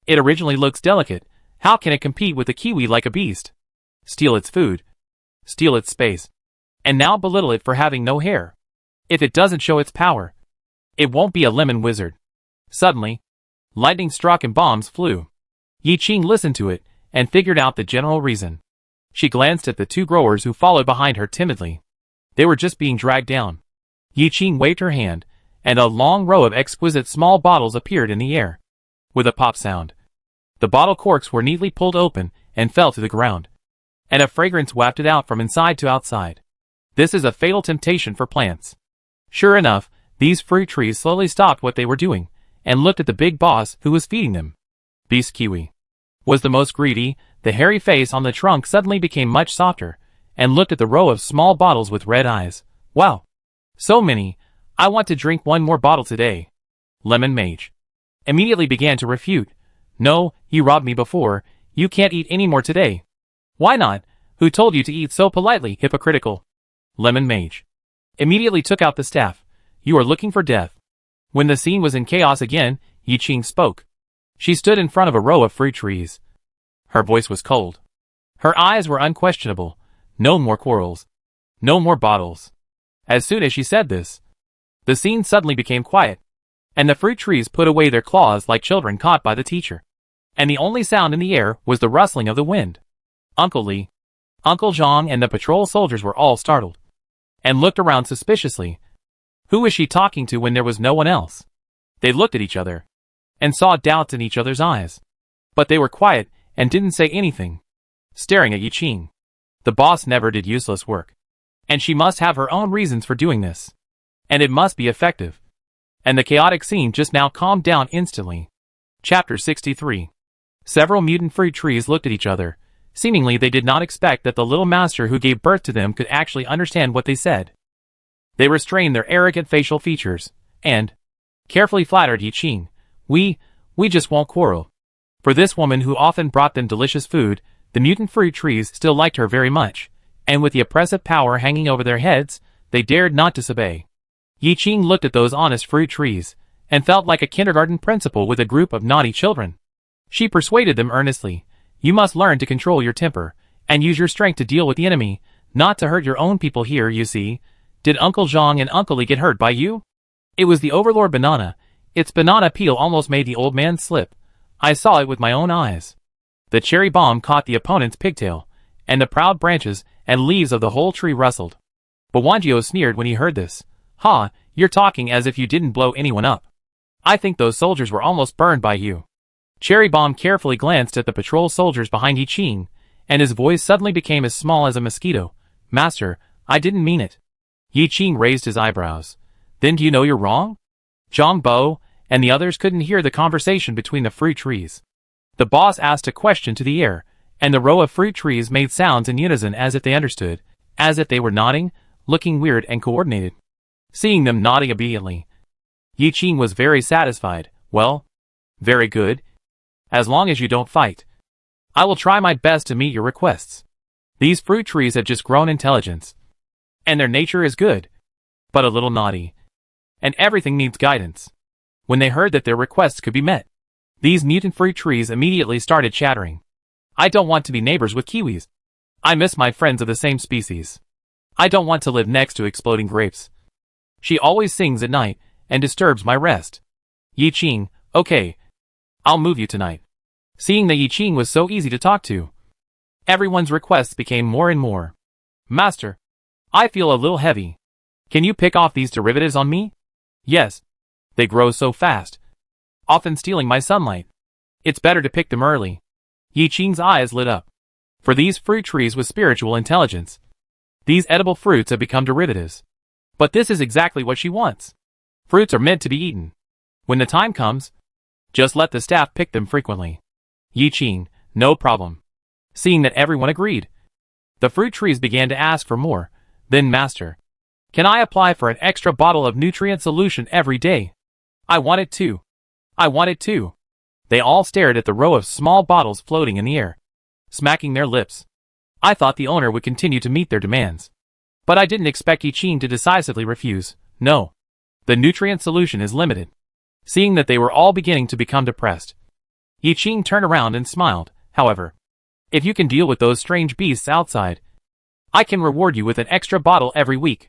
It originally looks delicate. How can it compete with the kiwi like a beast? Steal its food, steal its space, and now belittle it for having no hair. If it doesn't show its power, it won't be a lemon wizard. Suddenly, lightning struck and bombs flew. Yi Qing listened to it and figured out the general reason. She glanced at the 2 growers who followed behind her timidly. They were just being dragged down. Yi Qing waved her hand, and a long row of exquisite small bottles appeared in the air. With a pop sound, the bottle corks were neatly pulled open and fell to the ground, and a fragrance wafted out from inside to outside. This is a fatal temptation for plants. Sure enough, these fruit trees slowly stopped what they were doing, and looked at the big boss who was feeding them. Beast kiwi was the most greedy. The hairy face on the trunk suddenly became much softer, and looked at the row of small bottles with red eyes. Wow! So many! I want to drink 1 more bottle today. Lemon mage immediately began to refute. No, you robbed me before. You can't eat any more today. Why not? Who told you to eat so politely, hypocritical? Lemon mage immediately took out the staff. You are looking for death. When the scene was in chaos again, Yi Qing spoke. She stood in front of a row of fruit trees. Her voice was cold. Her eyes were unquestionable. No more quarrels. No more bottles. As soon as she said this, the scene suddenly became quiet, and the fruit trees put away their claws like children caught by the teacher. And the only sound in the air was the rustling of the wind. Uncle Li, Uncle Zhang and the patrol soldiers were all startled, and looked around suspiciously. Who was she talking to when there was no one else? They looked at each other, and saw doubts in each other's eyes. But they were quiet, and didn't say anything. Staring at Yi Qing. The boss never did useless work. And she must have her own reasons for doing this. And it must be effective. And the chaotic scene just now calmed down instantly. Chapter 63. Several mutant fruit trees looked at each other. Seemingly they did not expect that the little master who gave birth to them could actually understand what they said. They restrained their arrogant facial features, and carefully flattered Yi Qing. We just won't quarrel. For this woman who often brought them delicious food, the mutant fruit trees still liked her very much, and with the oppressive power hanging over their heads, they dared not disobey. Yi Qing looked at those honest fruit trees, and felt like a kindergarten principal with a group of naughty children. She persuaded them earnestly. You must learn to control your temper, and use your strength to deal with the enemy, not to hurt your own people here, you see. Did Uncle Zhang and Uncle Li get hurt by you? It was the Overlord banana. Its banana peel almost made the old man slip. I saw it with my own eyes. The cherry bomb caught the opponent's pigtail, and the proud branches and leaves of the whole tree rustled. But Wanjiao sneered when he heard this. Ha, you're talking as if you didn't blow anyone up. I think those soldiers were almost burned by you. Cherry bomb carefully glanced at the patrol soldiers behind Yi Qing, and his voice suddenly became as small as a mosquito. Master, I didn't mean it. Yi Qing raised his eyebrows. Then do you know you're wrong? Zhang Bo and the others couldn't hear the conversation between the fruit trees. The boss asked a question to the air, and the row of fruit trees made sounds in unison as if they understood, as if they were nodding, looking weird and coordinated. Seeing them nodding obediently, Yi Qing was very satisfied. Well, very good. As long as you don't fight, I will try my best to meet your requests. These fruit trees have just grown intelligence, and their nature is good, but a little naughty, and everything needs guidance. When they heard that their requests could be met, These mutant fruit trees immediately started chattering. I don't want to be neighbors with kiwis. I miss my friends of the same species. I don't want to live next to exploding grapes. She always sings at night and disturbs my rest. Yi Qing, okay. I'll move you tonight. Seeing that Yi Qing was so easy to talk to, everyone's requests became more and more. Master, I feel a little heavy. Can you pick off these derivatives on me? Yes. They grow so fast, often stealing my sunlight. It's better to pick them early. Yi Qing's eyes lit up. For these fruit trees with spiritual intelligence, these edible fruits have become derivatives. But this is exactly what she wants. Fruits are meant to be eaten. When the time comes, just let the staff pick them frequently. Yi Qing, no problem. Seeing that everyone agreed, the fruit trees began to ask for more. Then, Master, can I apply for an extra bottle of nutrient solution every day? I want it too. I want it too. They all stared at the row of small bottles floating in the air, smacking their lips. I thought the owner would continue to meet their demands. But I didn't expect Yi Qing to decisively refuse. No. The nutrient solution is limited. Seeing that they were all beginning to become depressed, Yi Qing turned around and smiled. However, if you can deal with those strange beasts outside, I can reward you with an extra bottle every week.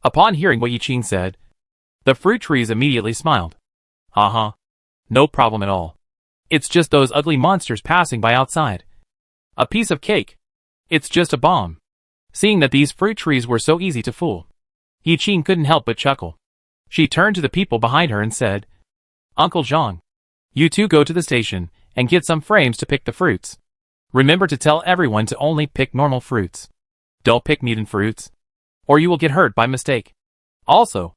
Upon hearing what Yi Qing said, the fruit trees immediately smiled. Uh-huh. No problem at all. It's just those ugly monsters passing by outside. A piece of cake. It's just a bomb. Seeing that these fruit trees were so easy to fool, Yi Qing couldn't help but chuckle. She turned to the people behind her and said, Uncle Zhang, you two go to the station and get some frames to pick the fruits. Remember to tell everyone to only pick normal fruits. Don't pick mutant fruits, or you will get hurt by mistake. Also,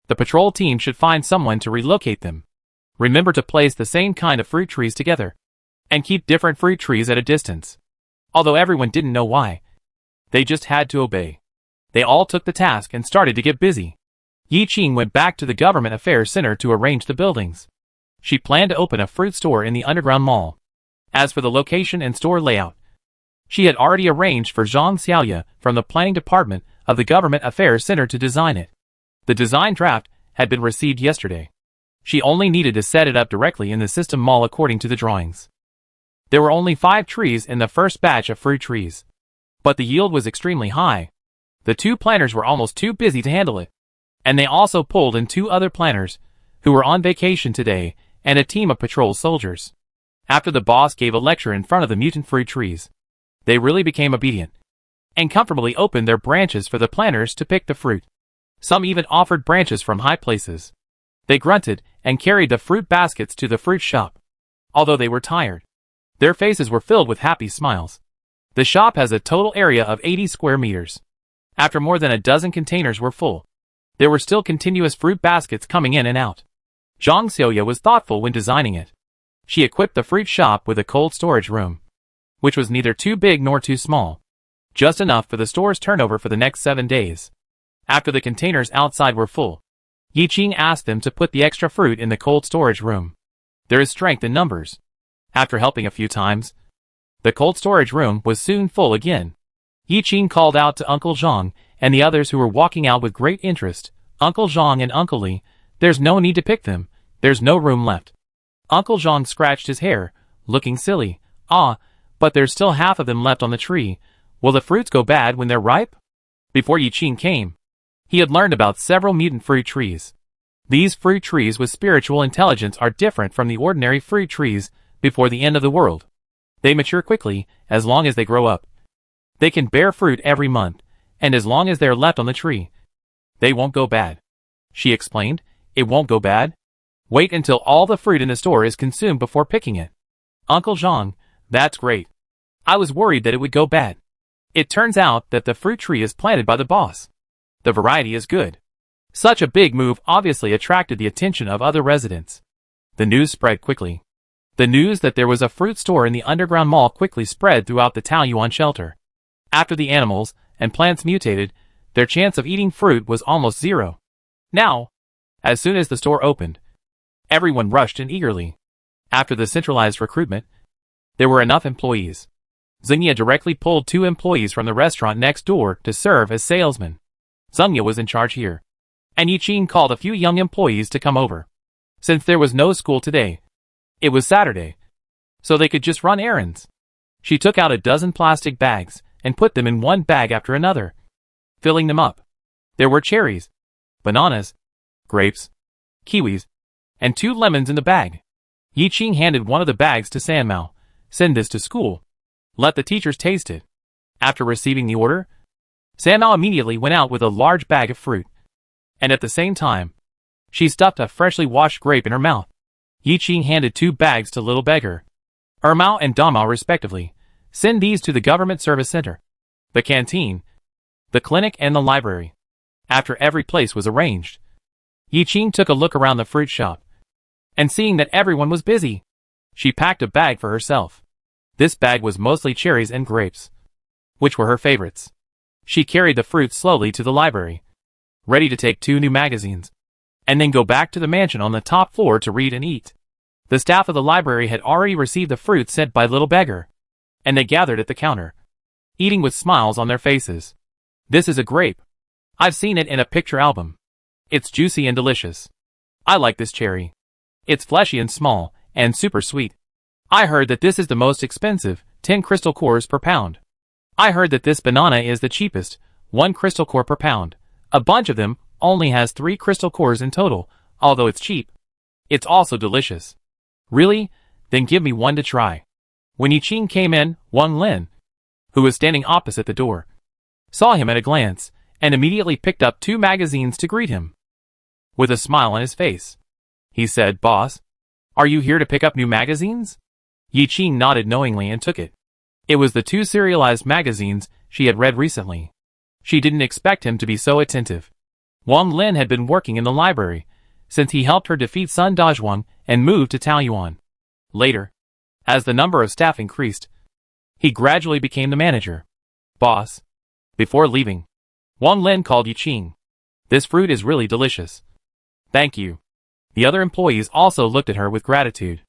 the patrol team should find someone to relocate them. Remember to place the same kind of fruit trees together, and keep different fruit trees at a distance. Although everyone didn't know why, they just had to obey. They all took the task and started to get busy. Yi Qing went back to the Government Affairs Center to arrange the buildings. She planned to open a fruit store in the underground mall. As for the location and store layout, she had already arranged for Zhang Xiaoya from the planning department of the Government Affairs Center to design it. The design draft had been received yesterday. She only needed to set it up directly in the system mall according to the drawings. There were only 5 trees in the first batch of fruit trees, but the yield was extremely high. The 2 planners were almost too busy to handle it, and they also pulled in 2 other planners who were on vacation today and a team of patrol soldiers. After the boss gave a lecture in front of the mutant fruit trees, they really became obedient and comfortably opened their branches for the planners to pick the fruit. Some even offered branches from high places. They grunted and carried the fruit baskets to the fruit shop. Although they were tired, their faces were filled with happy smiles. The shop has a total area of 80 square meters. After more than a dozen containers were full, there were still continuous fruit baskets coming in and out. Zhang Xiaoya was thoughtful when designing it. She equipped the fruit shop with a cold storage room, which was neither too big nor too small, just enough for the store's turnover for the next 7 days. After the containers outside were full, Yi Qing asked them to put the extra fruit in the cold storage room. There is strength in numbers. After helping a few times, the cold storage room was soon full again. Yi Qing called out to Uncle Zhang and the others who were walking out with great interest. Uncle Zhang and Uncle Li, there's no need to pick them. There's no room left. Uncle Zhang scratched his hair, looking silly. But there's still half of them left on the tree. Will the fruits go bad when they're ripe? Before Yi Qing came, he had learned about several mutant fruit trees. These fruit trees with spiritual intelligence are different from the ordinary fruit trees before the end of the world. They mature quickly, as long as they grow up. They can bear fruit every month, and as long as they are left on the tree, they won't go bad. She explained, it won't go bad? Wait until all the fruit in the store is consumed before picking it. Uncle Zhang, that's great. I was worried that it would go bad. It turns out that the fruit tree is planted by the boss. The variety is good. Such a big move obviously attracted the attention of other residents. The news spread quickly. The news that there was a fruit store in the underground mall quickly spread throughout the Taoyuan shelter. After the animals and plants mutated, their chance of eating fruit was almost zero. Now, as soon as the store opened, everyone rushed in eagerly. After the centralized recruitment, there were enough employees. Zhengye directly pulled 2 employees from the restaurant next door to serve as salesmen. Zhengye was in charge here, and Yi Qing called a few young employees to come over. Since there was no school today, It was Saturday, so they could just run errands. She took out a dozen plastic bags and put them in one bag after another, filling them up. There were cherries, bananas, grapes, kiwis, and 2 lemons in the bag. Yi Qing handed one of the bags to San Mao. Send this to school. Let the teachers taste it. After receiving the order, San Mao immediately went out with a large bag of fruit. And at the same time, she stuffed a freshly washed grape in her mouth. Yi Qing handed 2 bags to Little Beggar, Mao and Mao respectively. Send these to the government service center, the canteen, the clinic and the library. After every place was arranged, Yi Qing took a look around the fruit shop, and seeing that everyone was busy, she packed a bag for herself. This bag was mostly cherries and grapes, which were her favorites. She carried the fruit slowly to the library, ready to take 2 new magazines, and then go back to the mansion on the top floor to read and eat. The staff of the library had already received the fruit sent by Little Beggar, and they gathered at the counter, eating with smiles on their faces. This is a grape. I've seen it in a picture album. It's juicy and delicious. I like this cherry. It's fleshy and small, and super sweet. I heard that this is the most expensive, 10 crystal cores per pound. I heard that this banana is the cheapest, 1 crystal core per pound. A bunch of them only has 3 crystal cores in total, although it's cheap. It's also delicious. Really? Then give me one to try. When Yi Qing came in, Wang Lin, who was standing opposite the door, saw him at a glance, and immediately picked up 2 magazines to greet him. With a smile on his face, he said, "Boss, are you here to pick up new magazines?" Yi Qing nodded knowingly and took it. It was the 2 serialized magazines she had read recently. She didn't expect him to be so attentive. Wang Lin had been working in the library since he helped her defeat Sun Dazhuang and moved to Taoyuan. Later, as the number of staff increased, he gradually became the manager. "Boss." Before leaving, Wang Lin called Yi Qing. "This fruit is really delicious." "Thank you." The other employees also looked at her with gratitude.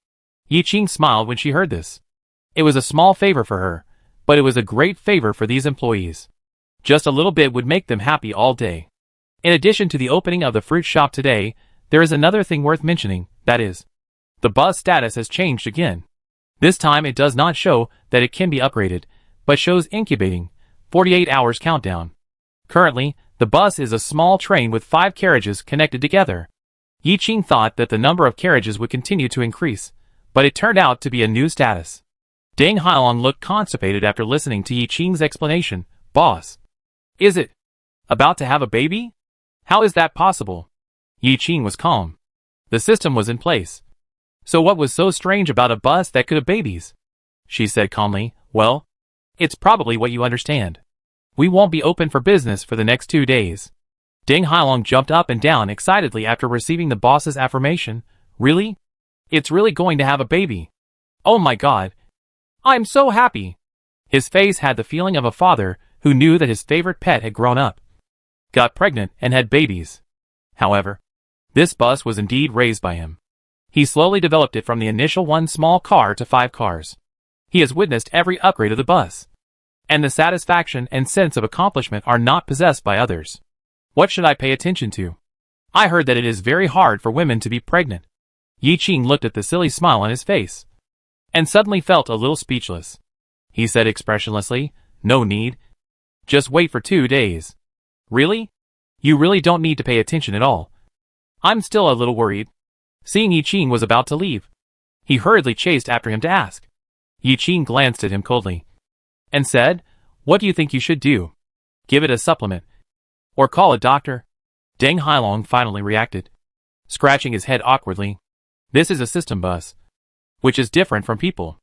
Yi Qing smiled when she heard this. It was a small favor for her, but it was a great favor for these employees. Just a little bit would make them happy all day. In addition to the opening of the fruit shop today, there is another thing worth mentioning, that is, the bus status has changed again. This time it does not show that it can be upgraded, but shows incubating, 48 hours countdown. Currently, the bus is a small train with 5 carriages connected together. Yi Qing thought that the number of carriages would continue to increase, but it turned out to be a new status. Deng Hailong looked constipated after listening to Yi Qing's explanation. "Boss, is it about to have a baby? How is that possible?" Yi Qing was calm. The system was in place. So what was so strange about a bus that could have babies? She said calmly, "Well, it's probably what you understand. We won't be open for business for the next 2 days." Deng Hailong jumped up and down excitedly after receiving the boss's affirmation. "Really? It's really going to have a baby? Oh my god. I'm so happy." His face had the feeling of a father who knew that his favorite pet had grown up, got pregnant, and had babies. However, this bus was indeed raised by him. He slowly developed it from the initial 1 small car to 5 cars. He has witnessed every upgrade of the bus, and the satisfaction and sense of accomplishment are not possessed by others. What should I pay attention to? I heard that it is very hard for women to be pregnant. Yi Qing looked at the silly smile on his face, and suddenly felt a little speechless. He said expressionlessly, "No need. Just wait for 2 days. Really? You really don't need to pay attention at all." I'm still a little worried. Seeing Yi Qing was about to leave, he hurriedly chased after him to ask. Yi Qing glanced at him coldly, and said, "What do you think you should do? Give it a supplement? Or call a doctor?" Deng Hailong finally reacted, scratching his head awkwardly. This is a system bus, which is different from people.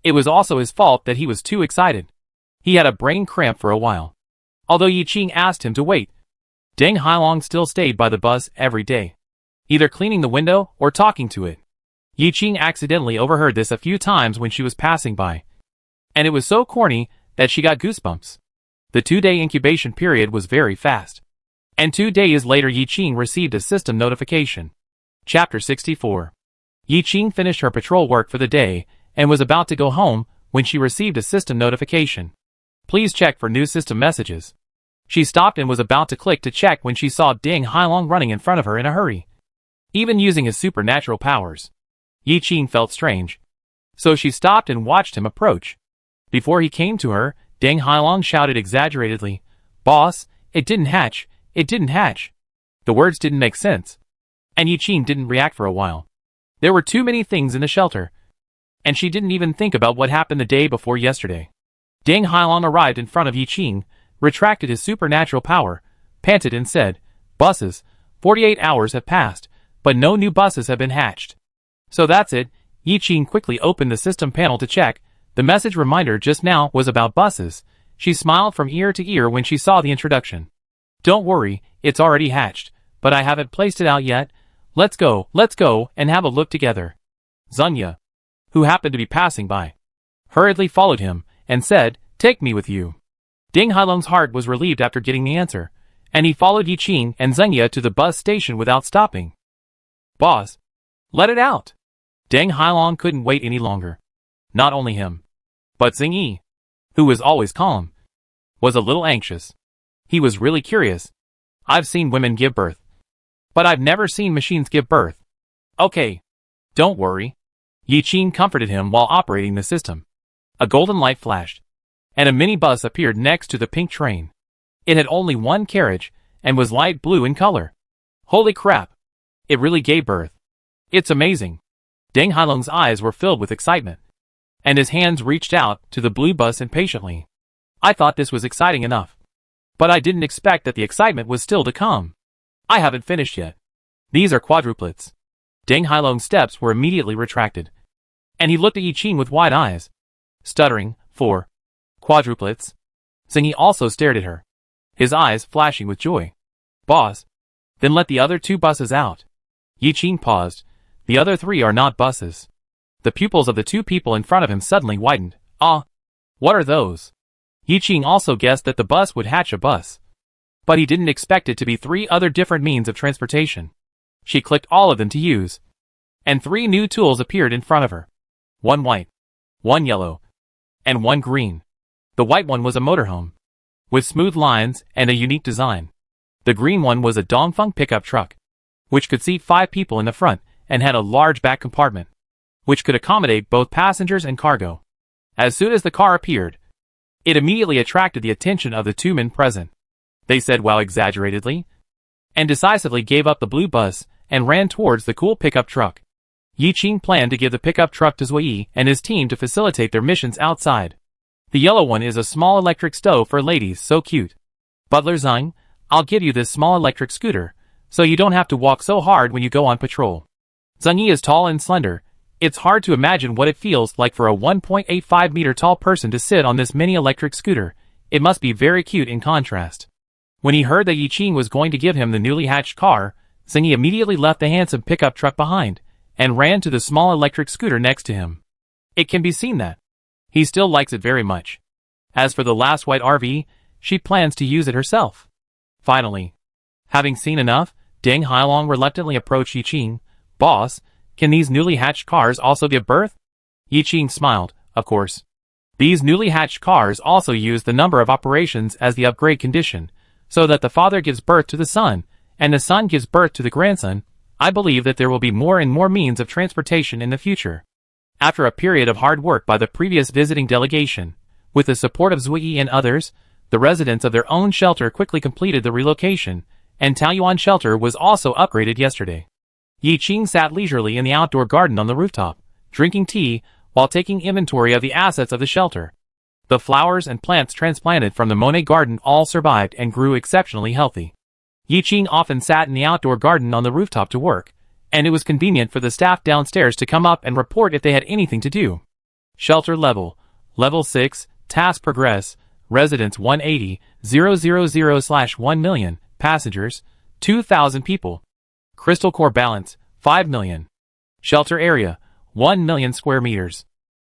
It was also his fault that he was too excited. He had a brain cramp for a while. Although Yi Qing asked him to wait, Deng Hailong still stayed by the bus every day, either cleaning the window or talking to it. Yi Qing accidentally overheard this a few times when she was passing by, and it was so corny that she got goosebumps. The 2-day incubation period was very fast, and 2 days later Yi Qing received a system notification. Chapter 64. Yi Qing finished her patrol work for the day and was about to go home when she received a system notification. "Please check for new system messages." She stopped and was about to click to check when she saw Deng Hailong running in front of her in a hurry. Even using his supernatural powers, Yi Qing felt strange. So she stopped and watched him approach. Before he came to her, Deng Hailong shouted exaggeratedly, "Boss, it didn't hatch, it didn't hatch." The words didn't make sense. And Yi Qing didn't react for a while. There were too many things in the shelter. And she didn't even think about what happened the day before yesterday. Deng Hailong arrived in front of Yi Qing, retracted his supernatural power, panted and said, "Buses, 48 hours have passed, but no new buses have been hatched." "So that's it." Yi Qing quickly opened the system panel to check. The message reminder just now was about buses. She smiled from ear to ear when she saw the introduction. "Don't worry, it's already hatched, but I haven't placed it out yet. Let's go, and have a look together." Zunya, who happened to be passing by, hurriedly followed him, and said, "Take me with you." Deng Hailong's heart was relieved after getting the answer, and he followed Yi Qing and Zunya to the bus station without stopping. "Boss, let it out." Deng Hailong couldn't wait any longer. Not only him, but Xing Yi, who was always calm, was a little anxious. He was really curious. "I've seen women give birth, but I've never seen machines give birth." "Okay, don't worry." Yi Qing comforted him while operating the system. A golden light flashed, and a minibus appeared next to the pink train. It had only one carriage, and was light blue in color. Holy crap! It really gave birth. It's amazing. Deng Hailong's eyes were filled with excitement, and his hands reached out to the blue bus impatiently. "I thought this was exciting enough, but I didn't expect that the excitement was still to come. I haven't finished yet. These are quadruplets." Deng Hailong's steps were immediately retracted, and he looked at Yi Qing with wide eyes, stuttering, "4 quadruplets?" Xing Yi also stared at her, his eyes flashing with joy. "Boss, then let the other 2 buses out." Yi Qing paused. "The other 3 are not buses." The pupils of the 2 people in front of him suddenly widened. "Ah, what are those?" Yi Qing also guessed that the bus would hatch a bus, but he didn't expect it to be 3 other different means of transportation. She clicked all of them to use, and 3 new tools appeared in front of her. 1 white, 1 yellow, and 1 green. The white one was a motorhome, with smooth lines and a unique design. The green one was a Dongfeng pickup truck, which could seat 5 people in the front and had a large back compartment, which could accommodate both passengers and cargo. As soon as the car appeared, it immediately attracted the attention of the 2 men present. They said wow exaggeratedly, and decisively gave up the blue bus and ran towards the cool pickup truck. Yi Qing planned to give the pickup truck to Zui Yi and his team to facilitate their missions outside. The yellow one is a small electric stove for ladies, so cute. "Butler Zhang, I'll give you this small electric scooter, so you don't have to walk so hard when you go on patrol." Zhang Yi is tall and slender. It's hard to imagine what it feels like for a 1.85 meter tall person to sit on this mini electric scooter. It must be very cute in contrast. When he heard that Yi Qing was going to give him the newly hatched car, Xing Yi immediately left the handsome pickup truck behind, and ran to the small electric scooter next to him. It can be seen that he still likes it very much. As for the last white RV, she plans to use it herself. Finally, having seen enough, Deng Hailong reluctantly approached Yi Qing. "Boss, can these newly hatched cars also give birth?" Yi Qing smiled. "Of course. These newly hatched cars also use the number of operations as the upgrade condition, so that the father gives birth to the son, and the son gives birth to the grandson. I believe that there will be more and more means of transportation in the future." After a period of hard work by the previous visiting delegation, with the support of Zui Yi and others, the residents of their own shelter quickly completed the relocation, and Taoyuan shelter was also upgraded yesterday. Yi Qing sat leisurely in the outdoor garden on the rooftop, drinking tea, while taking inventory of the assets of the shelter. The flowers and plants transplanted from the Monet garden all survived and grew exceptionally healthy. Yi Qing often sat in the outdoor garden on the rooftop to work, and it was convenient for the staff downstairs to come up and report if they had anything to do. Shelter level. Level 6, task progress, residents 180,000/1 million, passengers, 2,000 people. Crystal core balance, 5 million. Shelter area, 1 million square meters.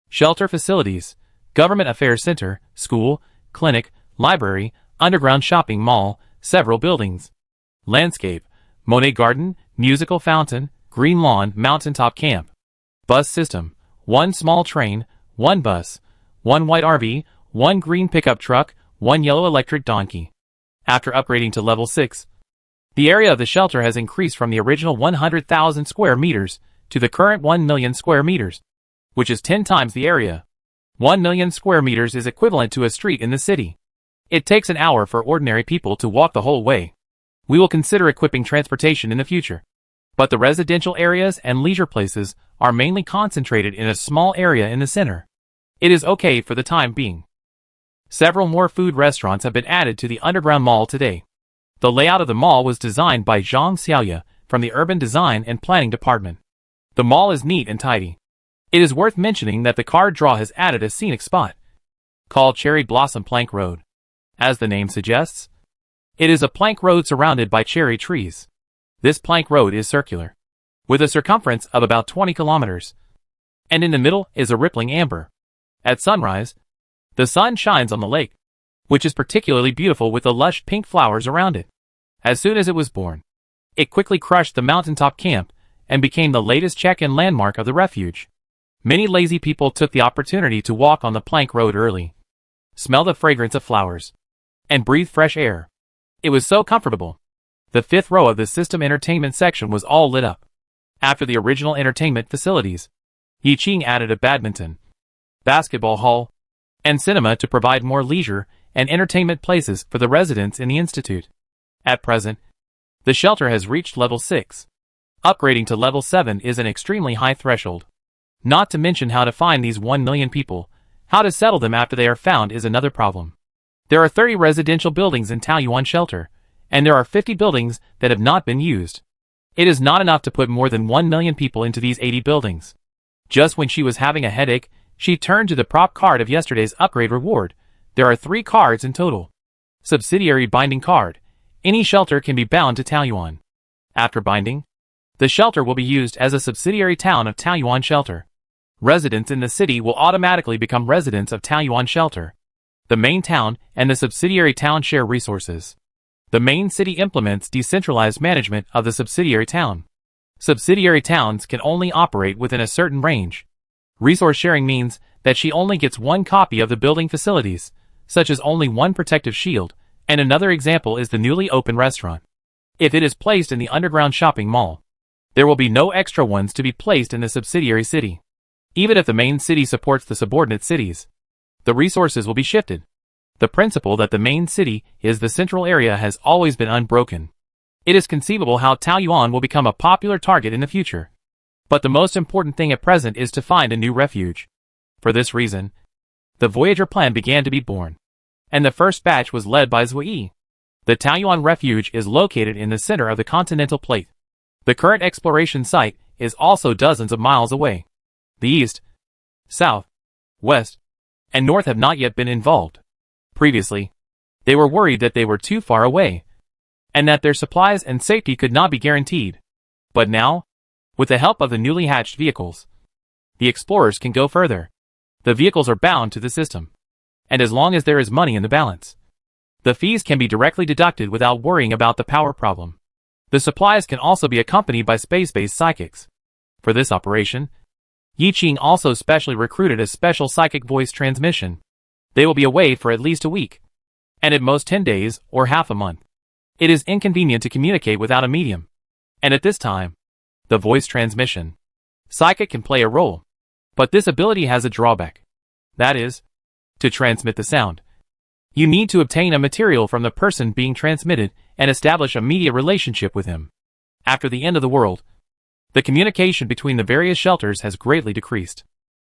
Shelter facilities, government affairs center, school, clinic, library, underground shopping mall, several buildings. Landscape, Monet garden, musical fountain, green lawn, mountaintop camp. Bus system, 1 small train, 1 bus, 1 white RV, 1 green pickup truck, 1 yellow electric donkey. After upgrading to level 6, the area of the shelter has increased from the original 100,000 square meters to the current 1 million square meters, which is 10 times the area. 1 million square meters is equivalent to a street in the city. It takes an hour for ordinary people to walk the whole way. We will consider equipping transportation in the future. But the residential areas and leisure places are mainly concentrated in a small area in the center. It is okay for the time being. Several more food restaurants have been added to the underground mall today. The layout of the mall was designed by Zhang Xiaoya from the Urban Design and Planning Department. The mall is neat and tidy. It is worth mentioning that the card draw has added a scenic spot called Cherry Blossom Plank Road. As the name suggests, it is a plank road surrounded by cherry trees. This plank road is circular, with a circumference of about 20 kilometers, and in the middle is a rippling amber. At sunrise, the sun shines on the lake, which is particularly beautiful with the lush pink flowers around it. As soon as it was born, it quickly crushed the mountaintop camp and became the latest check-in landmark of the refuge. Many lazy people took the opportunity to walk on the plank road early, smell the fragrance of flowers, and breathe fresh air. It was so comfortable. The fifth row of the system entertainment section was all lit up. After the original entertainment facilities, Yiqing added a badminton, basketball hall, and cinema to provide more leisure and entertainment places for the residents in the institute. At present, the shelter has reached level 6. Upgrading to level 7 is an extremely high threshold. Not to mention how to find these 1 million people. How to settle them after they are found is another problem. There are 30 residential buildings in Taoyuan shelter, and there are 50 buildings that have not been used. It is not enough to put more than 1 million people into these 80 buildings. Just when she was having a headache, she turned to the prop card of yesterday's upgrade reward. There are 3 cards in total. Subsidiary binding card. Any shelter can be bound to Taoyuan. After binding, the shelter will be used as a subsidiary town of Taoyuan shelter. Residents in the city will automatically become residents of Taoyuan shelter. The main town and the subsidiary town share resources. The main city implements decentralized management of the subsidiary town. Subsidiary towns can only operate within a certain range. Resource sharing means that she only gets 1 copy of the building facilities, such as only 1 protective shield, and another example is the newly opened restaurant. If it is placed in the underground shopping mall, there will be no extra ones to be placed in the subsidiary city. Even if the main city supports the subordinate cities, the resources will be shifted. The principle that the main city is the central area has always been unbroken. It is conceivable how Taoyuan will become a popular target in the future. But the most important thing at present is to find a new refuge. For this reason, the Voyager plan began to be born, and the first batch was led by Zui. The Taoyuan refuge is located in the center of the continental plate. The current exploration site is also dozens of miles away. The east, south, west, and north have not yet been involved. Previously, they were worried that they were too far away, and that their supplies and safety could not be guaranteed. But now, with the help of the newly hatched vehicles, the explorers can go further. The vehicles are bound to the system, and as long as there is money in the balance, the fees can be directly deducted without worrying about the power problem. The supplies can also be accompanied by space-based psychics. For this operation, Yiqing also specially recruited a special psychic voice transmission. They will be away for at least a week, and at most 10 days or half a month. It is inconvenient to communicate without a medium, and at this time, the voice transmission psychic can play a role. But this ability has a drawback. That is, to transmit the sound, you need to obtain a material from the person being transmitted and establish a media relationship with him. After the end of the world, the communication between the various shelters has greatly decreased.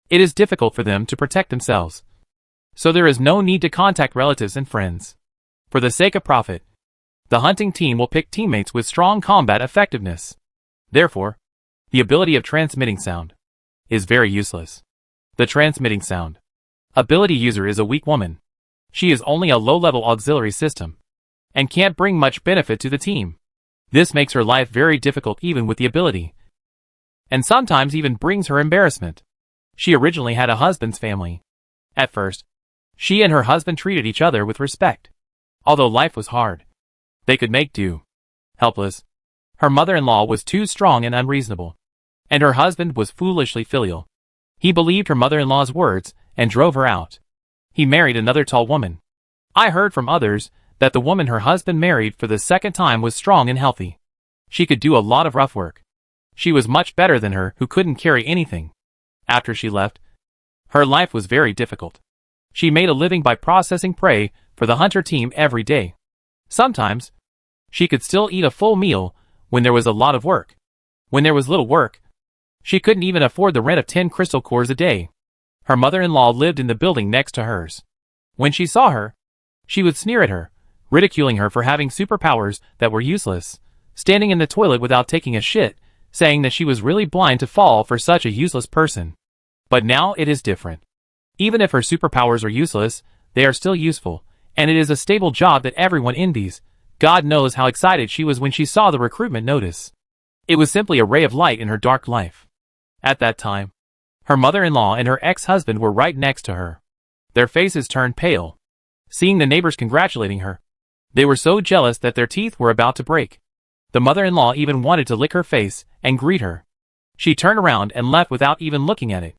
It is difficult for them to protect themselves, so there is no need to contact relatives and friends. For the sake of profit, the hunting team will pick teammates with strong combat effectiveness. Therefore, the ability of transmitting sound is very useless. The transmitting sound ability user is a weak woman. She is only a low-level auxiliary system, and can't bring much benefit to the team. This makes her life very difficult even with the ability, and sometimes even brings her embarrassment. She originally had a husband's family. At first, she and her husband treated each other with respect. Although life was hard, they could make do. Helpless, her mother-in-law was too strong and unreasonable, and her husband was foolishly filial. He believed her mother-in-law's words and drove her out. He married another tall woman. I heard from others that the woman her husband married for the second time was strong and healthy. She could do a lot of rough work, She was much better than her who couldn't carry anything. After she left, her life was very difficult. She made a living by processing prey for the hunter team every day. Sometimes, she could still eat a full meal when there was a lot of work. When there was little work, she couldn't even afford the rent of 10 crystal cores a day. Her mother-in-law lived in the building next to hers. When she saw her, she would sneer at her, ridiculing her for having superpowers that were useless, standing in the toilet without taking a shit, saying that she was really blind to fall for such a useless person. But now it is different. Even if her superpowers are useless, they are still useful, and it is a stable job that everyone envies. God knows how excited she was when she saw the recruitment notice. It was simply a ray of light in her dark life. At that time, her mother-in-law and her ex-husband were right next to her. Their faces turned pale, seeing the neighbors congratulating her. They were so jealous that their teeth were about to break. The mother-in-law even wanted to lick her face and greet her. She turned around and left without even looking at it.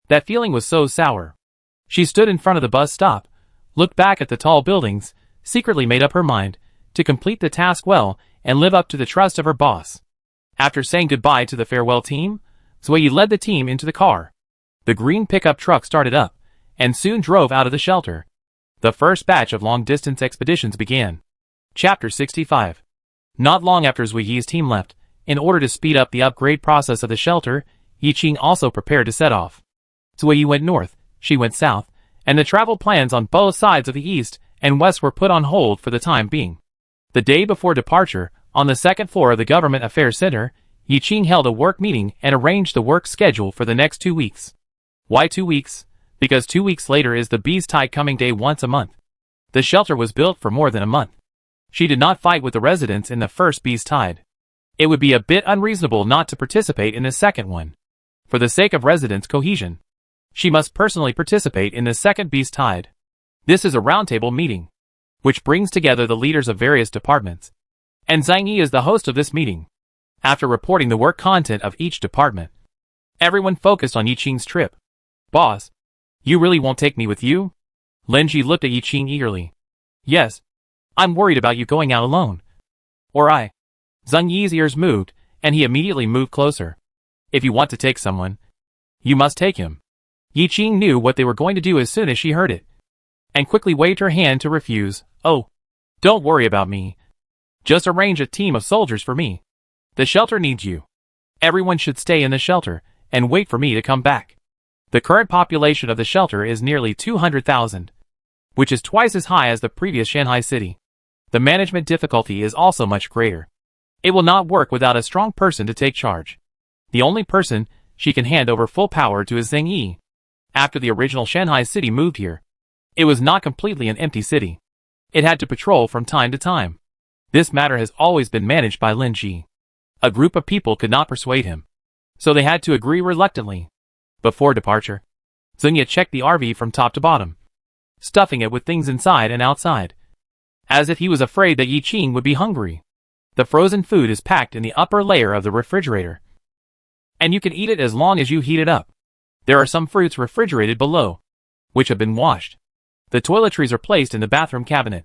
That feeling was so sour. She stood in front of the bus stop, looked back at the tall buildings, secretly made up her mind to complete the task well and live up to the trust of her boss. After saying goodbye to the farewell team, Zui led the team into the car. The green pickup truck started up, and soon drove out of the shelter. The first batch of long-distance expeditions began. Chapter 65. Not long after Zui's team left, in order to speed up the upgrade process of the shelter, Yiqing also prepared to set off. Zui went north, she went south, and the travel plans on both sides of the east and west were put on hold for the time being. The day before departure, on the second floor of the Government Affairs Center, Yiqing held a work meeting and arranged the work schedule for the next 2 weeks. Why 2 weeks? Because 2 weeks later is the Bee's Tide coming day once a month. The shelter was built for more than a month. She did not fight with the residents in the first Bee's Tide. It would be a bit unreasonable not to participate in the second one. For the sake of residents' cohesion, she must personally participate in the second Bee's Tide. This is a roundtable meeting, which brings together the leaders of various departments. And Zhang Yi is the host of this meeting. After reporting the work content of each department, everyone focused on Yiqing's trip. Boss, you really won't take me with you? Linji looked at Yiqing eagerly. Yes. I'm worried about you going out alone. Or I. Zhang Yi's ears moved, and he immediately moved closer. If you want to take someone, you must take him. Yiqing knew what they were going to do as soon as she heard it, and quickly waved her hand to refuse. Oh, don't worry about me. Just arrange a team of soldiers for me. The shelter needs you. Everyone should stay in the shelter and wait for me to come back. The current population of the shelter is nearly 200,000, which is twice as high as the previous Shanghai city. The management difficulty is also much greater. It will not work without a strong person to take charge. The only person she can hand over full power to is Zhang Yi. After the original Shanghai city moved here, it was not completely an empty city. It had to patrol from time to time. This matter has always been managed by Lin Ji. A group of people could not persuade him, so they had to agree reluctantly. Before departure, Zunya checked the RV from top to bottom, stuffing it with things inside and outside, as if he was afraid that Yiqing would be hungry. The frozen food is packed in the upper layer of the refrigerator, and you can eat it as long as you heat it up. There are some fruits refrigerated below, which have been washed. The toiletries are placed in the bathroom cabinet,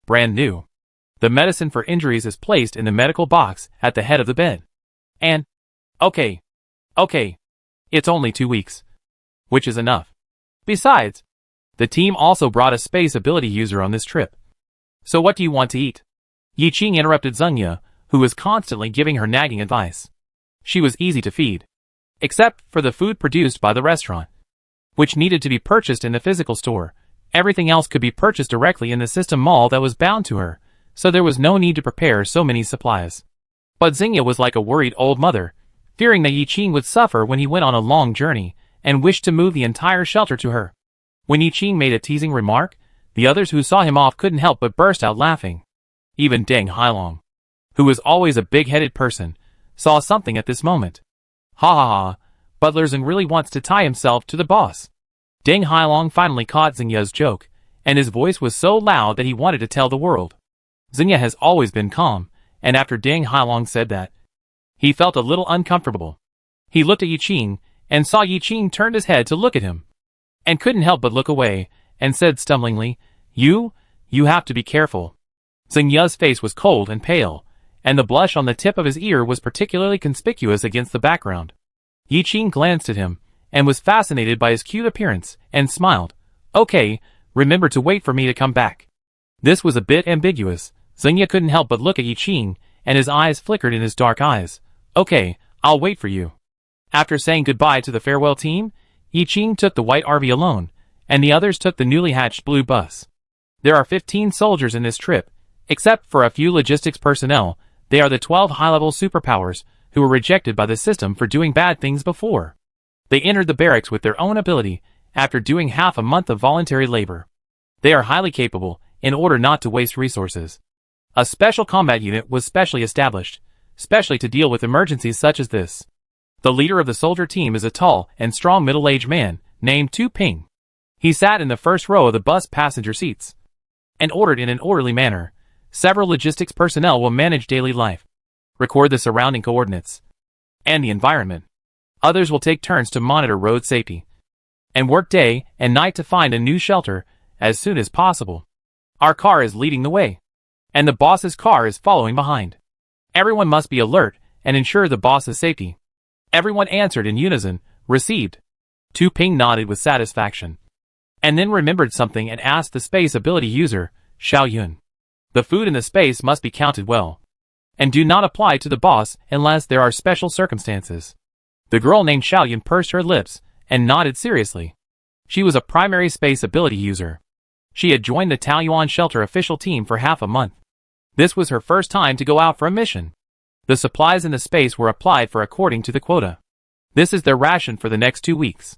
brand new. The medicine for injuries is placed in the medical box at the head of the bed. And, okay, it's only 2 weeks, which is enough. Besides, the team also brought a space ability user on this trip. So what do you want to eat? Yiqing interrupted Zunya, who was constantly giving her nagging advice. She was easy to feed, except for the food produced by the restaurant, which needed to be purchased in the physical store. Everything else could be purchased directly in the system mall that was bound to her, so there was no need to prepare so many supplies. But Xingya was like a worried old mother, fearing that Yiqing would suffer when he went on a long journey, and wished to move the entire shelter to her. When Yiqing made a teasing remark, the others who saw him off couldn't help but burst out laughing. Even Deng Hailong, who was always a big-headed person, saw something at this moment. Ha ha ha, Butler Zeng really wants to tie himself to the boss. Deng Hailong finally caught Xingya's joke, and his voice was so loud that he wanted to tell the world. Xingya has always been calm, and after Deng Hailong said that, he felt a little uncomfortable. He looked at Yiqing, and saw Yiqing turned his head to look at him, and couldn't help but look away, and said stumblingly, You have to be careful. Xingya's face was cold and pale, and the blush on the tip of his ear was particularly conspicuous against the background. Yi Qing glanced at him, and was fascinated by his cute appearance, and smiled. Okay, remember to wait for me to come back. This was a bit ambiguous. Xingye couldn't help but look at Yi Qing, and his eyes flickered in his dark eyes. Okay, I'll wait for you. After saying goodbye to the farewell team, Yi Qing took the white RV alone, and the others took the newly hatched blue bus. There are 15 soldiers in this trip. Except for a few logistics personnel, they are the 12 high-level superpowers who were rejected by the system for doing bad things before. They entered the barracks with their own ability, after doing half a month of voluntary labor. They are highly capable, in order not to waste resources. A special combat unit was specially established, specially to deal with emergencies such as this. The leader of the soldier team is a tall and strong middle-aged man, named Tu Ping. He sat in the first row of the bus passenger seats, and ordered in an orderly manner. Several logistics personnel will manage daily life, record the surrounding coordinates, and the environment. Others will take turns to monitor road safety, and work day and night to find a new shelter as soon as possible. Our car is leading the way, and the boss's car is following behind. Everyone must be alert and ensure the boss's safety. Everyone answered in unison, received. Tu Ping nodded with satisfaction, and then remembered something and asked the space ability user, Xiao Yun. The food in the space must be counted well, and do not apply to the boss unless there are special circumstances. The girl named Xiao Yun pursed her lips and nodded seriously. She was a primary space ability user. She had joined the Taoyuan shelter official team for half a month. This was her first time to go out for a mission. The supplies in the space were applied for according to the quota. This is their ration for the next 2 weeks.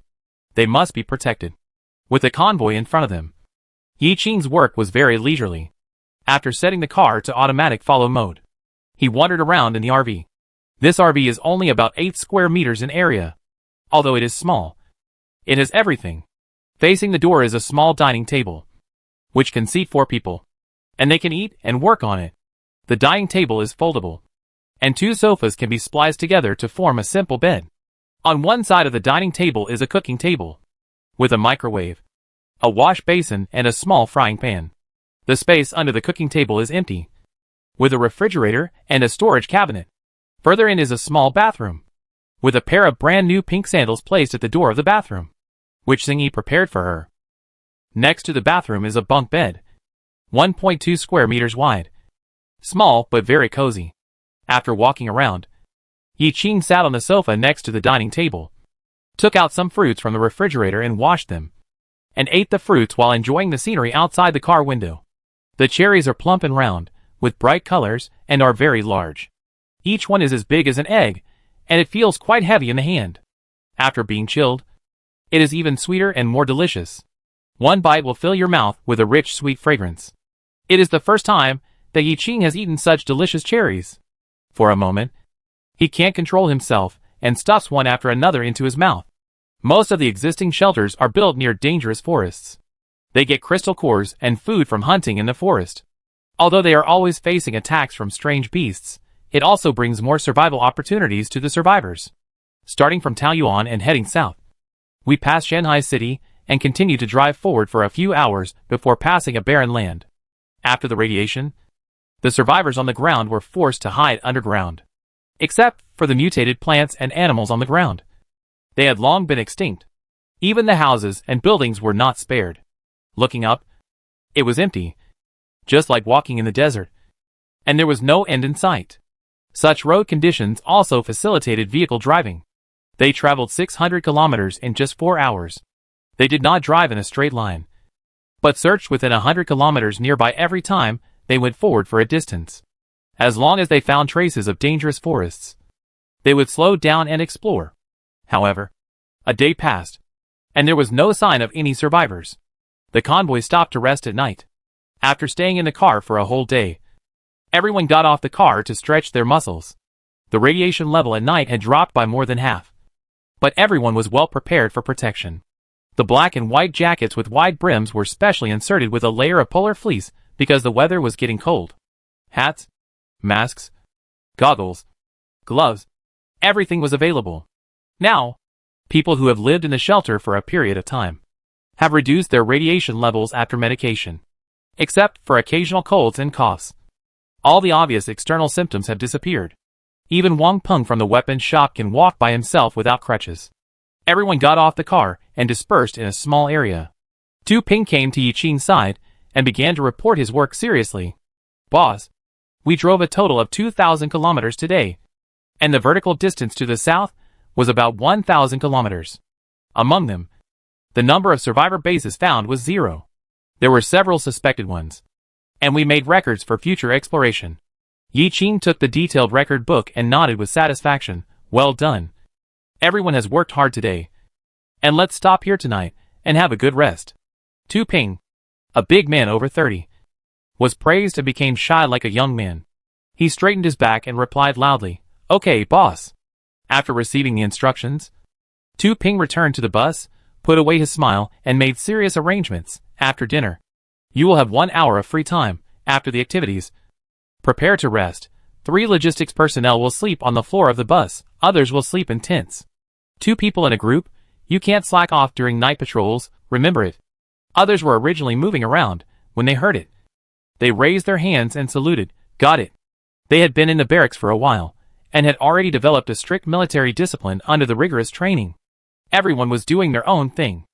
They must be protected. With a convoy in front of them, Yi Qing's work was very leisurely. After setting the car to automatic follow mode, he wandered around in the RV. This RV is only about 8 square meters in area. Although it is small, it has everything. Facing the door is a small dining table, which can seat 4 people, and they can eat and work on it. The dining table is foldable, and 2 sofas can be spliced together to form a simple bed. On one side of the dining table is a cooking table, with a microwave, a wash basin and a small frying pan. The space under the cooking table is empty, with a refrigerator and a storage cabinet. Further in is a small bathroom, with a pair of brand new pink sandals placed at the door of the bathroom, which Xingyi prepared for her. Next to the bathroom is a bunk bed, 1.2 square meters wide. Small but very cozy. After walking around, Yi Qing sat on the sofa next to the dining table, took out some fruits from the refrigerator and washed them, and ate the fruits while enjoying the scenery outside the car window. The cherries are plump and round, with bright colors, and are very large. Each one is as big as an egg, and it feels quite heavy in the hand. After being chilled, it is even sweeter and more delicious. One bite will fill your mouth with a rich sweet fragrance. It is the first time that Yi Qing has eaten such delicious cherries. For a moment, he can't control himself, and stuffs one after another into his mouth. Most of the existing shelters are built near dangerous forests. They get crystal cores and food from hunting in the forest. Although they are always facing attacks from strange beasts, it also brings more survival opportunities to the survivors. Starting from Taoyuan and heading south, we pass Shanghai City and continue to drive forward for a few hours before passing a barren land. After the radiation, the survivors on the ground were forced to hide underground. Except for the mutated plants and animals on the ground. They had long been extinct. Even the houses and buildings were not spared. Looking up, it was empty, just like walking in the desert, and there was no end in sight. Such road conditions also facilitated vehicle driving. They traveled 600 kilometers in just 4 hours. They did not drive in a straight line, but searched within 100 kilometers nearby every time they went forward for a distance. As long as they found traces of dangerous forests, they would slow down and explore. However, a day passed, and there was no sign of any survivors. The convoy stopped to rest at night. After staying in the car for a whole day, everyone got off the car to stretch their muscles. The radiation level at night had dropped by more than half, but everyone was well prepared for protection. The black and white jackets with wide brims were specially inserted with a layer of polar fleece because the weather was getting cold. Hats, masks, goggles, gloves, everything was available. Now, people who have lived in the shelter for a period of time have reduced their radiation levels after medication, except for occasional colds and coughs. All the obvious external symptoms have disappeared. Even Wang Peng from the weapons shop can walk by himself without crutches. Everyone got off the car and dispersed in a small area. Tu Ping came to Yi Qing's side and began to report his work seriously. Boss, we drove a total of 2,000 kilometers today, and the vertical distance to the south was about 1,000 kilometers. Among them, the number of survivor bases found was 0. There were several suspected ones, and we made records for future exploration. Yi Qing took the detailed record book and nodded with satisfaction. Well done. Everyone has worked hard today. And let's stop here tonight and have a good rest. Tu Ping, a big man over 30, was praised and became shy like a young man. He straightened his back and replied loudly, "Okay, boss." After receiving the instructions, Tu Ping returned to the bus, put away his smile, and made serious arrangements. After dinner, you will have 1 hour of free time. After the activities, prepare to rest. 3 logistics personnel will sleep on the floor of the bus, others will sleep in tents. 2 people in a group, you can't slack off during night patrols, remember it. Others were originally moving around. When they heard it, they raised their hands and saluted. Got it. They had been in the barracks for a while, and had already developed a strict military discipline under the rigorous training. Everyone was doing their own thing.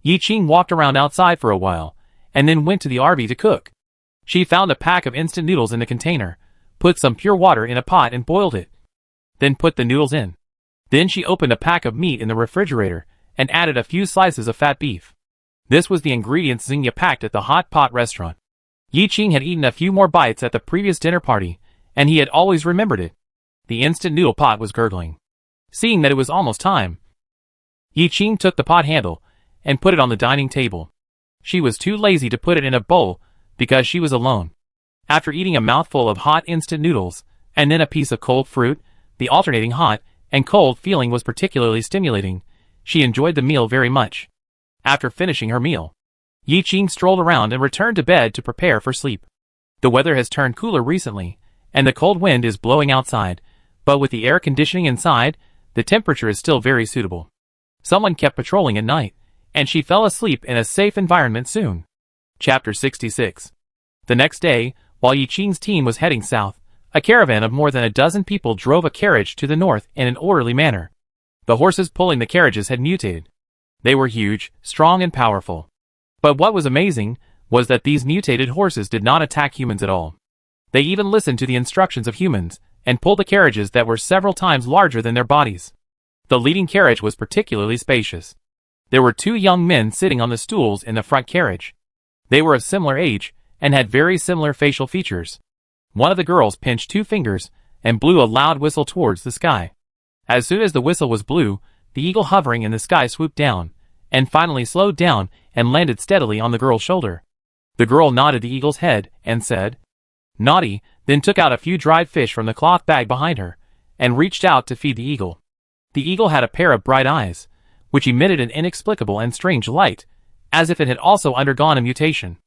Yi Qing walked around outside for a while, and then went to the RV to cook. She found a pack of instant noodles in a container, put some pure water in a pot and boiled it. Then put the noodles in. Then she opened a pack of meat in the refrigerator, and added a few slices of fat beef. This was the ingredients Xingya packed at the hot pot restaurant. Yi Qing had eaten a few more bites at the previous dinner party, and he had always remembered it. The instant noodle pot was gurgling. Seeing that it was almost time, Yi Qing took the pot handle and put it on the dining table. She was too lazy to put it in a bowl because she was alone. After eating a mouthful of hot instant noodles and then a piece of cold fruit, the alternating hot and cold feeling was particularly stimulating. She enjoyed the meal very much. After finishing her meal, Yi Qing strolled around and returned to bed to prepare for sleep. The weather has turned cooler recently, and the cold wind is blowing outside, but with the air conditioning inside, the temperature is still very suitable. Someone kept patrolling at night, and she fell asleep in a safe environment soon. Chapter 66. The next day, while Yi Qing's team was heading south, a caravan of more than a dozen people drove a carriage to the north in an orderly manner. The horses pulling the carriages had mutated. They were huge, strong and powerful. But what was amazing was that these mutated horses did not attack humans at all. They even listened to the instructions of humans, and pulled the carriages that were several times larger than their bodies. The leading carriage was particularly spacious. There were 2 young men sitting on the stools in the front carriage. They were of similar age, and had very similar facial features. One of the girls pinched 2 fingers, and blew a loud whistle towards the sky. As soon as the whistle was blew, the eagle hovering in the sky swooped down, and finally slowed down and landed steadily on the girl's shoulder. The girl nodded the eagle's head, and said, "Naughty," then took out a few dried fish from the cloth bag behind her, and reached out to feed the eagle. The eagle had a pair of bright eyes, which emitted an inexplicable and strange light, as if it had also undergone a mutation.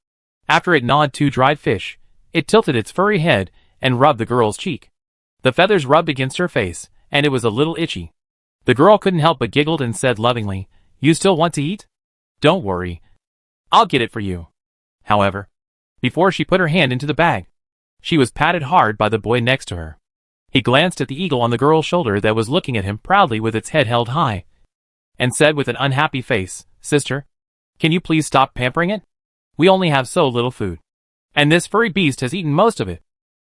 After it gnawed 2 dried fish, it tilted its furry head and rubbed the girl's cheek. The feathers rubbed against her face, and it was a little itchy. The girl couldn't help but giggled and said lovingly, "You still want to eat? Don't worry. I'll get it for you." However, before she put her hand into the bag, she was patted hard by the boy next to her. He glanced at the eagle on the girl's shoulder that was looking at him proudly with its head held high, and said with an unhappy face, "Sister, can you please stop pampering it? We only have so little food. And this furry beast has eaten most of it.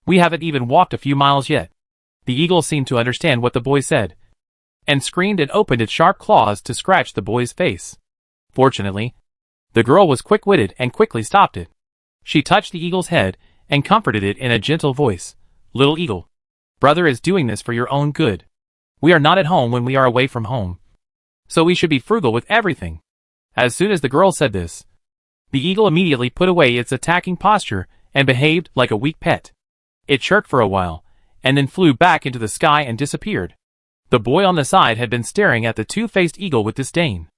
We haven't even walked a few miles yet." The eagle seemed to understand what the boy said, and screamed and opened its sharp claws to scratch the boy's face. Fortunately, the girl was quick-witted and quickly stopped it. She touched the eagle's head and comforted it in a gentle voice. "Little eagle, brother is doing this for your own good. We are not at home when we are away from home, so we should be frugal with everything." As soon as the girl said this, the eagle immediately put away its attacking posture and behaved like a weak pet. It chirped for a while, and then flew back into the sky and disappeared. The boy on the side had been staring at the 2-faced eagle with disdain.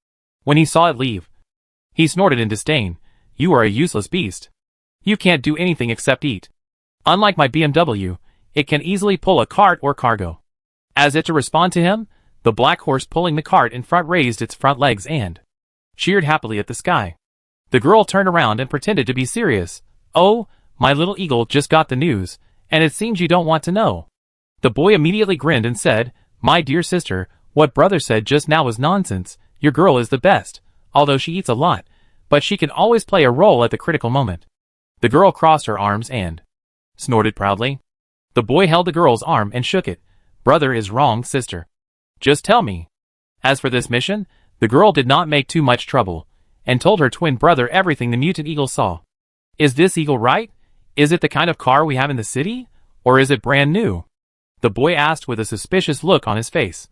When he saw it leave, he snorted in disdain, "You are a useless beast. You can't do anything except eat. Unlike my BMW, it can easily pull a cart or cargo." As if to respond to him, the black horse pulling the cart in front raised its front legs and cheered happily at the sky. The girl turned around and pretended to be serious. "Oh, my little eagle just got the news, And it seems you don't want to know. The boy immediately grinned and said, "My dear sister, what brother said just now was nonsense. Your girl is the best, although she eats a lot, but she can always play a role at the critical moment." The girl crossed her arms and snorted proudly. The boy held the girl's arm and shook it. "Brother is wrong, sister. Just tell me." As for this mission, the girl did not make too much trouble, and told her twin brother everything the mutant eagle saw. "Is this eagle right? Is it the kind of car we have in the city? Or is it brand new?" The boy asked with a suspicious look on his face.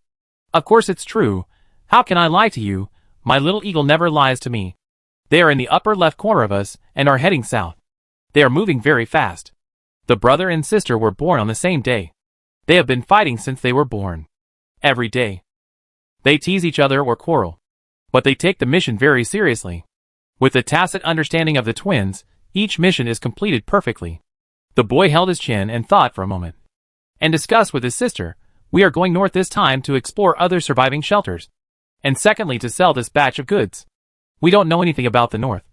"Of course it's true. How can I lie to you? My little eagle never lies to me. They are in the upper left corner of us and are heading south. They are moving very fast. The brother and sister were born on the same day. They have been fighting since they were born. Every day. They tease each other or quarrel. But they take the mission very seriously. With the tacit understanding of the twins, each mission is completed perfectly." The boy held his chin and thought for a moment. And discussed with his sister, "We are going north this time to explore other surviving shelters. And secondly to sell this batch of goods. We don't know anything about the north."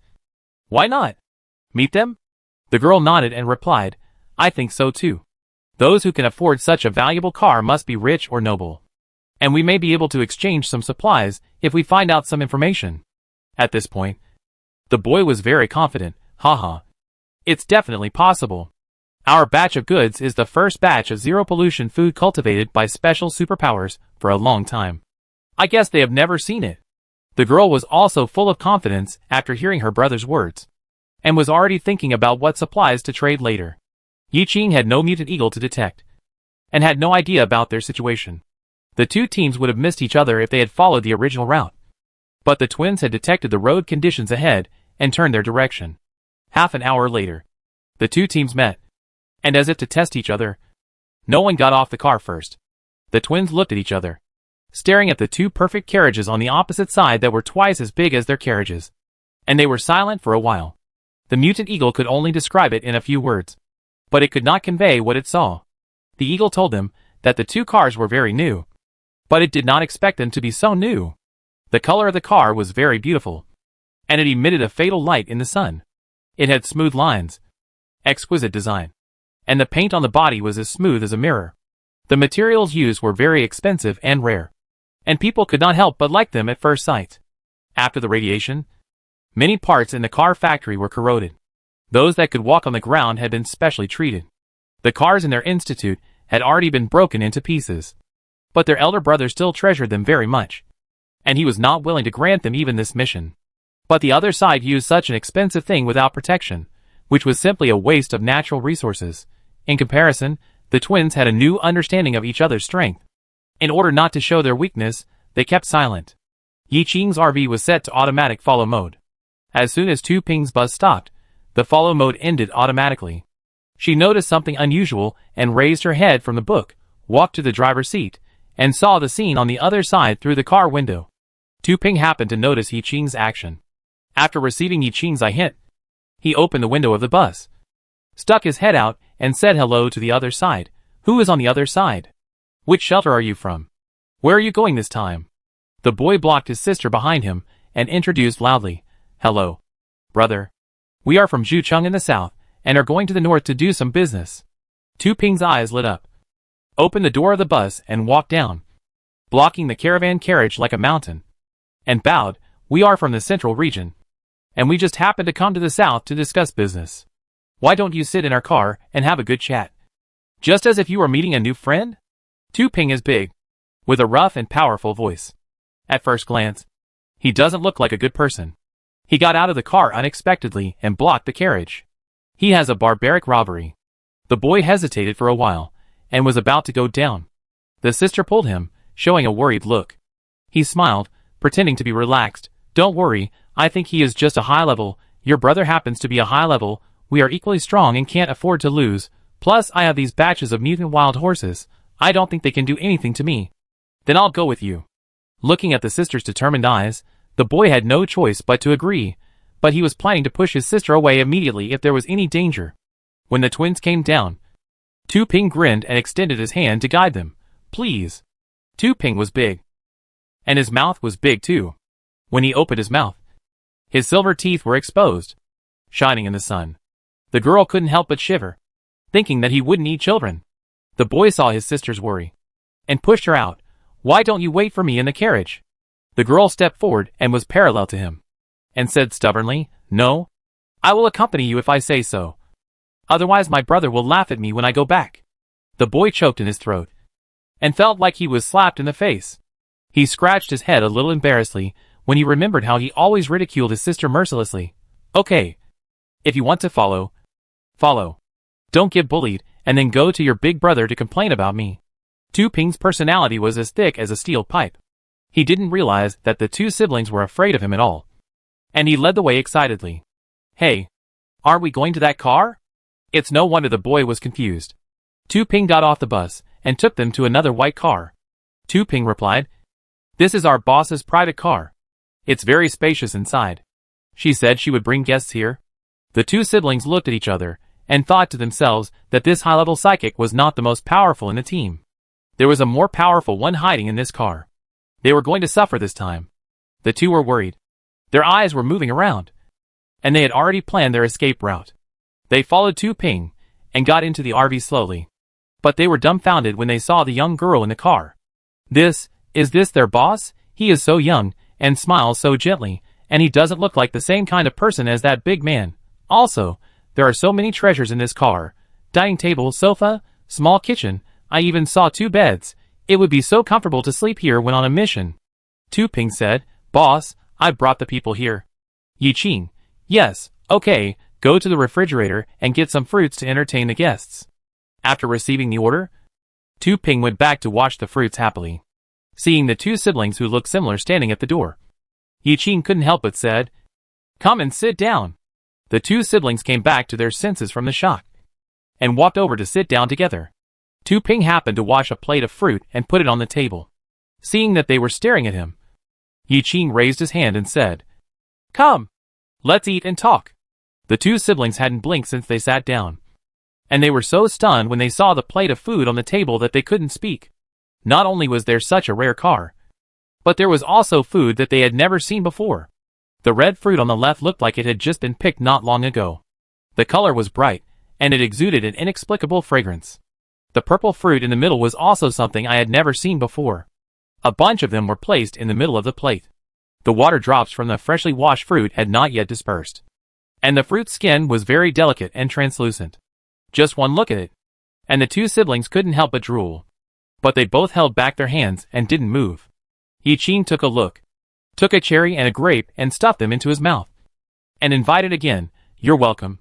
"Why not? Meet them?" The girl nodded and replied, "I think so too. Those who can afford such a valuable car must be rich or noble. And we may be able to exchange some supplies if we find out some information." At this point, the boy was very confident. "Haha. It's definitely possible. Our batch of goods is the first batch of zero-pollution food cultivated by special superpowers for a long time. I guess they have never seen it." The girl was also full of confidence after hearing her brother's words, and was already thinking about what supplies to trade later. Yi Qing had no mutant eagle to detect, and had no idea about their situation. The two teams would have missed each other if they had followed the original route. But the twins had detected the road conditions ahead and turned their direction. Half an hour later, the two teams met, and as if to test each other, no one got off the car first. The twins looked at each other, staring at the two perfect carriages on the opposite side that were twice as big as their carriages. And they were silent for a while. The mutant eagle could only describe it in a few words, but it could not convey what it saw. The eagle told them that the two cars were very new, but it did not expect them to be so new. The color of the car was very beautiful, and it emitted a fatal light in the sun. It had smooth lines, exquisite design, and the paint on the body was as smooth as a mirror. The materials used were very expensive and rare, and people could not help but like them at first sight. After the radiation, many parts in the car factory were corroded. Those that could walk on the ground had been specially treated. The cars in their institute had already been broken into pieces, but their elder brother still treasured them very much, and he was not willing to grant them even this mission. But the other side used such an expensive thing without protection, which was simply a waste of natural resources. In comparison, the twins had a new understanding of each other's strength. In order not to show their weakness, they kept silent. Yi Qing's RV was set to automatic follow mode. As soon as Tu Ping's bus stopped, the follow mode ended automatically. She noticed something unusual and raised her head from the book, walked to the driver's seat, and saw the scene on the other side through the car window. Tu Ping happened to notice Yi Qing's action. After receiving Yi Qing's hint, he opened the window of the bus, stuck his head out, and said hello to the other side. "Who is on the other side? Which shelter are you from? Where are you going this time?" The boy blocked his sister behind him and introduced loudly, "Hello, brother. We are from Zhucheng in the south, and are going to the north to do some business." Tu Ping's eyes lit up, opened the door of the bus and walked down, blocking the caravan carriage like a mountain, and bowed. "We are from the central region, and we just happened to come to the south to discuss business. Why don't you sit in our car and have a good chat? Just as if you were meeting a new friend?" Tu Ping is big, with a rough and powerful voice. At first glance, he doesn't look like a good person. He got out of the car unexpectedly and blocked the carriage. He has a barbaric robbery. The boy hesitated for a while, and was about to go down. The sister pulled him, showing a worried look. He smiled, pretending to be relaxed. "Don't worry, I think he is just a high level. Your brother happens to be a high level. We are equally strong and can't afford to lose. Plus I have these batches of mutant wild horses. I don't think they can do anything to me. Then I'll go with you." Looking at the sister's determined eyes, the boy had no choice but to agree, but he was planning to push his sister away immediately if there was any danger. When the twins came down, Tu Ping grinned and extended his hand to guide them. "Please." Tu Ping was big, and his mouth was big too. When he opened his mouth, his silver teeth were exposed, shining in the sun. The girl couldn't help but shiver. thinking that he wouldn't eat children. The boy saw his sister's worry and pushed her out. Why don't you wait for me in the carriage? The girl stepped forward and was parallel to him and said stubbornly, No, I will accompany you if I say so. Otherwise my brother will laugh at me when I go back. The boy choked in his throat and felt like he was slapped in the face. He scratched his head a little embarrassedly when he remembered how he always ridiculed his sister mercilessly. Okay. If you want to follow, follow. Don't get bullied and then go to your big brother to complain about me. Tu Ping's personality was as thick as a steel pipe. He didn't realize that the two siblings were afraid of him at all. And he led the way excitedly. Hey, aren't we going to that car? It's no wonder the boy was confused. Tu Ping got off the bus and took them to another white car. Tu Ping replied, This is our boss's private car. It's very spacious inside. She said she would bring guests here. The two siblings looked at each other and thought to themselves that this high-level psychic was not the most powerful in the team. There was a more powerful one hiding in this car. They were going to suffer this time. The two were worried. Their eyes were moving around, and they had already planned their escape route. They followed Tu Ping and got into the RV slowly. But they were dumbfounded when they saw the young girl in the car. Is this their boss? He is so young and smiles so gently, and he doesn't look like the same kind of person as that big man. Also, there are so many treasures in this car. Dining table, sofa, small kitchen. I even saw 2 beds. It would be so comfortable to sleep here when on a mission. Tu Ping said, Boss, I brought the people here. Yi Qing. Yes, okay, go to the refrigerator and get some fruits to entertain the guests. After receiving the order, Tu Ping went back to wash the fruits happily, seeing the two siblings who looked similar standing at the door. Yi Qing couldn't help but said, Come and sit down. The two siblings came back to their senses from the shock and walked over to sit down together. Tu Ping happened to wash a plate of fruit and put it on the table. Seeing that they were staring at him, Yi Qing raised his hand and said, Come, let's eat and talk. The two siblings hadn't blinked since they sat down, and they were so stunned when they saw the plate of food on the table that they couldn't speak. Not only was there such a rare car, but there was also food that they had never seen before. The red fruit on the left looked like it had just been picked not long ago. The color was bright, and it exuded an inexplicable fragrance. The purple fruit in the middle was also something I had never seen before. A bunch of them were placed in the middle of the plate. The water drops from the freshly washed fruit had not yet dispersed, and the fruit's skin was very delicate and translucent. Just one look at it, and the two siblings couldn't help but drool. But they both held back their hands and didn't move. Yi Qing took a look, took a cherry and a grape and stuffed them into his mouth, and invited again, You're welcome.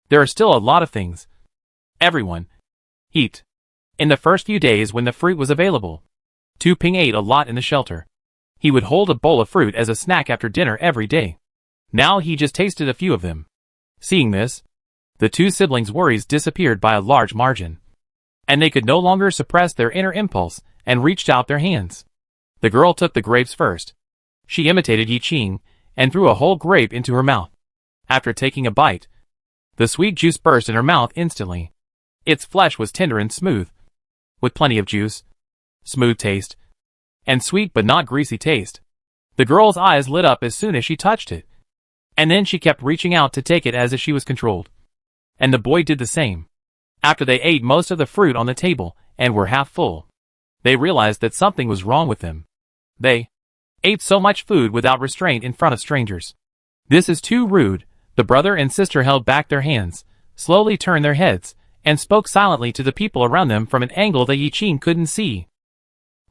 There are still a lot of things. Everyone, eat. In the first few days when the fruit was available, Tu Ping ate a lot in the shelter. He would hold a bowl of fruit as a snack after dinner every day. Now he just tasted a few of them. Seeing this, the two siblings' worries disappeared by a large margin, and they could no longer suppress their inner impulse and reached out their hands. The girl took the grapes first. She imitated Yi Qing and threw a whole grape into her mouth. After taking a bite, the sweet juice burst in her mouth instantly. Its flesh was tender and smooth, with plenty of juice, smooth taste, and sweet but not greasy taste. The girl's eyes lit up as soon as she touched it, and then she kept reaching out to take it as if she was controlled. And the boy did the same. After they ate most of the fruit on the table and were half full, they realized that something was wrong with them. They ate so much food without restraint in front of strangers. This is too rude. The brother and sister held back their hands, slowly turned their heads, and spoke silently to the people around them from an angle that Yi Qing couldn't see.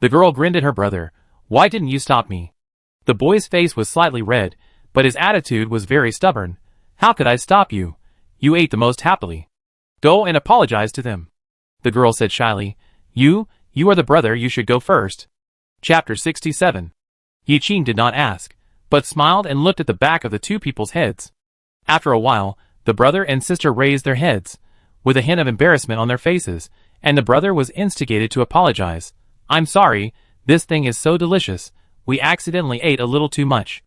The girl grinned at her brother. Why didn't you stop me? The boy's face was slightly red, but his attitude was very stubborn. How could I stop you? You ate the most happily. Go and apologize to them. The girl said shyly. You are the brother, you should go first. Chapter 67. Yi Qing did not ask, but smiled and looked at the back of the two people's heads. After a while, the brother and sister raised their heads, with a hint of embarrassment on their faces, and the brother was instigated to apologize. I'm sorry, this thing is so delicious, we accidentally ate a little too much.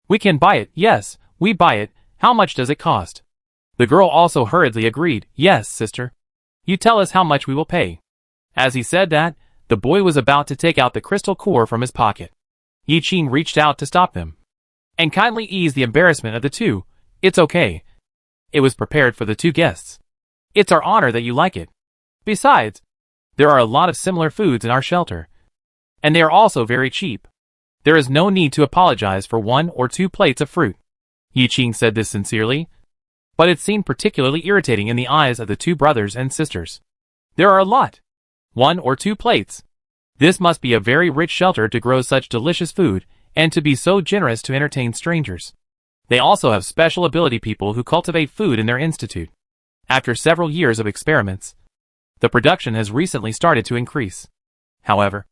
We can buy it, yes, we buy it, how much does it cost? The girl also hurriedly agreed, yes, sister. You tell us how much we will pay. As he said that, the boy was about to take out the crystal core from his pocket. Yi Qing reached out to stop him, and kindly eased the embarrassment of the two. It's okay. It was prepared for the two guests. It's our honor that you like it. Besides, there are a lot of similar foods in our shelter. And they are also very cheap. There is no need to apologize for 1 or 2 plates of fruit. Yi Qing said this sincerely, but it seemed particularly irritating in the eyes of the 2 brothers and sisters. There are a lot. 1 or 2 plates. This must be a very rich shelter to grow such delicious food, and to be so generous to entertain strangers. They also have special ability people who cultivate food in their institute. After several years of experiments, the production has recently started to increase. However,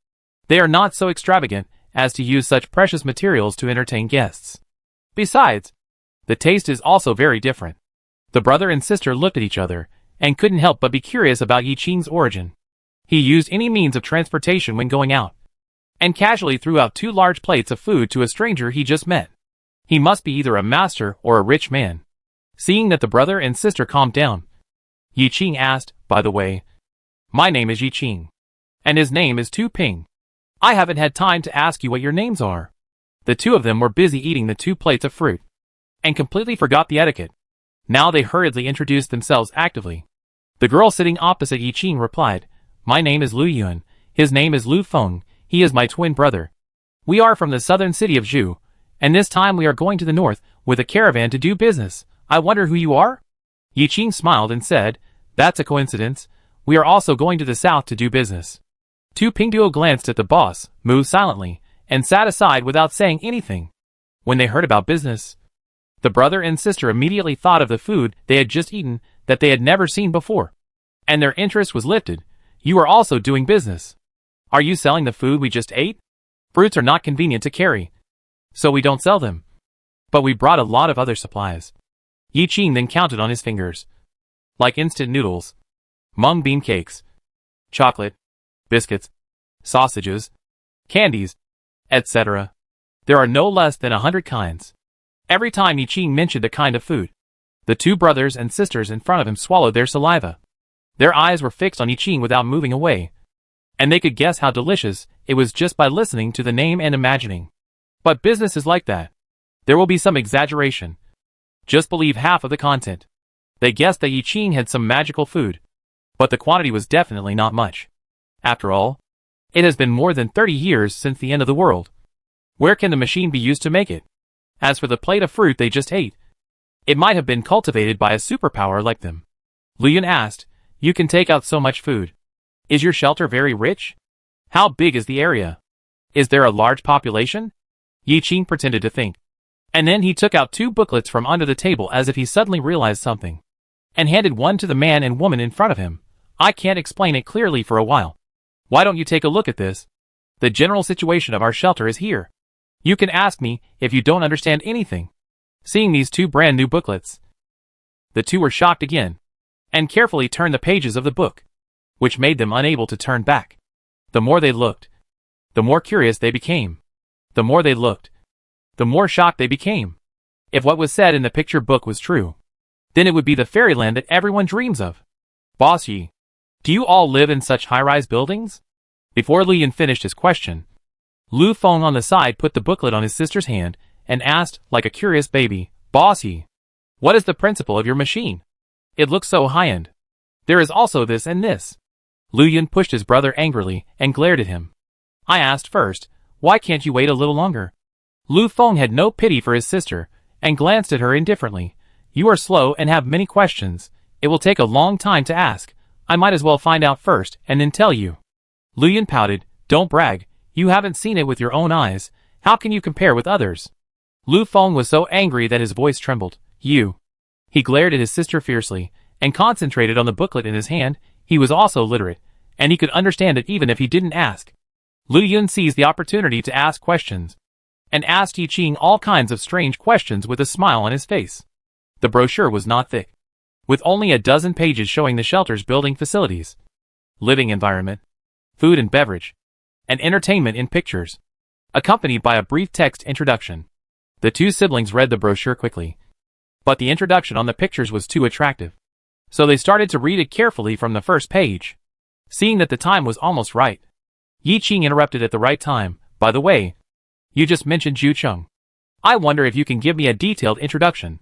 they are not so extravagant as to use such precious materials to entertain guests. Besides, the taste is also very different. The brother and sister looked at each other, and couldn't help but be curious about Yi Qing's origin. He used any means of transportation when going out, and casually threw out 2 large plates of food to a stranger he just met. He must be either a master or a rich man. Seeing that the brother and sister calmed down, Yi Qing asked, "By the way, my name is Yi Qing, and his name is Tu Ping. I haven't had time to ask you what your names are." The 2 of them were busy eating the 2 plates of fruit, and completely forgot the etiquette. Now they hurriedly introduced themselves actively. The girl sitting opposite Yi Qing replied, "My name is Lu Yun, his name is Lu Feng, he is my twin brother. We are from the southern city of Zhu, and this time we are going to the north with a caravan to do business. I wonder who you are?" Yi Qing smiled and said, "That's a coincidence. We are also going to the south to do business." Tu Pingduo glanced at the boss, moved silently, and sat aside without saying anything. When they heard about business, the brother and sister immediately thought of the food they had just eaten that they had never seen before, and their interest was lifted. "You are also doing business. Are you selling the food we just ate? Fruits are not convenient to carry, so we don't sell them. But we brought a lot of other supplies." Yi Qing then counted on his fingers. Like instant noodles, mung bean cakes, chocolate, biscuits, sausages, candies, etc. There are no less than 100 kinds. Every time Yi Qing mentioned a kind of food, the 2 brothers and sisters in front of him swallowed their saliva. Their eyes were fixed on Yi Qing without moving away, and they could guess how delicious it was just by listening to the name and imagining. But business is like that. There will be some exaggeration. Just believe half of the content. They guessed that Yi Qing had some magical food, but the quantity was definitely not much. After all, it has been more than 30 years since the end of the world. Where can the machine be used to make it? As for the plate of fruit they just ate, it might have been cultivated by a superpower like them. Lu Yun asked, "You can take out so much food. Is your shelter very rich? How big is the area? Is there a large population?" Yi Qing pretended to think, and then he took out 2 booklets from under the table as if he suddenly realized something, and handed one to the man and woman in front of him. "I can't explain it clearly for a while. Why don't you take a look at this? The general situation of our shelter is here. You can ask me if you don't understand anything." Seeing these 2 brand new booklets, the 2 were shocked again, and carefully turned the pages of the book, which made them unable to turn back. The more they looked, the more curious they became. The more they looked, the more shocked they became. If what was said in the picture book was true, then it would be the fairyland that everyone dreams of. "Boss Yi, do you all live in such high-rise buildings?" Before Lu Yun finished his question, Lu Feng on the side put the booklet on his sister's hand and asked, like a curious baby, "Boss Yi, what is the principle of your machine? It looks so high-end. There is also this and this." Lu Yun pushed his brother angrily and glared at him. "I asked first, why can't you wait a little longer?" Lu Feng had no pity for his sister and glanced at her indifferently. "You are slow and have many questions. It will take a long time to ask. I might as well find out first and then tell you." Lu Yun pouted, "Don't brag. You haven't seen it with your own eyes. How can you compare with others?" Lu Feng was so angry that his voice trembled. "You." He glared at his sister fiercely and concentrated on the booklet in his hand. He was also literate, and he could understand it even if he didn't ask. Lu Yun seized the opportunity to ask questions, and asked Yi Qing all kinds of strange questions with a smile on his face. The brochure was not thick, with only a dozen pages showing the shelter's building facilities, living environment, food and beverage, and entertainment in pictures, accompanied by a brief text introduction. The 2 siblings read the brochure quickly, but the introduction on the pictures was too attractive, so they started to read it carefully from the first page. Seeing that the time was almost right, Yi Qing interrupted at the right time. "By the way, you just mentioned Zhucheng. I wonder if you can give me a detailed introduction.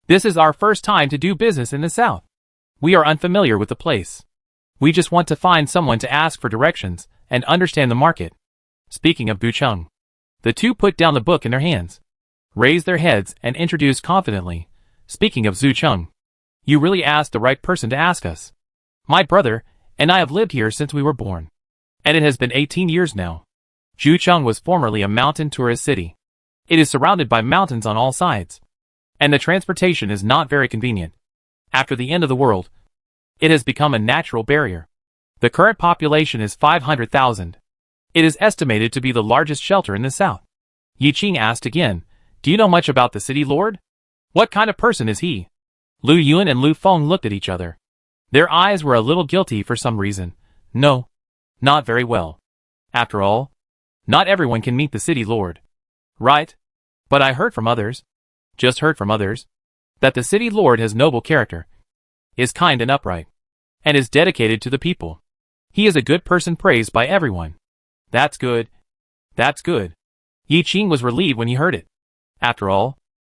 This is our first time to do business in the south. We are unfamiliar with the place. We just want to find someone to ask for directions and understand the market. Speaking of Bucheng, the two put down the book in their hands, raised their heads and introduced confidently. Speaking of Zucheng, you really asked the right person to ask us. My brother and I have lived here since we were born, and it has been 18 years now. Zucheng was formerly a mountain tourist city. It is surrounded by mountains on all sides, and the transportation is not very convenient. After the end of the world, it has become a natural barrier. The current population is 500,000. It is estimated to be the largest shelter in the south. Yiqing asked again, do you know much about the city lord? What kind of person is he? Lu Yun and Lu Feng looked at each other. Their eyes were a little guilty for some reason. No, not very well. After all, not everyone can meet the city lord. Right? But I heard from others, just heard from others, that the city lord has noble character, is kind and upright, and is dedicated to the people. He is a good person praised by everyone. That's good. That's good. Yiqing was relieved when he heard it. After all,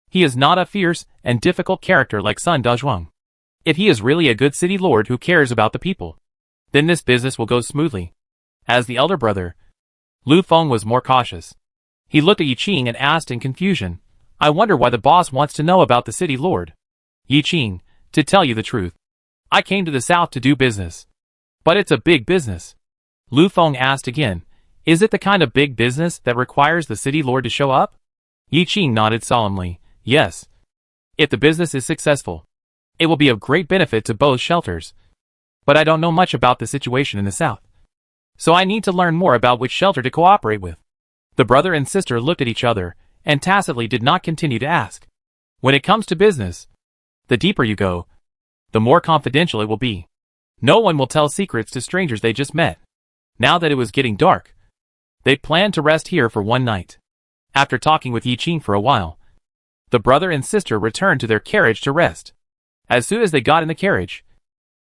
he is not a fierce and difficult character like Sun Dazhuang. If he is really a good city lord who cares about the people, then this business will go smoothly. As the elder brother, Lu Feng was more cautious. He looked at Yiqing and asked in confusion, I wonder why the boss wants to know about the city lord. Yiqing, to tell you the truth, I came to the south to do business. But it's a big business. Lu Feng asked again, is it the kind of big business that requires the city lord to show up? Yiqing nodded solemnly, yes. If the business is successful, it will be of great benefit to both shelters. But I don't know much about the situation in the south, so I need to learn more about which shelter to cooperate with. The brother and sister looked at each other and tacitly did not continue to ask. When it comes to business, the deeper you go, the more confidential it will be. No one will tell secrets to strangers they just met. Now that it was getting dark, they planned to rest here for one night. After talking with Yiqing for a while, the brother and sister returned to their carriage to rest. As soon as they got in the carriage,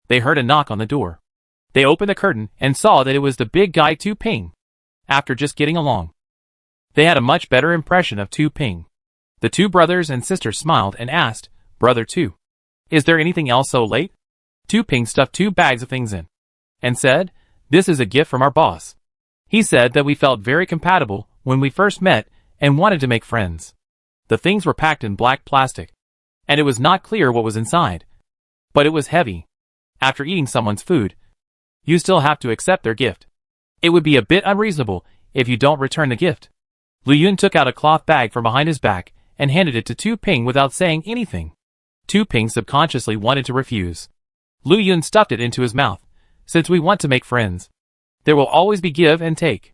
they heard a knock on the door. They opened the curtain and saw that it was the big guy Tu Ping. After just getting along, they had a much better impression of Tu Ping. The two brothers and sisters smiled and asked, Brother Tu, is there anything else so late? Tu Ping stuffed 2 bags of things in, and said, this is a gift from our boss. He said that we felt very compatible when we first met and wanted to make friends. The things were packed in black plastic, and it was not clear what was inside. But it was heavy. After eating someone's food, you still have to accept their gift. It would be a bit unreasonable if you don't return the gift. Lu Yun took out a cloth bag from behind his back and handed it to Tu Ping without saying anything. Tu Ping subconsciously wanted to refuse. Lu Yun stuffed it into his mouth. Since we want to make friends, there will always be give and take.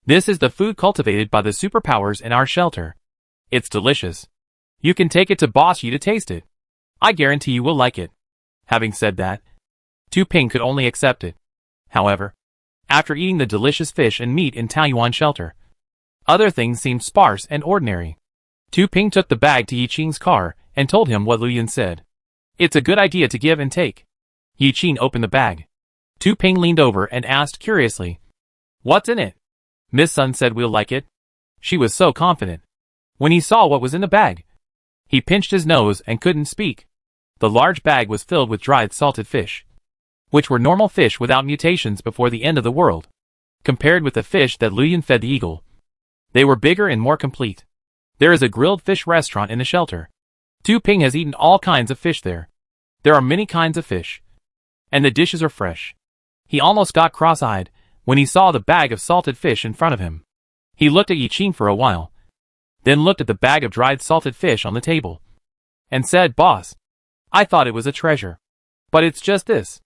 This is the food cultivated by the superpowers in our shelter. It's delicious. You can take it to Boss Yi to taste it. I guarantee you will like it. Having said that, Tu Ping could only accept it. However, after eating the delicious fish and meat in Taoyuan shelter, other things seemed sparse and ordinary. Tu Ping took the bag to Yiqing's car and told him what Lu Yun said. It's a good idea to give and take. Yiqing opened the bag. Tu Ping leaned over and asked curiously, what's in it? Miss Sun said we'll like it. She was so confident. When he saw what was in the bag, he pinched his nose and couldn't speak. The large bag was filled with dried salted fish, which were normal fish without mutations before the end of the world. Compared with the fish that Lu Yun fed the eagle, they were bigger and more complete. There is a grilled fish restaurant in the shelter. Tu Ping has eaten all kinds of fish there. There are many kinds of fish, and the dishes are fresh. He almost got cross-eyed when he saw the bag of salted fish in front of him. He looked at Yiqing for a while, then looked at the bag of dried salted fish on the table, and said, Boss, I thought it was a treasure, but it's just this.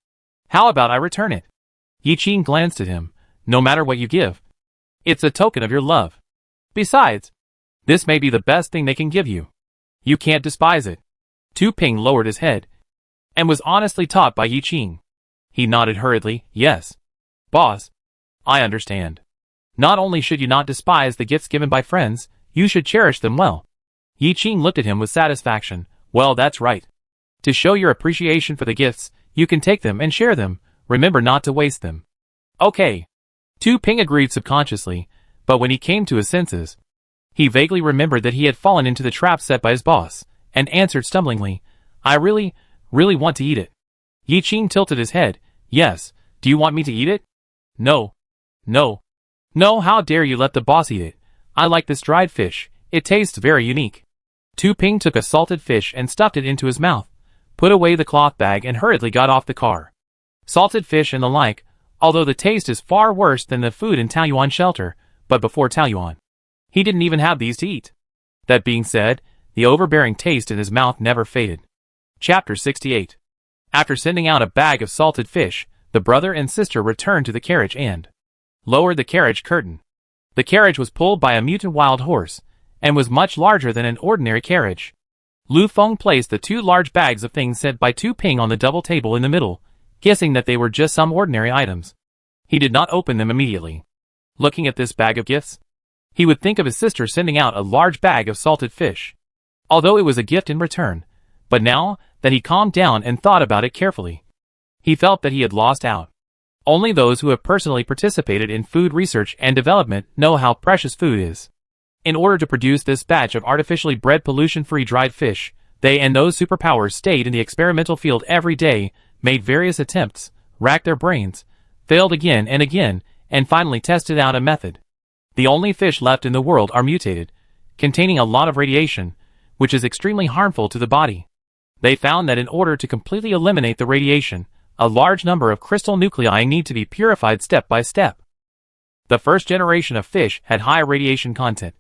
How about I return it? Yiqing glanced at him. No matter what you give, it's a token of your love. Besides, this may be the best thing they can give you. You can't despise it. Tu Ping lowered his head, and was honestly taught by Yiqing. He nodded hurriedly, yes. Boss, I understand. Not only should you not despise the gifts given by friends, you should cherish them well. Yiqing looked at him with satisfaction. Well, that's right. To show your appreciation for the gifts, you can take them and share them. Remember not to waste them. Okay. Tu Ping agreed subconsciously, but when he came to his senses, he vaguely remembered that he had fallen into the trap set by his boss, and answered stumblingly, I really want to eat it. Yi Qing tilted his head. Yes, do you want me to eat it? No. No. No, how dare you let the boss eat it? I like this dried fish, it tastes very unique. Tu Ping took a salted fish and stuffed it into his mouth, put away the cloth bag and hurriedly got off the car. Salted fish and the like, although the taste is far worse than the food in Taoyuan shelter, but before Taoyuan, he didn't even have these to eat. That being said, the overbearing taste in his mouth never faded. Chapter 68. After sending out a bag of salted fish, the brother and sister returned to the carriage and lowered the carriage curtain. The carriage was pulled by a mutant wild horse, and was much larger than an ordinary carriage. Lu Feng placed the 2 large bags of things sent by Tu Ping on the double table in the middle, guessing that they were just some ordinary items. He did not open them immediately. Looking at this bag of gifts, he would think of his sister sending out a large bag of salted fish, although it was a gift in return. But now that he calmed down and thought about it carefully, he felt that he had lost out. Only those who have personally participated in food research and development know how precious food is. In order to produce this batch of artificially bred pollution-free dried fish, they and those superpowers stayed in the experimental field every day, made various attempts, racked their brains, failed again, and finally tested out a method. The only fish left in the world are mutated, containing a lot of radiation, which is extremely harmful to the body. They found that in order to completely eliminate the radiation, a large number of crystal nuclei need to be purified step by step. The first generation of fish had high radiation content,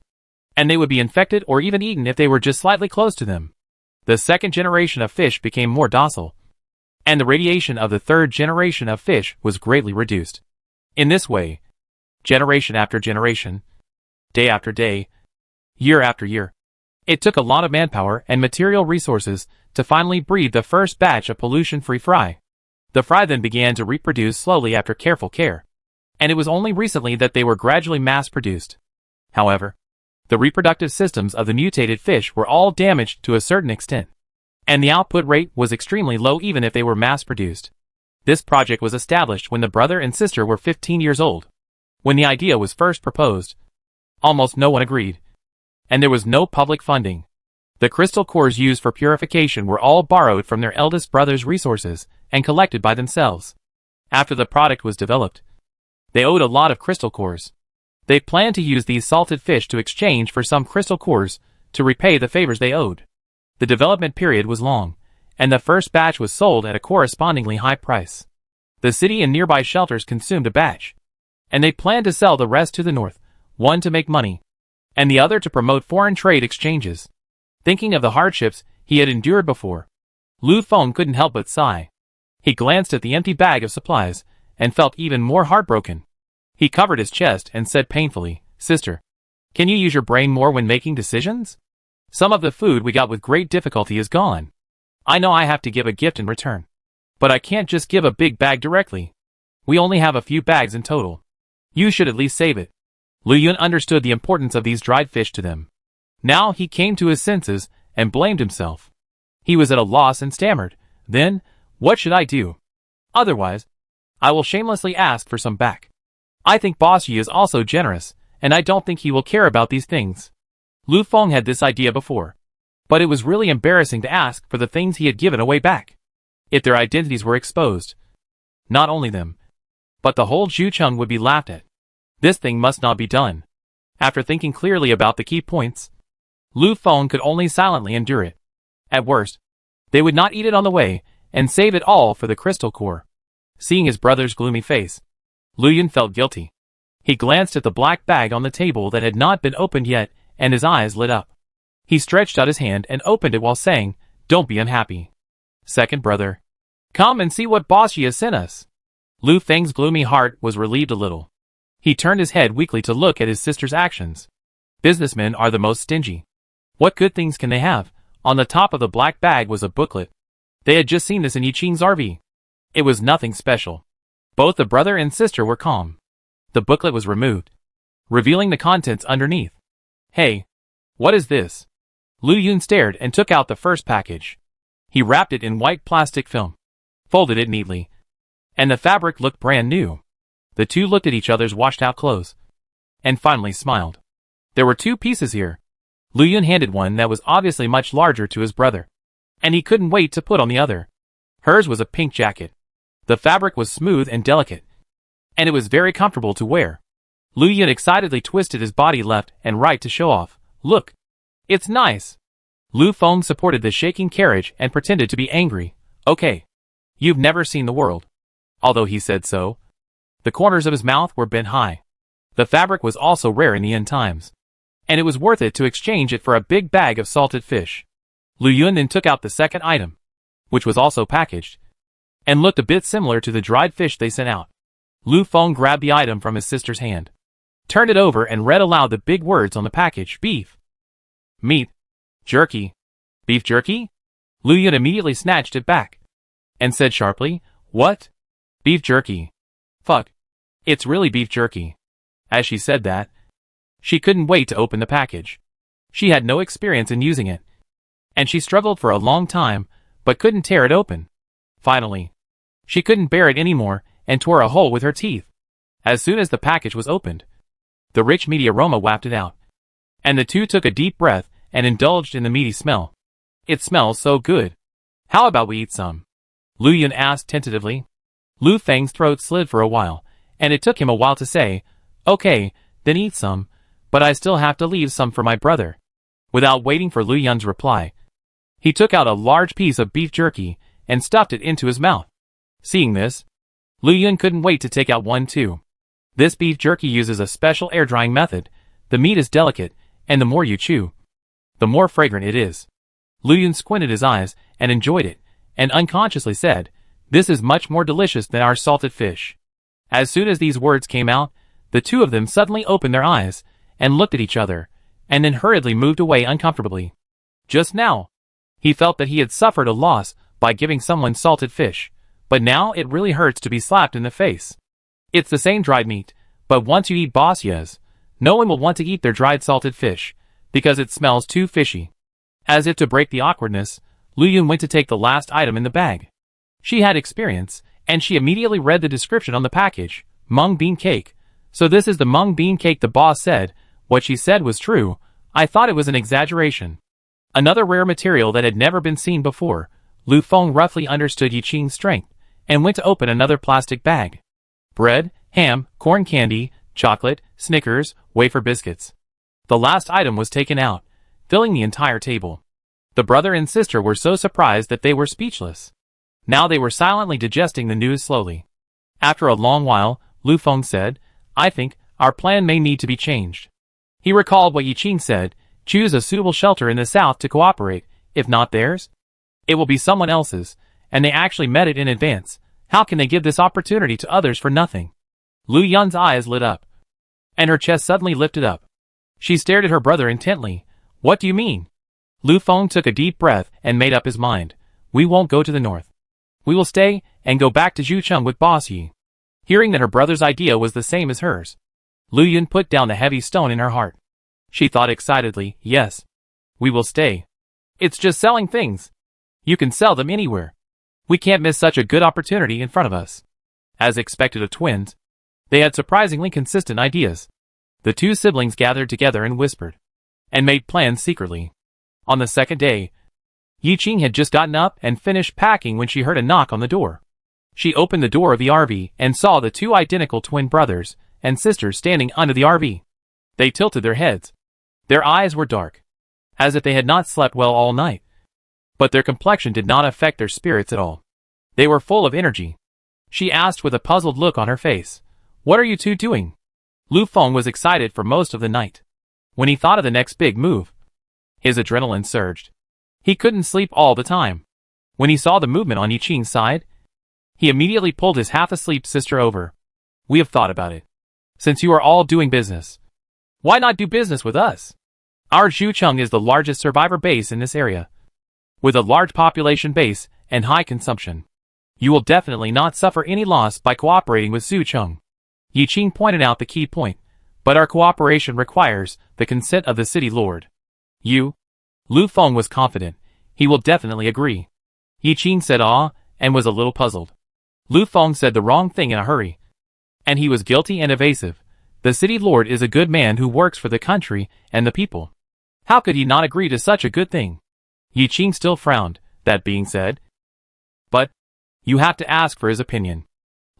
and they would be infected or even eaten if they were just slightly close to them. The second generation of fish became more docile, and the radiation of the third generation of fish was greatly reduced. In this way, generation after generation, day after day, year after year, it took a lot of manpower and material resources to finally breed the first batch of pollution-free fry. The fry then began to reproduce slowly after careful care, and it was only recently that they were gradually mass-produced. However, the reproductive systems of the mutated fish were all damaged to a certain extent, and the output rate was extremely low even if they were mass-produced. This project was established when the brother and sister were 15 years old. When the idea was first proposed, almost no one agreed, and there was no public funding. The crystal cores used for purification were all borrowed from their eldest brother's resources and collected by themselves. After the product was developed, they owed a lot of crystal cores. They planned to use these salted fish to exchange for some crystal cores to repay the favors they owed. The development period was long, and the first batch was sold at a correspondingly high price. The city and nearby shelters consumed a batch, and they planned to sell the rest to the north, one to make money, and the other to promote foreign trade exchanges. Thinking of the hardships he had endured before, Lu Feng couldn't help but sigh. He glanced at the empty bag of supplies, and felt even more heartbroken. He covered his chest and said painfully, "Sister, can you use your brain more when making decisions? Some of the food we got with great difficulty is gone. I know I have to give a gift in return, but I can't just give a big bag directly. We only have a few bags in total. You should at least save it." Lu Yun understood the importance of these dried fish to them. Now he came to his senses and blamed himself. He was at a loss and stammered, "Then, what should I do? Otherwise, I will shamelessly ask for some back. I think Boss Yi is also generous, and I don't think he will care about these things." Lu Feng had this idea before, but it was really embarrassing to ask for the things he had given away back. If their identities were exposed, not only them, but the whole Zhucheng would be laughed at. This thing must not be done. After thinking clearly about the key points, Lu Feng could only silently endure it. At worst, they would not eat it on the way, and save it all for the crystal core. Seeing his brother's gloomy face, Lu Yun felt guilty. He glanced at the black bag on the table that had not been opened yet, and his eyes lit up. He stretched out his hand and opened it while saying, "Don't be unhappy. Second brother, come and see what Boss Yi has sent us." Lu Feng's gloomy heart was relieved a little. He turned his head weakly to look at his sister's actions. Businessmen are the most stingy. What good things can they have? On the top of the black bag was a booklet. They had just seen this in Yi Qing's RV. It was nothing special. Both the brother and sister were calm. The booklet was removed, revealing the contents underneath. "Hey, what is this?" Lu Yun stared and took out the first package. He wrapped it in white plastic film, folded it neatly, and the fabric looked brand new. The two looked at each other's washed-out clothes, and finally smiled. There were 2 pieces here. Lu Yun handed one that was obviously much larger to his brother, and he couldn't wait to put on the other. Hers was a pink jacket. The fabric was smooth and delicate, and it was very comfortable to wear. Lu Yun excitedly twisted his body left and right to show off. Look. It's nice. Lu Feng supported the shaking carriage and pretended to be angry. Okay. You've never seen the world. Although he said so. The corners of his mouth were bent high. The fabric was also rare in the end times, and it was worth it to exchange it for a big bag of salted fish. Lu Yun then took out the second item, which was also packaged, and looked a bit similar to the dried fish they sent out. Lu Feng grabbed the item from his sister's hand, turned it over and read aloud the big words on the package. Beef. Meat. Jerky. Beef jerky? Lu Yun immediately snatched it back, and said sharply, What? Beef jerky. Fuck. It's really beef jerky. As she said that, she couldn't wait to open the package. She had no experience in using it, and she struggled for a long time, but couldn't tear it open. Finally, she couldn't bear it anymore and tore a hole with her teeth. As soon as the package was opened, the rich meaty aroma wafted out, and the two took a deep breath and indulged in the meaty smell. It smells so good. How about we eat some? Lu Yun asked tentatively. Lu Feng's throat slid for a while, and it took him a while to say, Okay, then eat some, but I still have to leave some for my brother. Without waiting for Lu Yun's reply, he took out a large piece of beef jerky and stuffed it into his mouth. Seeing this, Lu Yun couldn't wait to take out one too. This beef jerky uses a special air drying method. The meat is delicate, and the more you chew, the more fragrant it is. Lu Yun squinted his eyes and enjoyed it, and unconsciously said, This is much more delicious than our salted fish. As soon as these words came out, the two of them suddenly opened their eyes and looked at each other, and then hurriedly moved away uncomfortably. Just now, he felt that he had suffered a loss by giving someone salted fish, but now it really hurts to be slapped in the face. It's the same dried meat, but once you eat basias, no one will want to eat their dried salted fish, because it smells too fishy. As if to break the awkwardness, Lu Yun went to take the last item in the bag. She had experience, and she immediately read the description on the package, mung bean cake. So this is the mung bean cake. The boss said. What she said was true. I thought it was an exaggeration. Another rare material that had never been seen before. Lu Feng roughly understood Yi Qing's strength, and went to open another plastic bag. Bread, ham, corn candy, chocolate, Snickers, wafer biscuits. The last item was taken out, filling the entire table. The brother and sister were so surprised that they were speechless. Now they were silently digesting the news slowly. After a long while, Lu Feng said, I think our plan may need to be changed. He recalled what Yi Qing said, choose a suitable shelter in the south to cooperate. If not theirs, it will be someone else's, and they actually met it in advance. How can they give this opportunity to others for nothing? Lu Yun's eyes lit up, and her chest suddenly lifted up. She stared at her brother intently. What do you mean? Lu Feng took a deep breath and made up his mind. We won't go to the north. We will stay and go back to Zhucheng with Boss Yi. Hearing that her brother's idea was the same as hers, Lu Yun put down the heavy stone in her heart. She thought excitedly, yes, we will stay. It's just selling things. You can sell them anywhere. We can't miss such a good opportunity in front of us. As expected of twins, they had surprisingly consistent ideas. The two siblings gathered together and whispered, and made plans secretly. On the second day, Yi Qing had just gotten up and finished packing when she heard a knock on the door. She opened the door of the RV and saw the two identical twin brothers and sisters standing under the RV. They tilted their heads. Their eyes were dark, as if they had not slept well all night. But their complexion did not affect their spirits at all. They were full of energy. She asked with a puzzled look on her face, What are you two doing? Lu Feng was excited for most of the night. When he thought of the next big move, his adrenaline surged. He couldn't sleep all the time. When he saw the movement on Yi Qing's side, he immediately pulled his half-asleep sister over. We have thought about it. Since you are all doing business, why not do business with us? Our Zhucheng is the largest survivor base in this area, with a large population base and high consumption. You will definitely not suffer any loss by cooperating with Zhucheng. Yi Qing pointed out the key point, but our cooperation requires the consent of the city lord. You? Lu Feng was confident. He will definitely agree. Yi Qing said and was a little puzzled. Lu Feng said the wrong thing in a hurry, and he was guilty and evasive. The city lord is a good man who works for the country and the people. How could he not agree to such a good thing? Yi Qing still frowned. That being said, but You have to ask for his opinion.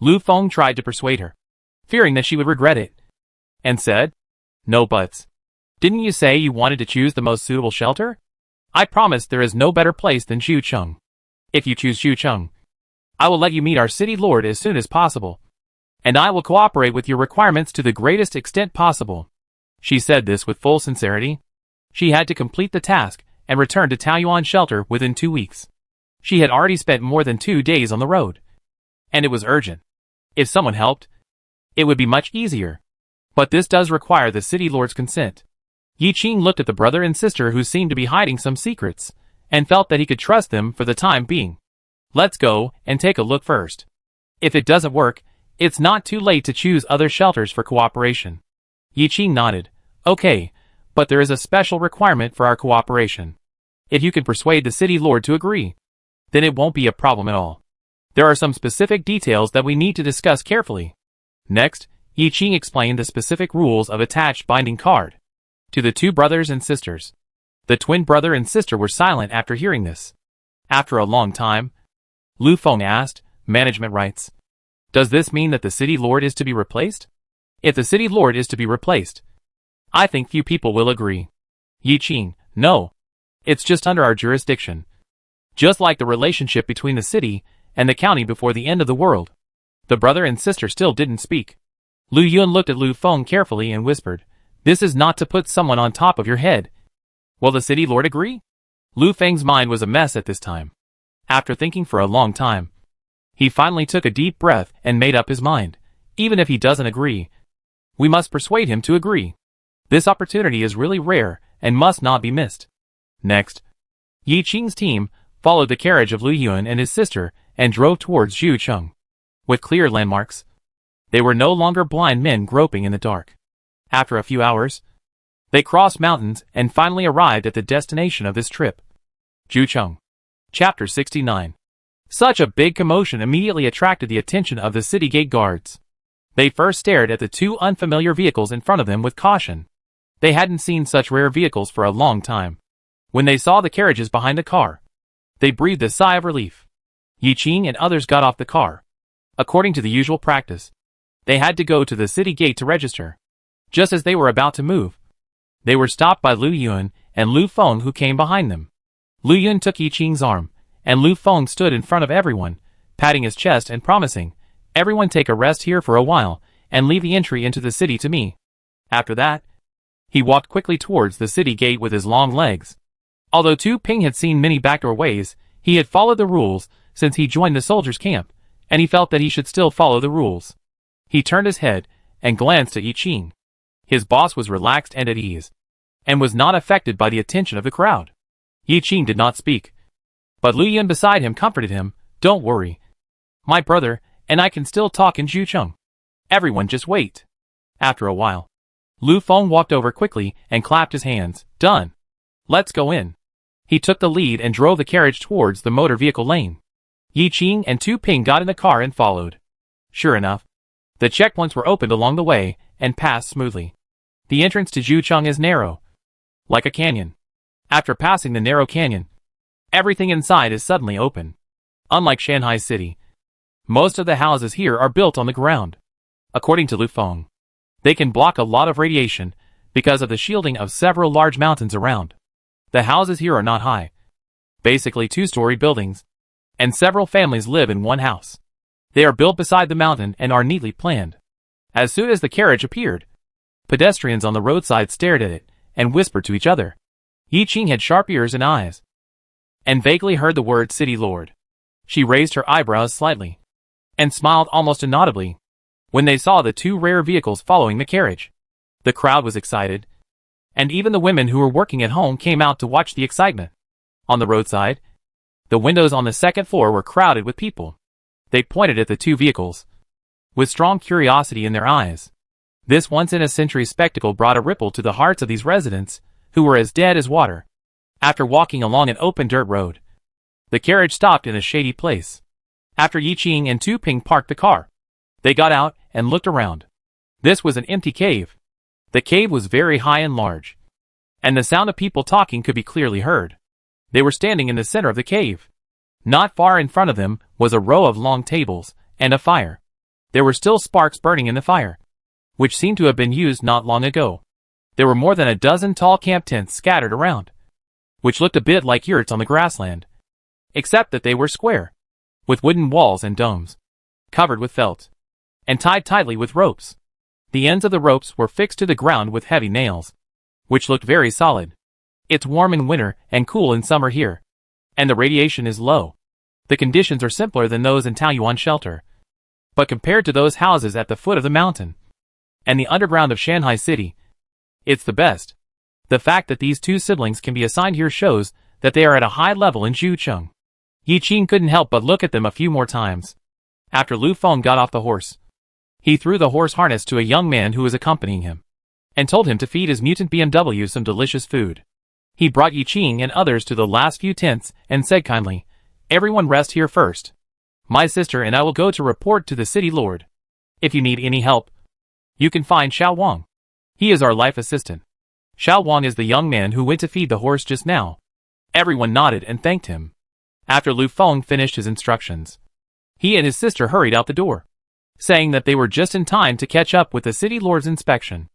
Lu Feng tried to persuade her, fearing that she would regret it, and said, No buts. Didn't you say you wanted to choose the most suitable shelter? I promise there is no better place than Zhucheng. If you choose Zhucheng, I will let you meet our city lord as soon as possible, and I will cooperate with your requirements to the greatest extent possible. She said this with full sincerity. She had to complete the task and return to Taoyuan shelter within 2 weeks. She had already spent more than 2 days on the road, and it was urgent. If someone helped, it would be much easier. But this does require the city lord's consent. Yi Qing looked at the brother and sister who seemed to be hiding some secrets, and felt that he could trust them for the time being. Let's go and take a look first. If it doesn't work, it's not too late to choose other shelters for cooperation. Yi Qing nodded. Okay, but there is a special requirement for our cooperation. If you can persuade the city lord to agree, then it won't be a problem at all. There are some specific details that we need to discuss carefully. Next, Yi Qing explained the specific rules of attached binding card to the 2 brothers and sisters. The twin brother and sister were silent after hearing this. After a long time, Lu Feng asked, Management rights. Does this mean that the city lord is to be replaced? If the city lord is to be replaced, I think few people will agree. Yi Qing, no. It's just under our jurisdiction. Just like the relationship between the city and the county before the end of the world. The brother and sister still didn't speak. Lu Yun looked at Lu Feng carefully and whispered, This is not to put someone on top of your head. Will the city lord agree? Lu Feng's mind was a mess at this time. After thinking for a long time, he finally took a deep breath and made up his mind. Even if he doesn't agree, we must persuade him to agree. This opportunity is really rare and must not be missed. Next, Yi Qing's team followed the carriage of Lu Yun and his sister and drove towards Zhucheng. With clear landmarks, they were no longer blind men groping in the dark. After a few hours, they crossed mountains and finally arrived at the destination of this trip. Zhucheng. Chapter 69. Such a big commotion immediately attracted the attention of the city gate guards. They first stared at the 2 unfamiliar vehicles in front of them with caution. They hadn't seen such rare vehicles for a long time. When they saw the carriages behind the car, they breathed a sigh of relief. Yi Qing and others got off the car. According to the usual practice, they had to go to the city gate to register. Just as they were about to move, they were stopped by Lu Yun and Lu Feng, who came behind them. Lu Yun took Yi Qing's arm, and Lu Feng stood in front of everyone, patting his chest and promising, Everyone take a rest here for a while, and leave the entry into the city to me. After that, he walked quickly towards the city gate with his long legs. Although Tu Ping had seen many backdoor ways, he had followed the rules since he joined the soldiers' camp, and he felt that he should still follow the rules. He turned his head and glanced at Yi Qing. His boss was relaxed and at ease, and was not affected by the attention of the crowd. Yi Qing did not speak, but Lu Yun beside him comforted him. Don't worry. My brother and I can still talk in Zhucheng. Everyone just wait. After a while, Lu Feng walked over quickly and clapped his hands. Done. Let's go in. He took the lead and drove the carriage towards the motor vehicle lane. Yi Qing and Tu Ping got in the car and followed. Sure enough, the checkpoints were opened along the way and passed smoothly. The entrance to Zhucheng is narrow, like a canyon. After passing the narrow canyon, everything inside is suddenly open. Unlike Shanghai City, most of the houses here are built on the ground. According to Lu Feng, they can block a lot of radiation because of the shielding of several large mountains around. The houses here are not high, basically 2-story buildings, and several families live in one house. They are built beside the mountain and are neatly planned. As soon as the carriage appeared, pedestrians on the roadside stared at it and whispered to each other. Yi Qing had sharp ears and eyes, and vaguely heard the word City Lord. She raised her eyebrows slightly, and smiled almost inaudibly when they saw the 2 rare vehicles following the carriage. The crowd was excited, and even the women who were working at home came out to watch the excitement. On the roadside, the windows on the 2nd floor were crowded with people. They pointed at the 2 vehicles, with strong curiosity in their eyes. This once-in-a-century spectacle brought a ripple to the hearts of these residents, who were as dead as water. After walking along an open dirt road, the carriage stopped in a shady place. After Yi Qing and Tu Ping parked the car, they got out and looked around. This was an empty cave. The cave was very high and large, and the sound of people talking could be clearly heard. They were standing in the center of the cave. Not far in front of them was a row of long tables and a fire. There were still sparks burning in the fire, which seemed to have been used not long ago. There were more than a dozen tall camp tents scattered around, which looked a bit like yurts on the grassland, except that they were square, with wooden walls and domes, covered with felt, and tied tightly with ropes. The ends of the ropes were fixed to the ground with heavy nails, which looked very solid. It's warm in winter and cool in summer here, and the radiation is low. The conditions are simpler than those in Taoyuan shelter, but compared to those houses at the foot of the mountain and the underground of Shanghai City, it's the best. The fact that these two siblings can be assigned here shows that they are at a high level in Zhucheng. Yi Qing couldn't help but look at them a few more times. After Lu Feng got off the horse, he threw the horse harness to a young man who was accompanying him, and told him to feed his mutant BMW some delicious food. He brought Yi Qing and others to the last few tents and said kindly, "Everyone rest here first. My sister and I will go to report to the city lord. If you need any help, you can find Xiao Wang. He is our life assistant." Xiao Wang is the young man who went to feed the horse just now. Everyone nodded and thanked him. After Lu Feng finished his instructions, he and his sister hurried out the door, saying that they were just in time to catch up with the city lord's inspection.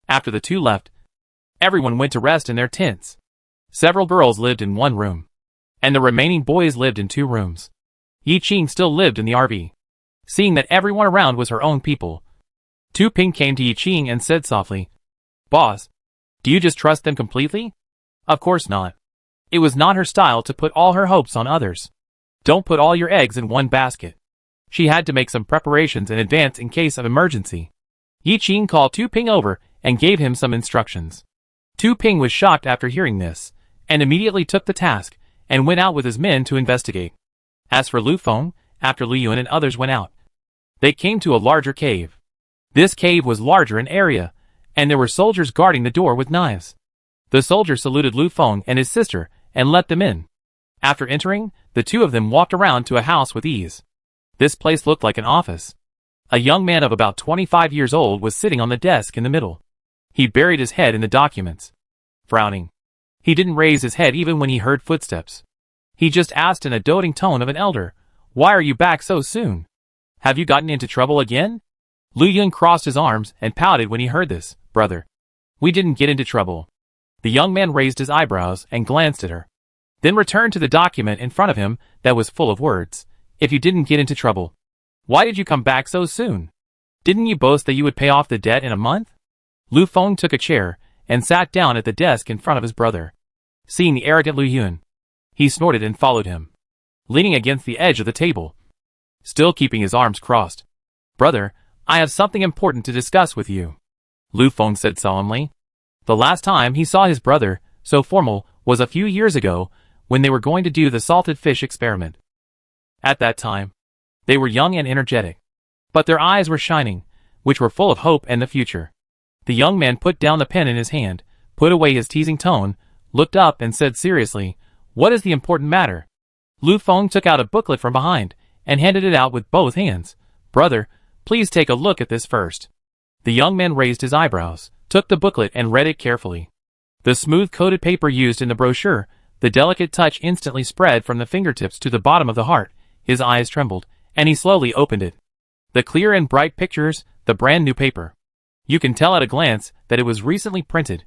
After the two left, everyone went to rest in their tents. Several girls lived in one room, and the remaining boys lived in 2 rooms. Yi Qing still lived in the RV. Seeing that everyone around was her own people, Tu Ping came to Yi Qing and said softly, "Boss, do you just trust them completely?" Of course not. It was not her style to put all her hopes on others. Don't put all your eggs in one basket. She had to make some preparations in advance in case of emergency. Yi Qing called Tu Ping over and gave him some instructions. Tu Ping was shocked after hearing this, and immediately took the task, and went out with his men to investigate. As for Lu Feng, after Lu Yun and others went out, they came to a larger cave. This cave was larger in area, and there were soldiers guarding the door with knives. The soldiers saluted Lu Feng and his sister, and let them in. After entering, the two of them walked around to a house with ease. This place looked like an office. A young man of about 25 years old was sitting on the desk in the middle. He buried his head in the documents, frowning. He didn't raise his head even when he heard footsteps. He just asked in a doting tone of an elder, "Why are you back so soon? Have you gotten into trouble again?" Lu Yun crossed his arms and pouted when he heard this. "Brother, we didn't get into trouble." The young man raised his eyebrows and glanced at her, then returned to the document in front of him that was full of words. "If you didn't get into trouble, why did you come back so soon? Didn't you boast that you would pay off the debt in a month?" Lu Feng took a chair and sat down at the desk in front of his brother. Seeing the arrogant Lu Yun, he snorted and followed him, leaning against the edge of the table, still keeping his arms crossed. "Brother, I have something important to discuss with you," Lu Feng said solemnly. The last time he saw his brother, so formal, was a few years ago, when they were going to do the salted fish experiment. At that time, they were young and energetic, but their eyes were shining, which were full of hope and the future. The young man put down the pen in his hand, put away his teasing tone, looked up and said seriously, "What is the important matter?" Lu Feng took out a booklet from behind, and handed it out with both hands. "Brother, please take a look at this first." The young man raised his eyebrows, took the booklet and read it carefully. The smooth-coated paper used in the brochure, the delicate touch instantly spread from the fingertips to the bottom of the heart. His eyes trembled, and he slowly opened it. The clear and bright pictures, the brand new paper. You can tell at a glance that it was recently printed.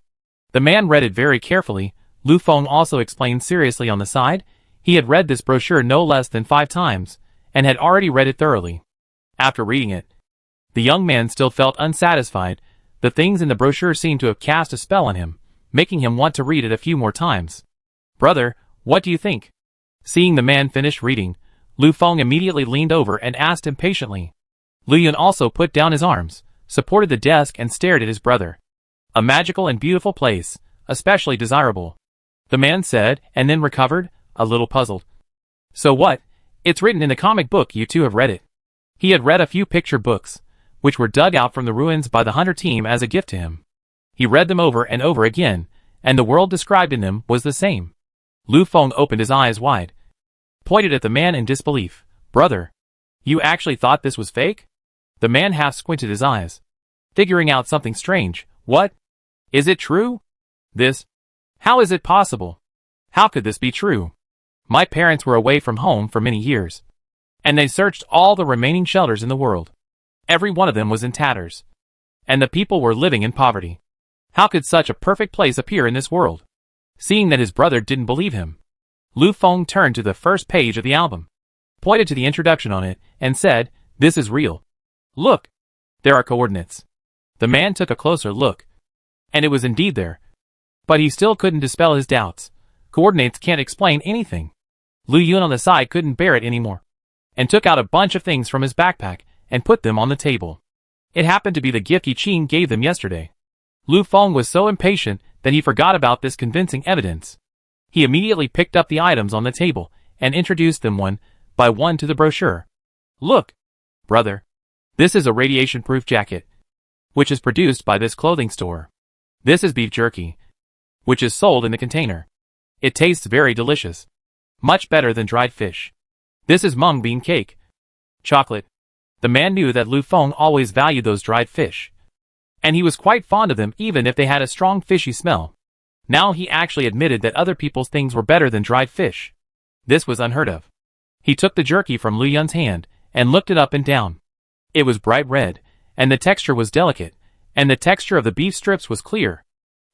The man read it very carefully. Lu Feng also explained seriously on the side. He had read this brochure no less than 5 times, and had already read it thoroughly. After reading it, the young man still felt unsatisfied. The things in the brochure seemed to have cast a spell on him, making him want to read it a few more times. "Brother, what do you think?" Seeing the man finish reading, Lu Feng immediately leaned over and asked impatiently. Lu Yun also put down his arms, supported the desk and stared at his brother. "A magical and beautiful place, especially desirable," the man said, and then recovered, a little puzzled. "So what? It's written in the comic book. You two have read it." He had read a few picture books, which were dug out from the ruins by the hunter team as a gift to him. He read them over and over again, and the world described in them was the same. Lu Feng opened his eyes wide, pointed at the man in disbelief. "Brother, you actually thought this was fake?" The man half squinted his eyes, figuring out something strange. "What? Is it true? This? How is it possible? How could this be true? My parents were away from home for many years, and they searched all the remaining shelters in the world. Every one of them was in tatters, and the people were living in poverty. How could such a perfect place appear in this world? Seeing that his brother didn't believe him, Lu Feng turned to the first page of the album, pointed to the introduction on it, and said, "This is real. Look, there are coordinates." The man took a closer look, and it was indeed there. But he still couldn't dispel his doubts. Coordinates can't explain anything. Lu Yun on the side couldn't bear it anymore, and took out a bunch of things from his backpack and put them on the table. It happened to be the gift Yi Qing gave them yesterday. Lu Feng was so impatient that he forgot about this convincing evidence. He immediately picked up the items on the table and introduced them one by one to the brochure. "Look, brother. This is a radiation-proof jacket, which is produced by this clothing store. This is beef jerky, which is sold in the container. It tastes very delicious. Much better than dried fish. This is mung bean cake. Chocolate." The man knew that Lu Feng always valued those dried fish, and he was quite fond of them even if they had a strong fishy smell. Now he actually admitted that other people's things were better than dried fish. This was unheard of. He took the jerky from Lu Yun's hand and looked it up and down. It was bright red, and the texture was delicate, and the texture of the beef strips was clear.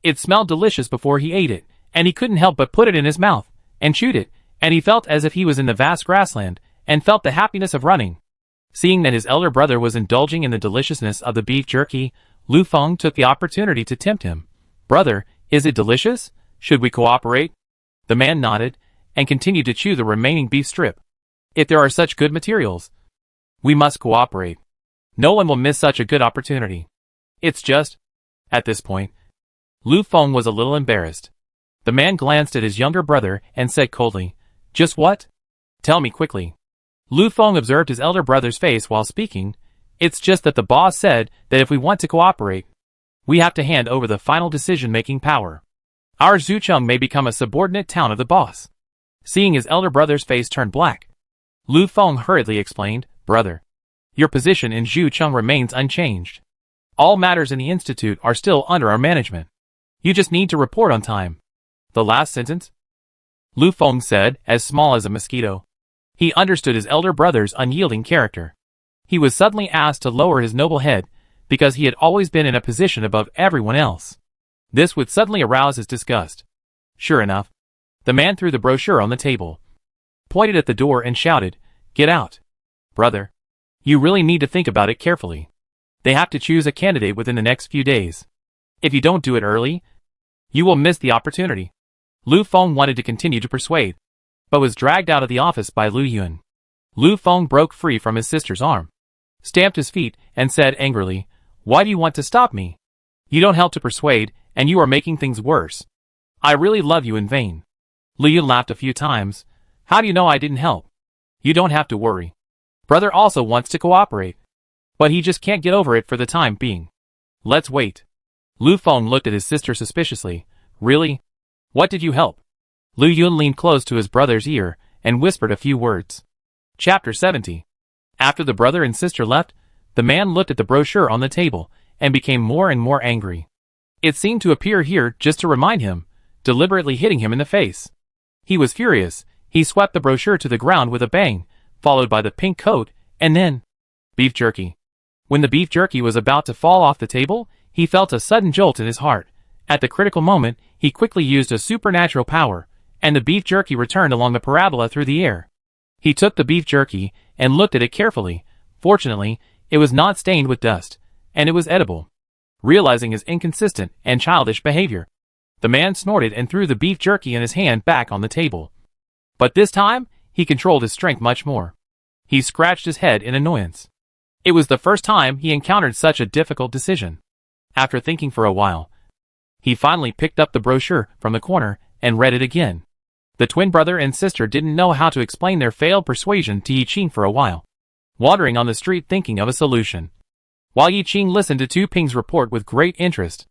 It smelled delicious before he ate it, and he couldn't help but put it in his mouth, and chewed it, and he felt as if he was in the vast grassland, and felt the happiness of running. Seeing that his elder brother was indulging in the deliciousness of the beef jerky, Lu Feng took the opportunity to tempt him. "Brother, is it delicious? Should we cooperate?" The man nodded, and continued to chew the remaining beef strip. "If there are such good materials, we must cooperate. No one will miss such a good opportunity. It's just..." At this point, Lu Feng was a little embarrassed. The man glanced at his younger brother and said coldly, "Just what? Tell me quickly." Lu Feng observed his elder brother's face while speaking. "It's just that the boss said that if we want to cooperate, we have to hand over the final decision-making power. Our Zhucheng may become a subordinate town of the boss." Seeing his elder brother's face turn black, Lu Feng hurriedly explained, "Brother, your position in Zhucheng remains unchanged. All matters in the institute are still under our management. You just need to report on time." The last sentence, Lu Feng said, as small as a mosquito. He understood his elder brother's unyielding character. He was suddenly asked to lower his noble head, because he had always been in a position above everyone else. This would suddenly arouse his disgust. Sure enough, the man threw the brochure on the table, pointed at the door and shouted, "Get out. Brother, you really need to think about it carefully. They have to choose a candidate within the next few days. If you don't do it early, you will miss the opportunity." Lu Feng wanted to continue to persuade, but was dragged out of the office by Lu Yun. Lu Feng broke free from his sister's arm, stamped his feet, and said angrily, "Why do you want to stop me? You don't help to persuade, and you are making things worse. I really love you in vain." Lu Yun laughed a few times. "How do you know I didn't help? You don't have to worry. Brother also wants to cooperate, but he just can't get over it for the time being. Let's wait." Lu Feng looked at his sister suspiciously. "Really? What did you help?" Lu Yun leaned close to his brother's ear and whispered a few words. Chapter 70. After the brother and sister left, the man looked at the brochure on the table and became more and more angry. It seemed to appear here just to remind him, deliberately hitting him in the face. He was furious. He swept the brochure to the ground with a bang, followed by the pink coat, and then beef jerky. When the beef jerky was about to fall off the table, he felt a sudden jolt in his heart. At the critical moment, he quickly used a supernatural power, and the beef jerky returned along the parabola through the air. He took the beef jerky and looked at it carefully. Fortunately, it was not stained with dust, and it was edible. Realizing his inconsistent and childish behavior, the man snorted and threw the beef jerky in his hand back on the table. But this time, he controlled his strength much more. He scratched his head in annoyance. It was the first time he encountered such a difficult decision. After thinking for a while, he finally picked up the brochure from the corner and read it again. The twin brother and sister didn't know how to explain their failed persuasion to Yi Qing for a while, wandering on the street thinking of a solution. While Yi Qing listened to Tu Ping's report with great interest,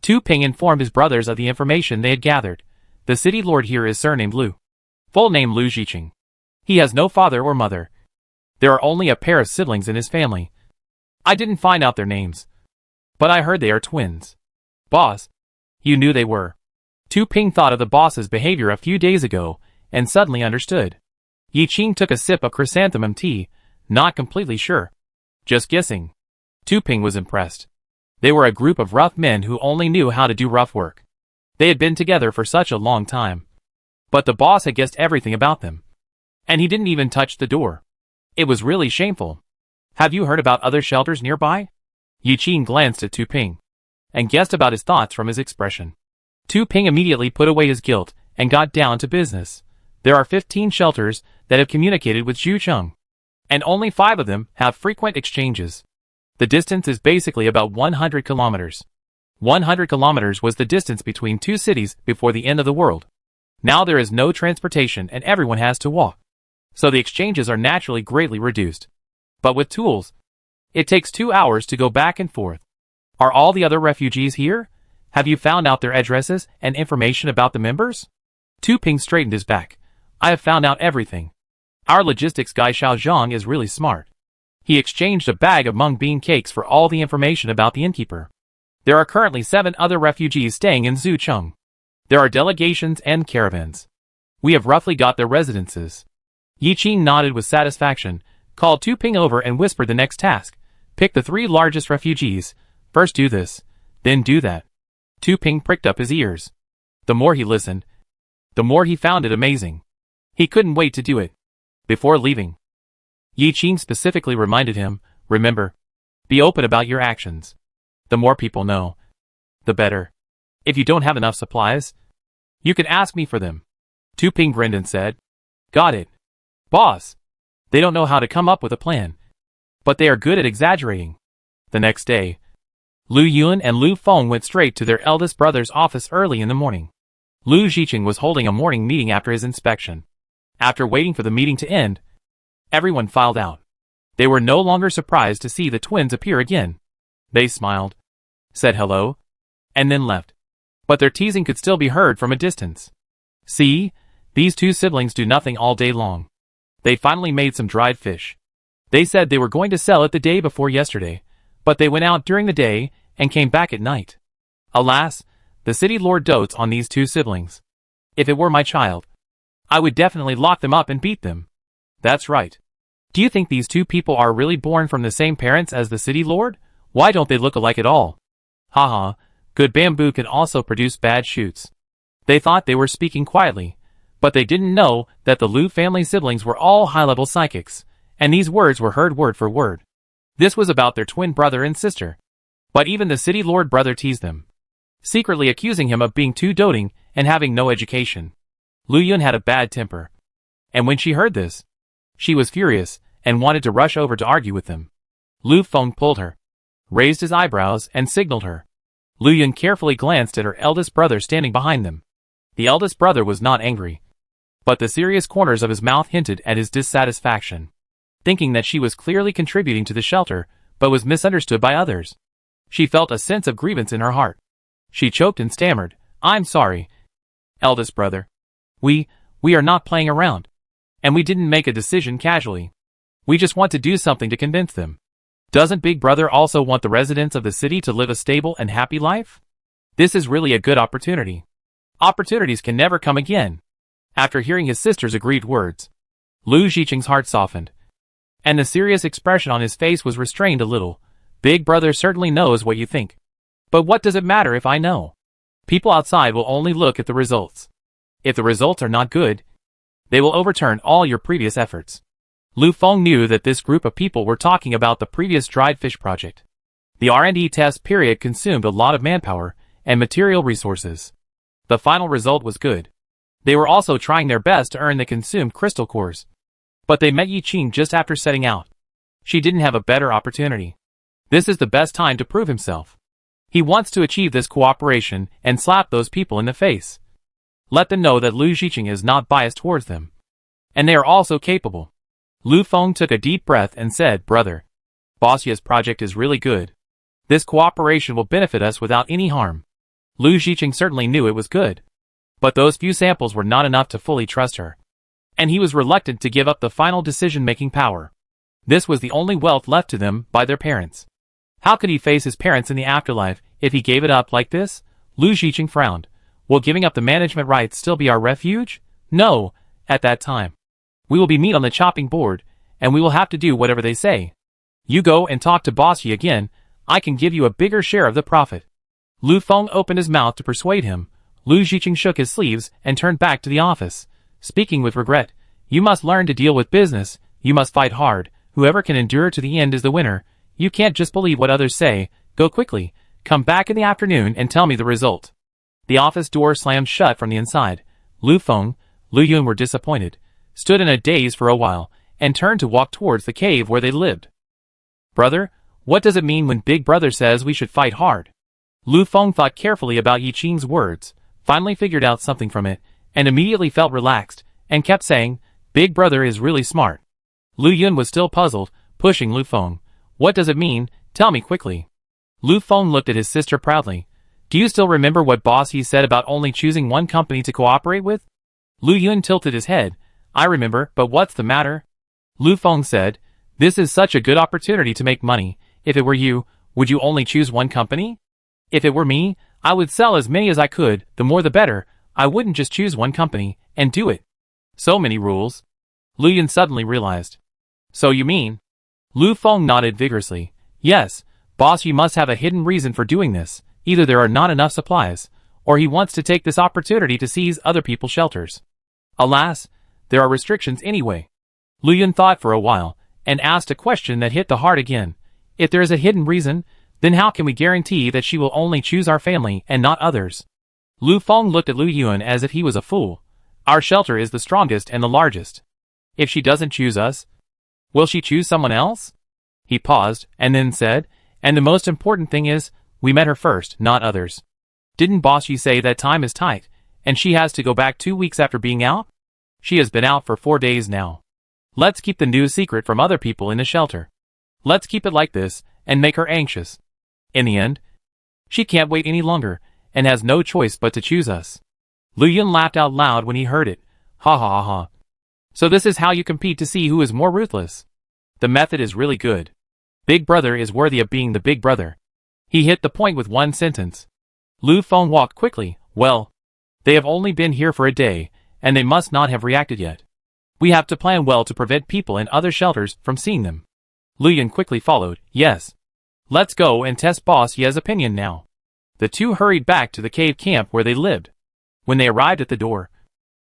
Tu Ping informed his brothers of the information they had gathered. "The city lord here is surnamed Lu. Full name Lu Zhiqing. He has no father or mother. There are only a pair of siblings in his family. I didn't find out their names, but I heard they are twins." "Boss, you knew they were." Tu Ping thought of the boss's behavior a few days ago, and suddenly understood. Yi Qing took a sip of chrysanthemum tea, not completely sure. Just guessing. Tu Ping was impressed. They were a group of rough men who only knew how to do rough work. They had been together for such a long time. But the boss had guessed everything about them. And he didn't even touch the door. It was really shameful. Have you heard about other shelters nearby? Yi Qing glanced at Tu Ping and guessed about his thoughts from his expression. Tu Ping immediately put away his guilt and got down to business. There are 15 shelters that have communicated with Zhucheng, and only 5 of them have frequent exchanges. The distance is basically about 100 kilometers. 100 kilometers was the distance between 2 cities before the end of the world. Now there is no transportation and everyone has to walk. So the exchanges are naturally greatly reduced. But with tools, it takes 2 hours to go back and forth. Are all the other refugees here? Have you found out their addresses and information about the members? Tu Ping straightened his back. I have found out everything. Our logistics guy Xiao Zhang is really smart. He exchanged a bag of mung bean cakes for all the information about the innkeeper. There are currently 7 other refugees staying in Zhucheng. There are delegations and caravans. We have roughly got their residences. Yi Qing nodded with satisfaction, called Tu Ping over and whispered the next task. Pick the 3 largest refugees. First do this, then do that. Tu Ping pricked up his ears. The more he listened, the more he found it amazing. He couldn't wait to do it. Before leaving, Yi Qing specifically reminded him, remember, be open about your actions. The more people know, the better. If you don't have enough supplies, you can ask me for them. Tu Ping grinned and said, got it. Boss. They don't know how to come up with a plan, but they are good at exaggerating. The next day, Lu Yun and Lu Feng went straight to their eldest brother's office early in the morning. Lu Zhiqing was holding a morning meeting after his inspection. After waiting for the meeting to end, everyone filed out. They were no longer surprised to see the twins appear again. They smiled, said hello, and then left. But their teasing could still be heard from a distance. See, these 2 siblings do nothing all day long. They finally made some dried fish. They said they were going to sell it the day before yesterday, but they went out during the day and came back at night. Alas, the city lord dotes on these 2 siblings. If it were my child, I would definitely lock them up and beat them. That's right. Do you think these 2 people are really born from the same parents as the city lord? Why don't they look alike at all? Haha, good bamboo can also produce bad shoots. They thought they were speaking quietly, but they didn't know that the Lu family siblings were all high-level psychics, and these words were heard word for word. This was about their twin brother and sister. But even the city lord brother teased them, secretly accusing him of being too doting and having no education. Lu Yun had a bad temper, and when she heard this, she was furious and wanted to rush over to argue with them. Lu Feng pulled her, raised his eyebrows and signaled her. Lu Yun carefully glanced at her eldest brother standing behind them. The eldest brother was not angry, but the serious corners of his mouth hinted at his dissatisfaction, thinking that she was clearly contributing to the shelter, but was misunderstood by others. She felt a sense of grievance in her heart. She choked and stammered, I'm sorry, eldest brother. We are not playing around. And we didn't make a decision casually. We just want to do something to convince them. Doesn't Big Brother also want the residents of the city to live a stable and happy life? This is really a good opportunity. Opportunities can never come again. After hearing his sister's aggrieved words, Lu Zhiqing's heart softened, and the serious expression on his face was restrained a little. Big Brother certainly knows what you think. But what does it matter if I know? People outside will only look at the results. If the results are not good, they will overturn all your previous efforts. Lu Feng knew that this group of people were talking about the previous dried fish project. The R&D test period consumed a lot of manpower and material resources. The final result was good. They were also trying their best to earn the consumed crystal cores. But they met Yi Qing just after setting out. She didn't have a better opportunity. This is the best time to prove himself. He wants to achieve this cooperation and slap those people in the face. Let them know that Lu Zhiqing is not biased towards them. And they are also capable. Lu Feng took a deep breath and said, Brother, Boss Ye's project is really good. This cooperation will benefit us without any harm. Lu Zhiqing certainly knew it was good. But those few samples were not enough to fully trust her. And he was reluctant to give up the final decision-making power. This was the only wealth left to them by their parents. How could he face his parents in the afterlife if he gave it up like this? Lu Zhiqing frowned. Will giving up the management rights still be our refuge? No, At that time, we will be meat on the chopping board, and we will have to do whatever they say. You go and talk to Boss Yi again. I can give you a bigger share of the profit. Lu Feng opened his mouth to persuade him. Lu Ziqing shook his sleeves and turned back to the office, speaking with regret. You must learn to deal with business. You must fight hard. Whoever can endure to the end is the winner. You can't just believe what others say. Go quickly. Come back in the afternoon and tell me the result. The office door slammed shut from the inside. Lu Feng, Lu Yun were disappointed, stood in a daze for a while, and turned to walk towards the cave where they lived. Brother, what does it mean when Big Brother says we should fight hard? Lu Feng thought carefully about Yi Qing's words, finally figured out something from it, and immediately felt relaxed, and kept saying, Big Brother is really smart. Lu Yun was still puzzled, pushing Lu Feng. What does it mean? Tell me quickly. Lu Feng looked at his sister proudly. Do you still remember what Boss Yi said about only choosing one company to cooperate with? Lu Yun tilted his head. I remember, but what's the matter? Lu Feng said, This is such a good opportunity to make money. If it were you, would you only choose one company? If it were me, I would sell as many as I could, the more the better. I wouldn't just choose one company, and do it. So many rules. Lu Yun suddenly realized. So you mean? Lu Feng nodded vigorously. Yes, Boss Yi must have a hidden reason for doing this. Either there are not enough supplies, or he wants to take this opportunity to seize other people's shelters. Alas, there are restrictions anyway. Lu Yun thought for a while, and asked a question that hit the heart again. If there is a hidden reason, then how can we guarantee that she will only choose our family and not others? Lu Feng looked at Lu Yun as if he was a fool. Our shelter is the strongest and the largest. If she doesn't choose us, will she choose someone else? He paused, and then said, And the most important thing is, we met her first, not others. Didn't Boss Yi say that time is tight, and she has to go back 2 weeks after being out? She has been out for 4 days now. Let's keep the news secret from other people in the shelter. Let's keep it like this, and make her anxious. In the end, she can't wait any longer, and has no choice but to choose us. Lu Yun laughed out loud when he heard it. Ha ha ha ha. So this is how you compete to see who is more ruthless. The method is really good. Big Brother is worthy of being the Big Brother. He hit the point with one sentence. Lu Feng walked quickly. Well, they have only been here for a day, and they must not have reacted yet. We have to plan well to prevent people in other shelters from seeing them. Lu Yun quickly followed. Yes. Let's go and test Boss Yi's opinion now. The two hurried back to the cave camp where they lived. When they arrived at the door,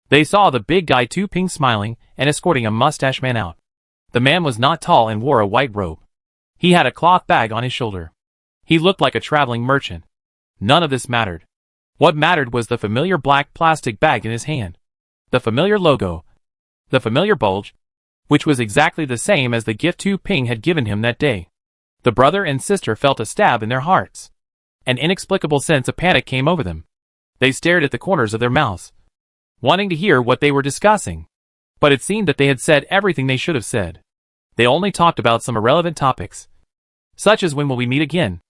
they saw the big guy Tu Ping smiling and escorting a mustache man out. The man was not tall and wore a white robe. He had a cloth bag on his shoulder. He looked like a traveling merchant. None of this mattered. What mattered was the familiar black plastic bag in his hand. The familiar logo. The familiar bulge, which was exactly the same as the gift Tu Ping had given him that day. The brother and sister felt a stab in their hearts. An inexplicable sense of panic came over them. They stared at the corners of their mouths, wanting to hear what they were discussing. But it seemed that they had said everything they should have said. They only talked about some irrelevant topics, such as when will we meet again?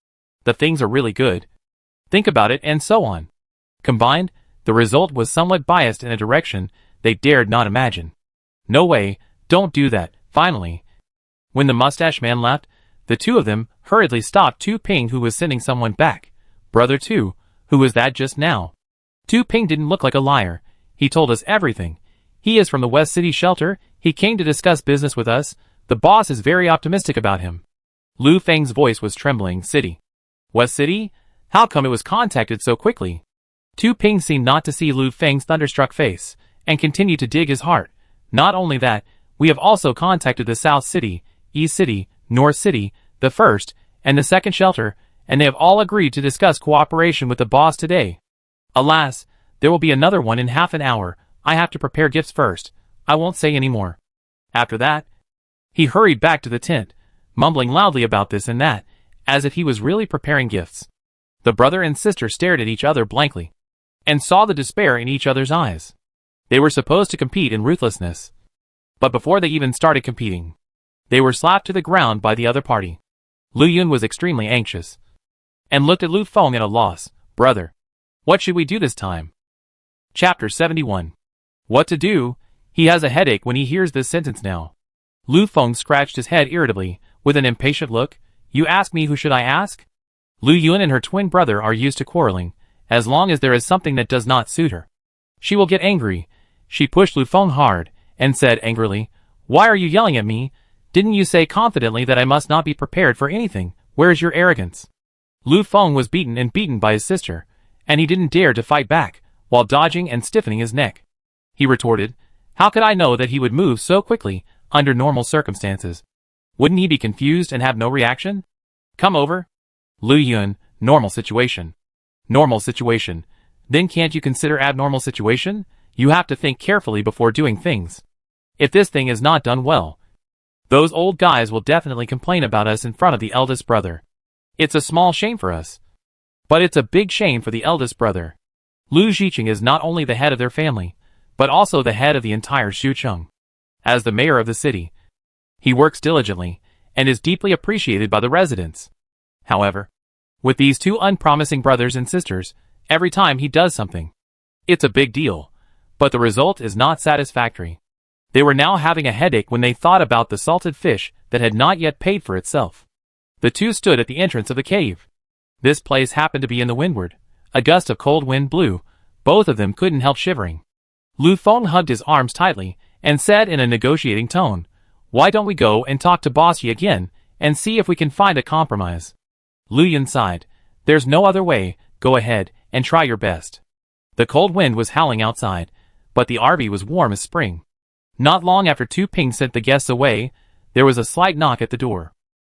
The things are really good. Think about it, and so on. Combined, the result was somewhat biased in a direction they dared not imagine. No way, don't do that. Finally, when the mustache man left, the two of them hurriedly stopped Tu Ping, who was sending someone back. Brother Tu, who was that just now? Tu Ping didn't look like a liar. He told us everything. He is from the West City shelter. He came to discuss business with us. The boss is very optimistic about him. Lu Feng's voice was trembling. City. West City? How come it was contacted so quickly? Tu Ping seemed not to see Lu Feng's thunderstruck face, and continued to dig his heart. Not only that, we have also contacted the South City, East City, North City, the first, and the second shelter, and they have all agreed to discuss cooperation with the boss today. Alas, there will be another one in half an hour. I have to prepare gifts first. I won't say any more. After that, he hurried back to the tent, mumbling loudly about this and that, as if he was really preparing gifts. The brother and sister stared at each other blankly, and saw the despair in each other's eyes. They were supposed to compete in ruthlessness. But before they even started competing, they were slapped to the ground by the other party. Lu Yun was extremely anxious, and looked at Lu Feng at a loss. Brother, what should we do this time? Chapter 71. What to do? He has a headache when he hears this sentence now. Lu Feng scratched his head irritably, with an impatient look. You ask me, who should I ask? Lu Yun and her twin brother are used to quarreling. As long as there is something that does not suit her, she will get angry, She pushed Lu Feng hard, and said angrily, "Why are you yelling at me? Didn't you say confidently that I must not be prepared for anything? Where is your arrogance?" Lu Feng was beaten by his sister, and he didn't dare to fight back, while dodging and stiffening his neck. He retorted, "How could I know that he would move so quickly, under normal circumstances? Wouldn't he be confused and have no reaction? Come over." Lu Yun, normal situation. Normal situation. Then can't you consider abnormal situation? You have to think carefully before doing things. If this thing is not done well, those old guys will definitely complain about us in front of the eldest brother. It's a small shame for us, but it's a big shame for the eldest brother. Lu Zhiqing is not only the head of their family, but also the head of the entire Xucheng. As the mayor of the city, he works diligently, and is deeply appreciated by the residents. However, with these two unpromising brothers and sisters, every time he does something, it's a big deal, but the result is not satisfactory. They were now having a headache when they thought about the salted fish that had not yet paid for itself. The two stood at the entrance of the cave. This place happened to be in the windward. A gust of cold wind blew. Both of them couldn't help shivering. Lu Feng hugged his arms tightly, and said in a negotiating tone, "Why don't we go and talk to Boss Yi again, and see if we can find a compromise?" Lu Yun sighed. "There's no other way, go ahead, and try your best." The cold wind was howling outside, but the RV was warm as spring. Not long after Tu Ping sent the guests away, there was a slight knock at the door.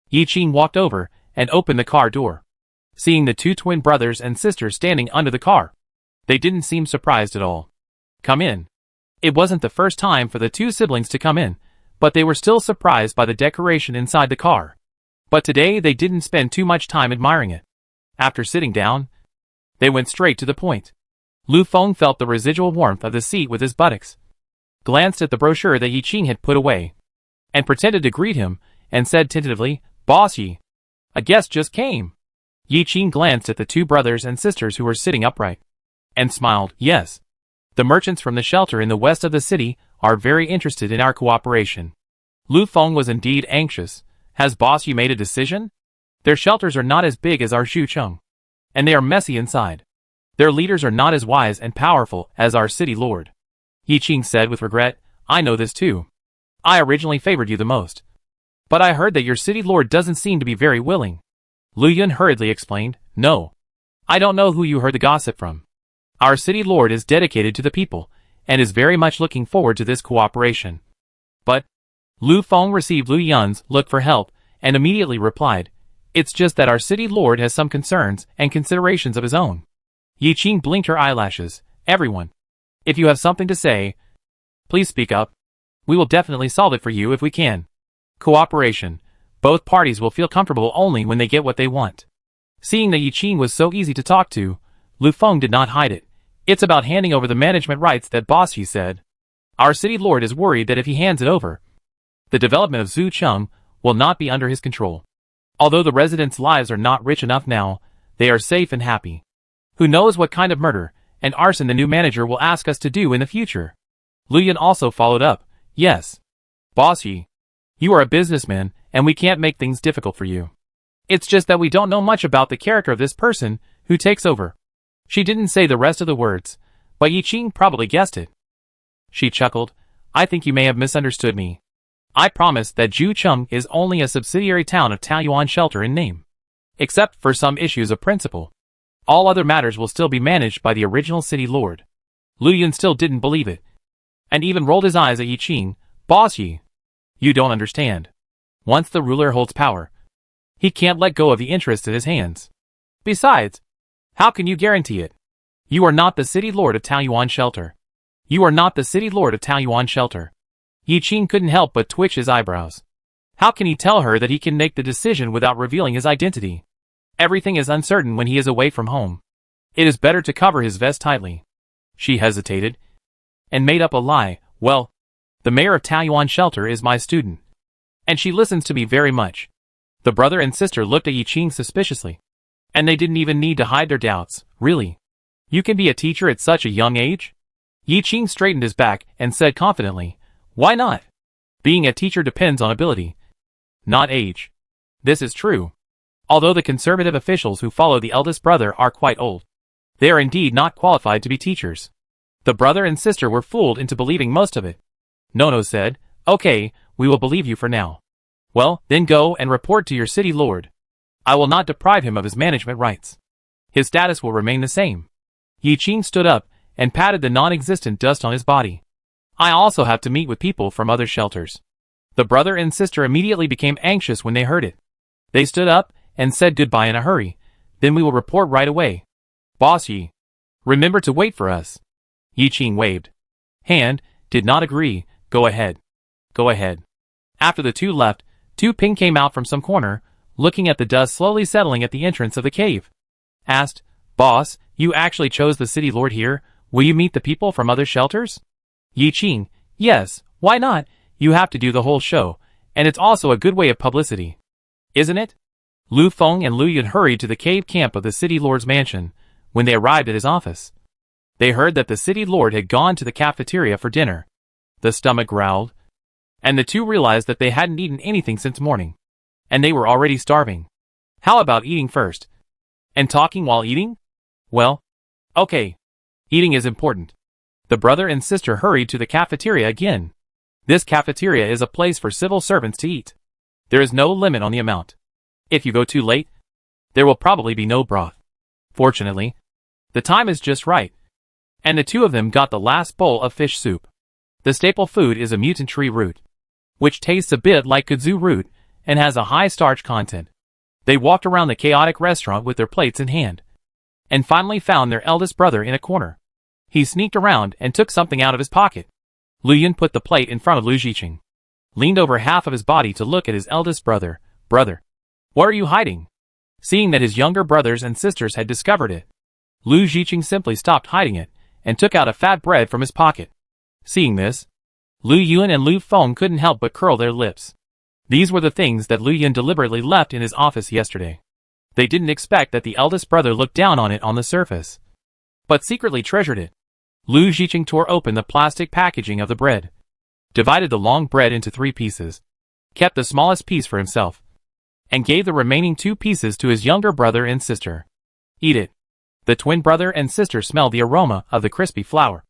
Yi Qing walked over, and opened the car door. Seeing the two twin brothers and sisters standing under the car, they didn't seem surprised at all. "Come in." It wasn't the first time for the two siblings to come in, but they were still surprised by the decoration inside the car. But today they didn't spend too much time admiring it. After sitting down, they went straight to the point. Lu Feng felt the residual warmth of the seat with his buttocks, glanced at the brochure that Yi Qing had put away, and pretended to greet him, and said tentatively, "Boss Yi, a guest just came." Yi Qing glanced at the two brothers and sisters who were sitting upright, and smiled. "Yes. The merchants from the shelter in the west of the city are very interested in our cooperation." Lu Feng was indeed anxious. Has Boss Yi made a decision? Their shelters are not as big as our Xucheng, and they are messy inside. Their leaders are not as wise and powerful as our city lord. Yi Qing said with regret, "I know this too. I originally favored you the most, but I heard that your city lord doesn't seem to be very willing." Lu Yun hurriedly explained, "No. I don't know who you heard the gossip from. Our city lord is dedicated to the people, and is very much looking forward to this cooperation." But Lu Feng received Lu Yun's look for help, and immediately replied, "It's just that our city lord has some concerns and considerations of his own." Yi Qing blinked her eyelashes. "Everyone, if you have something to say, please speak up. We will definitely solve it for you if we can. Cooperation. Both parties will feel comfortable only when they get what they want." Seeing that Yi Qing was so easy to talk to, Lu Feng did not hide it. "It's about handing over the management rights that Boss Yi said. Our city lord is worried that if he hands it over, the development of Xucheng will not be under his control. Although the residents' lives are not rich enough now, they are safe and happy. Who knows what kind of murder and arson the new manager will ask us to do in the future." Lu Yun also followed up, "Yes. Boss Yi, you are a businessman, and we can't make things difficult for you. It's just that we don't know much about the character of this person who takes over." She didn't say the rest of the words, but Yi Qing probably guessed it. She chuckled, "I think you may have misunderstood me. I promise that Xucheng is only a subsidiary town of Taoyuan Shelter in name. Except for some issues of principle, all other matters will still be managed by the original city lord." Lu Yun still didn't believe it, and even rolled his eyes at Yi Qing. "Boss Yi, you don't understand. Once the ruler holds power, he can't let go of the interest in his hands. Besides, how can you guarantee it? You are not the city lord of Taoyuan Shelter. You are not the city lord of Taoyuan Shelter." Yi Qing couldn't help but twitch his eyebrows. How can he tell her that he can make the decision without revealing his identity? Everything is uncertain when he is away from home. It is better to cover his vest tightly. She hesitated, and made up a lie. "Well, the mayor of Taoyuan Shelter is my student, and she listens to me very much." The brother and sister looked at Yi Qing suspiciously, and they didn't even need to hide their doubts. "Really? You can be a teacher at such a young age?" Yi Qing straightened his back and said confidently, "Why not? Being a teacher depends on ability, not age." This is true. Although the conservative officials who follow the eldest brother are quite old, they are indeed not qualified to be teachers. The brother and sister were fooled into believing most of it. Nono said, "Okay, we will believe you for now. Well, then go and report to your city lord. I will not deprive him of his management rights. His status will remain the same." Yi Qing stood up and patted the non-existent dust on his body. "I also have to meet with people from other shelters." The brother and sister immediately became anxious when they heard it. They stood up and said goodbye in a hurry. "Then we will report right away. Boss Yi, remember to wait for us." Yi Qing waved hand, did not agree. Go ahead. Go ahead." After the two left, Tu Ping came out from some corner, looking at the dust slowly settling at the entrance of the cave. Asked, "Boss, you actually chose the city lord here? Will you meet the people from other shelters?" Yi Qing, "Yes, why not? You have to do the whole show, and it's also a good way of publicity. Isn't it?" Lu Feng and Lu Yun hurried to the cave camp of the city lord's mansion. When they arrived at his office, they heard that the city lord had gone to the cafeteria for dinner. The stomach growled, and the two realized that they hadn't eaten anything since morning, and they were already starving. How about eating first? And talking while eating? Well, okay. Eating is important. The brother and sister hurried to the cafeteria again. This cafeteria is a place for civil servants to eat. There is no limit on the amount. If you go too late, there will probably be no broth. Fortunately, the time is just right, and the two of them got the last bowl of fish soup. The staple food is a mutant tree root, which tastes a bit like kudzu root and has a high starch content. They walked around the chaotic restaurant with their plates in hand, and finally found their eldest brother in a corner. He sneaked around and took something out of his pocket. Lu Yun put the plate in front of Lu Jiqing, leaned over half of his body to look at his eldest brother. "Brother, what are you hiding?" Seeing that his younger brothers and sisters had discovered it, Lu Jiqing simply stopped hiding it and took out a fat bread from his pocket. Seeing this, Lu Yun and Lu Feng couldn't help but curl their lips. These were the things that Lu Yun deliberately left in his office yesterday. They didn't expect that the eldest brother looked down on it on the surface, but secretly treasured it. Lu Jiqing tore open the plastic packaging of the bread, divided the long bread into 3 pieces, kept the smallest piece for himself, and gave the remaining 2 pieces to his younger brother and sister. "Eat it." The twin brother and sister smelled the aroma of the crispy flour,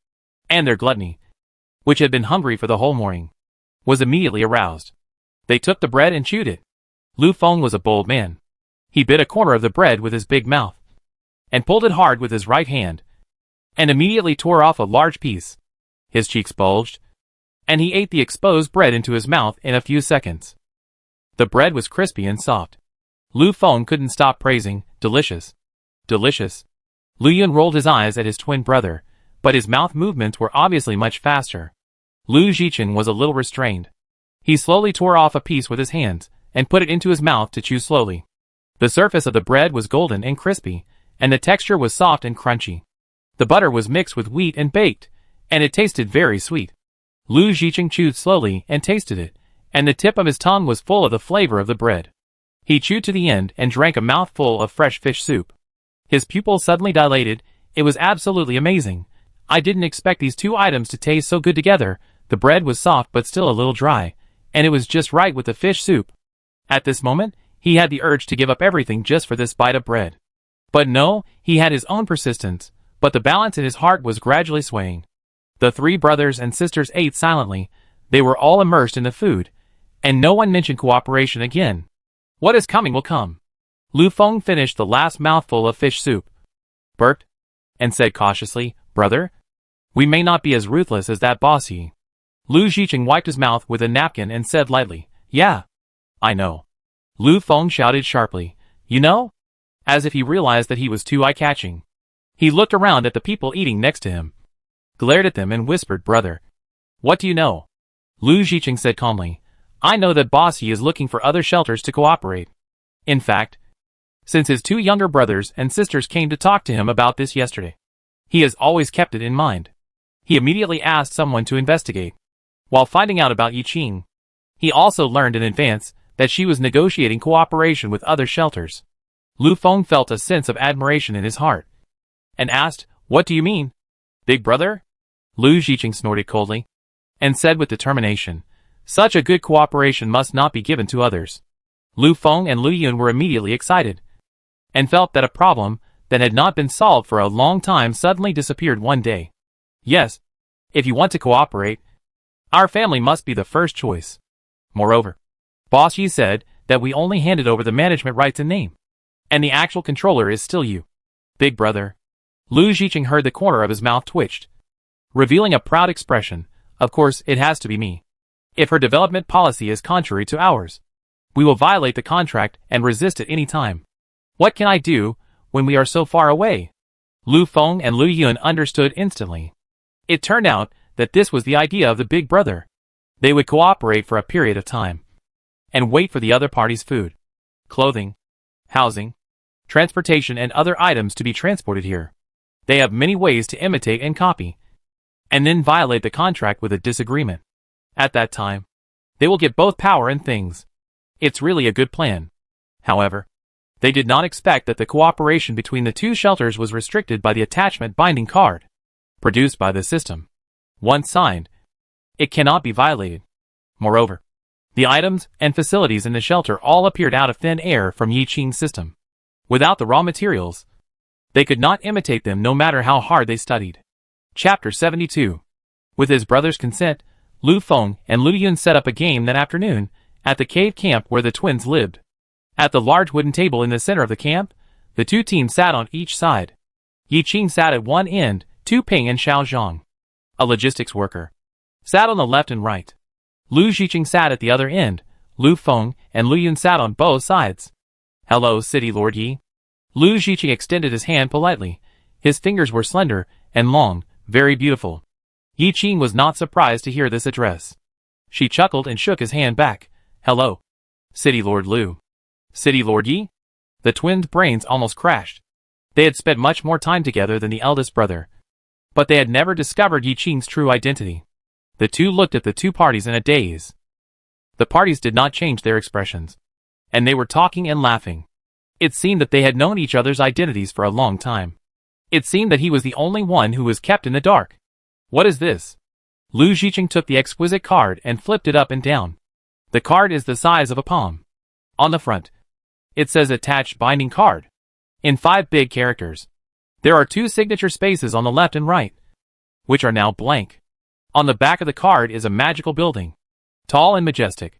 and their gluttony, which had been hungry for the whole morning, was immediately aroused. They took the bread and chewed it. Lu Feng was a bold man. He bit a corner of the bread with his big mouth, and pulled it hard with his right hand, and immediately tore off a large piece. His cheeks bulged, and he ate the exposed bread into his mouth in a few seconds. The bread was crispy and soft. Lu Feng couldn't stop praising, "Delicious. Delicious." Lu Yun rolled his eyes at his twin brother, but his mouth movements were obviously much faster. Lu Jiqing was a little restrained. He slowly tore off a piece with his hands, and put it into his mouth to chew slowly. The surface of the bread was golden and crispy, and the texture was soft and crunchy. The butter was mixed with wheat and baked, and it tasted very sweet. Lu Jiqing chewed slowly and tasted it, and the tip of his tongue was full of the flavor of the bread. He chewed to the end and drank a mouthful of fresh fish soup. His pupils suddenly dilated. It was absolutely amazing. I didn't expect these 2 items to taste so good together. The bread was soft but still a little dry, and it was just right with the fish soup. At this moment, he had the urge to give up everything just for this bite of bread. But no, he had his own persistence, but the balance in his heart was gradually swaying. The 3 brothers and sisters ate silently. They were all immersed in the food, and no one mentioned cooperation again. What is coming will come. Lu Feng finished the last mouthful of fish soup, burped, and said cautiously, "Brother, we may not be as ruthless as that boss Yi." Lu Jiqing wiped his mouth with a napkin and said lightly, "Yeah, I know." Lu Feng shouted sharply, "You know?" as if he realized that he was too eye-catching. He looked around at the people eating next to him, glared at them and whispered, "Brother, what do you know?" Lu Jiqing said calmly, "I know that Boss Yi is looking for other shelters to cooperate. In fact, since his 2 younger brothers and sisters came to talk to him about this yesterday, he has always kept it in mind." He immediately asked someone to investigate. While finding out about Yi Qing, he also learned in advance that she was negotiating cooperation with other shelters. Lu Feng felt a sense of admiration in his heart, and asked, "What do you mean, big brother?" Lu Jiqing snorted coldly, and said with determination, "Such a good cooperation must not be given to others." Lu Feng and Lu Yun were immediately excited, and felt that a problem that had not been solved for a long time suddenly disappeared one day. Yes, if you want to cooperate, our family must be the first choice. Moreover, Boss Yi said that we only handed over the management rights in name, and the actual controller is still you, big brother. Lu Zhiqing heard the corner of his mouth twitched, revealing a proud expression. Of course, it has to be me. If her development policy is contrary to ours, we will violate the contract and resist at any time. What can I do when we are so far away? Lu Feng and Lu Yun understood instantly. It turned out that this was the idea of the big brother. They would cooperate for a period of time and wait for the other party's food, clothing, housing, transportation and other items to be transported here. They have many ways to imitate and copy, and then violate the contract with a disagreement. At that time, they will get both power and things. It's really a good plan. However, they did not expect that the cooperation between the two shelters was restricted by the attachment binding card produced by the system. Once signed, it cannot be violated. Moreover, the items and facilities in the shelter all appeared out of thin air from Yi Qing's system. Without the raw materials, they could not imitate them no matter how hard they studied. Chapter 72. With his brother's consent, Lu Feng and Lu Yun set up a game that afternoon at the cave camp where the twins lived. At the large wooden table in the center of the camp, the two teams sat on each side. Yi Qing sat at one end, Tu Ping and Xiao Zhang, a logistics worker, sat on the left and right. Lu Zhiqing sat at the other end. Lu Feng and Lu Yun sat on both sides. Hello, City Lord Yi. Lu Zhiqing extended his hand politely. His fingers were slender and long, very beautiful. Yi Qing was not surprised to hear this address. She chuckled and shook his hand back. Hello, City Lord Lu. City Lord Yi? The twins' brains almost crashed. They had spent much more time together than the eldest brother, but they had never discovered Yi Qing's true identity. The two looked at the two parties in a daze. The parties did not change their expressions, and they were talking and laughing. It seemed that they had known each other's identities for a long time. It seemed that he was the only one who was kept in the dark. What is this? Lu Zhiqing took the exquisite card and flipped it up and down. The card is the size of a palm. On the front, it says attached binding card, in 5 big characters. There are 2 signature spaces on the left and right, which are now blank. On the back of the card is a magical building, tall and majestic.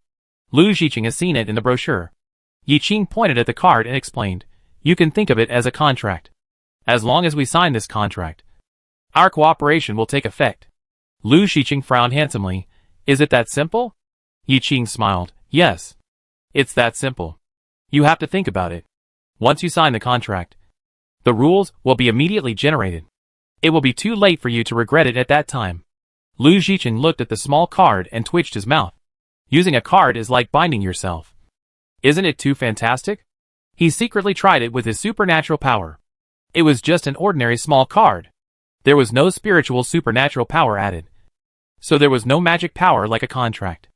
Lu Zhiqing has seen it in the brochure. Yi Qing pointed at the card and explained, you can think of it as a contract. As long as we sign this contract, our cooperation will take effect. Lu Zhiqing frowned handsomely. Is it that simple? Yi Qing smiled. Yes. It's that simple. You have to think about it. Once you sign the contract, the rules will be immediately generated. It will be too late for you to regret it at that time. Lu Zhiqing looked at the small card and twitched his mouth. Using a card is like binding yourself. Isn't it too fantastic? He secretly tried it with his supernatural power. It was just an ordinary small card. There was no spiritual supernatural power added. So there was no magic power like a contract.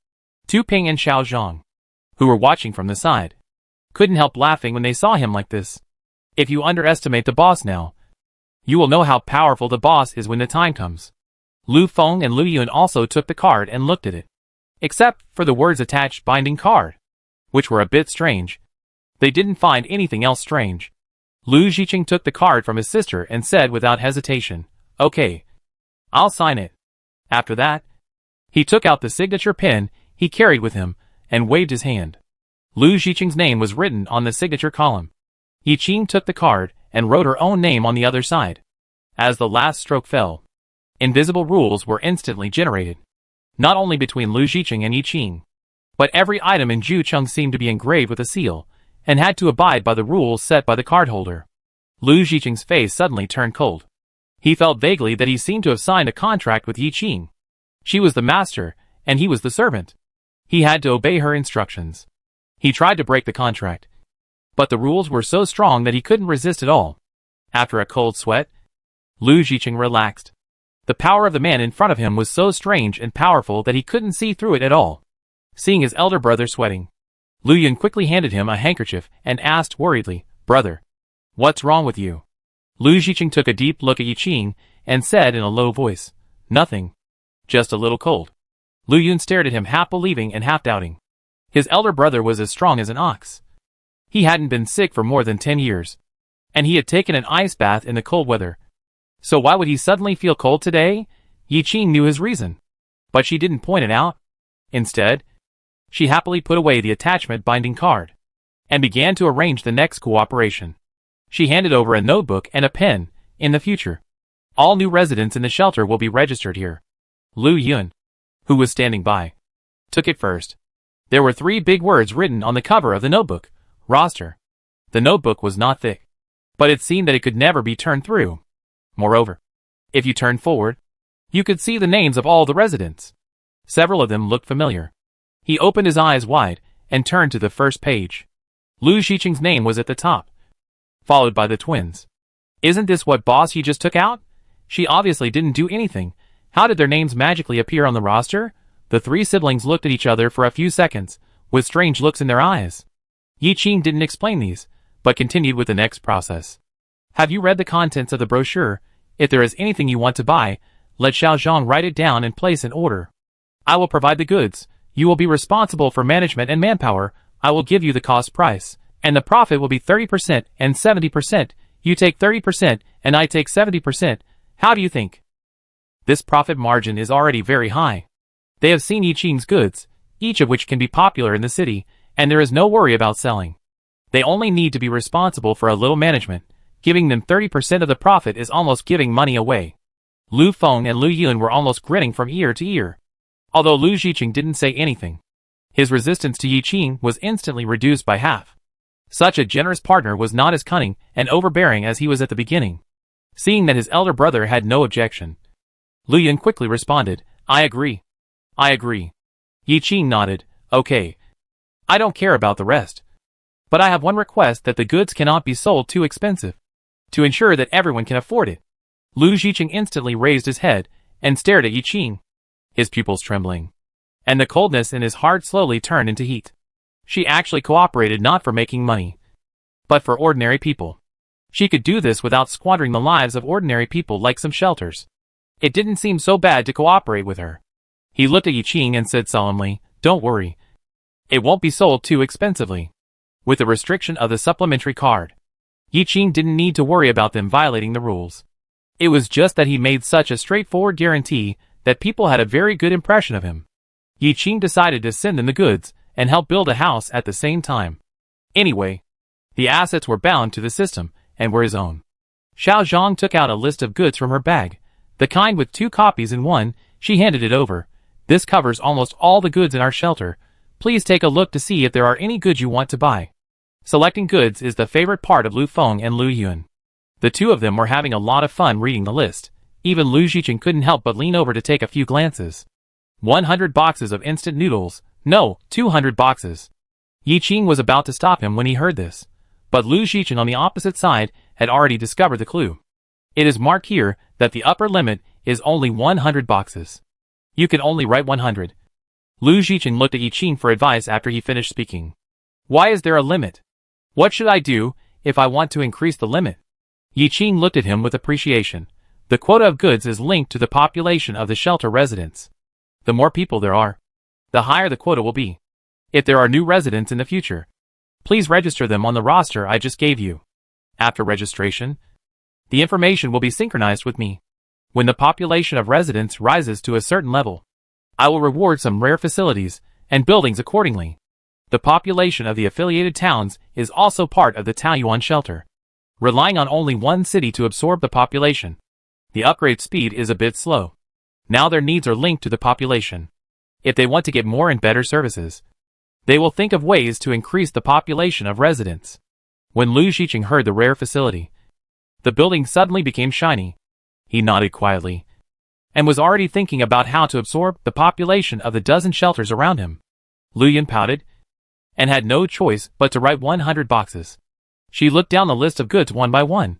Tu Ping and Xiao Zhang, who were watching from the side, couldn't help laughing when they saw him like this. If you underestimate the boss now, you will know how powerful the boss is when the time comes. Lu Feng and Lu Yun also took the card and looked at it. Except for the words attached binding card, which were a bit strange. They didn't find anything else strange. Lu Zhiqing took the card from his sister and said without hesitation, okay, I'll sign it. After that, he took out the signature pen he carried with him and waved his hand. Lu Zhiqing's name was written on the signature column. Yi Qing took the card and wrote her own name on the other side. As the last stroke fell, invisible rules were instantly generated. Not only between Lu Zhiqing and Yi Qing, but every item in Jucheng seemed to be engraved with a seal, and had to abide by the rules set by the cardholder. Lu Zhiqing's face suddenly turned cold. He felt vaguely that he seemed to have signed a contract with Yi Qing. She was the master, and he was the servant. He had to obey her instructions. He tried to break the contract, but the rules were so strong that he couldn't resist at all. After a cold sweat, Lu Zhiqing relaxed. The power of the man in front of him was so strange and powerful that he couldn't see through it at all. Seeing his elder brother sweating, Lu Yun quickly handed him a handkerchief and asked worriedly, Brother, what's wrong with you? Lu Zhiqing took a deep look at Yi Qing and said in a low voice, Nothing. Just a little cold. Lu Yun stared at him half believing and half doubting. His elder brother was as strong as an ox. He hadn't been sick for more than 10 years, and he had taken an ice bath in the cold weather. So why would he suddenly feel cold today? Yi Qing knew his reason, but she didn't point it out. Instead, she happily put away the attachment binding card and began to arrange the next cooperation. She handed over a notebook and a pen. In the future, all new residents in the shelter will be registered here. Lu Yun, who was standing by, took it first. There were 3 big words written on the cover of the notebook: roster. The notebook was not thick, but it seemed that it could never be turned through. Moreover, if you turned forward, you could see the names of all the residents. Several of them looked familiar. He opened his eyes wide and turned to the first page. Lu Xiqing's name was at the top, followed by the twins. Isn't this what boss he just took out? She obviously didn't do anything. How did their names magically appear on the roster? The 3 siblings looked at each other for a few seconds, with strange looks in their eyes. Yi Qing didn't explain these, but continued with the next process. Have you read the contents of the brochure? If there is anything you want to buy, let Xiao Zhang write it down and place an order. I will provide the goods. You will be responsible for management and manpower. I will give you the cost price, and the profit will be 30% and 70%. You take 30% and I take 70%. How do you think? This profit margin is already very high. They have seen Yi Qing's goods, each of which can be popular in the city, and there is no worry about selling. They only need to be responsible for a little management. Giving them 30% of the profit is almost giving money away. Lu Feng and Lu Yun were almost grinning from ear to ear. Although Lu Xiqing didn't say anything, his resistance to Yi Qing was instantly reduced by half. Such a generous partner was not as cunning and overbearing as he was at the beginning. Seeing that his elder brother had no objection, Lu Yun quickly responded, I agree. I agree. Yi Qing nodded, okay. I don't care about the rest. But I have one request, that the goods cannot be sold too expensive, to ensure that everyone can afford it. Lu Xiqing instantly raised his head and stared at Yi Qing, his pupils trembling, and the coldness in his heart slowly turned into heat. She actually cooperated not for making money, but for ordinary people. She could do this without squandering the lives of ordinary people like some shelters. It didn't seem so bad to cooperate with her. He looked at Yi Qing and said solemnly, don't worry. It won't be sold too expensively. With the restriction of the supplementary card, Yi Qing didn't need to worry about them violating the rules. It was just that he made such a straightforward guarantee that people had a very good impression of him. Yi Qing decided to send them the goods and help build a house at the same time. Anyway, the assets were bound to the system and were his own. Xiao Zhang took out a list of goods from her bag, the kind with 2 copies in one. She handed it over. This covers almost all the goods in our shelter. Please take a look to see if there are any goods you want to buy. Selecting goods is the favorite part of Lu Feng and Lu Yun. The 2 of them were having a lot of fun reading the list. Even Lu Xiqing couldn't help but lean over to take a few glances. 100 boxes of instant noodles. No, 200 boxes. Yi Qing was about to stop him when he heard this, but Lu Xiqing on the opposite side had already discovered the clue. It is marked here that the upper limit is only 100 boxes. You can only write 100. Lu Xiqing looked at Yi Qing for advice after he finished speaking. Why is there a limit? What should I do if I want to increase the limit? Yi Qing looked at him with appreciation. The quota of goods is linked to the population of the shelter residents. The more people there are, the higher the quota will be. If there are new residents in the future, please register them on the roster I just gave you. After registration, the information will be synchronized with me. When the population of residents rises to a certain level, I will reward some rare facilities and buildings accordingly. The population of the affiliated towns is also part of the Taoyuan shelter. Relying on only one city to absorb the population, the upgrade speed is a bit slow. Now their needs are linked to the population. If they want to get more and better services, they will think of ways to increase the population of residents. When Lu Xiqing heard the rare facility, the building suddenly became shiny. He nodded quietly, and was already thinking about how to absorb the population of the dozen shelters around him. Lu Yun pouted, and had no choice but to write 100 boxes. She looked down the list of goods one by one,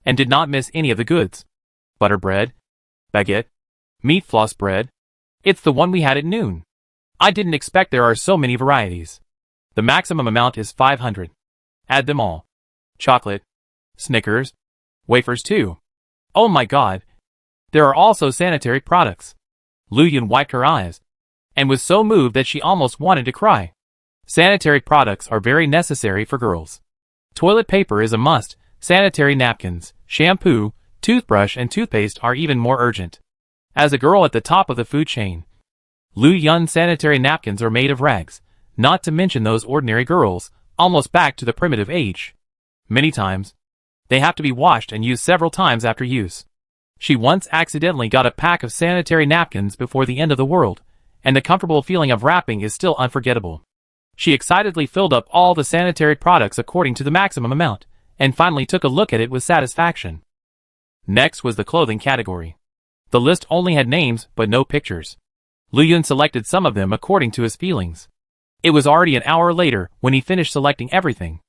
and did not miss any of the goods. Butter bread, baguette, meat floss bread. It's the one we had at noon. I didn't expect there are so many varieties. The maximum amount is 500. Add them all. Chocolate, Snickers, wafers too. Oh my god. There are also sanitary products. Lu Yun wiped her eyes, and was so moved that she almost wanted to cry. Sanitary products are very necessary for girls. Toilet paper is a must. Sanitary napkins, shampoo, toothbrush and toothpaste are even more urgent. As a girl at the top of the food chain, Lu Yun's sanitary napkins are made of rags, not to mention those ordinary girls, almost back to the primitive age. Many times, they have to be washed and used several times after use. She once accidentally got a pack of sanitary napkins before the end of the world, and the comfortable feeling of wrapping is still unforgettable. She excitedly filled up all the sanitary products according to the maximum amount, and finally took a look at it with satisfaction. Next was the clothing category. The list only had names but no pictures. Lu Yun selected some of them according to his feelings. It was already an hour later when he finished selecting everything.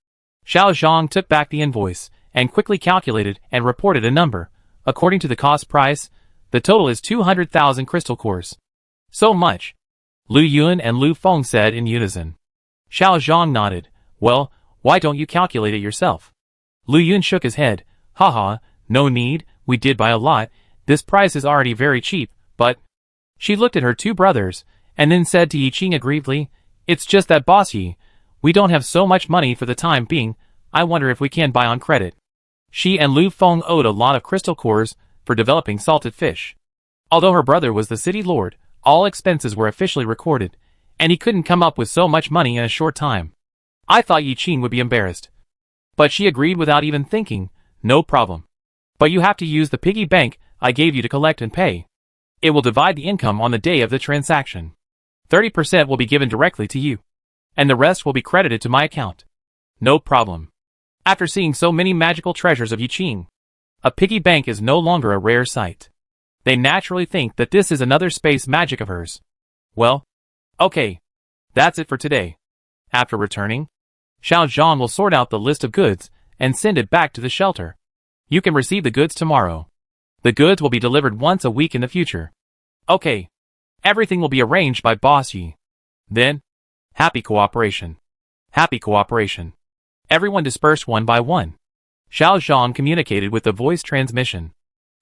Xiao Zhang took back the invoice and quickly calculated and reported a number. According to the cost price, the total is 200,000 crystal cores. So much. Lu Yun and Lu Feng said in unison. Xiao Zhang nodded. Well, why don't you calculate it yourself? Lu Yun shook his head. Haha, no need, we did buy a lot. This price is already very cheap, but... She looked at her two brothers, and then said to Yiqing aggrievedly, It's just that boss Yi, we don't have so much money for the time being, I wonder if we can buy on credit. She and Lu Feng owed a lot of crystal cores for developing salted fish. Although her brother was the city lord, all expenses were officially recorded, and he couldn't come up with so much money in a short time. I thought Yiqing would be embarrassed. But she agreed without even thinking, no problem. But you have to use the piggy bank I gave you to collect and pay. It will divide the income on the day of the transaction. 30% will be given directly to you, and the rest will be credited to my account. No problem. After seeing so many magical treasures of Yiqing, a piggy bank is no longer a rare sight. They naturally think that this is another space magic of hers. Well, okay. That's it for today. After returning, Xiao Zhang will sort out the list of goods and send it back to the shelter. You can receive the goods tomorrow. The goods will be delivered once a week in the future. Okay. Everything will be arranged by Boss Yi. Then, happy cooperation. Happy cooperation. Everyone dispersed one by one. Xiao Zhang communicated with the voice transmission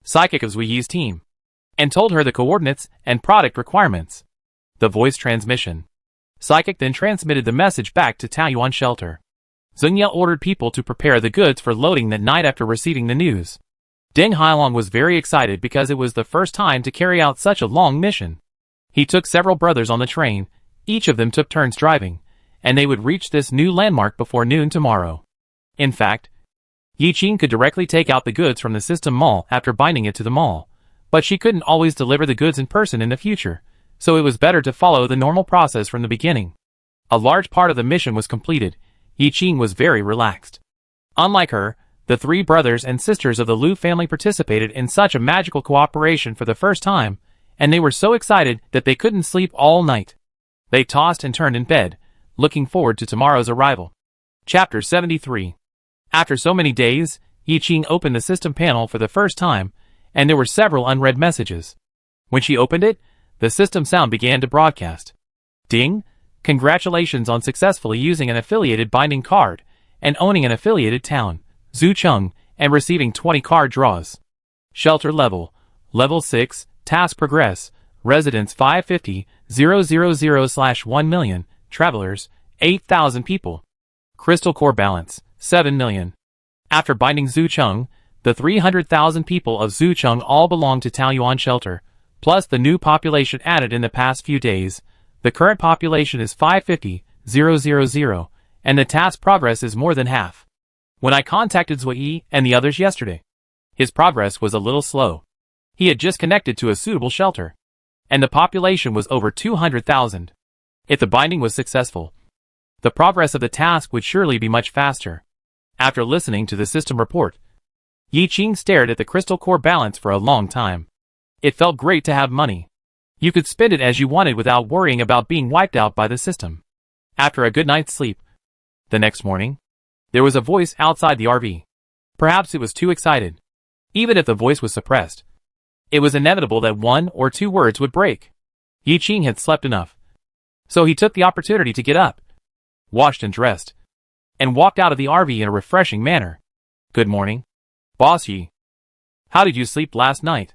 psychic of Zui Yi's team, and told her the coordinates and product requirements. The voice transmission psychic then transmitted the message back to Taoyuan shelter. Zhengye ordered people to prepare the goods for loading that night after receiving the news. Deng Hailong was very excited because it was the first time to carry out such a long mission. He took several brothers on the train, each of them took turns driving, and they would reach this new landmark before noon tomorrow. In fact, Yiqing could directly take out the goods from the system mall after binding it to the mall, but she couldn't always deliver the goods in person in the future, so it was better to follow the normal process from the beginning. A large part of the mission was completed. Yiqing was very relaxed. Unlike her, the three brothers and sisters of the Lu family participated in such a magical cooperation for the first time, and they were so excited that they couldn't sleep all night. They tossed and turned in bed, looking forward to tomorrow's arrival. Chapter 73. After so many days, Yiqing opened the system panel for the first time, and there were several unread messages. When she opened it, the system sound began to broadcast. Ding! Congratulations on successfully using an affiliated binding card, and owning an affiliated town, Zucheng, and receiving 20 card draws. Shelter level, level 6, task progress, residents 550,000/1 million, travelers, 8,000 people. Crystal core balance, 7 million. After binding Zucheng, the 300,000 people of Zucheng all belong to Taoyuan shelter, plus the new population added in the past few days. The current population is 550,000, and the task progress is more than half. When I contacted Zui Yi and the others yesterday, his progress was a little slow. He had just connected to a suitable shelter, and the population was over 200,000. If the binding was successful, the progress of the task would surely be much faster. After listening to the system report, Yiqing stared at the crystal core balance for a long time. It felt great to have money. You could spend it as you wanted without worrying about being wiped out by the system. After a good night's sleep, the next morning, there was a voice outside the RV. Perhaps it was too excited. Even if the voice was suppressed, it was inevitable that one or two words would break. Yiqing had slept enough, so he took the opportunity to get up, washed and dressed, and walked out of the RV in a refreshing manner. Good morning, Boss Yi. How did you sleep last night?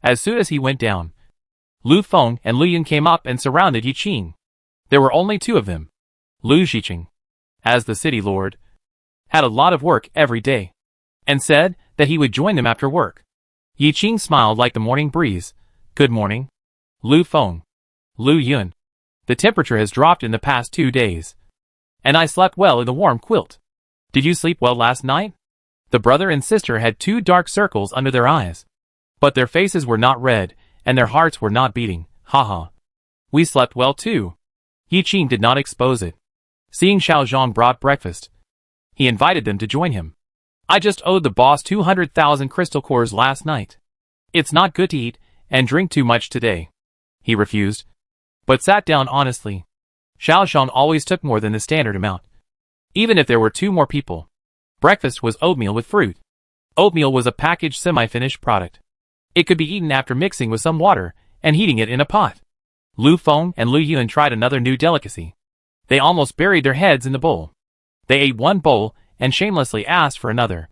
As soon as he went down, Lu Feng and Lu Yun came up and surrounded Yiqing. There were only two of them. Lu Yiqing, as the city lord, had a lot of work every day, and said that he would join them after work. Yiqing smiled like the morning breeze, Good morning. Lu Feng. Lu Yun. The temperature has dropped in the past 2 days. And I slept well in the warm quilt. Did you sleep well last night? The brother and sister had 2 dark circles under their eyes. But their faces were not red, and their hearts were not beating. Haha. We slept well too. Yi Qing did not expose it. Seeing Xiao Zhang brought breakfast, he invited them to join him. I just owed the boss 200,000 crystal cores last night. It's not good to eat and drink too much today. He refused, but sat down honestly. Xiao Zhang always took more than the standard amount, even if there were 2 more people. Breakfast was oatmeal with fruit. Oatmeal was a packaged semi-finished product. It could be eaten after mixing with some water and heating it in a pot. Lu Feng and Lu Yun tried another new delicacy. They almost buried their heads in the bowl. They ate 1 bowl and shamelessly asked for another.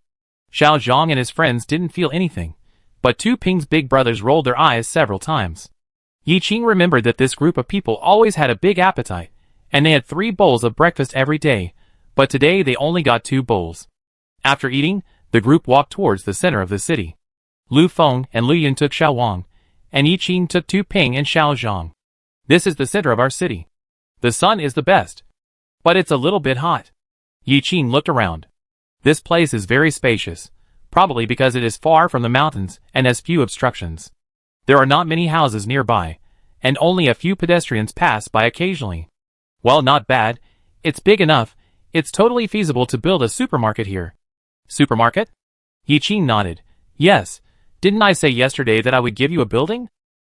Xiao Zhang and his friends didn't feel anything, but Tu Ping's big brothers rolled their eyes several times. Yi Qing remembered that this group of people always had a big appetite, and they had 3 bowls of breakfast every day, but today they only got 2 bowls. After eating, the group walked towards the center of the city. Lu Feng and Lu Yun took Xiao Wang, and Yi Qing took Tu Ping and Xiao Zhang. This is the center of our city. The sun is the best, but it's a little bit hot. Yi Qing looked around. This place is very spacious, probably because it is far from the mountains and has few obstructions. There are not many houses nearby, and only a few pedestrians pass by occasionally. Well, not bad. It's big enough. It's totally feasible to build a supermarket here. Supermarket? Yi Qing nodded. Yes. Didn't I say yesterday that I would give you a building?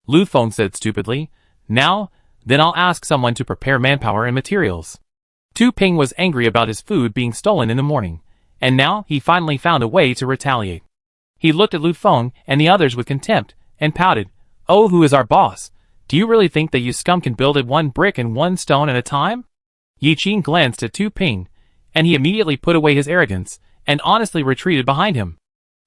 Lu Feng said stupidly. Now, then I'll ask someone to prepare manpower and materials. Tu Ping was angry about his food being stolen in the morning, and now he finally found a way to retaliate. He looked at Lu Feng and the others with contempt, and pouted. Oh, who is our boss? Do you really think that you scum can build it 1 brick and 1 stone at a time? Yi Qing glanced at Tu Ping, and he immediately put away his arrogance, and honestly retreated behind him.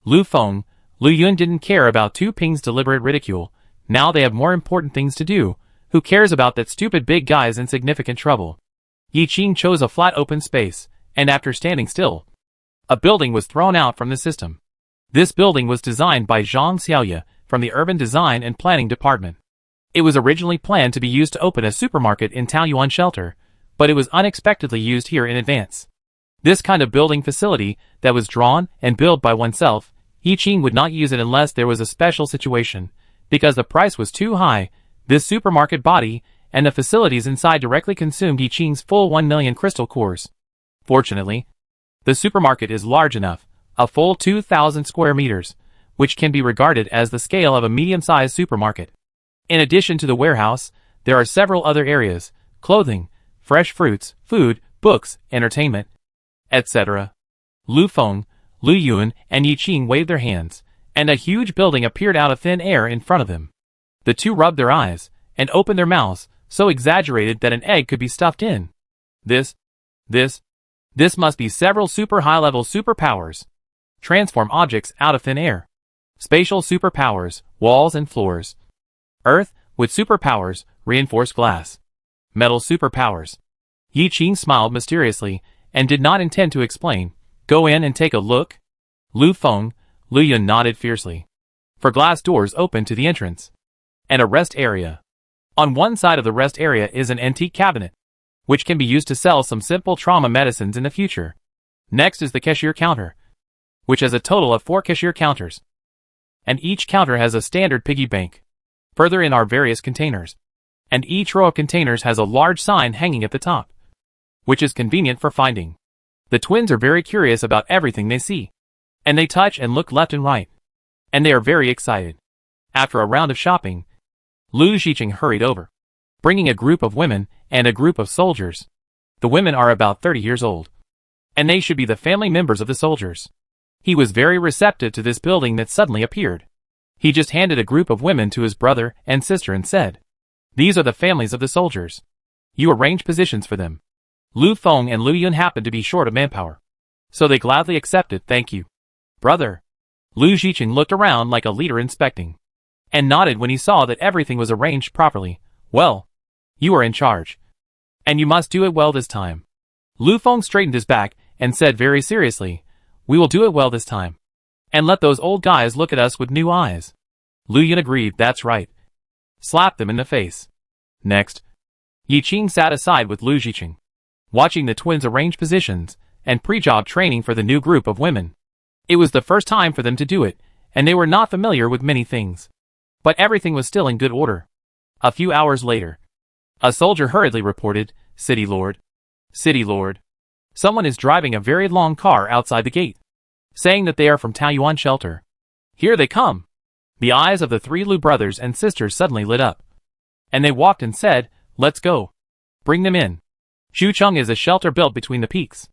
Lu Feng, Lu Yun didn't care about Tu Ping's deliberate ridicule. Now they have more important things to do. Who cares about that stupid big guy's insignificant trouble? Yi Qing chose a flat open space, and after standing still, a building was thrown out from the system. This building was designed by Zhang Xiaoye from the Urban Design and Planning Department. It was originally planned to be used to open a supermarket in Taoyuan Shelter, but it was unexpectedly used here in advance. This kind of building facility that was drawn and built by oneself, Yi Qing would not use it unless there was a special situation, because the price was too high. This supermarket body and the facilities inside directly consumed Yi Qing's full 1 million crystal cores. Fortunately, the supermarket is large enough, a full 2,000 square meters, which can be regarded as the scale of a medium-sized supermarket. In addition to the warehouse, there are several other areas: clothing, fresh fruits, food, books, entertainment, etc. Lu Feng, Lu Yun, and Yi Qing waved their hands, and a huge building appeared out of thin air in front of them. The 2 rubbed their eyes and opened their mouths, so exaggerated that an egg could be stuffed in. This must be several super high-level superpowers. Transform objects out of thin air. Spatial superpowers, walls and floors. Earth, with superpowers, reinforced glass. Metal superpowers. Yi Qing smiled mysteriously and did not intend to explain. Go in and take a look. Lu Feng, Lu Yun nodded fiercely. For glass doors open to the entrance. And a rest area. On one side of the rest area is an antique cabinet, which can be used to sell some simple trauma medicines in the future. Next is the cashier counter, which has a total of 4 cashier counters. And each counter has a standard piggy bank. Further in are various containers. And each row of containers has a large sign hanging at the top, which is convenient for finding. The twins are very curious about everything they see, and they touch and look left and right. And they are very excited. After a round of shopping, Lu Xiqing hurried over, bringing a group of women and a group of soldiers. The women are about 30 years old, and they should be the family members of the soldiers. He was very receptive to this building that suddenly appeared. He just handed a group of women to his brother and sister and said, "These are the families of the soldiers. You arrange positions for them." Lu Feng and Lu Yun happened to be short of manpower, so they gladly accepted. "Thank you, brother." Lu Xiqing looked around like a leader inspecting, and nodded when he saw that everything was arranged properly. "Well, you are in charge, and you must do it well this time." Lu Feng straightened his back and said very seriously, "We will do it well this time, and let those old guys look at us with new eyes." Lu Yun agreed. "That's right. slapped them in the face. Next, Yi Qing sat aside with Lu Jiqing, watching the twins arrange positions and pre-job training for the new group of women. It was the first time for them to do it, and they were not familiar with many things. But everything was still in good order. A few hours later, a soldier hurriedly reported, "City Lord. City Lord. Someone is driving a very long car outside the gate, saying that they are from Taoyuan shelter. Here they come." The eyes of the three Lu brothers and sisters suddenly lit up, and they walked and said, "Let's go. Bring them in." Xucheng is a shelter built between the peaks.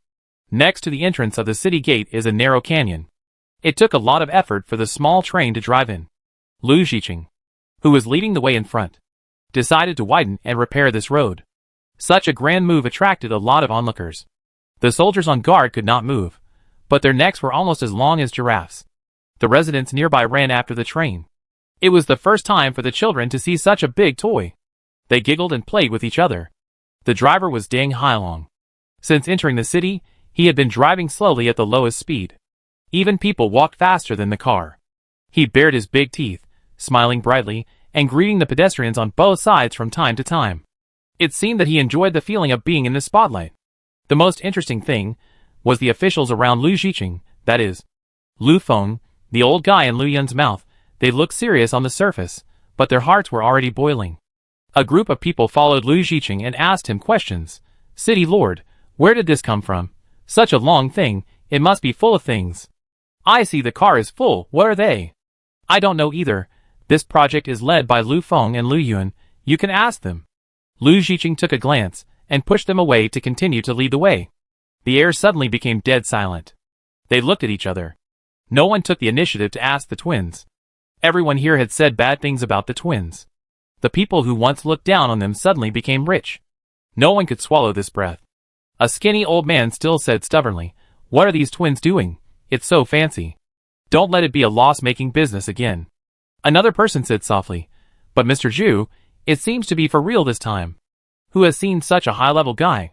Next to the entrance of the city gate is a narrow canyon. It took a lot of effort for the small train to drive in. Lu Jiqing, who was leading the way in front, decided to widen and repair this road. Such a grand move attracted a lot of onlookers. The soldiers on guard could not move, but their necks were almost as long as giraffes. The residents nearby ran after the train. It was the first time for the children to see such a big toy. They giggled and played with each other. The driver was Ding Hailong. Since entering the city, he had been driving slowly at the lowest speed. Even people walked faster than the car. He bared his big teeth, smiling brightly, and greeting the pedestrians on both sides from time to time. It seemed that he enjoyed the feeling of being in the spotlight. The most interesting thing was the officials around Lu Jiqing, that is, Lu Feng, the old guy in Lu Yun's mouth. They looked serious on the surface, but their hearts were already boiling. A group of people followed Lu Jiqing and asked him questions. "City Lord, where did this come from? Such a long thing, it must be full of things." "I see the car is full, what are they?" "I don't know either. This project is led by Lu Feng and Lu Yun, you can ask them." Lu Jiqing took a glance, and pushed them away to continue to lead the way. The air suddenly became dead silent. They looked at each other. No one took the initiative to ask the twins. Everyone here had said bad things about the twins. The people who once looked down on them suddenly became rich. No one could swallow this breath. A skinny old man still said stubbornly, "What are these twins doing? It's so fancy. Don't let it be a loss-making business again." Another person said softly, "But Mr. Zhu, it seems to be for real this time. Who has seen such a high-level guy?"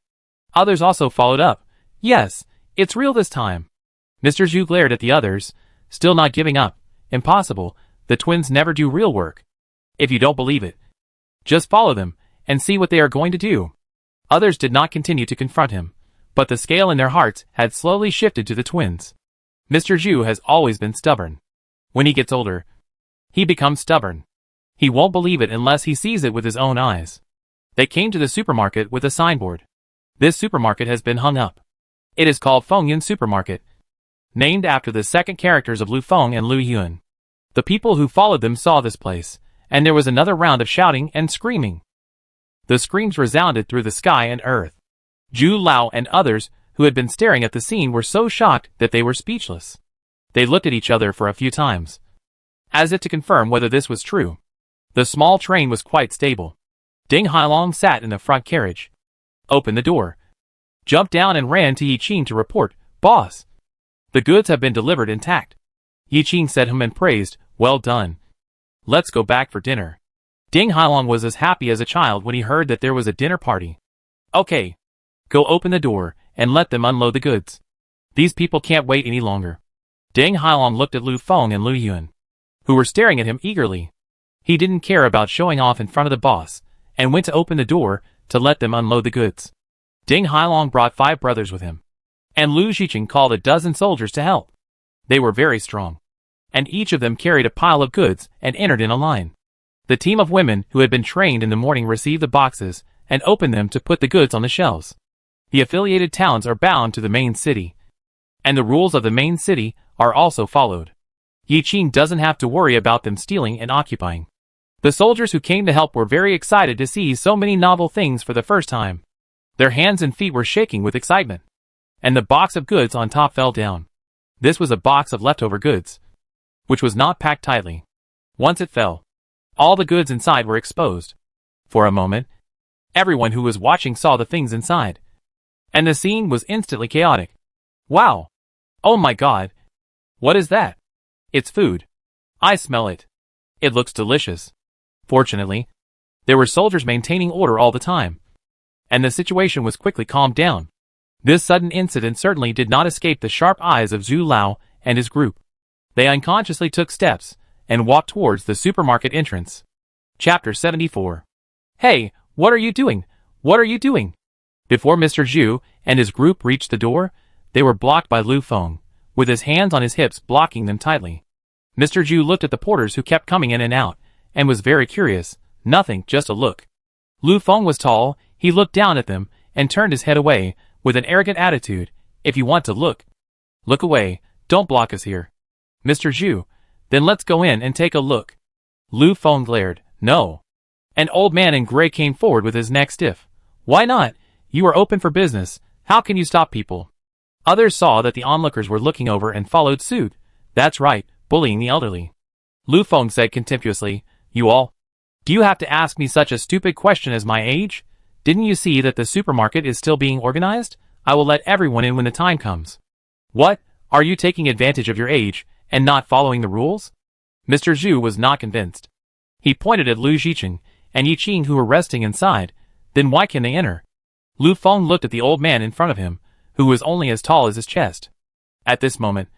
Others also followed up, "Yes, it's real this time." Mr. Zhu glared at the others, still not giving up. "Impossible, the twins never do real work. If you don't believe it, just follow them, and see what they are going to do." Others did not continue to confront him, but the scale in their hearts had slowly shifted to the twins. Mr. Zhu has always been stubborn. When he gets older, he becomes stubborn. He won't believe it unless he sees it with his own eyes. They came to the supermarket with a signboard. This supermarket has been hung up. It is called Fengyun Supermarket, named after the second characters of Lu Feng and Lu Yun. The people who followed them saw this place, and there was another round of shouting and screaming. The screams resounded through the sky and earth. Zhu Lao and others who had been staring at the scene were so shocked that they were speechless. They looked at each other for a few times, as if to confirm whether this was true. The small train was quite stable. Ding Hailong sat in the front carriage, opened the door, jumped down and ran to Yi Qing to report, "Boss, the goods have been delivered intact." Yi Qing said him and praised, "Well done. Let's go back for dinner." Ding Hailong was as happy as a child when he heard that there was a dinner party. "Okay, go open the door and let them unload the goods. These people can't wait any longer." Ding Hailong looked at Lu Feng and Lu Yun, who were staring at him eagerly. He didn't care about showing off in front of the boss, and went to open the door to let them unload the goods. Ding Hailong brought 5 brothers with him, and Lu Jiqing called a dozen soldiers to help. They were very strong, and each of them carried a pile of goods and entered in a line. The team of women who had been trained in the morning received the boxes and opened them to put the goods on the shelves. The affiliated towns are bound to the main city, and the rules of the main city are also followed. Yi Qing doesn't have to worry about them stealing and occupying. The soldiers who came to help were very excited to see so many novel things for the first time. Their hands and feet were shaking with excitement, and the box of goods on top fell down. This was a box of leftover goods, which was not packed tightly. Once it fell, all the goods inside were exposed. For a moment, everyone who was watching saw the things inside, and the scene was instantly chaotic. "Wow! Oh my God! What is that? It's food. I smell it. It looks delicious." Fortunately, there were soldiers maintaining order all the time, and the situation was quickly calmed down. This sudden incident certainly did not escape the sharp eyes of Zhu Lao and his group. They unconsciously took steps and walked towards the supermarket entrance. Chapter 74. Hey, what are you doing? What are you doing? Before Mr. Zhu and his group reached the door, they were blocked by Lu Feng, with his hands on his hips blocking them tightly. Mr. Zhu looked at the porters who kept coming in and out, and was very curious. Nothing, just a look. Lu Feng was tall, he looked down at them, and turned his head away, with an arrogant attitude. If you want to look, look away, don't block us here. Mr. Zhu, then let's go in and take a look. Lu Feng glared. No. An old man in gray came forward with his neck stiff. Why not? You are open for business. How can you stop people? Others saw that the onlookers were looking over and followed suit. That's right, bullying the elderly. Lu Feng said contemptuously, You all? Do you have to ask me such a stupid question as my age? Didn't you see that the supermarket is still being organized? I will let everyone in when the time comes. What? Are you taking advantage of your age and not following the rules? Mr. Zhu was not convinced. He pointed at Lu Zicheng and Yi Qing who were resting inside. Then why can they enter? Lu Feng looked at the old man in front of him, who was only as tall as his chest. At this moment,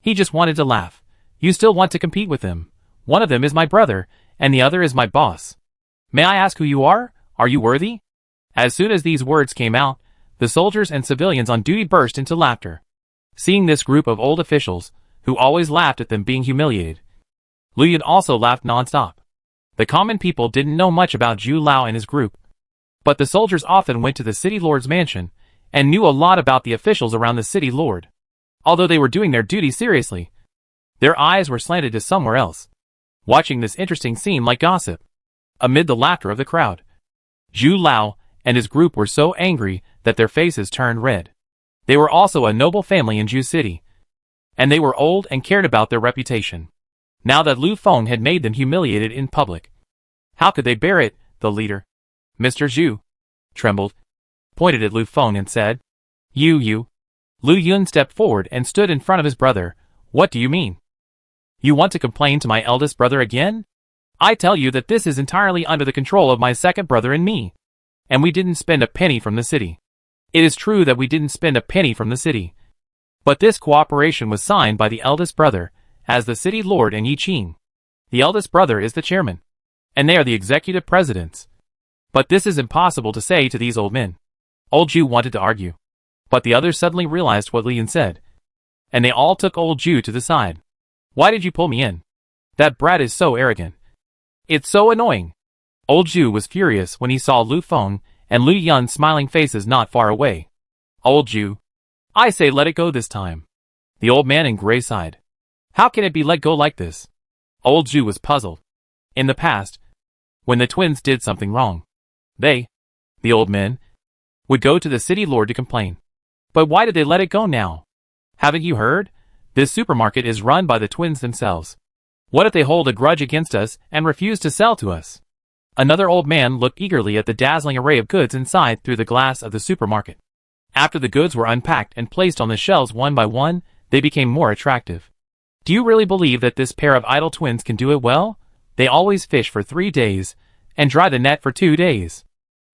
he just wanted to laugh. You still want to compete with them? One of them is my brother, and the other is my boss. May I ask who you are? Are you worthy? As soon as these words came out, the soldiers and civilians on duty burst into laughter. Seeing this group of old officials, who always laughed at them being humiliated, Lu Yan also laughed non-stop. The common people didn't know much about Zhu Lao and his group, but the soldiers often went to the city lord's mansion, and knew a lot about the officials around the city lord. Although they were doing their duty seriously, their eyes were slanted to somewhere else, watching this interesting scene like gossip. Amid the laughter of the crowd, Zhu Lao and his group were so angry that their faces turned red. They were also a noble family in Zhu City, and they were old and cared about their reputation. Now that Lu Feng had made them humiliated in public, how could they bear it? The leader, Mr. Zhu, trembled, pointed at Lu Feng and said, You. Lu Yun stepped forward and stood in front of his brother. What do you mean? You want to complain to my eldest brother again? I tell you that this is entirely under the control of my second brother and me. And we didn't spend a penny from the city. It is true that we didn't spend a penny from the city. But this cooperation was signed by the eldest brother, as the city lord and Yi Qing. The eldest brother is the chairman, and they are the executive presidents. But this is impossible to say to these old men. Old Zhu wanted to argue, but the others suddenly realized what Li Yan said, and they all took old Zhu to the side. Why did you pull me in? That brat is so arrogant. It's so annoying. Old Zhu was furious when he saw Lu Feng and Lu Yun's smiling faces not far away. Old Zhu, I say let it go this time. The old man in gray sighed. How can it be let go like this? Old Zhu was puzzled. In the past, when the twins did something wrong, they, the old men, would go to the city lord to complain. But why did they let it go now? Haven't you heard? This supermarket is run by the twins themselves. What if they hold a grudge against us and refuse to sell to us? Another old man looked eagerly at the dazzling array of goods inside through the glass of the supermarket. After the goods were unpacked and placed on the shelves one by one, they became more attractive. Do you really believe that this pair of idle twins can do it well? They always fish for 3 days, and dry the net for 2 days.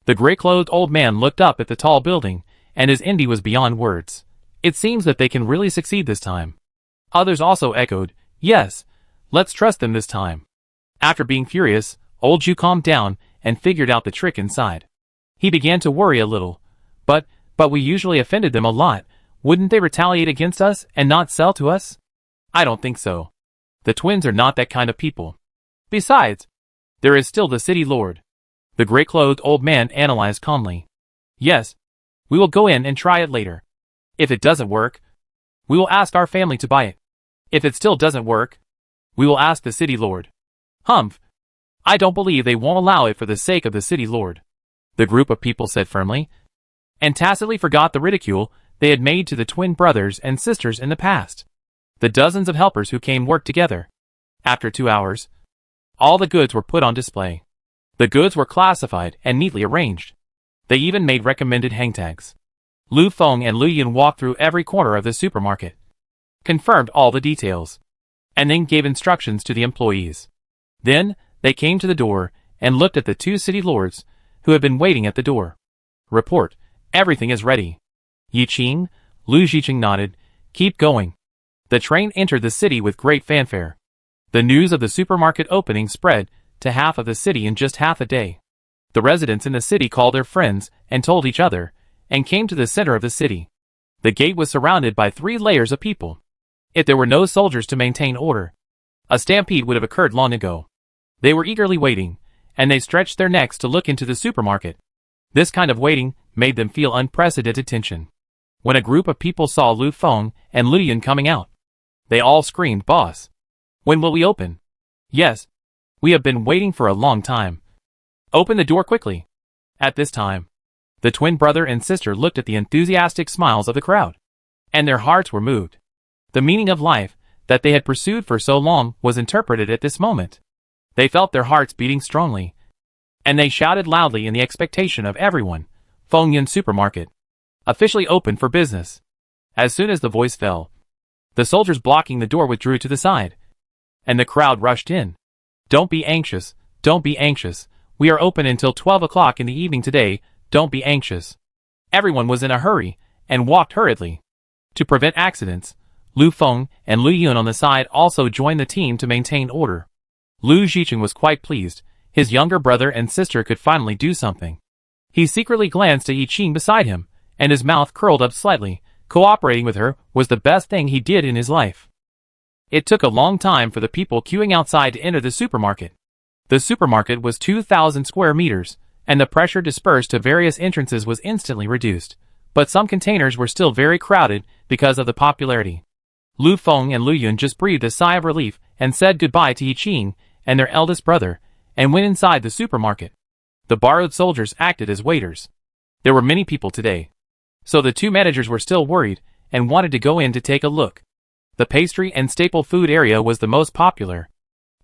The gray-clothed old man looked up at the tall building, and his envy was beyond words. It seems that they can really succeed this time. Others also echoed, Yes, let's trust them this time. After being furious, old Zhu calmed down and figured out the trick inside. He began to worry a little. But we usually offended them a lot. Wouldn't they retaliate against us and not sell to us? I don't think so. The twins are not that kind of people. Besides, there is still the city lord. The gray-clothed old man analyzed calmly. Yes, we will go in and try it later. If it doesn't work, we will ask our family to buy it. If it still doesn't work, we will ask the city lord. Humph. I don't believe they won't allow it for the sake of the city lord, the group of people said firmly, and tacitly forgot the ridicule they had made to the twin brothers and sisters in the past. The dozens of helpers who came worked together. After 2 hours, all the goods were put on display. The goods were classified and neatly arranged. They even made recommended hang tags. Lu Feng and Lu Yun walked through every corner of the supermarket, confirmed all the details, and then gave instructions to the employees. Then, they came to the door and looked at the 2 city lords who had been waiting at the door. Report, everything is ready. Yi Qing, Lu Zicheng nodded. Keep going. The train entered the city with great fanfare. The news of the supermarket opening spread to half of the city in just half a day. The residents in the city called their friends and told each other, and came to the center of the city. The gate was surrounded by 3 layers of people. If there were no soldiers to maintain order, a stampede would have occurred long ago. They were eagerly waiting, and they stretched their necks to look into the supermarket. This kind of waiting made them feel unprecedented tension. When a group of people saw Lu Feng and Lu Yun coming out, they all screamed, "Boss! When will we open?" "Yes, we have been waiting for a long time. Open the door quickly." At this time, the twin brother and sister looked at the enthusiastic smiles of the crowd, and their hearts were moved. The meaning of life that they had pursued for so long was interpreted at this moment. They felt their hearts beating strongly, and they shouted loudly in the expectation of everyone, "Feng Yun Supermarket, officially open for business." As soon as the voice fell, the soldiers blocking the door withdrew to the side, and the crowd rushed in. "Don't be anxious, don't be anxious. We are open until 12 o'clock in the evening today, don't be anxious." Everyone was in a hurry, and walked hurriedly. To prevent accidents, Lu Feng and Lu Yun on the side also joined the team to maintain order. Lu Zicheng was quite pleased. His younger brother and sister could finally do something. He secretly glanced at Yi Qing beside him, and his mouth curled up slightly. Cooperating with her was the best thing he did in his life. It took a long time for the people queuing outside to enter the supermarket. The supermarket was 2,000 square meters, and the pressure dispersed to various entrances was instantly reduced. But some containers were still very crowded because of the popularity. Lu Feng and Lu Yun just breathed a sigh of relief and said goodbye to Yi Qing and their eldest brother, and went inside the supermarket. The borrowed soldiers acted as waiters. There were many people today, so the 2 managers were still worried and wanted to go in to take a look. The pastry and staple food area was the most popular.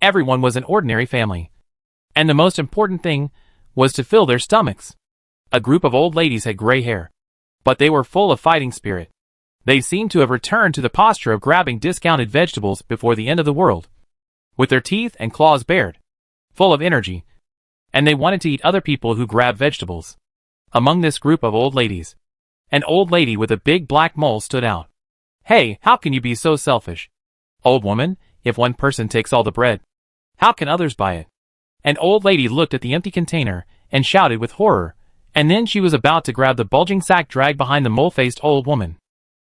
Everyone was an ordinary family, and the most important thing was to fill their stomachs. A group of old ladies had gray hair, but they were full of fighting spirit. They seemed to have returned to the posture of grabbing discounted vegetables before the end of the world, with their teeth and claws bared, full of energy, and they wanted to eat other people who grabbed vegetables. Among this group of old ladies, an old lady with a big black mole stood out. "Hey, how can you be so selfish? Old woman, if one person takes all the bread, how can others buy it?" An old lady looked at the empty container and shouted with horror, and then she was about to grab the bulging sack dragged behind the mole-faced old woman.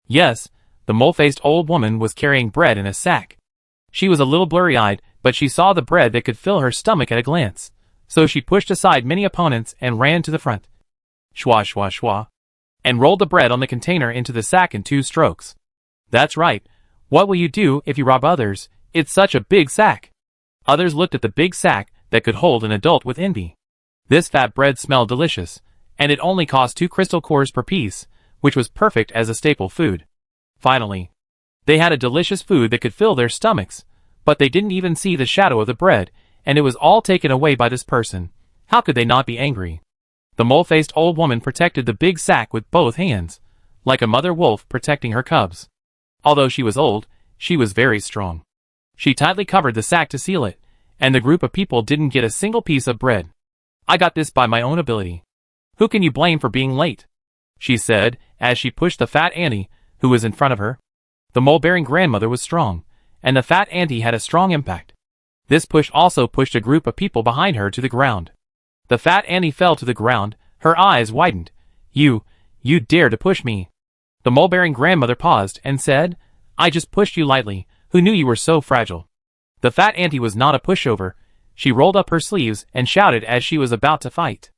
Yes, the mole-faced old woman was carrying bread in a sack. She was a little blurry-eyed, but she saw the bread that could fill her stomach at a glance, so she pushed aside many opponents and ran to the front. Shwa shwa shwa, and rolled the bread on the container into the sack in 2 strokes. "That's right. What will you do if you rob others? It's such a big sack." Others looked at the big sack that could hold an adult with envy. This fat bread smelled delicious, and it only cost 2 crystal cores per piece, which was perfect as a staple food. Finally, they had a delicious food that could fill their stomachs, but they didn't even see the shadow of the bread, and it was all taken away by this person. How could they not be angry? The mole-faced old woman protected the big sack with both hands, like a mother wolf protecting her cubs. Although she was old, she was very strong. She tightly covered the sack to seal it, and the group of people didn't get a single piece of bread. "I got this by my own ability. Who can you blame for being late?" she said, as she pushed the fat auntie, who was in front of her. The mole-bearing grandmother was strong, and the fat auntie had a strong impact. This push also pushed a group of people behind her to the ground. The fat auntie fell to the ground, her eyes widened. You dare to push me?" The mole-bearing grandmother paused and said, "I just pushed you lightly. Who knew you were so fragile?" The fat auntie was not a pushover. She rolled up her sleeves and shouted as she was about to fight.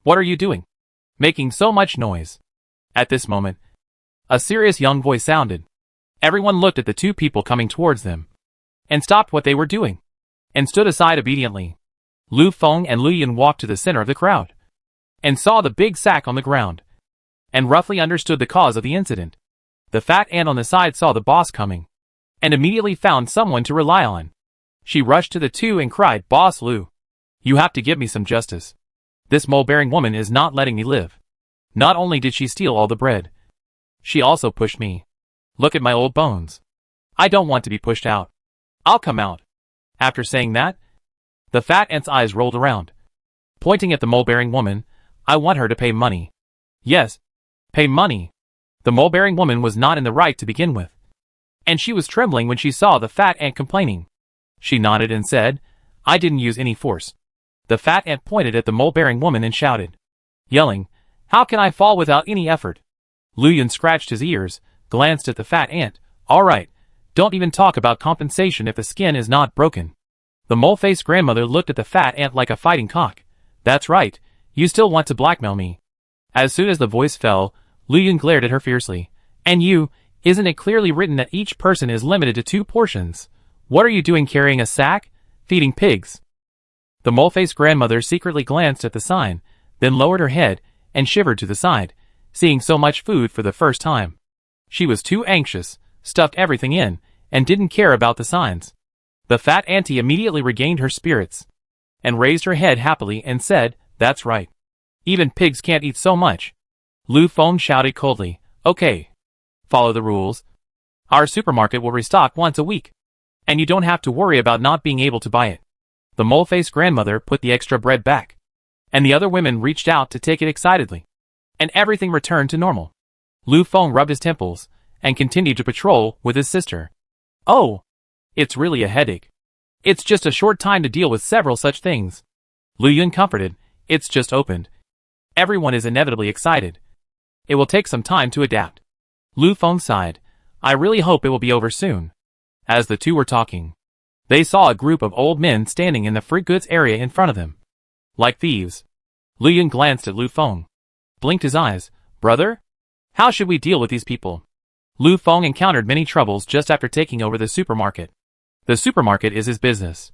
"What are you doing? Making so much noise?" At this moment, a serious young voice sounded. Everyone looked at the 2 people coming towards them, and stopped what they were doing, and stood aside obediently. Lu Feng and Lu Yun walked to the center of the crowd, and saw the big sack on the ground, and roughly understood the cause of the incident. The fat aunt on the side saw the boss coming, and immediately found someone to rely on. She rushed to the 2 and cried, "Boss Lu, you have to give me some justice. This mole-bearing woman is not letting me live. Not only did she steal all the bread, she also pushed me. Look at my old bones. I don't want to be pushed out. I'll come out." After saying that, the fat aunt's eyes rolled around. Pointing at the mole-bearing woman, "I want her to pay money." "Yes, pay money." The mole-bearing woman was not in the right to begin with, and she was trembling when she saw the fat aunt complaining. She nodded and said, "I didn't use any force. The fat ant pointed at the mole-bearing woman and shouted, yelling, "How can I fall without any effort?" Lu Yun scratched his ears, glanced at the fat ant. "All right, don't even talk about compensation if the skin is not broken." The mole-faced grandmother looked at the fat ant like a fighting cock. "That's right, you still want to blackmail me." As soon as the voice fell, Lu Yun glared at her fiercely. "And you, isn't it clearly written that each person is limited to 2 portions? What are you doing carrying a sack? Feeding pigs?" The mole-faced grandmother secretly glanced at the sign, then lowered her head and shivered to the side, seeing so much food for the first time. She was too anxious, stuffed everything in, and didn't care about the signs. The fat auntie immediately regained her spirits, and raised her head happily and said, "That's right. Even pigs can't eat so much." Lu Feng shouted coldly, "Okay. Follow the rules. Our supermarket will restock once a week, and you don't have to worry about not being able to buy it." The mole-faced grandmother put the extra bread back, and the other women reached out to take it excitedly, and everything returned to normal. Lu Feng rubbed his temples and continued to patrol with his sister. "Oh, it's really a headache. It's just a short time to deal with several such things." Lu Yun comforted, "It's just opened. Everyone is inevitably excited. It will take some time to adapt." Lu Feng sighed, "I really hope it will be over soon." As the two were talking, they saw a group of old men standing in the free goods area in front of them, like thieves. Lu Yun glanced at Lu Feng, blinked his eyes. "Brother? How should we deal with these people?" Lu Feng encountered many troubles just after taking over the supermarket. The supermarket is his business,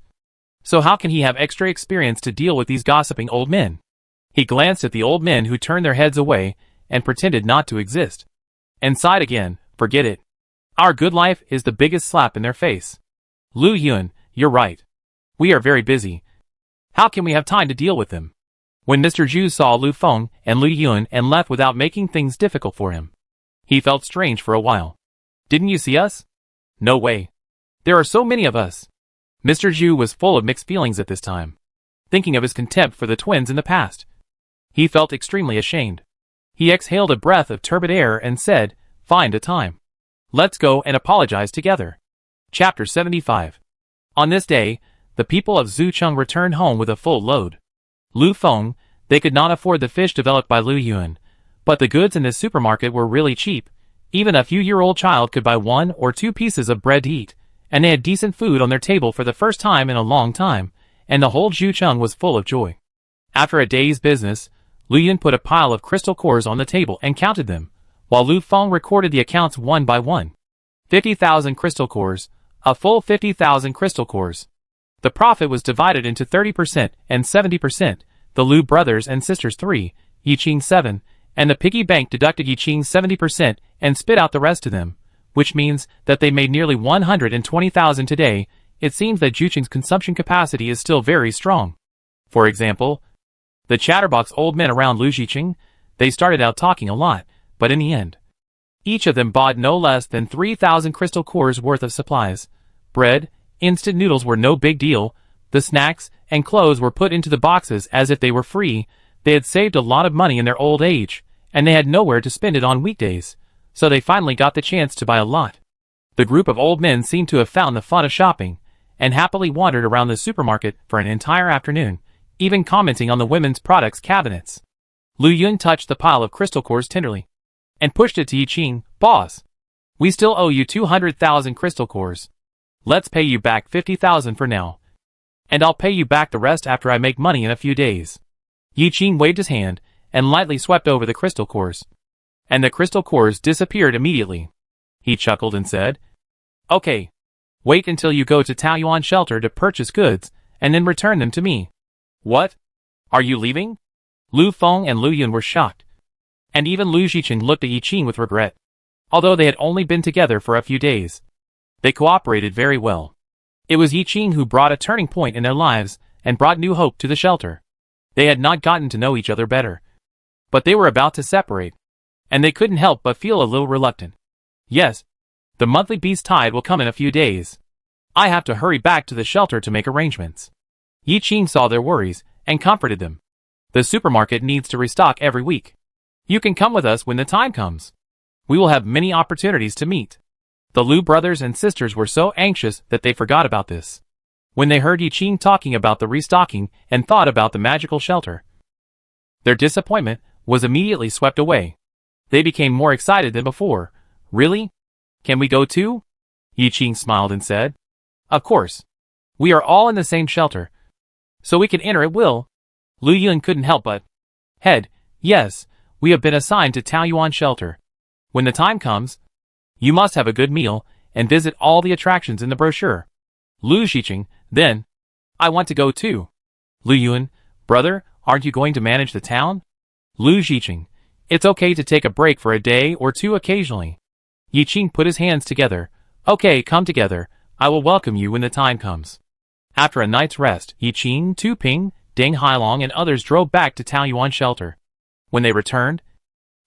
so how can he have extra experience to deal with these gossiping old men? He glanced at the old men who turned their heads away and pretended not to exist, and sighed again, "Forget it. Our good life is the biggest slap in their face." "Lu Yun, you're right. We are very busy. How can we have time to deal with them?" When Mr. Zhu saw Lu Feng and Lu Yun and left without making things difficult for him, he felt strange for a while. "Didn't you see us?" "No way. There are so many of us." Mr. Zhu was full of mixed feelings at this time, thinking of his contempt for the twins in the past. He felt extremely ashamed. He exhaled a breath of turbid air and said, "Find a time. Let's go and apologize together." Chapter 75. On this day, the people of Zucheng returned home with a full load. Lu Feng, they could not afford the fish developed by Lu Yun, but the goods in this supermarket were really cheap. Even a few-year-old child could buy 1 or 2 pieces of bread to eat, and they had decent food on their table for the first time in a long time, and the whole Zucheng was full of joy. After a day's business, Lu Yun put a pile of crystal cores on the table and counted them, while Lu Feng recorded the accounts one by one. 50,000 crystal cores, a full 50,000 crystal cores. The profit was divided into 30% and 70%, the Lu brothers and sisters 3, Yiqing 7, and the piggy bank deducted Yiqing 70% and spit out the rest to them, which means that they made nearly 120,000 today. It seems that Zucheng's consumption capacity is still very strong. For example, the chatterbox old men around Lu Yiqing, they started out talking a lot, but in the end, each of them bought no less than 3,000 crystal cores worth of supplies. Bread, instant noodles were no big deal. The snacks and clothes were put into the boxes as if they were free. They had saved a lot of money in their old age, and they had nowhere to spend it on weekdays, so they finally got the chance to buy a lot. The group of old men seemed to have found the fun of shopping, and happily wandered around the supermarket for an entire afternoon, even commenting on the women's products cabinets. Lu Yun touched the pile of crystal cores tenderly, and pushed it to Yiqing. "Boss, we still owe you 200,000 crystal cores. Let's pay you back 50,000 for now, and I'll pay you back the rest after I make money in a few days." Yiqing waved his hand and lightly swept over the crystal cores, and the crystal cores disappeared immediately. He chuckled and said, "Okay, wait until you go to Taoyuan shelter to purchase goods, and then return them to me." "What? Are you leaving?" Lu Feng and Lu Yun were shocked, and even Lu Yiqing looked at Yiqing with regret. Although they had only been together for a few days, they cooperated very well. It was Yiqing who brought a turning point in their lives and brought new hope to the shelter. They had not gotten to know each other better, but they were about to separate, and they couldn't help but feel a little reluctant. "Yes, the monthly beast tide will come in a few days. I have to hurry back to the shelter to make arrangements." Yiqing saw their worries and comforted them. "The supermarket needs to restock every week. You can come with us when the time comes. We will have many opportunities to meet." The Lu brothers and sisters were so anxious that they forgot about this. when they heard Yiqing talking about the restocking and thought about the magical shelter. Their disappointment was immediately swept away. They became more excited than before. Really? Can we go too? Yiqing smiled and said. Of course. We are all in the same shelter, so we can enter at will. Lu Yun couldn't help but head. Yes, we have been assigned to Taoyuan shelter. When the time comes, you must have a good meal and visit all the attractions in the brochure. Lu Shiqing, then. I want to go too. Lu Yun, brother, aren't you going to manage the town? Lu Shiqing, it's okay to take a break for a day or two occasionally. Yiqing put his hands together. Okay, come together. I will welcome you when the time comes. After a night's rest, Yiqing, Tu Ping, Deng Hailong and others drove back to Taoyuan shelter. When they returned,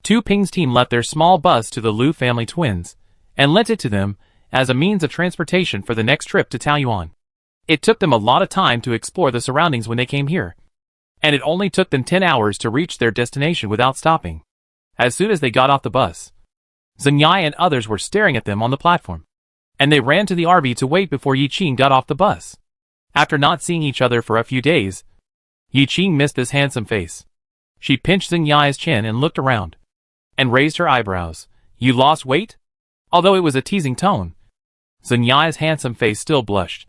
Tu Ping's team left their small bus to the Lu family twins, and lent it to them as a means of transportation for the next trip to Taoyuan. It took them a lot of time to explore the surroundings when they came here, and it only took them 10 hours to reach their destination without stopping. As soon as they got off the bus, Zheng Yai and others were staring at them on the platform, and they ran to the RV to wait before Yiqing got off the bus. After not seeing each other for a few days, Yiqing missed this handsome face. She pinched Zheng Yai's chin and looked around, and raised her eyebrows. You lost weight? Although it was a teasing tone, Zheng Yai's handsome face still blushed.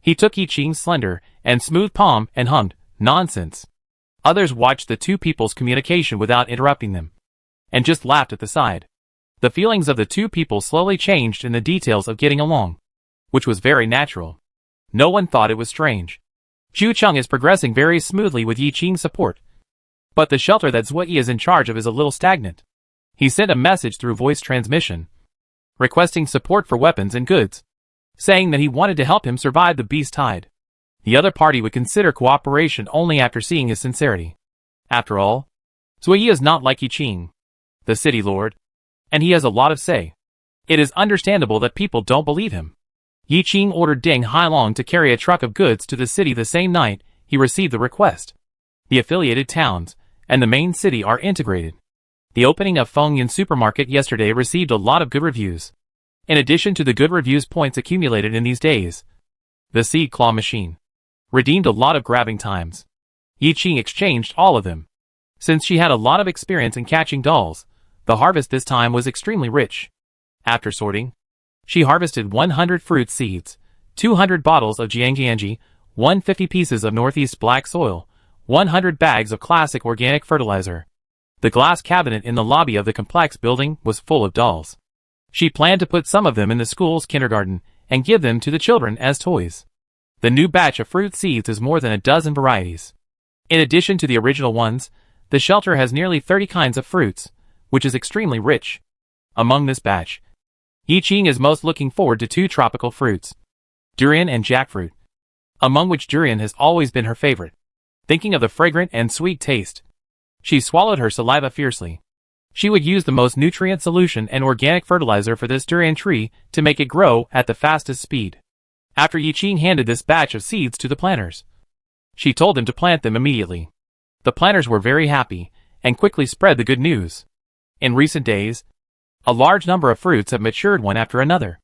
He took Yiqing's slender and smooth palm and hummed, nonsense. Others watched the two people's communication without interrupting them, and just laughed at the side. The feelings of the two people slowly changed in the details of getting along, which was very natural. No one thought it was strange. Zhu Cheng is progressing very smoothly with Yiqing's support, but the shelter that Zui is in charge of is a little stagnant. He sent a message through voice transmission, requesting support for weapons and goods, saying that he wanted to help him survive the beast tide. The other party would consider cooperation only after seeing his sincerity. After all, Zui is not like Yiqing, the city lord, and he has a lot of say. It is understandable that people don't believe him. Yiqing ordered Deng Hailong to carry a truck of goods to the city the same night he received the request. The affiliated towns and the main city are integrated. The opening of Fengyan supermarket yesterday received a lot of good reviews. In addition to the good reviews points accumulated in these days, the seed claw machine redeemed a lot of grabbing times. Yiqing exchanged all of them. Since she had a lot of experience in catching dolls, the harvest this time was extremely rich. After sorting, she harvested 100 fruit seeds, 200 bottles of jiangjianji, 150 pieces of northeast black soil, 100 bags of classic organic fertilizer. The glass cabinet in the lobby of the complex building was full of dolls. She planned to put some of them in the school's kindergarten and give them to the children as toys. The new batch of fruit seeds is more than a dozen varieties. In addition to the original ones, the shelter has nearly 30 kinds of fruits, which is extremely rich. Among this batch, Yiqing is most looking forward to two tropical fruits, durian and jackfruit, among which durian has always been her favorite. Thinking of the fragrant and sweet taste, she swallowed her saliva fiercely. She would use the most nutrient solution and organic fertilizer for this durian tree to make it grow at the fastest speed. After Yiqing handed this batch of seeds to the planters, she told them to plant them immediately. The planters were very happy and quickly spread the good news. In recent days, a large number of fruits have matured one after another.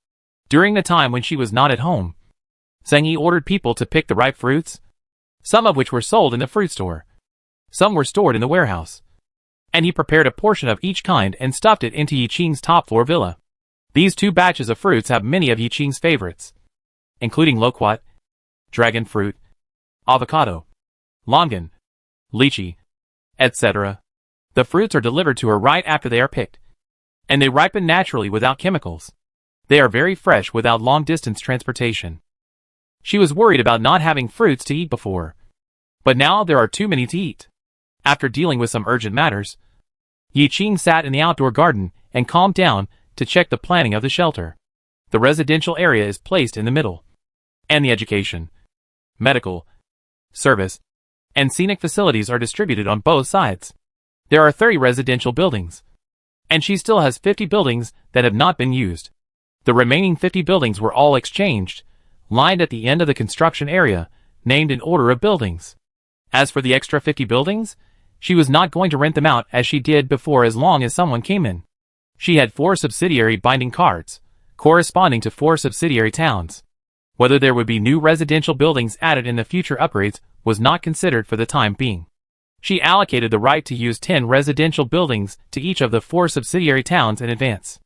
During the time when she was not at home, Zheng Yi ordered people to pick the ripe fruits, some of which were sold in the fruit store. Some were stored in the warehouse, and he prepared a portion of each kind and stuffed it into Yiqing's top-floor villa. These two batches of fruits have many of Yiqing's favorites, including loquat, dragon fruit, avocado, longan, lychee, etc. The fruits are delivered to her right after they are picked, and they ripen naturally without chemicals. They are very fresh without long-distance transportation. She was worried about not having fruits to eat before, but now there are too many to eat. After dealing with some urgent matters, Yiqing sat in the outdoor garden and calmed down to check the planning of the shelter. The residential area is placed in the middle, and the education, medical, service, and scenic facilities are distributed on both sides. There are 30 residential buildings, and she still has 50 buildings that have not been used. The remaining 50 buildings were all exchanged, lined at the end of the construction area, named in order of buildings. As for the extra 50 buildings, she was not going to rent them out as she did before as long as someone came in. She had 4 subsidiary binding cards, corresponding to 4 subsidiary towns. Whether there would be new residential buildings added in the future upgrades was not considered for the time being. She allocated the right to use 10 residential buildings to each of the 4 subsidiary towns in advance.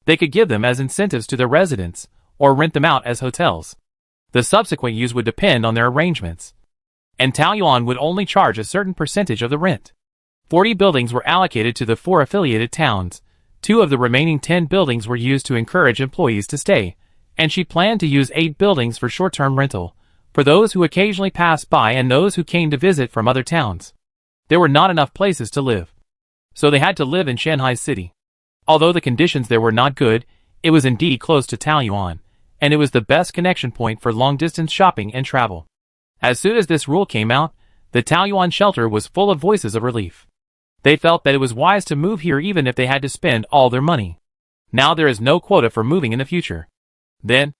They could give them as incentives to their residents, or rent them out as hotels. The subsequent use would depend on their arrangements. And Taoyuan would only charge a certain percentage of the rent. 40 buildings were allocated to the 4 affiliated towns. 2 of the remaining 10 buildings were used to encourage employees to stay, and she planned to use 8 buildings for short-term rental, for those who occasionally passed by and those who came to visit from other towns. There were not enough places to live, so they had to live in Shanghai City. Although the conditions there were not good, it was indeed close to Taoyuan, and it was the best connection point for long-distance shopping and travel. As soon as this rule came out, the Taoyuan shelter was full of voices of relief. They felt that it was wise to move here even if they had to spend all their money. Now there is no quota for moving in the future. Then,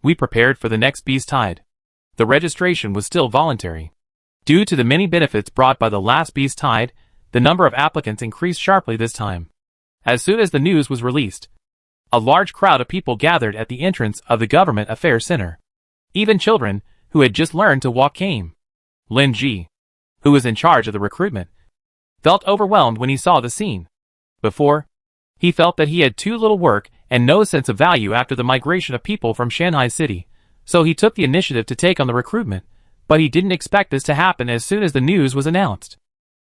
we prepared for the next Beast Tide. The registration was still voluntary. Due to the many benefits brought by the last Beast Tide, the number of applicants increased sharply this time. As soon as the news was released, a large crowd of people gathered at the entrance of the Government Affairs Center. Even children, who had just learned to walk, came. Lin Ji, who was in charge of the recruitment, felt overwhelmed when he saw the scene. Before, he felt that he had too little work and no sense of value after the migration of people from Shanghai City, so he took the initiative to take on the recruitment, but he didn't expect this to happen as soon as the news was announced.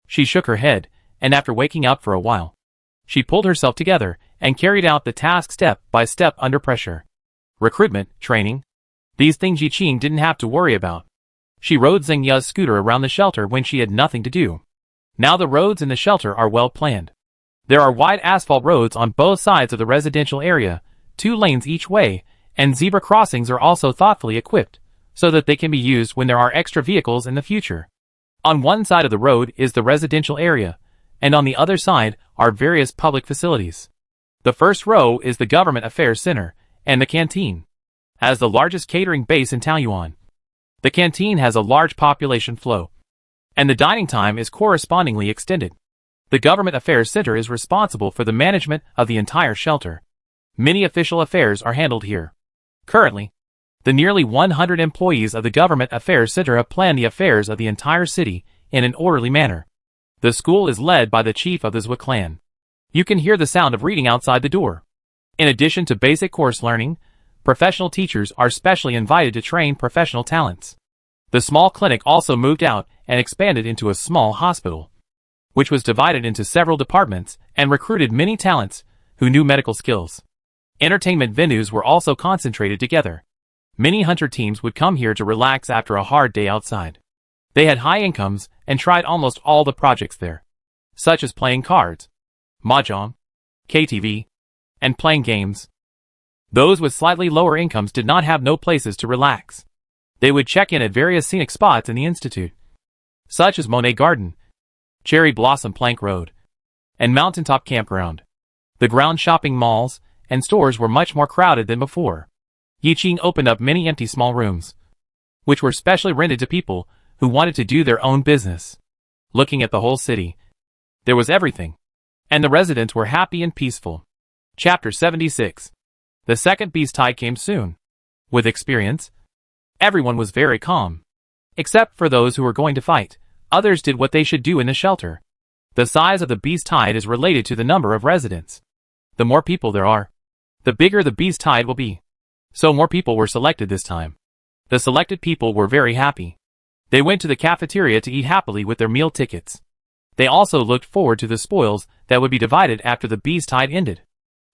She shook her head, and after waking up for a while, she pulled herself together and carried out the task step by step under pressure. Recruitment, training. These things Yi Qing didn't have to worry about. She rode Zheng Ya's scooter around the shelter when she had nothing to do. Now the roads in the shelter are well planned. There are wide asphalt roads on both sides of the residential area, 2 lanes each way, and zebra crossings are also thoughtfully equipped, so that they can be used when there are extra vehicles in the future. On one side of the road is the residential area, and on the other side are various public facilities. The first row is the Government Affairs Center, and the canteen. As the largest catering base in Taoyuan, the canteen has a large population flow, and the dining time is correspondingly extended. The Government Affairs Center is responsible for the management of the entire shelter. Many official affairs are handled here. Currently, the nearly 100 employees of the Government Affairs Center have planned the affairs of the entire city in an orderly manner. The school is led by the chief of the Zhua clan. You can hear the sound of reading outside the door. In addition to basic course learning, professional teachers are specially invited to train professional talents. The small clinic also moved out and expanded into a small hospital, which was divided into several departments and recruited many talents who knew medical skills. Entertainment venues were also concentrated together. Many hunter teams would come here to relax after a hard day outside. They had high incomes and tried almost all the projects there, such as playing cards, mahjong, KTV, and playing games. Those with slightly lower incomes did not have no places to relax. They would check in at various scenic spots in the institute, such as Monet Garden, Cherry Blossom Plank Road, and Mountaintop Campground. The ground shopping malls and stores were much more crowded than before. Yi Qing opened up many empty small rooms, which were specially rented to people who wanted to do their own business. Looking at the whole city, there was everything, and the residents were happy and peaceful. Chapter 76. The second Beast Tide came soon. With experience, everyone was very calm. Except for those who were going to fight, others did what they should do in the shelter. The size of the Beast Tide is related to the number of residents. The more people there are, the bigger the Beast Tide will be. So more people were selected this time. The selected people were very happy. They went to the cafeteria to eat happily with their meal tickets. They also looked forward to the spoils that would be divided after the Beast Tide ended.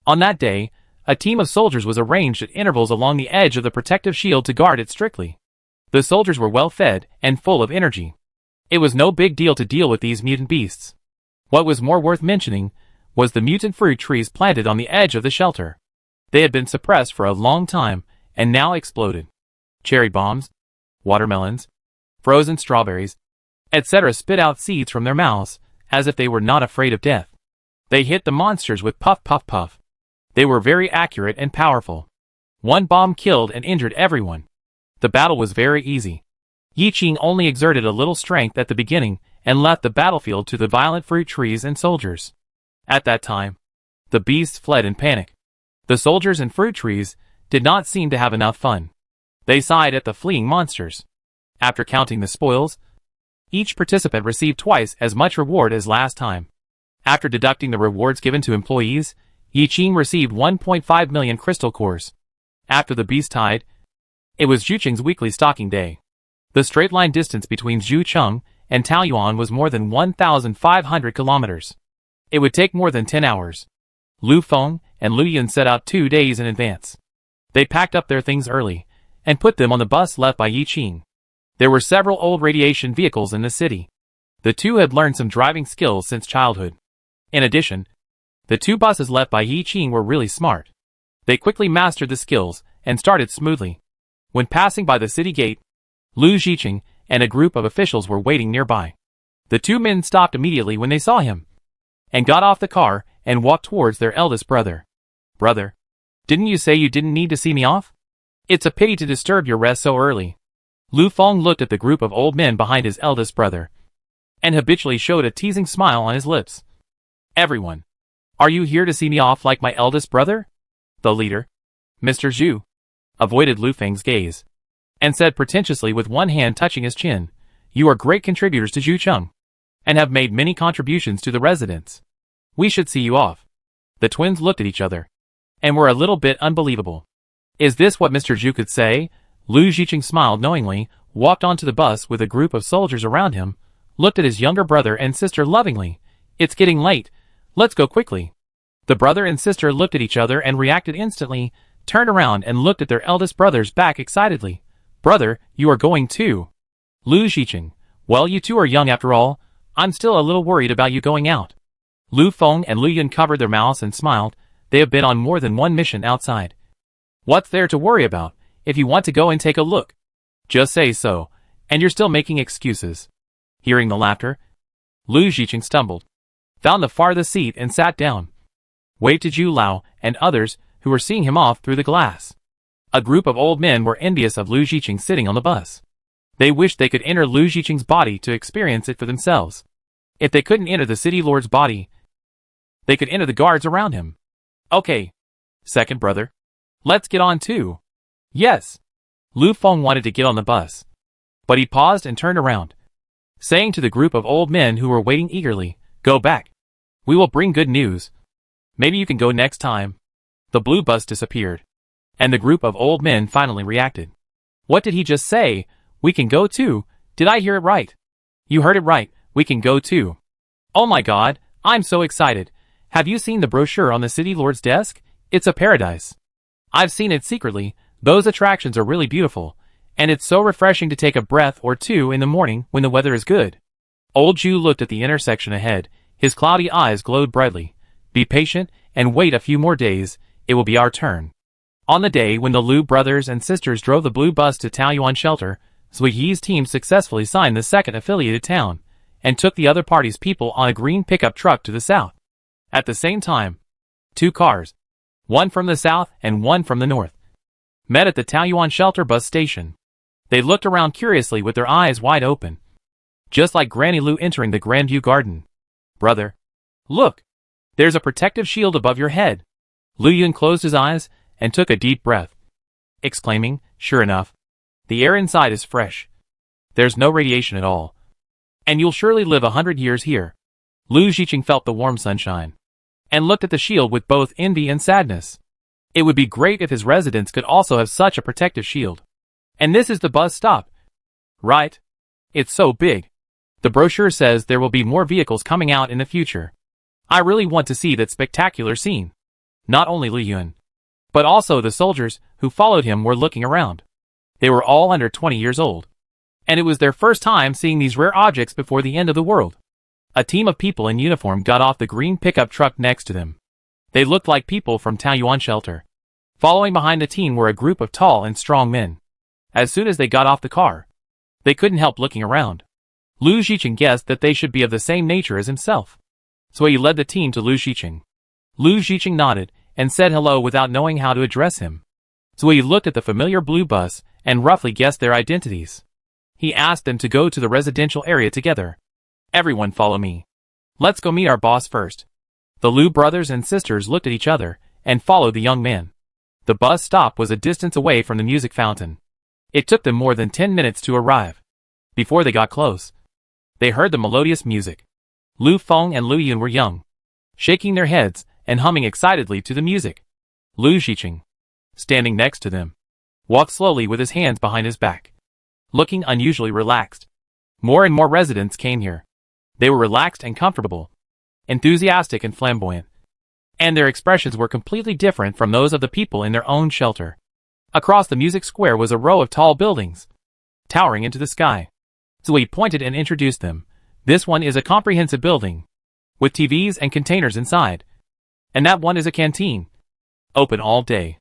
On that day, a team of soldiers was arranged at intervals along the edge of the protective shield to guard it strictly. The soldiers were well fed and full of energy. It was no big deal to deal with these mutant beasts. What was more worth mentioning was the mutant fruit trees planted on the edge of the shelter. They had been suppressed for a long time and now exploded. Cherry bombs, watermelons, frozen strawberries, etc. spit out seeds from their mouths as if they were not afraid of death. They hit the monsters with puff puff puff. They were very accurate and powerful. One bomb killed and injured everyone. The battle was very easy. Yi Qing only exerted a little strength at the beginning and left the battlefield to the violent fruit trees and soldiers. At that time, the beasts fled in panic. The soldiers and fruit trees did not seem to have enough fun. They sighed at the fleeing monsters. After counting the spoils, each participant received twice as much reward as last time. After deducting the rewards given to employees, Yiqing received 1.5 million crystal cores. After the beast tied, it was Zhucheng's weekly stocking day. The straight-line distance between Zhucheng and Taoyuan was more than 1,500 kilometers. It would take more than 10 hours. Lu Feng and Lu Yun set out 2 days in advance. They packed up their things early and put them on the bus left by Yiqing. There were several old radiation vehicles in the city. The two had learned some driving skills since childhood. In addition, the 2 buses left by Yiqing were really smart. They quickly mastered the skills and started smoothly. When passing by the city gate, Lu Yiqing and a group of officials were waiting nearby. The 2 men stopped immediately when they saw him and got off the car and walked towards their eldest brother. Brother, didn't you say you didn't need to see me off? It's a pity to disturb your rest so early. Lu Feng looked at the group of old men behind his eldest brother and habitually showed a teasing smile on his lips. Everyone, are you here to see me off like my eldest brother? The leader, Mr. Zhu, avoided Lu Feng's gaze and said pretentiously with one hand touching his chin, "You are great contributors to Zhucheng and have made many contributions to the residents. We should see you off." The twins looked at each other and were a little bit unbelievable. Is this what Mr. Zhu could say? Lu Yiqing smiled knowingly, walked onto the bus with a group of soldiers around him, looked at his younger brother and sister lovingly. It's getting late. Let's go quickly. The brother and sister looked at each other and reacted instantly, turned around and looked at their eldest brother's back excitedly. Brother, you are going too. Lu Yiqing, well, you two are young after all. I'm still a little worried about you going out. Lu Feng and Lu Yun covered their mouths and smiled. They have been on more than one mission outside. What's there to worry about? If you want to go and take a look, just say so, and you're still making excuses. Hearing the laughter, Lu Yiqing stumbled, found the farthest seat and sat down. Waved to Zhu Lao and others who were seeing him off through the glass. A group of old men were envious of Lu Yiqing sitting on the bus. They wished they could enter Lu Yiqing's body to experience it for themselves. If they couldn't enter the city lord's body, they could enter the guards around him. Okay, second brother, let's get on too. Yes. Lu Feng wanted to get on the bus, but he paused and turned around, saying to the group of old men who were waiting eagerly, "Go back. We will bring good news. Maybe you can go next time." The blue bus disappeared, and the group of old men finally reacted. What did he just say? We can go too. Did I hear it right? You heard it right. We can go too. Oh my God, I'm so excited. Have you seen the brochure on the city lord's desk? It's a paradise. I've seen it secretly. Those attractions are really beautiful, and it's so refreshing to take a breath or two in the morning when the weather is good. Old Zhu looked at the intersection ahead. His cloudy eyes glowed brightly. Be patient and wait a few more days. It will be our turn. On the day when the Lu brothers and sisters drove the blue bus to Taoyuan shelter, Zui Yi's team successfully signed the second affiliated town and took the other party's people on a green pickup truck to the south. At the same time, 2 cars, one from the south and one from the north, met at the Taoyuan shelter bus station. They looked around curiously with their eyes wide open, just like Granny Lu entering the Grandview Garden. Brother, look, there's a protective shield above your head. Lu Yun closed his eyes and took a deep breath, exclaiming, sure enough, the air inside is fresh. There's no radiation at all, and you'll surely live 100 years here. Lu Yiqing felt the warm sunshine and looked at the shield with both envy and sadness. It would be great if his residents could also have such a protective shield. And this is the bus stop, right? It's so big. The brochure says there will be more vehicles coming out in the future. I really want to see that spectacular scene. Not only Lu Yun, but also the soldiers who followed him were looking around. They were all under 20 years old, and it was their first time seeing these rare objects before the end of the world. A team of people in uniform got off the green pickup truck next to them. They looked like people from Taoyuan shelter. Following behind the team were a group of tall and strong men. As soon as they got off the car, they couldn't help looking around. Lu Yiqing guessed that they should be of the same nature as himself, so he led the team to Lu Yiqing. Lu Yiqing nodded and said hello without knowing how to address him. Zui looked at the familiar blue bus and roughly guessed their identities. He asked them to go to the residential area together. Everyone follow me. Let's go meet our boss first. The Lu brothers and sisters looked at each other and followed the young man. The bus stop was a distance away from the music fountain. It took them more than 10 minutes to arrive. Before they got close, they heard the melodious music. Lu Feng and Lu Yun were young, shaking their heads and humming excitedly to the music. Lu Xiqing, standing next to them, walked slowly with his hands behind his back, looking unusually relaxed. More and more residents came here. They were relaxed and comfortable, enthusiastic and flamboyant, and their expressions were completely different from those of the people in their own shelter. Across the music square was a row of tall buildings, towering into the sky. Zui pointed and introduced them. This one is a comprehensive building, with TVs and containers inside. And that one is a canteen, open all day.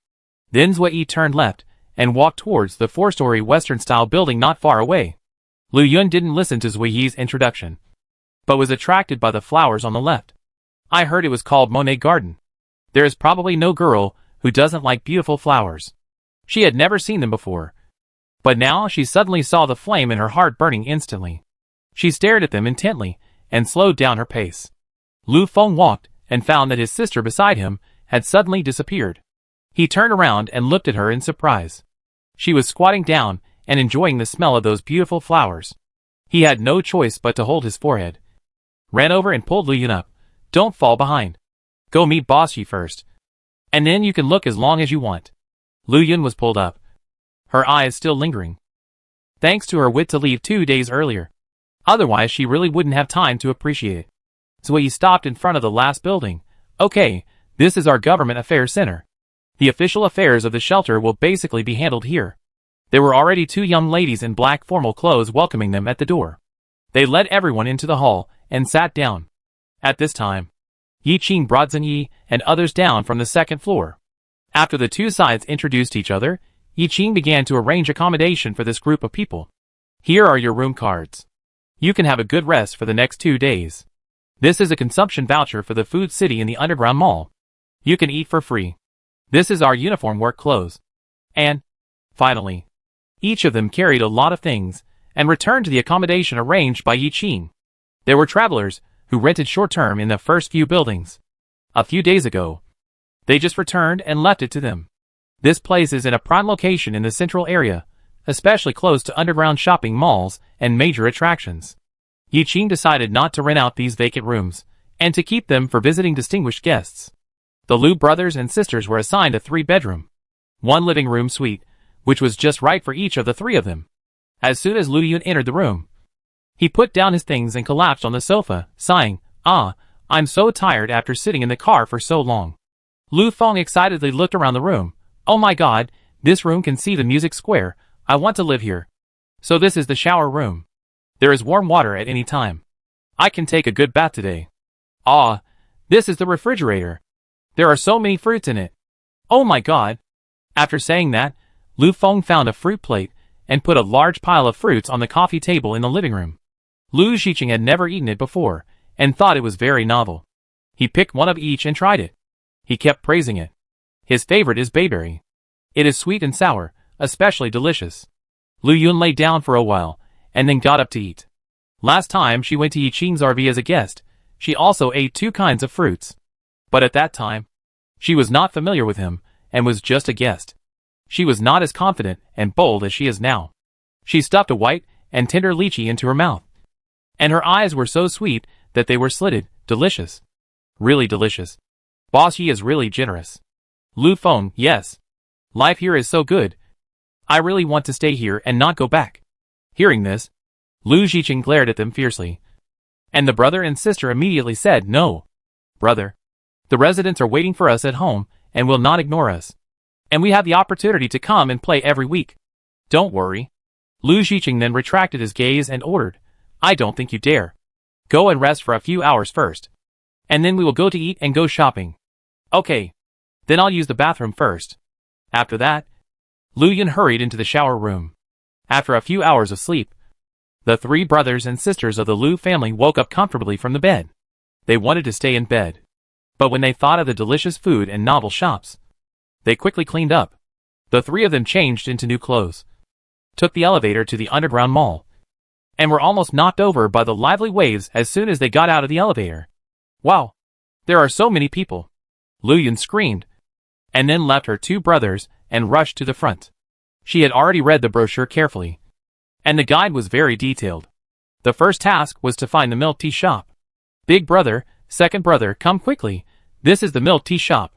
Then Zui turned left and walked towards the 4-story Western-style building not far away. Lu Yun didn't listen to Zui's introduction, but was attracted by the flowers on the left. I heard it was called Monet Garden. There is probably no girl who doesn't like beautiful flowers. She had never seen them before, but now she suddenly saw the flame in her heart burning instantly. She stared at them intently and slowed down her pace. Lu Feng walked and found that his sister beside him had suddenly disappeared. He turned around and looked at her in surprise. She was squatting down and enjoying the smell of those beautiful flowers. He had no choice but to hold his forehead. Ran over and pulled Lu Yun up. Don't fall behind. Go meet Boss Yi first, and then you can look as long as you want. Lu Yun was pulled up, her eyes still lingering. Thanks to her wit to leave 2 days earlier. Otherwise she really wouldn't have time to appreciate it. So he stopped in front of the last building. Okay, this is our government affairs center. The official affairs of the shelter will basically be handled here. There were already 2 young ladies in black formal clothes welcoming them at the door. They led everyone into the hall and sat down. At this time, Yi Qing brought Zhen Yi and others down from the 2nd floor. After the 2 sides introduced each other, Yi Qing began to arrange accommodation for this group of people. Here are your room cards. You can have a good rest for the next 2 days. This is a consumption voucher for the food city in the underground mall. You can eat for free. This is our uniform work clothes. And, finally, each of them carried a lot of things and returned to the accommodation arranged by Yi Qing. There were travelers who rented short-term in the first few buildings. A few days ago, they just returned and left it to them. This place is in a prime location in the central area, especially close to underground shopping malls and major attractions. Yi Qing decided not to rent out these vacant rooms, and to keep them for visiting distinguished guests. The Lu brothers and sisters were assigned a 3-bedroom, 1 living room suite, which was just right for each of the 3 of them. As soon as Lu Yun entered the room, he put down his things and collapsed on the sofa, sighing, I'm so tired after sitting in the car for so long. Lu Feng excitedly looked around the room. Oh my god, this room can see the music square. I want to live here. So this is the shower room. There is warm water at any time. I can take a good bath today. This is the refrigerator. There are so many fruits in it. Oh my god. After saying that, Lu Feng found a fruit plate and put a large pile of fruits on the coffee table in the living room. Lu Xiqing had never eaten it before, and thought it was very novel. He picked one of each and tried it. He kept praising it. His favorite is bayberry. It is sweet and sour, especially delicious. Lu Yun lay down for a while, and then got up to eat. Last time she went to Yi Qing's RV as a guest, she also ate 2 kinds of fruits. But at that time, she was not familiar with him, and was just a guest. She was not as confident and bold as she is now. She stuffed a white and tender lychee into her mouth, and her eyes were so sweet that they were slitted. Delicious. Really delicious. Boss Yi is really generous. Lu Feng, yes. Life here is so good. I really want to stay here and not go back. Hearing this, Lu Xiqing glared at them fiercely, and the brother and sister immediately said, No. Brother, the residents are waiting for us at home and will not ignore us. And we have the opportunity to come and play every week. Don't worry. Lu Xiqing then retracted his gaze and ordered, I don't think you dare. Go and rest for a few hours first. And then we will go to eat and go shopping. Okay. Then I'll use the bathroom first. After that, Lu Yun hurried into the shower room. After a few hours of sleep, the 3 brothers and sisters of the Lu family woke up comfortably from the bed. They wanted to stay in bed, but when they thought of the delicious food and novel shops, they quickly cleaned up. The 3 of them changed into new clothes, took the elevator to the underground mall, and were almost knocked over by the lively waves as soon as they got out of the elevator. Wow! There are so many people! Lu Yun screamed, and then left her 2 brothers and rushed to the front. She had already read the brochure carefully, and the guide was very detailed. The first task was to find the milk tea shop. Big brother, second brother, come quickly. This is the milk tea shop.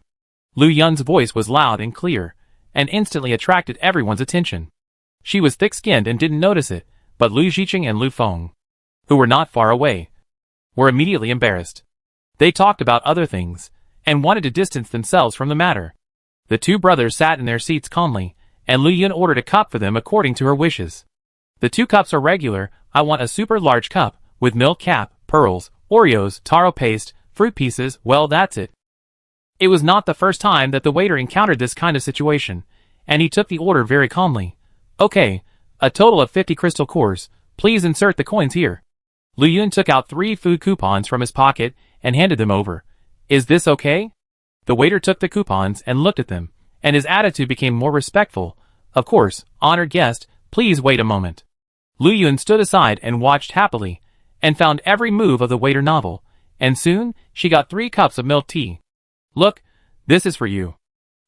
Lu Yun's voice was loud and clear, and instantly attracted everyone's attention. She was thick-skinned and didn't notice it, but Lu Jiqing and Lu Feng, who were not far away, were immediately embarrassed. They talked about other things, and wanted to distance themselves from the matter. The two brothers sat in their seats calmly, and Lu Yun ordered a cup for them according to her wishes. The 2 cups are regular. I want a super large cup, with milk cap, pearls, Oreos, taro paste, fruit pieces. Well, that's it. It was not the first time that the waiter encountered this kind of situation, and he took the order very calmly. Okay, a total of 50 crystal cores. Please insert the coins here. Lu Yun took out 3 food coupons from his pocket and handed them over. Is this okay? The waiter took the coupons and looked at them, and his attitude became more respectful. Of course, honored guest, please wait a moment. Lu Yun stood aside and watched happily, and found every move of the waiter novel, and soon she got 3 cups of milk tea. Look, this is for you.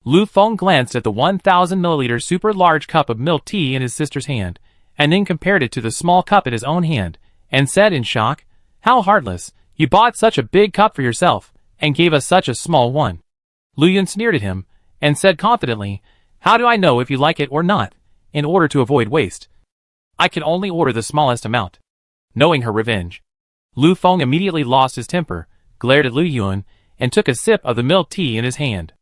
Lu Feng glanced at the 1,000 milliliter super large cup of milk tea in his sister's hand, and then compared it to the small cup in his own hand, and said in shock, how heartless, you bought such a big cup for yourself, and gave us such a small one. Lu Yun sneered at him, and said confidently, how do I know if you like it or not? In order to avoid waste, I can only order the smallest amount. Knowing her revenge, Lu Feng immediately lost his temper, glared at Lu Yun, and took a sip of the milk tea in his hand.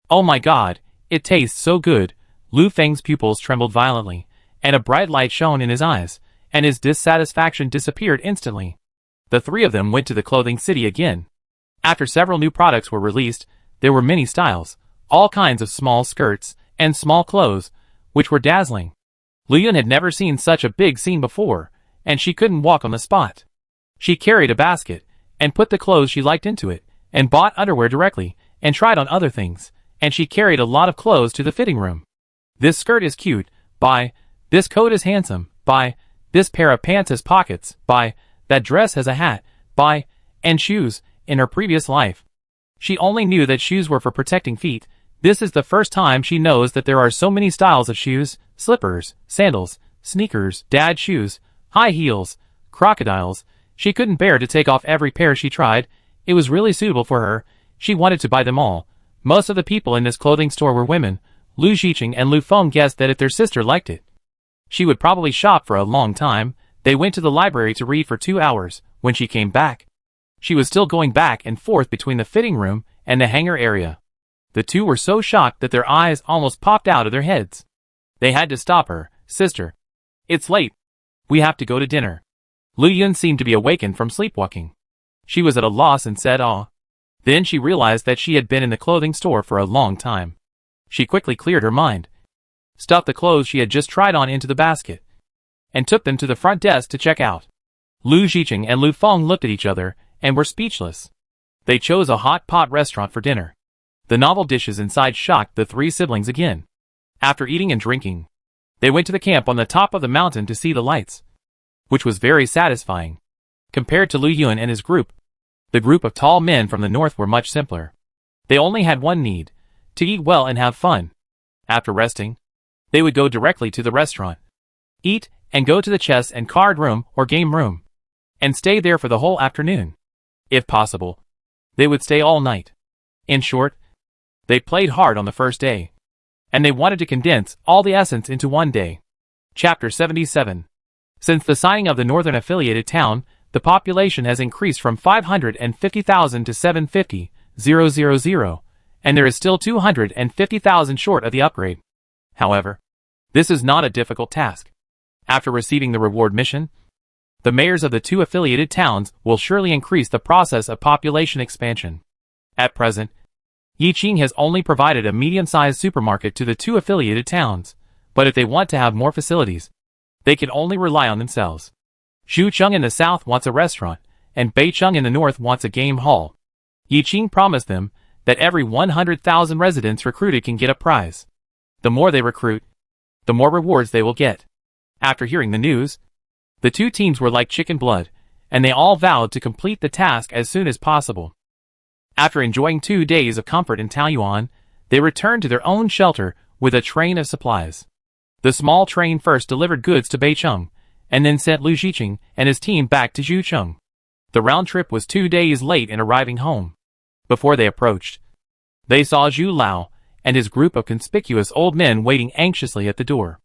Oh my god, it tastes so good. Lu Feng's pupils trembled violently, and a bright light shone in his eyes, and his dissatisfaction disappeared instantly. The 3 of them went to the clothing city again. After several new products were released, there were many styles, all kinds of small skirts, and small clothes, which were dazzling. Lu Yun had never seen such a big scene before, and she couldn't walk on the spot. She carried a basket, and put the clothes she liked into it, and bought underwear directly, and tried on other things, and she carried a lot of clothes to the fitting room. This skirt is cute, buy. This coat is handsome, buy. This pair of pants has pockets, buy. That dress has a hat, buy. And shoes. In her previous life, she only knew that shoes were for protecting feet. This is the first time she knows that there are so many styles of shoes: slippers, sandals, sneakers, dad shoes, high heels, crocodiles. She couldn't bear to take off every pair she tried. It was really suitable for her. She wanted to buy them all. Most of the people in this clothing store were women. Lu Jiqing and Lu Feng guessed that if their sister liked it, she would probably shop for a long time. They went to the library to read for 2 hours. When she came back, she was still going back and forth between the fitting room and the hanger area. The 2 were so shocked that their eyes almost popped out of their heads. They had to stop her. Sister, it's late. We have to go to dinner. Lu Yun seemed to be awakened from sleepwalking. She was at a loss and said, "Ah." Then she realized that she had been in the clothing store for a long time. She quickly cleared her mind, stuffed the clothes she had just tried on into the basket, and took them to the front desk to check out. Lu Jiqing and Lu Feng looked at each other and were speechless. They chose a hot pot restaurant for dinner. The novel dishes inside shocked the 3 siblings again. After eating and drinking, they went to the camp on the top of the mountain to see the lights, which was very satisfying. Compared to Lu Yun and his group, the group of tall men from the north were much simpler. They only had one need: to eat well and have fun. After resting, they would go directly to the restaurant, eat, and go to the chess and card room or game room, and stay there for the whole afternoon. If possible, they would stay all night. In short, they played hard on the first day, and they wanted to condense all the essence into one day. Chapter 77. Since the signing of the northern affiliated town, the population has increased from 550,000 to 750,000, and there is still 250,000 short of the upgrade. However, this is not a difficult task. After receiving the reward mission, the mayors of the 2 affiliated towns will surely increase the process of population expansion. At present, Yiqing has only provided a medium-sized supermarket to the 2 affiliated towns, but if they want to have more facilities, they can only rely on themselves. Xucheng in the south wants a restaurant, and Beicheng in the north wants a game hall. Yiqing promised them that every 100,000 residents recruited can get a prize. The more they recruit, the more rewards they will get. After hearing the news, the 2 teams were like chicken blood, and they all vowed to complete the task as soon as possible. After enjoying 2 days of comfort in Taoyuan, they returned to their own shelter with a train of supplies. The small train first delivered goods to Beicheng, and then sent Lu Xiqing and his team back to Zhucheng. The round trip was 2 days late in arriving home. Before they approached, they saw Zhu Lao and his group of conspicuous old men waiting anxiously at the door.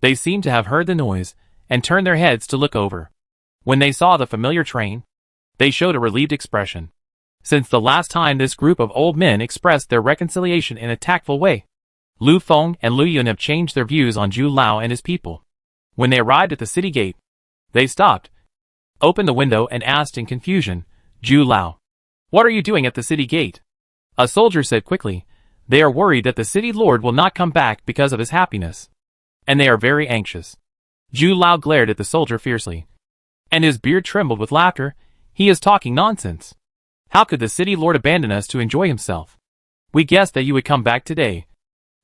They seemed to have heard the noise and turned their heads to look over. When they saw the familiar train, they showed a relieved expression. Since the last time this group of old men expressed their reconciliation in a tactful way, Lu Feng and Lu Yun have changed their views on Zhu Lao and his people. When they arrived at the city gate, they stopped, opened the window and asked in confusion, "Zhu Lao, what are you doing at the city gate?" A soldier said quickly, "They are worried that the city lord will not come back because of his happiness, and they are very anxious." Zhu Lao glared at the soldier fiercely, and his beard trembled with laughter. "He is talking nonsense. How could the city lord abandon us to enjoy himself? We guessed that you would come back today,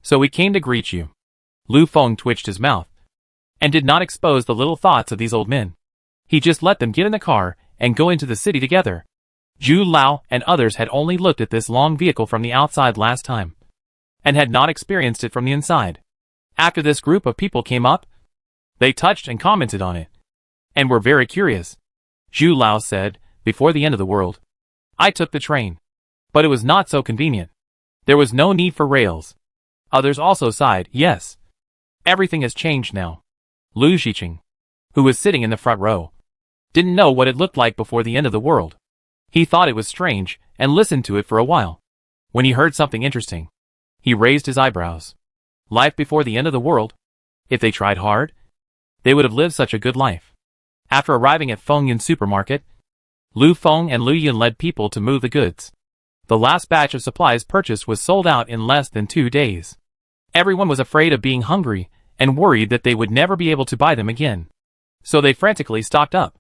so we came to greet you." Lu Feng twitched his mouth, and did not expose the little thoughts of these old men. He just let them get in the car and go into the city together. Zhu Lao and others had only looked at this long vehicle from the outside last time, and had not experienced it from the inside. After this group of people came up, they touched and commented on it, and were very curious. Zhu Lao said, "Before the end of the world, I took the train, but it was not so convenient. There was no need for rails." Others also sighed, "Yes, everything has changed now." Lu Xiqing, who was sitting in the front row, didn't know what it looked like before the end of the world. He thought it was strange and listened to it for a while. When he heard something interesting, he raised his eyebrows. Life before the end of the world? If they tried hard, they would have lived such a good life. After arriving at Fengyun supermarket, Lu Feng and Lu Yun led people to move the goods. The last batch of supplies purchased was sold out in less than 2 days. Everyone was afraid of being hungry and worried that they would never be able to buy them again. So they frantically stocked up.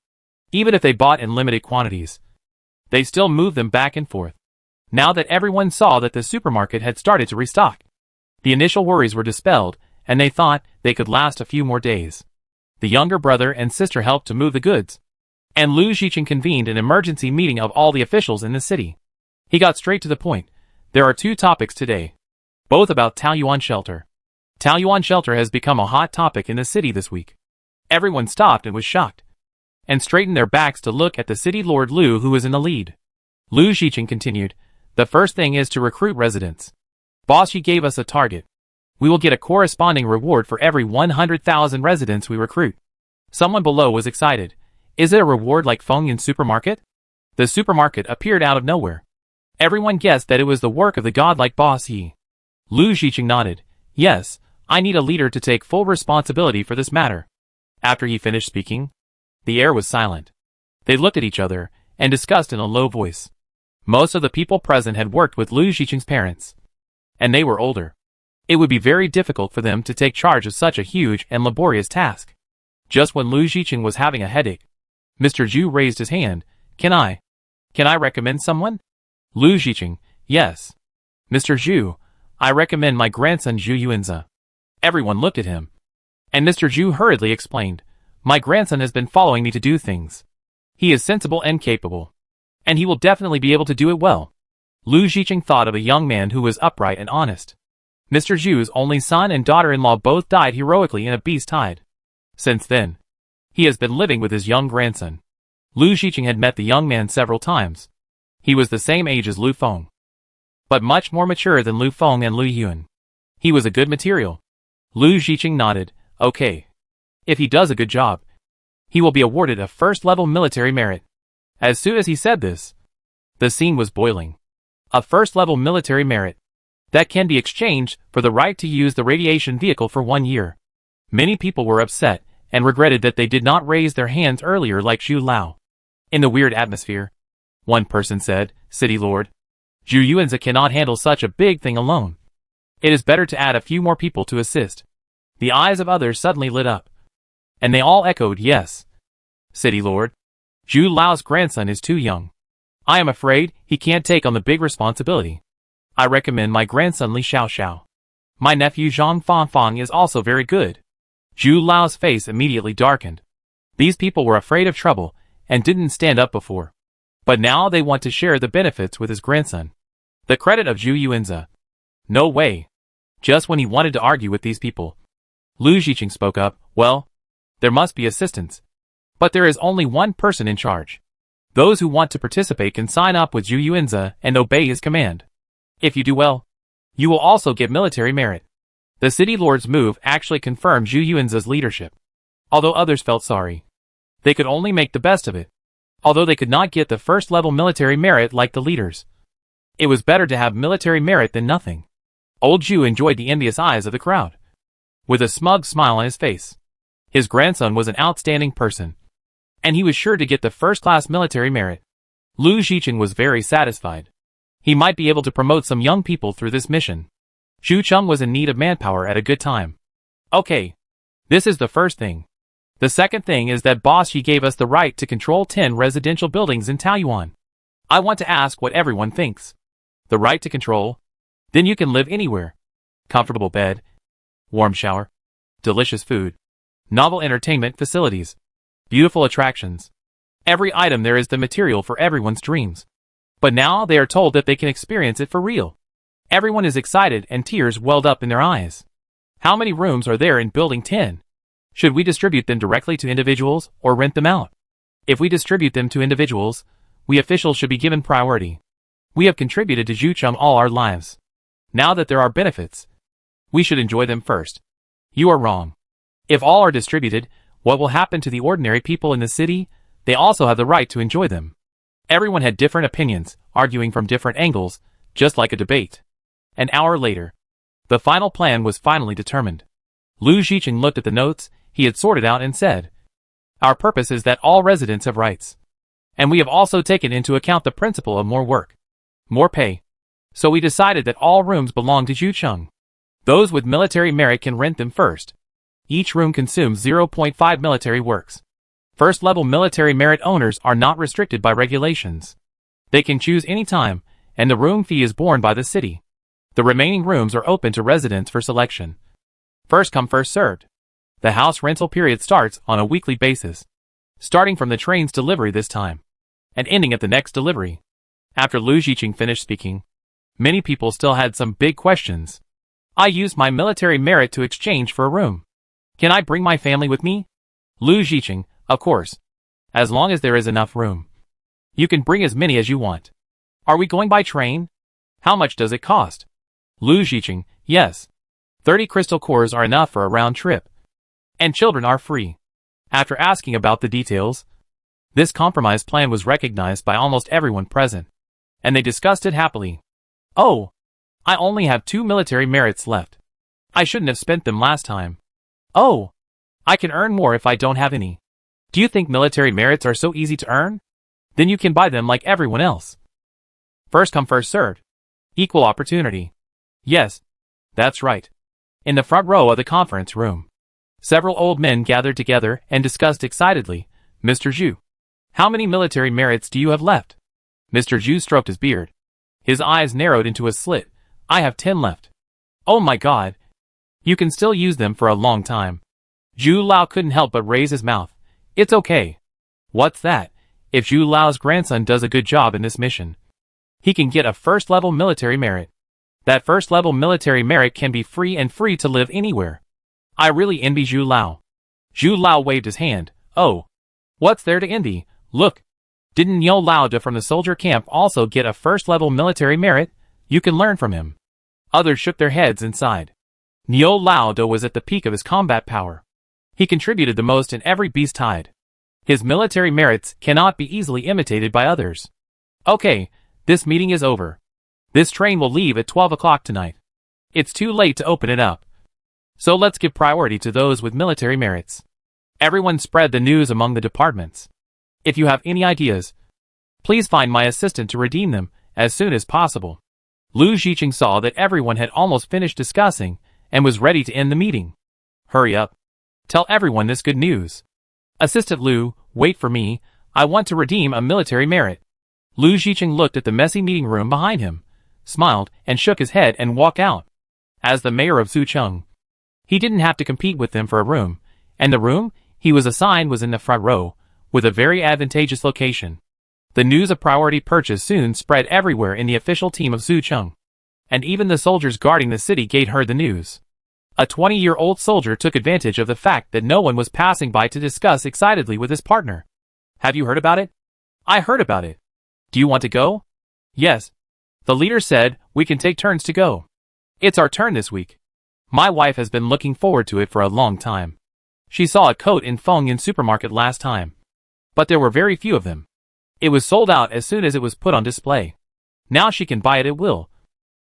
Even if they bought in limited quantities, they still moved them back and forth. Now that everyone saw that the supermarket had started to restock, the initial worries were dispelled, and they thought they could last a few more days. The younger brother and sister helped to move the goods, and Lu Xiqing convened an emergency meeting of all the officials in the city. He got straight to the point. There are 2 topics today, both about Taoyuan shelter. Taoyuan shelter has become a hot topic in the city this week. Everyone stopped and was shocked, and straightened their backs to look at the city lord Lu, who was in the lead. Lu Xiqing continued, "The first thing is to recruit residents. Boss, he gave us a target. We will get a corresponding reward for every 100,000 residents we recruit." Someone below was excited. "Is it a reward like Fengyun supermarket?" The supermarket appeared out of nowhere. Everyone guessed that it was the work of the godlike boss He. Lu Xiqing nodded. "Yes, I need a leader to take full responsibility for this matter." After he finished speaking, the air was silent. They looked at each other and discussed in a low voice. Most of the people present had worked with Lu Xiqing's parents, and they were older. It would be very difficult for them to take charge of such a huge and laborious task. Just when Lu Xiqing was having a headache, Mr. Zhu raised his hand. Can I recommend someone?" Lu Xiqing, "Yes. Mr. Zhu, I recommend my grandson Zhu Yuanzi." Everyone looked at him, and Mr. Zhu hurriedly explained, "My grandson has been following me to do things. He is sensible and capable, and he will definitely be able to do it well." Lu Xiqing thought of a young man who was upright and honest. Mr. Zhu's only son and daughter-in-law both died heroically in a beast hide. Since then, he has been living with his young grandson. Lu Xiqing had met the young man several times. He was the same age as Lu Feng, but much more mature than Lu Feng and Lu Yun. He was a good material. Lu Xiqing nodded. "Okay. If he does a good job, he will be awarded a first-level military merit." As soon as he said this, the scene was boiling. A first-level military merit that can be exchanged for the right to use the radiation vehicle for 1 year. Many people were upset and regretted that they did not raise their hands earlier like Zhu Lao. In the weird atmosphere, one person said, "City Lord, Zhu Yuanzi cannot handle such a big thing alone. It is better to add a few more people to assist." The eyes of others suddenly lit up, and they all echoed, "Yes, City Lord. Zhu Lao's grandson is too young. I am afraid he can't take on the big responsibility. I recommend my grandson Li Xiaoxiao. My nephew Zhang Fangfang is also very good." Zhu Lao's face immediately darkened. These people were afraid of trouble and didn't stand up before, but now they want to share the benefits with his grandson. The credit of Zhu Yuanzi. No way. Just when he wanted to argue with these people, Lu Jiqing spoke up. Well, there must be assistance. But there is only one person in charge. Those who want to participate can sign up with Zhu Yuanzi and obey his command. If you do well, you will also get military merit. The city lord's move actually confirmed Zhu Yuanzi's leadership. Although others felt sorry, they could only make the best of it. Although they could not get the first level military merit like the leaders, it was better to have military merit than nothing. Old Zhu enjoyed the envious eyes of the crowd. With a smug smile on his face, his grandson was an outstanding person, and he was sure to get the first-class military merit. Lu Jiqing was very satisfied. He might be able to promote some young people through this mission. Zhu Cheng was in need of manpower at a good time. Okay, this is the first thing. The second thing is that Boss Yi gave us the right to control 10 residential buildings in Taoyuan. I want to ask what everyone thinks. The right to control? Then you can live anywhere. Comfortable bed, warm shower, delicious food, novel entertainment facilities, beautiful attractions. Every item there is the material for everyone's dreams. But now they are told that they can experience it for real. Everyone is excited and tears welled up in their eyes. How many rooms are there in Building 10? Should we distribute them directly to individuals or rent them out? If we distribute them to individuals, we officials should be given priority. We have contributed to Zhu Cheng all our lives. Now that there are benefits, we should enjoy them first. You are wrong. If all are distributed, what will happen to the ordinary people in the city? They also have the right to enjoy them. Everyone had different opinions, arguing from different angles, just like a debate. An hour later, the final plan was finally determined. Lu Jiqing looked at the notes he had sorted out and said, "Our purpose is that all residents have rights. And we have also taken into account the principle of more work, more pay. So we decided that all rooms belong to Zhu Cheng. Those with military merit can rent them first. Each room consumes 0.5 military works. First-level military merit owners are not restricted by regulations. They can choose any time, and the room fee is borne by the city. The remaining rooms are open to residents for selection. First come, first served. The house rental period starts on a weekly basis, starting from the train's delivery this time, and ending at the next delivery." After Lu Jiqing finished speaking, many people still had some big questions. I used my military merit to exchange for a room. Can I bring my family with me? Lu Jiqing, of course. As long as there is enough room. You can bring as many as you want. Are we going by train? How much does it cost? Lu Jiqing, yes. 30 crystal cores are enough for a round trip. And children are free. After asking about the details, this compromise plan was recognized by almost everyone present, and they discussed it happily. Oh, I only have 2 military merits left. I shouldn't have spent them last time. Oh, I can earn more if I don't have any. Do you think military merits are so easy to earn? Then you can buy them like everyone else. First come, first served. Equal opportunity. Yes, that's right. In the front row of the conference room, several old men gathered together and discussed excitedly. Mr. Zhu, how many military merits do you have left? Mr. Zhu stroked his beard. His eyes narrowed into a slit. I have 10 left. Oh my god. You can still use them for a long time. Zhu Lao couldn't help but raise his mouth. It's okay. What's that? If Zhu Lao's grandson does a good job in this mission, he can get a first-level military merit. That first-level military merit can be free and free to live anywhere. I really envy Zhu Lao. Zhu Lao waved his hand. Oh, what's there to envy? Look. Didn't Niu Lao De from the soldier camp also get a first-level military merit? You can learn from him. Others shook their heads and sighed. Niu Lao De was at the peak of his combat power. He contributed the most in every beast tide. His military merits cannot be easily imitated by others. Okay, this meeting is over. This train will leave at 12 o'clock tonight. It's too late to open it up. So let's give priority to those with military merits. Everyone spread the news among the departments. If you have any ideas, please find my assistant to redeem them as soon as possible. Lu Jiqing saw that everyone had almost finished discussing and was ready to end the meeting. Hurry up. Tell everyone this good news. Assistant Lu, wait for me. I want to redeem a military merit. Lu Jiqing looked at the messy meeting room behind him, smiled, and shook his head and walked out. As the mayor of Zhu Cheng, he didn't have to compete with them for a room, and the room he was assigned was in the front row, with a very advantageous location. The news of priority purchase soon spread everywhere in the official team of Zhu Cheng, and even the soldiers guarding the city gate heard the news. A 20-year-old soldier took advantage of the fact that no one was passing by to discuss excitedly with his partner. Have you heard about it? I heard about it. Do you want to go? Yes. The leader said, we can take turns to go. It's our turn this week. My wife has been looking forward to it for a long time. She saw a coat in Fengyun supermarket last time. But there were very few of them. It was sold out as soon as it was put on display. Now she can buy it at will.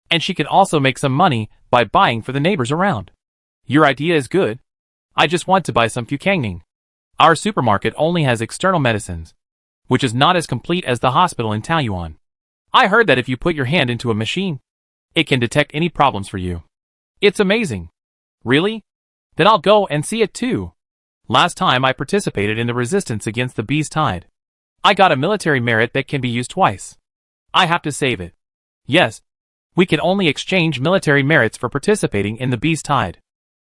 And she can also make some money by buying for the neighbors around. Your idea is good. I just want to buy some Fukangning. Our supermarket only has external medicines, which is not as complete as the hospital in Taoyuan. I heard that if you put your hand into a machine, it can detect any problems for you. It's amazing. Really? Then I'll go and see it too. Last time I participated in the resistance against the Beast Tide. I got a military merit that can be used twice. I have to save it. Yes. We can only exchange military merits for participating in the Beast Tide.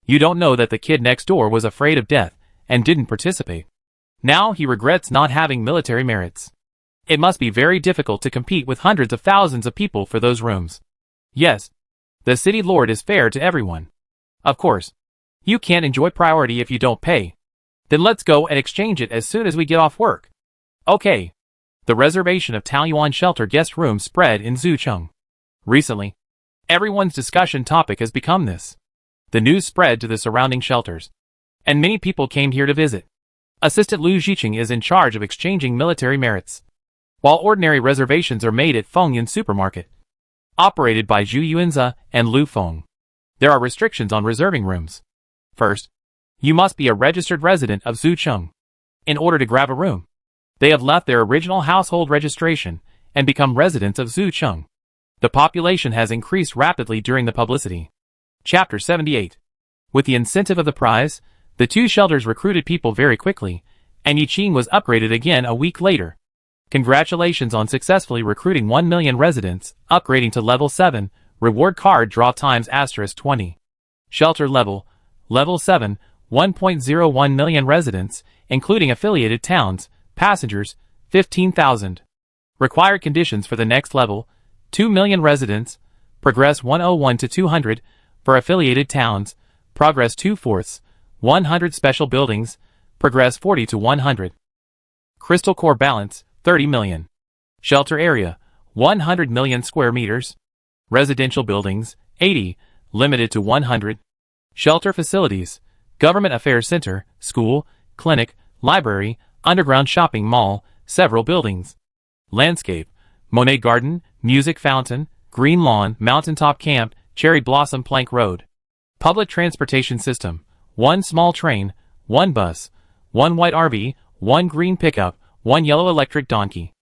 You don't know that the kid next door was afraid of death and didn't participate. Now he regrets not having military merits. It must be very difficult to compete with hundreds of thousands of people for those rooms. Yes. The city lord is fair to everyone. Of course. You can't enjoy priority if you don't pay. Then let's go and exchange it as soon as we get off work. Okay. The reservation of Taoyuan shelter guest room spread in Zucheng. Recently, everyone's discussion topic has become this. The news spread to the surrounding shelters, and many people came here to visit. Assistant Liu Jiqing is in charge of exchanging military merits, while ordinary reservations are made at Fengyun Supermarket, operated by Zhu Yuanza and Lu Feng. There are restrictions on reserving rooms. First, you must be a registered resident of Zucheng in order to grab a room. They have left their original household registration and become residents of Zucheng. The population has increased rapidly during the publicity. Chapter 78. With the incentive of the prize, the two shelters recruited people very quickly, and Yiqing was upgraded again a week later. Congratulations on successfully recruiting 1 million residents, upgrading to level 7, reward card draw times *20. Shelter level 7, 1.01 million residents, including affiliated towns, passengers, 15,000. Required conditions for the next level, 2 million residents, progress 101 to 200, for affiliated towns, progress 2/4, 100 special buildings, progress 40 to 100. Crystal core balance, 30 million. Shelter area, 100 million square meters. Residential buildings, 80, limited to 100. Shelter facilities, government affairs center, school, clinic, library, underground shopping mall, several buildings. Landscape, Monet Garden, music fountain, green lawn, mountaintop camp, cherry blossom plank road. Public transportation system, 1 small train, 1 bus, 1 white RV, 1 green pickup, 1 yellow electric donkey.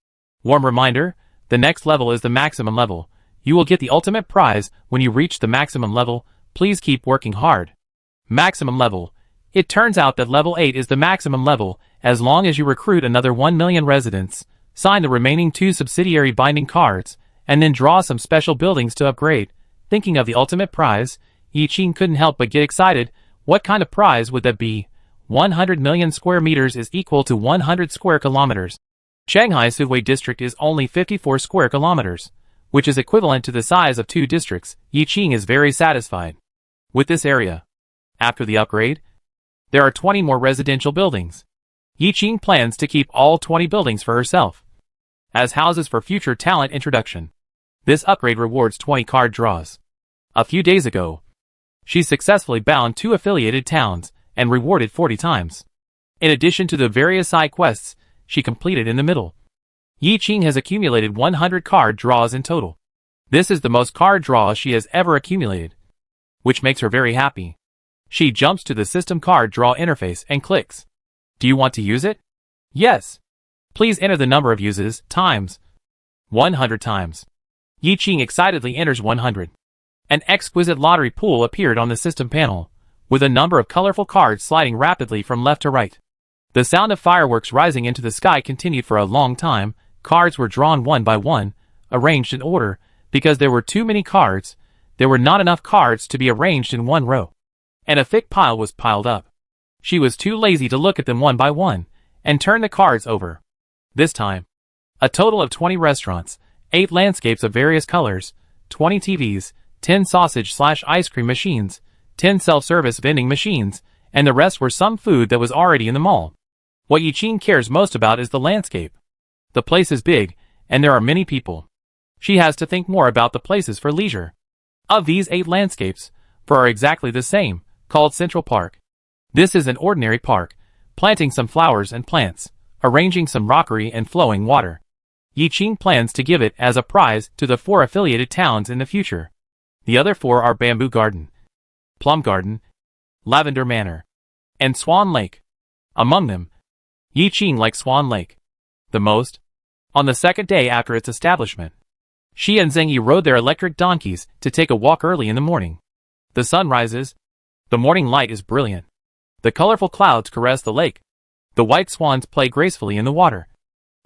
Warm reminder, the next level is the maximum level. You will get the ultimate prize when you reach the maximum level. Please keep working hard. Maximum level. It turns out that level 8 is the maximum level, as long as you recruit another 1 million residents, sign the remaining 2 subsidiary binding cards, and then draw some special buildings to upgrade. Thinking of the ultimate prize, Yiqing couldn't help but get excited. What kind of prize would that be? 100 million square meters is equal to 100 square kilometers. Shanghai Sudway district is only 54 square kilometers, which is equivalent to the size of 2 districts. Yiqing is very satisfied with this area. After the upgrade, there are 20 more residential buildings. Yiqing plans to keep all 20 buildings for herself as houses for future talent introduction. This upgrade rewards 20 card draws. A few days ago, she successfully bound 2 affiliated towns and rewarded 40 times. In addition to the various side quests she completed in the middle, Yiqing has accumulated 100 card draws in total. This is the most card draws she has ever accumulated, which makes her very happy. She jumps to the system card draw interface and clicks. Do you want to use it? Yes. Please enter the number of uses, times. 100 times. Yiqing excitedly enters 100. An exquisite lottery pool appeared on the system panel, with a number of colorful cards sliding rapidly from left to right. The sound of fireworks rising into the sky continued for a long time. Cards were drawn one by one, arranged in order. Because there were too many cards, there were not enough cards to be arranged in one row, and a thick pile was piled up. She was too lazy to look at them one by one, and turn the cards over. This time, a total of 20 restaurants, 8 landscapes of various colors, 20 TVs, 10 sausage/ice cream machines, 10 self-service vending machines, and the rest were some food that was already in the mall. What Yiqing cares most about is the landscape. The place is big, and there are many people. She has to think more about the places for leisure. Of these 8 landscapes, 4 are exactly the same, called Central Park. This is an ordinary park, planting some flowers and plants, arranging some rockery and flowing water. Yiqing plans to give it as a prize to the 4 affiliated towns in the future. The other 4 are Bamboo Garden, Plum Garden, Lavender Manor, and Swan Lake. Among them, Yiqing likes Swan Lake the most. On the second day after its establishment, she and Zhengyi rode their electric donkeys to take a walk early in the morning. The sun rises. The morning light is brilliant. The colorful clouds caress the lake. The white swans play gracefully in the water.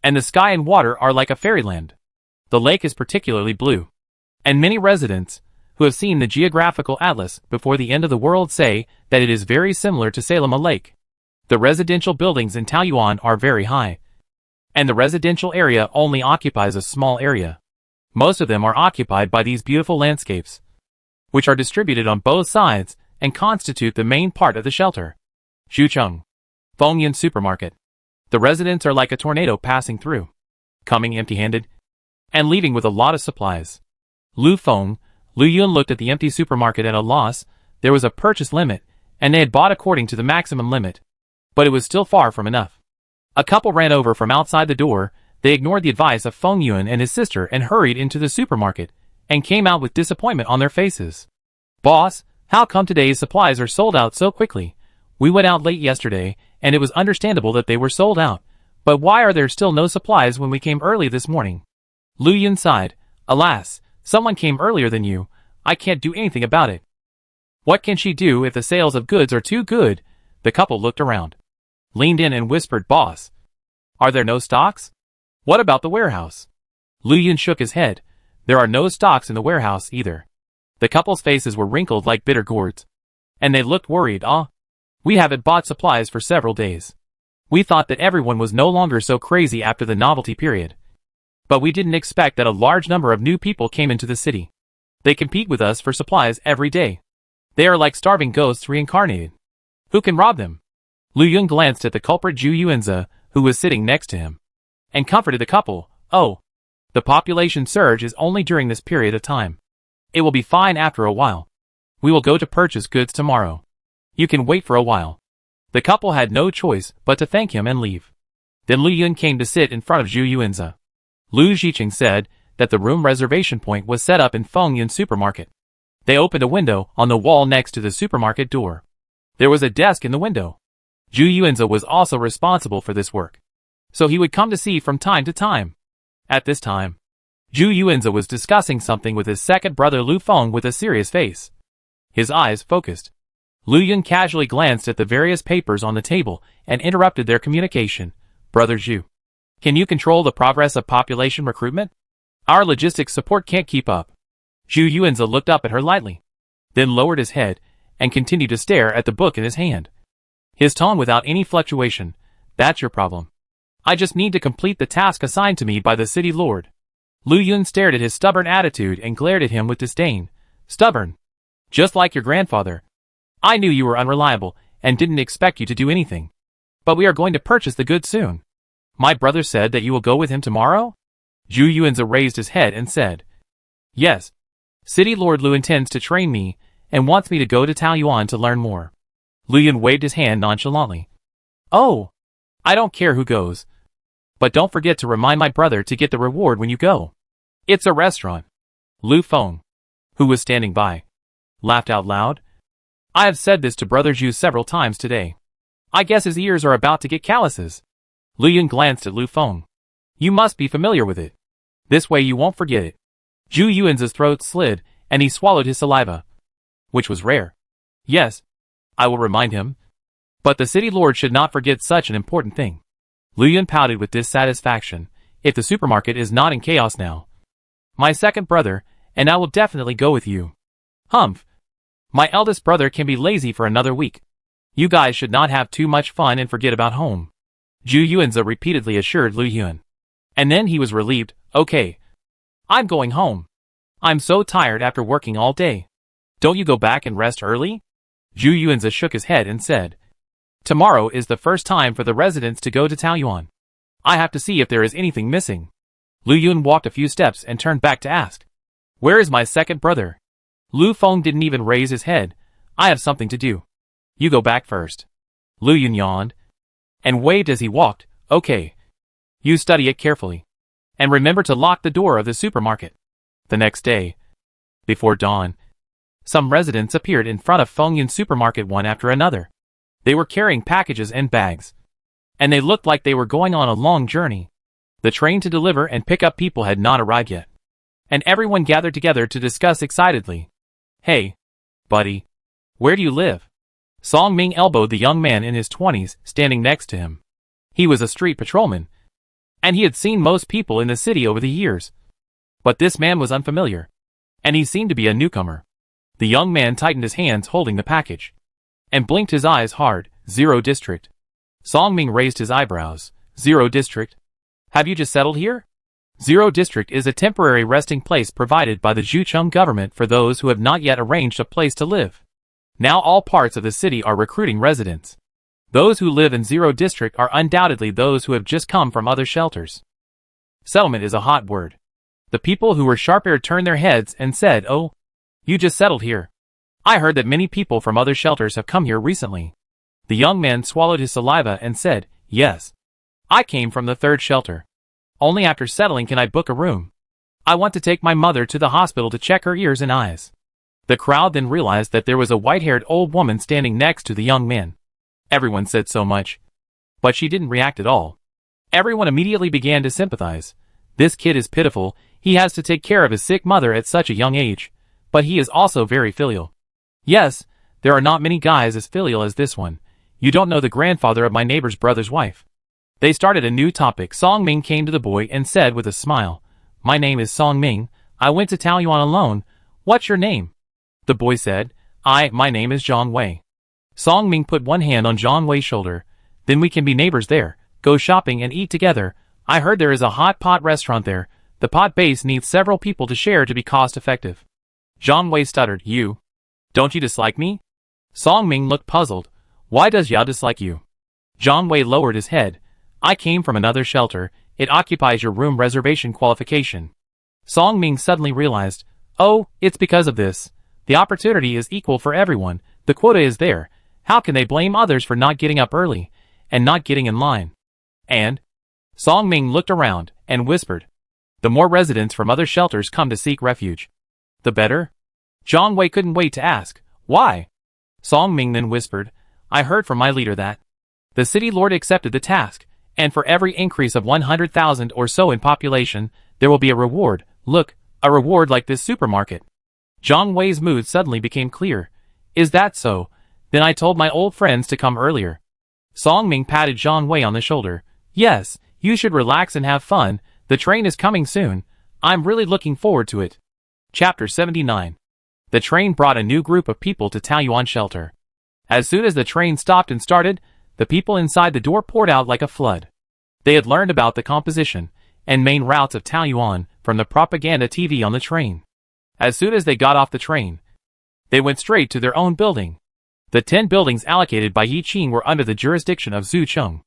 And the sky and water are like a fairyland. The lake is particularly blue. And many residents, who have seen the geographical atlas before the end of the world, say that it is very similar to Salem Lake. The residential buildings in Taoyuan are very high. And the residential area only occupies a small area. Most of them are occupied by these beautiful landscapes, which are distributed on both sides and constitute the main part of the shelter. Zhucheng, Fengyun Supermarket. The residents are like a tornado passing through, coming empty-handed, and leaving with a lot of supplies. Lu Yun looked at the empty supermarket at a loss. There was a purchase limit, and they had bought according to the maximum limit. But it was still far from enough. A couple ran over from outside the door. They ignored the advice of Fengyun and his sister and hurried into the supermarket, and came out with disappointment on their faces. "Boss, how come today's supplies are sold out so quickly? We went out late yesterday, and it was understandable that they were sold out. But why are there still no supplies when we came early this morning?" Lu Yun sighed. "Alas, someone came earlier than you. I can't do anything about it." What can she do if the sales of goods are too good? The couple looked around, leaned in and whispered, "Boss, are there no stocks? What about the warehouse?" Lu Yun shook his head. There are no stocks in the warehouse either. The couple's faces were wrinkled like bitter gourds, and they looked worried. We haven't bought supplies for several days. We thought that everyone was no longer so crazy after the novelty period. But we didn't expect that a large number of new people came into the city. They compete with us for supplies every day. They are like starving ghosts reincarnated. Who can rob them?" Lu Yun glanced at the culprit Zhu Yuanzi, who was sitting next to him, and comforted the couple. "Oh, the population surge is only during this period of time. It will be fine after a while. We will go to purchase goods tomorrow. You can wait for a while." The couple had no choice but to thank him and leave. Then Lu Yun came to sit in front of Zhu Yuanzi. Lu Zhiqing said that the room reservation point was set up in Fengyun Supermarket. They opened a window on the wall next to the supermarket door. There was a desk in the window. Zhu Yuanzi was also responsible for this work, so he would come to see from time to time. At this time, Zhu Yuanzi was discussing something with his second brother Lu Feng with a serious face. His eyes focused. Lu Yun casually glanced at the various papers on the table and interrupted their communication. "Brother Zhu, can you control the progress of population recruitment? Our logistics support can't keep up." Zhu Yuanzi looked up at her lightly, then lowered his head and continued to stare at the book in his hand. His tone without any fluctuation. "That's your problem. I just need to complete the task assigned to me by the city lord." Lu Yun stared at his stubborn attitude and glared at him with disdain. "Stubborn? Just like your grandfather. I knew you were unreliable and didn't expect you to do anything. But we are going to purchase the goods soon. My brother said that you will go with him tomorrow?" Zhu Yuanzi raised his head and said, "Yes. City Lord Lu intends to train me and wants me to go to Taoyuan to learn more." Lu Yun waved his hand nonchalantly. "Oh, I don't care who goes. But don't forget to remind my brother to get the reward when you go. It's a restaurant." Lu Feng, who was standing by, laughed out loud. "I have said this to Brother Zhu several times today. I guess his ears are about to get calluses." Lu Yun glanced at Lu Feng. "You must be familiar with it. This way you won't forget it." Zhu Yuanzi's throat slid, and he swallowed his saliva, which was rare. "Yes, I will remind him. But the city lord should not forget such an important thing." Lu Yun pouted with dissatisfaction. "If the supermarket is not in chaos now, my second brother and I will definitely go with you." "Humph. My eldest brother can be lazy for another week. You guys should not have too much fun and forget about home," Zhu Yuanzi repeatedly assured Lu Yun. And then he was relieved. "Okay. I'm going home. I'm so tired after working all day." "Don't you go back and rest early?" Zhu Yuanzi shook his head and said, "Tomorrow is the first time for the residents to go to Taoyuan. I have to see if there is anything missing." Lu Yun walked a few steps and turned back to ask, "Where is my second brother?" Lu Feng didn't even raise his head. "I have something to do. You go back first." Lu Yun yawned and waved as he walked. "Okay. You study it carefully. And remember to lock the door of the supermarket." The next day, before dawn, some residents appeared in front of Fengyun supermarket one after another. They were carrying packages and bags, and they looked like they were going on a long journey. The train to deliver and pick up people had not arrived yet, and everyone gathered together to discuss excitedly. "Hey, buddy, where do you live?" Song Ming elbowed the young man in his 20s standing next to him. He was a street patrolman, and he had seen most people in the city over the years. But this man was unfamiliar, and he seemed to be a newcomer. The young man tightened his hands holding the package, and blinked his eyes hard. "Zero District." Song Ming raised his eyebrows. "Zero District? Have you just settled here?" Zero District is a temporary resting place provided by the Zhucheng government for those who have not yet arranged a place to live. Now all parts of the city are recruiting residents. Those who live in Zero District are undoubtedly those who have just come from other shelters. Settlement is a hot word. The people who were sharp-eared turned their heads and said, "Oh, you just settled here. I heard that many people from other shelters have come here recently." The young man swallowed his saliva and said, "Yes. I came from the third shelter. Only after settling can I book a room. I want to take my mother to the hospital to check her ears and eyes." The crowd then realized that there was a white-haired old woman standing next to the young man. Everyone said so much, but she didn't react at all. Everyone immediately began to sympathize. This kid is pitiful. He has to take care of his sick mother at such a young age, but he is also very filial. Yes, there are not many guys as filial as this one. "You don't know the grandfather of my neighbor's brother's wife." They started a new topic. Song Ming came to the boy and said with a smile, "My name is Song Ming. I went to Taoyuan alone. What's your name?" The boy said, My name is Zhang Wei." Song Ming put one hand on Zhang Wei's shoulder. "Then we can be neighbors there, go shopping and eat together. I heard there is a hot pot restaurant there. The pot base needs several people to share to be cost effective." Zhang Wei stuttered, "You? Don't you dislike me?" Song Ming looked puzzled. "Why does Yao dislike you?" Zhang Wei lowered his head. "I came from another shelter. It occupies your room reservation qualification." Song Ming suddenly realized, "Oh, it's because of this. The opportunity is equal for everyone. The quota is there. How can they blame others for not getting up early and not getting in line?" And Song Ming looked around and whispered, "The more residents from other shelters come to seek refuge, the better." Zhang Wei couldn't wait to ask, "Why?" Song Ming then whispered, "I heard from my leader that the city lord accepted the task, and for every increase of 100,000 or so in population, there will be a reward. Look, a reward like this supermarket." Zhang Wei's mood suddenly became clear. "Is that so? Then I told my old friends to come earlier." Song Ming patted Zhang Wei on the shoulder. "Yes, you should relax and have fun. The train is coming soon. I'm really looking forward to it." Chapter 79. The train brought a new group of people to Taoyuan shelter. As soon as the train stopped and started, the people inside the door poured out like a flood. They had learned about the composition and main routes of Taoyuan from the propaganda TV on the train. As soon as they got off the train, they went straight to their own building. The 10 buildings allocated by Yi Qing were under the jurisdiction of Zhu Cheng.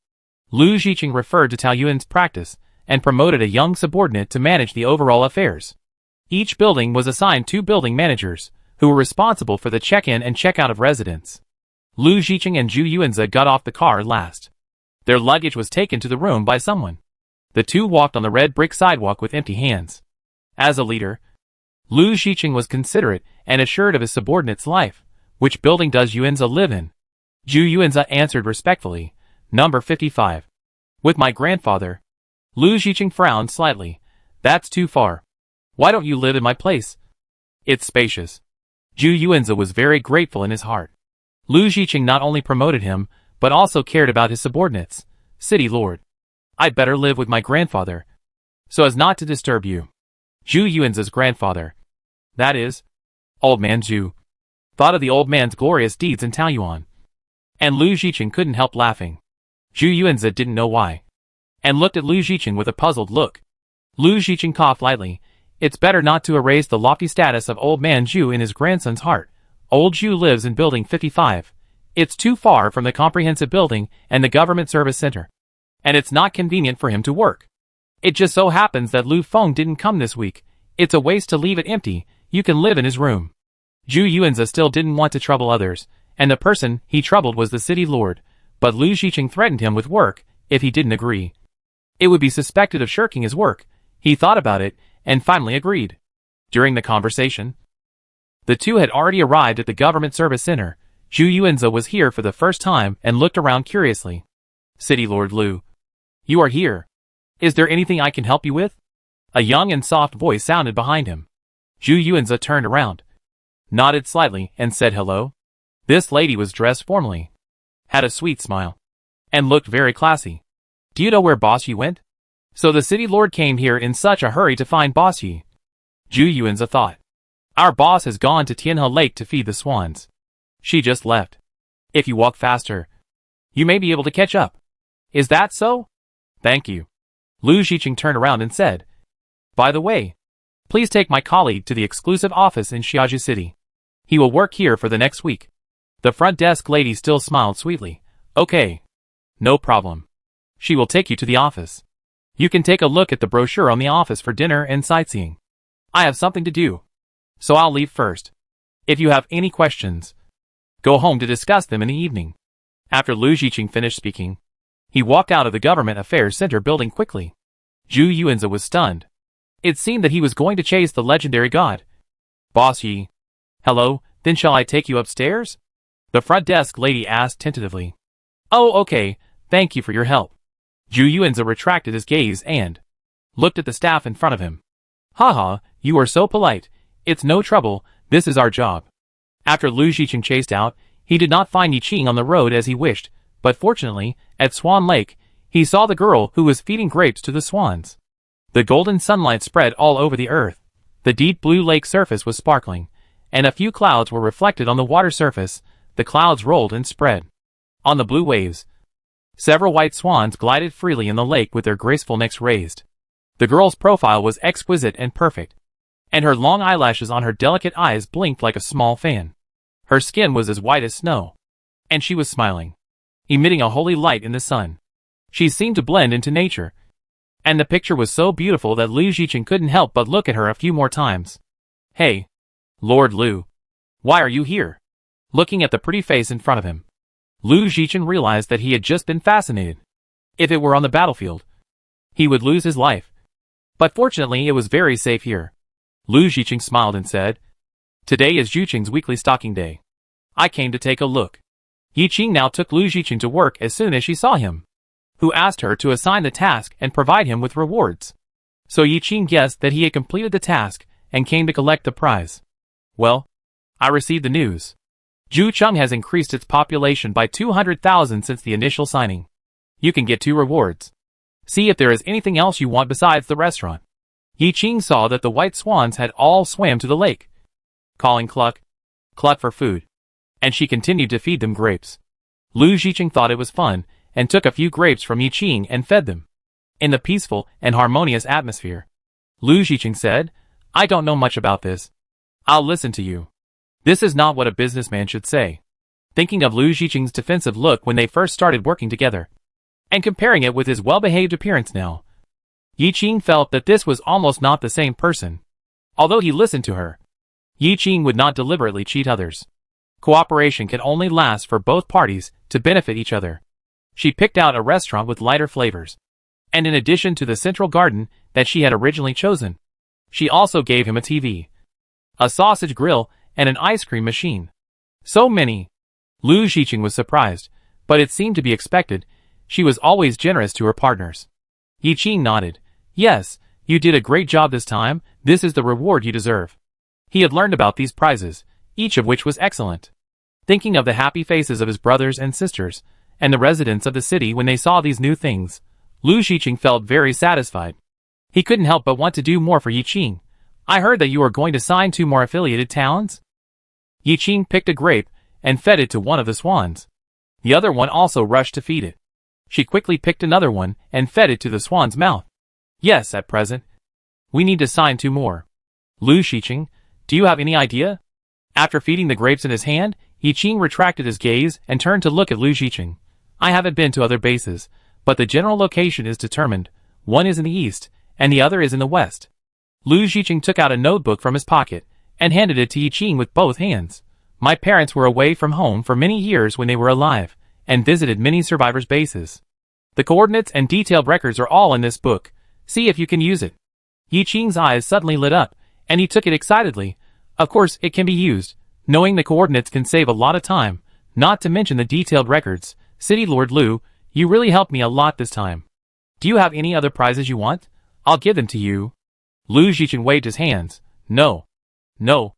Lu Zhiqing referred to Taoyuan's practice and promoted a young subordinate to manage the overall affairs. Each building was assigned 2 building managers, who were responsible for the check-in and check-out of residents. Lu Zhiqing and Zhu Yuanzi got off the car last. Their luggage was taken to the room by someone. The two walked on the red brick sidewalk with empty hands. As a leader, Lu Zhiqing was considerate and assured of his subordinate's life. "Which building does Yuanzi live in?" Zhu Yuanzi answered respectfully, "Number 55. "With my grandfather." Lu Zhiqing frowned slightly. "That's too far. Why don't you live in my place? It's spacious." Zhu Yuanzi was very grateful in his heart. Lu Zhiqing not only promoted him, but also cared about his subordinates. "City lord, I'd better live with my grandfather, so as not to disturb you." Zhu Yuanzi's grandfather, that is, Old Man Zhu, thought of the old man's glorious deeds in Taoyuan. And Lu Zhiqing couldn't help laughing. Zhu Yuanzi didn't know why, and looked at Lu Zhiqing with a puzzled look. Lu Zhiqing coughed lightly. "It's better not to erase the lofty status of Old Man Zhu in his grandson's heart. Old Ju lives in building 55. It's too far from the comprehensive building and the government service center. And it's not convenient for him to work. It just so happens that Lu Feng didn't come this week. It's a waste to leave it empty. You can live in his room. Zhu Yuanzi still didn't want to trouble others, and the person he troubled was the city lord, but Lu Xiqing threatened him with work if he didn't agree. It would be suspected of shirking his work. He thought about it, and finally agreed. During the conversation, the two had already arrived at the government service center. Zhu Yuanzi was here for the first time and looked around curiously. City Lord Lu. You are here. Is there anything I can help you with? A young and soft voice sounded behind him. Zhu Yuanzi turned around, nodded slightly, and said hello. This lady was dressed formally, had a sweet smile, and looked very classy. Do you know where Boss Yi went? So the city lord came here in such a hurry to find Boss Yi. Zhu Yuanzi thought. Our boss has gone to Tianhe Lake to feed the swans. She just left. If you walk faster, you may be able to catch up. Is that so? Thank you. Lu Xiqing turned around and said, by the way, please take my colleague to the exclusive office in Xiaozhi City. He will work here for the next week. The front desk lady still smiled sweetly. Okay. No problem. She will take you to the office. You can take a look at the brochure on the office for dinner and sightseeing. I have something to do, so I'll leave first. If you have any questions, go home to discuss them in the evening. After Lu Xiqing finished speaking, he walked out of the Government Affairs Center building quickly. Zhu Yuanzi was stunned. It seemed that he was going to chase the legendary god. Boss Yi. Hello, then shall I take you upstairs? The front desk lady asked tentatively. Oh, okay, thank you for your help. Zhu Yuanzi retracted his gaze and looked at the staff in front of him. Haha, you are so polite. It's no trouble, this is our job. After Lu Xiqing chased out, he did not find Yiqing on the road as he wished, but fortunately, at Swan Lake, he saw the girl who was feeding grapes to the swans. The golden sunlight spread all over the earth. The deep blue lake surface was sparkling, and a few clouds were reflected on the water surface. The clouds rolled and spread. On the blue waves, several white swans glided freely in the lake with their graceful necks raised. The girl's profile was exquisite and perfect, and her long eyelashes on her delicate eyes blinked like a small fan. Her skin was as white as snow, and she was smiling, emitting a holy light in the sun. She seemed to blend into nature, and the picture was so beautiful that Lu Xiqing couldn't help but look at her a few more times. Hey, Lord Lu, why are you here? Looking at the pretty face in front of him, Lu Xiqing realized that he had just been fascinated. If it were on the battlefield, he would lose his life. But fortunately it was very safe here. Lu Xiqing smiled and said, Today is Yiqing's weekly stocking day. I came to take a look. Yiqing now took Lu Xiqing to work as soon as she saw him, who asked her to assign the task and provide him with rewards. So Yiqing guessed that he had completed the task and came to collect the prize. Well, I received the news. Zhucheng has increased its population by 200,000 since the initial signing. You can get 2 rewards. See if there is anything else you want besides the restaurant. Yiqing saw that the white swans had all swam to the lake, calling cluck, cluck for food, and she continued to feed them grapes. Lu Xiqing thought it was fun, and took a few grapes from Yiqing and fed them. In the peaceful and harmonious atmosphere, Lu Xiqing said, I don't know much about this. I'll listen to you. This is not what a businessman should say. Thinking of Lu Xiqing's defensive look when they first started working together, and comparing it with his well-behaved appearance now, Yiqing felt that this was almost not the same person. Although he listened to her, Yiqing would not deliberately cheat others. Cooperation can only last for both parties to benefit each other. She picked out a restaurant with lighter flavors, and in addition to the central garden that she had originally chosen, she also gave him a TV, a sausage grill, and an ice cream machine. So many. Lu Xiqing was surprised, but it seemed to be expected. She was always generous to her partners. Yiqing nodded. Yes, you did a great job this time. This is the reward you deserve. He had learned about these prizes, each of which was excellent. Thinking of the happy faces of his brothers and sisters, and the residents of the city when they saw these new things, Lu Xiqing felt very satisfied. He couldn't help but want to do more for Yiqing. I heard that you are going to sign 2 more affiliated towns? Yiqing picked a grape and fed it to one of the swans. The other one also rushed to feed it. She quickly picked another one and fed it to the swan's mouth. Yes, at present. We need to sign 2 more. Lu Xiqing, do you have any idea? After feeding the grapes in his hand, Yi Qing retracted his gaze and turned to look at Lu Zhiqing. I haven't been to other bases, but the general location is determined. One is in the east, and the other is in the west. Lu Zhiqing took out a notebook from his pocket and handed it to Yi Qing with both hands. My parents were away from home for many years when they were alive, and visited many survivors' bases. The coordinates and detailed records are all in this book. See if you can use it. Yi Qing's eyes suddenly lit up, and he took it excitedly. Of course, it can be used. Knowing the coordinates can save a lot of time, not to mention the detailed records. City Lord Lu, you really helped me a lot this time. Do you have any other prizes you want? I'll give them to you. Lu Zhiqing waved his hands. No. No.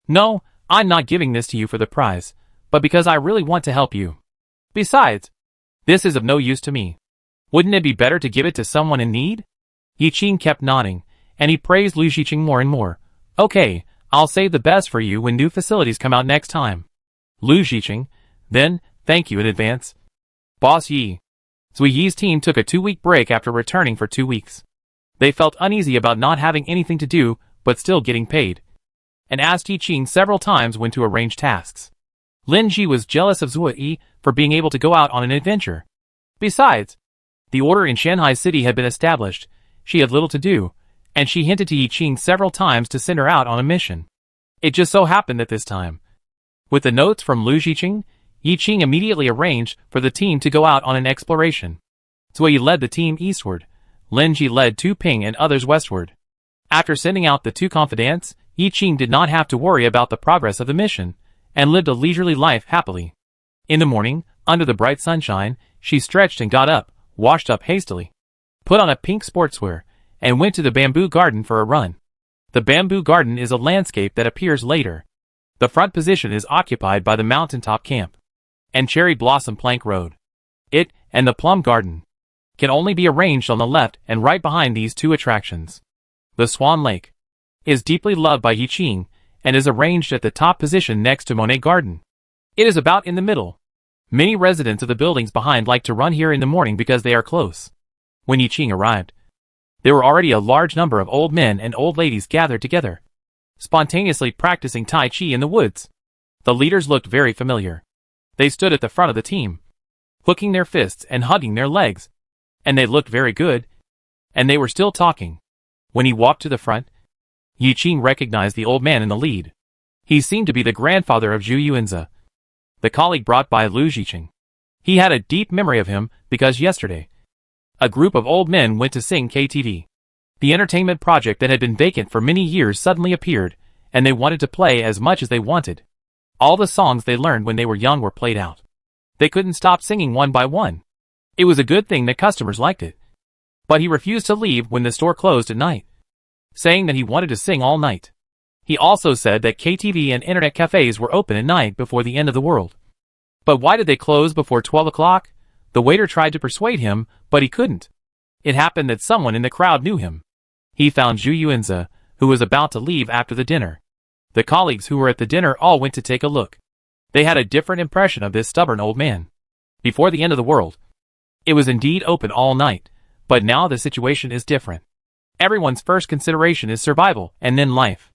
No, I'm not giving this to you for the prize, but because I really want to help you. Besides, this is of no use to me. Wouldn't it be better to give it to someone in need? Yi Qing kept nodding, and he praised Lu Zhiqing more and more. Okay, I'll save the best for you when new facilities come out next time. Lu Zhiqing, then, thank you in advance. Boss Yi. Zui Yi's team took a 2-week break after returning for 2 weeks. They felt uneasy about not having anything to do, but still getting paid, and asked Yi Qing several times when to arrange tasks. Lin Ji was jealous of Zui Yi for being able to go out on an adventure. Besides, the order in Shanghai City had been established. She had little to do, and she hinted to Yi Qing several times to send her out on a mission. It just so happened that this time, with the notes from Lu Zhiqing, Yi Qing immediately arranged for the team to go out on an exploration. Zui Yi led the team eastward. Lin Ji led Tu Ping and others westward. After sending out the 2 confidants, Yi Qing did not have to worry about the progress of the mission, and lived a leisurely life happily. In the morning, under the bright sunshine, she stretched and got up, washed up hastily, put on a pink sportswear, and went to the bamboo garden for a run. The bamboo garden is a landscape that appears later. The front position is occupied by the mountaintop camp and cherry blossom plank road. It, and the plum garden, can only be arranged on the left and right behind these 2 attractions. The Swan Lake is deeply loved by Yi Qing, and is arranged at the top position next to Monet Garden. It is about in the middle. Many residents of the buildings behind like to run here in the morning because they are close. When Yi Qing arrived, there were already a large number of old men and old ladies gathered together, spontaneously practicing Tai Chi in the woods. The leaders looked very familiar. They stood at the front of the team, hooking their fists and hugging their legs, and they looked very good, and they were still talking. When he walked to the front, Yi Qing recognized the old man in the lead. He seemed to be the grandfather of Zhu Yuanzi, the colleague brought by Lu Zhiqing. He had a deep memory of him because yesterday, a group of old men went to sing KTV. The entertainment project that had been vacant for many years suddenly appeared, and they wanted to play as much as they wanted. All the songs they learned when they were young were played out. They couldn't stop singing one by one. It was a good thing that customers liked it. But he refused to leave when the store closed at night, saying that he wanted to sing all night. He also said that KTV and internet cafes were open at night before the end of the world. But why did they close before 12 o'clock? The waiter tried to persuade him, but he couldn't. It happened that someone in the crowd knew him. He found Zhu Yuanzi, who was about to leave after the dinner. The colleagues who were at the dinner all went to take a look. They had a different impression of this stubborn old man. Before the end of the world, it was indeed open all night, but now the situation is different. Everyone's first consideration is survival and then life.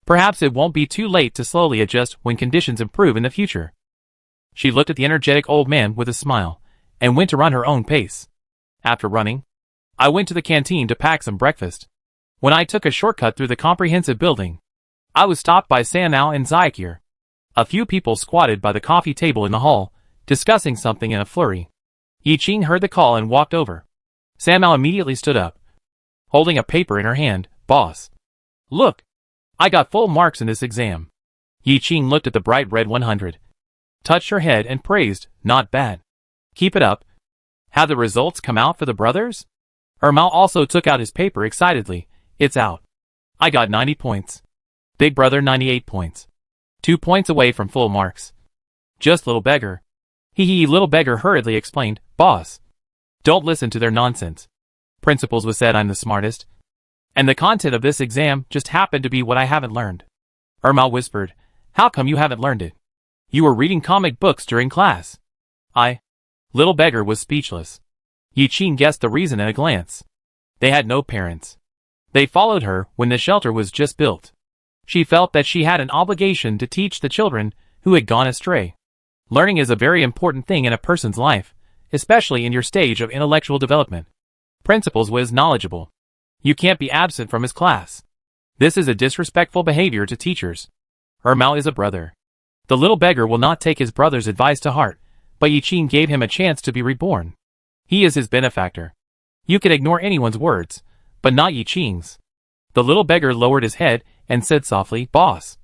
Perhaps it won't be too late to slowly adjust when conditions improve in the future. She looked at the energetic old man with a smile, and went to run her own pace. After running, I went to the canteen to pack some breakfast. When I took a shortcut through the comprehensive building, I was stopped by Sanao and Zaikir. A few people squatted by the coffee table in the hall, discussing something in a flurry. Yi Qing heard the call and walked over. Sanao immediately stood up, holding a paper in her hand. Boss, look, I got full marks in this exam. Yi Qing looked at the bright red 100, touched her head and praised, not bad. Keep it up. Have the results come out for the brothers? Ermao also took out his paper excitedly. It's out. I got 90 points. Big brother 98 points. 2 points away from full marks. Just little beggar. Hee little beggar hurriedly explained. Boss, don't listen to their nonsense. Principals was said I'm the smartest. And the content of this exam just happened to be what I haven't learned. Ermao whispered. How come you haven't learned it? You were reading comic books during class. Little beggar was speechless. Yi Qing guessed the reason at a glance. They had no parents. They followed her when the shelter was just built. She felt that she had an obligation to teach the children who had gone astray. Learning is a very important thing in a person's life, especially in your stage of intellectual development. Principals was knowledgeable. You can't be absent from his class. This is a disrespectful behavior to teachers. Mao is a brother. The little beggar will not take his brother's advice to heart, but Yi Qing gave him a chance to be reborn. He is his benefactor. You can ignore anyone's words, but not Yi Qing's. The little beggar lowered his head and said softly, "Boss,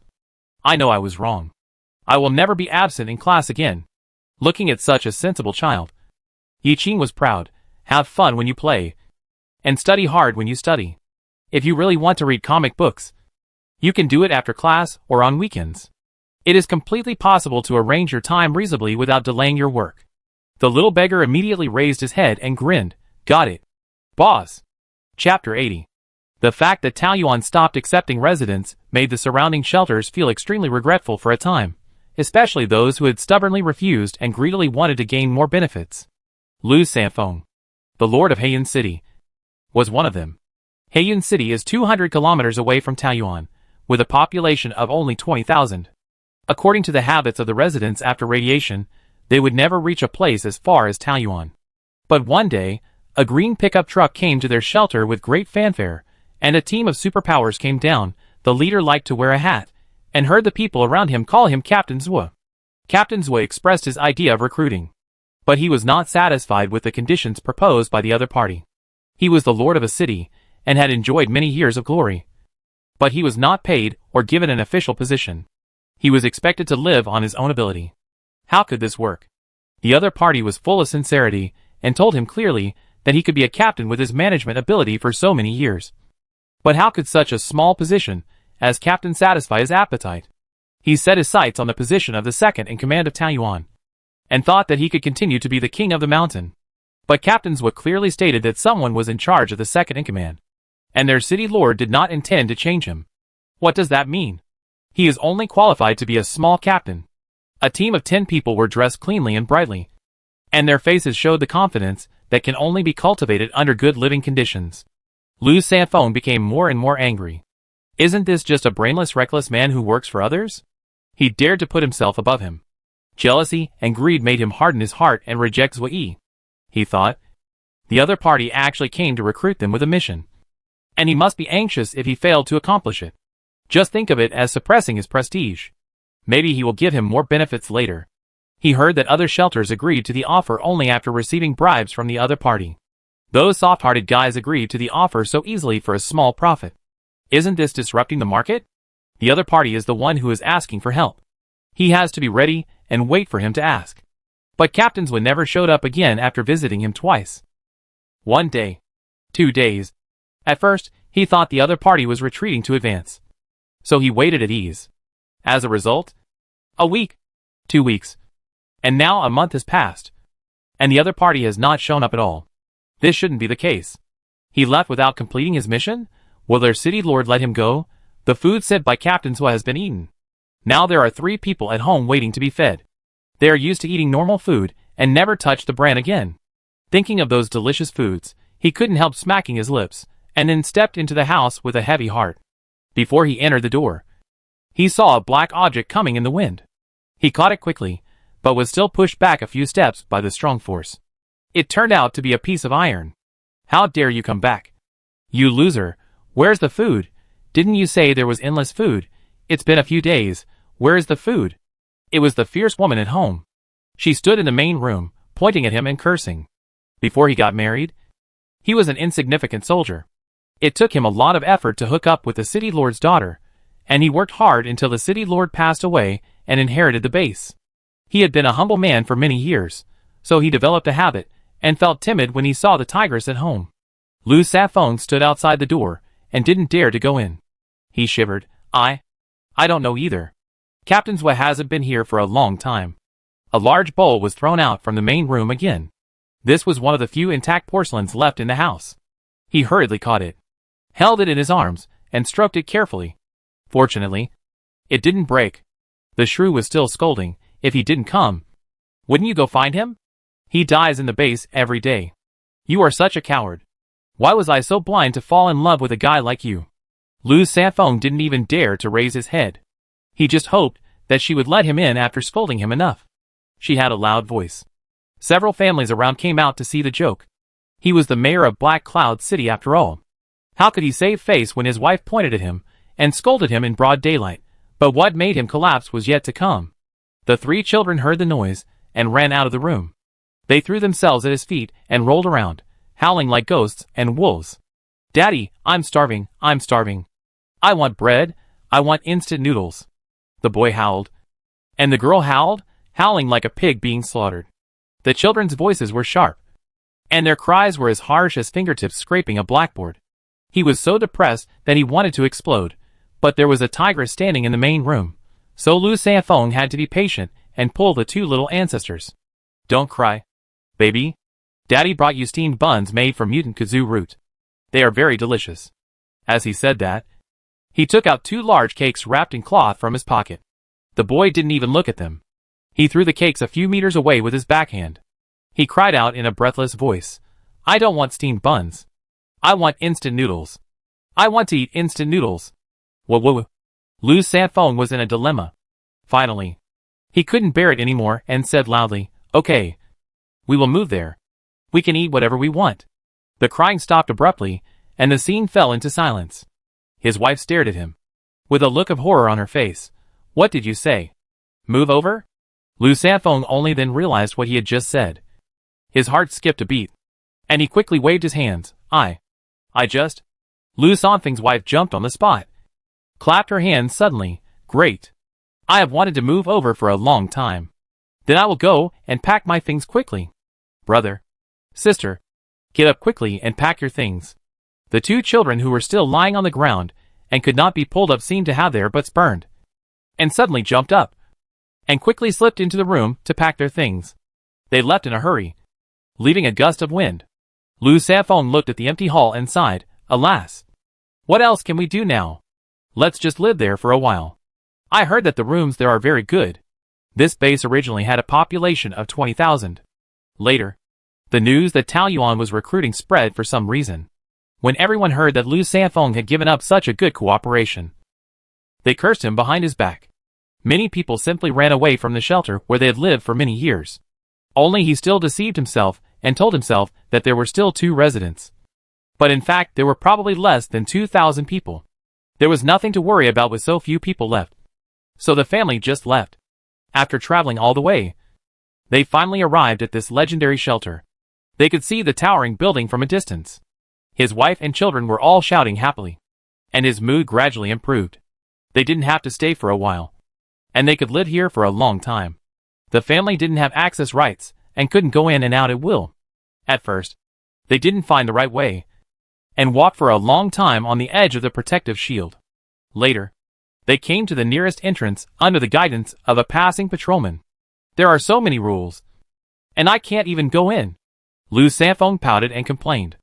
I know I was wrong. I will never be absent in class again." Looking at such a sensible child, Yi Qing was proud. Have fun when you play, and study hard when you study. If you really want to read comic books, you can do it after class or on weekends. It is completely possible to arrange your time reasonably without delaying your work. The little beggar immediately raised his head and grinned. Got it, boss. Chapter 80. The fact that Taoyuan stopped accepting residents made the surrounding shelters feel extremely regretful for a time, especially those who had stubbornly refused and greedily wanted to gain more benefits. Lu Sanfeng, the lord of Heiyuan City, was one of them. Heiyuan City is 200 kilometers away from Taoyuan, with a population of only 20,000. According to the habits of the residents after radiation, they would never reach a place as far as Taoyuan. But one day, a green pickup truck came to their shelter with great fanfare, and a team of superpowers came down. The leader liked to wear a hat, and heard the people around him call him Captain Zhua. Captain Zhua expressed his idea of recruiting. But he was not satisfied with the conditions proposed by the other party. He was the lord of a city, and had enjoyed many years of glory. But he was not paid or given an official position. He was expected to live on his own ability. How could this work? The other party was full of sincerity, and told him clearly that he could be a captain with his management ability for so many years. But how could such a small position as captain satisfy his appetite? He set his sights on the position of the second in command of Taoyuan, and thought that he could continue to be the king of the mountain. But Captain Zhua clearly stated that someone was in charge of the second in command, and their city lord did not intend to change him. What does that mean? He is only qualified to be a small captain. A team of 10 people were dressed cleanly and brightly, and their faces showed the confidence that can only be cultivated under good living conditions. Lu Sanfeng became more and more angry. Isn't this just a brainless, reckless man who works for others? He dared to put himself above him. Jealousy and greed made him harden his heart and reject Zhua Yi. He thought, the other party actually came to recruit them with a mission, and he must be anxious if he failed to accomplish it. Just think of it as suppressing his prestige. Maybe he will give him more benefits later. He heard that other shelters agreed to the offer only after receiving bribes from the other party. Those soft-hearted guys agreed to the offer so easily for a small profit. Isn't this disrupting the market? The other party is the one who is asking for help. He has to be ready and wait for him to ask. But Captain Zhua never showed up again after visiting him twice. 1 day. 2 days. At first, he thought the other party was retreating to advance. So he waited at ease. As a result, a week, 2 weeks, and now a month has passed, and the other party has not shown up at all. This shouldn't be the case. He left without completing his mission? Will their city lord let him go? The food sent by Captain Zhua has been eaten. Now there are 3 people at home waiting to be fed. They are used to eating normal food and never touch the bran again. Thinking of those delicious foods, he couldn't help smacking his lips, and then stepped into the house with a heavy heart. Before he entered the door, he saw a black object coming in the wind. He caught it quickly, but was still pushed back a few steps by the strong force. It turned out to be a piece of iron. How dare you come back? You loser, where's the food? Didn't you say there was endless food? It's been a few days, where is the food? It was the fierce woman at home. She stood in the main room, pointing at him and cursing. Before he got married, he was an insignificant soldier. It took him a lot of effort to hook up with the city lord's daughter, and he worked hard until the city lord passed away and inherited the base. He had been a humble man for many years, so he developed a habit, and felt timid when he saw the tigress at home. Lu Sanfeng stood outside the door, and didn't dare to go in. He shivered. I don't know either. Captain Zhua hasn't been here for a long time. A large bowl was thrown out from the main room again. This was one of the few intact porcelains left in the house. He hurriedly caught it, held it in his arms, and stroked it carefully. Fortunately, it didn't break. The shrew was still scolding. If he didn't come, wouldn't you go find him? He dies in the base every day. You are such a coward. Why was I so blind to fall in love with a guy like you? Lu Sanfeng didn't even dare to raise his head. He just hoped that she would let him in after scolding him enough. She had a loud voice. Several families around came out to see the joke. He was the mayor of Black Cloud City after all. How could he save face when his wife pointed at him and scolded him in broad daylight? But what made him collapse was yet to come. The three children heard the noise and ran out of the room. They threw themselves at his feet and rolled around, howling like ghosts and wolves. "Daddy, I'm starving, I'm starving. I want bread, I want instant noodles." The boy howled. And the girl howled, howling like a pig being slaughtered. The children's voices were sharp, and their cries were as harsh as fingertips scraping a blackboard. He was so depressed that he wanted to explode, but there was a tigress standing in the main room, so Lu Sanfeng had to be patient and pull the two little ancestors. "Don't cry, baby. Daddy brought you steamed buns made from mutant kazoo root. They are very delicious." As he said that, he took out two large cakes wrapped in cloth from his pocket. The boy didn't even look at them. He threw the cakes a few meters away with his backhand. He cried out in a breathless voice, "I don't want steamed buns. I want instant noodles. I want to eat instant noodles." Whoa. Lu Sanfeng was in a dilemma. Finally, he couldn't bear it anymore and said loudly, "Okay. We will move there. We can eat whatever we want." The crying stopped abruptly, and the scene fell into silence. His wife stared at him, with a look of horror on her face. "What did you say? Move over?" Lu Sanfeng only then realized what he had just said. His heart skipped a beat, and he quickly waved his hands. I just... Lu Sanfeng's wife jumped on the spot, clapped her hands suddenly. "Great. I have wanted to move over for a long time. Then I will go and pack my things quickly. Brother, sister, get up quickly and pack your things." The two children who were still lying on the ground and could not be pulled up seemed to have their butts burned, and suddenly jumped up and quickly slipped into the room to pack their things. They left in a hurry, leaving a gust of wind. Lu Sanfeng looked at the empty hall and sighed, "Alas! What else can we do now? Let's just live there for a while. I heard that the rooms there are very good." This base originally had a population of 20,000. Later, the news that Taoyuan was recruiting spread for some reason. When everyone heard that Lu Sanfeng had given up such a good cooperation, they cursed him behind his back. Many people simply ran away from the shelter where they had lived for many years. Only he still deceived himself and told himself that there were still 2 residents. But in fact there were probably less than 2,000 people. There was nothing to worry about with so few people left. So the family just left. After traveling all the way, they finally arrived at this legendary shelter. They could see the towering building from a distance. His wife and children were all shouting happily, and his mood gradually improved. They didn't have to stay for a while, and they could live here for a long time. The family didn't have access rights and couldn't go in and out at will. At first, they didn't find the right way and walked for a long time on the edge of the protective shield. Later, they came to the nearest entrance under the guidance of a passing patrolman. "There are so many rules, and I can't even go in." Lu Sanfeng pouted and complained.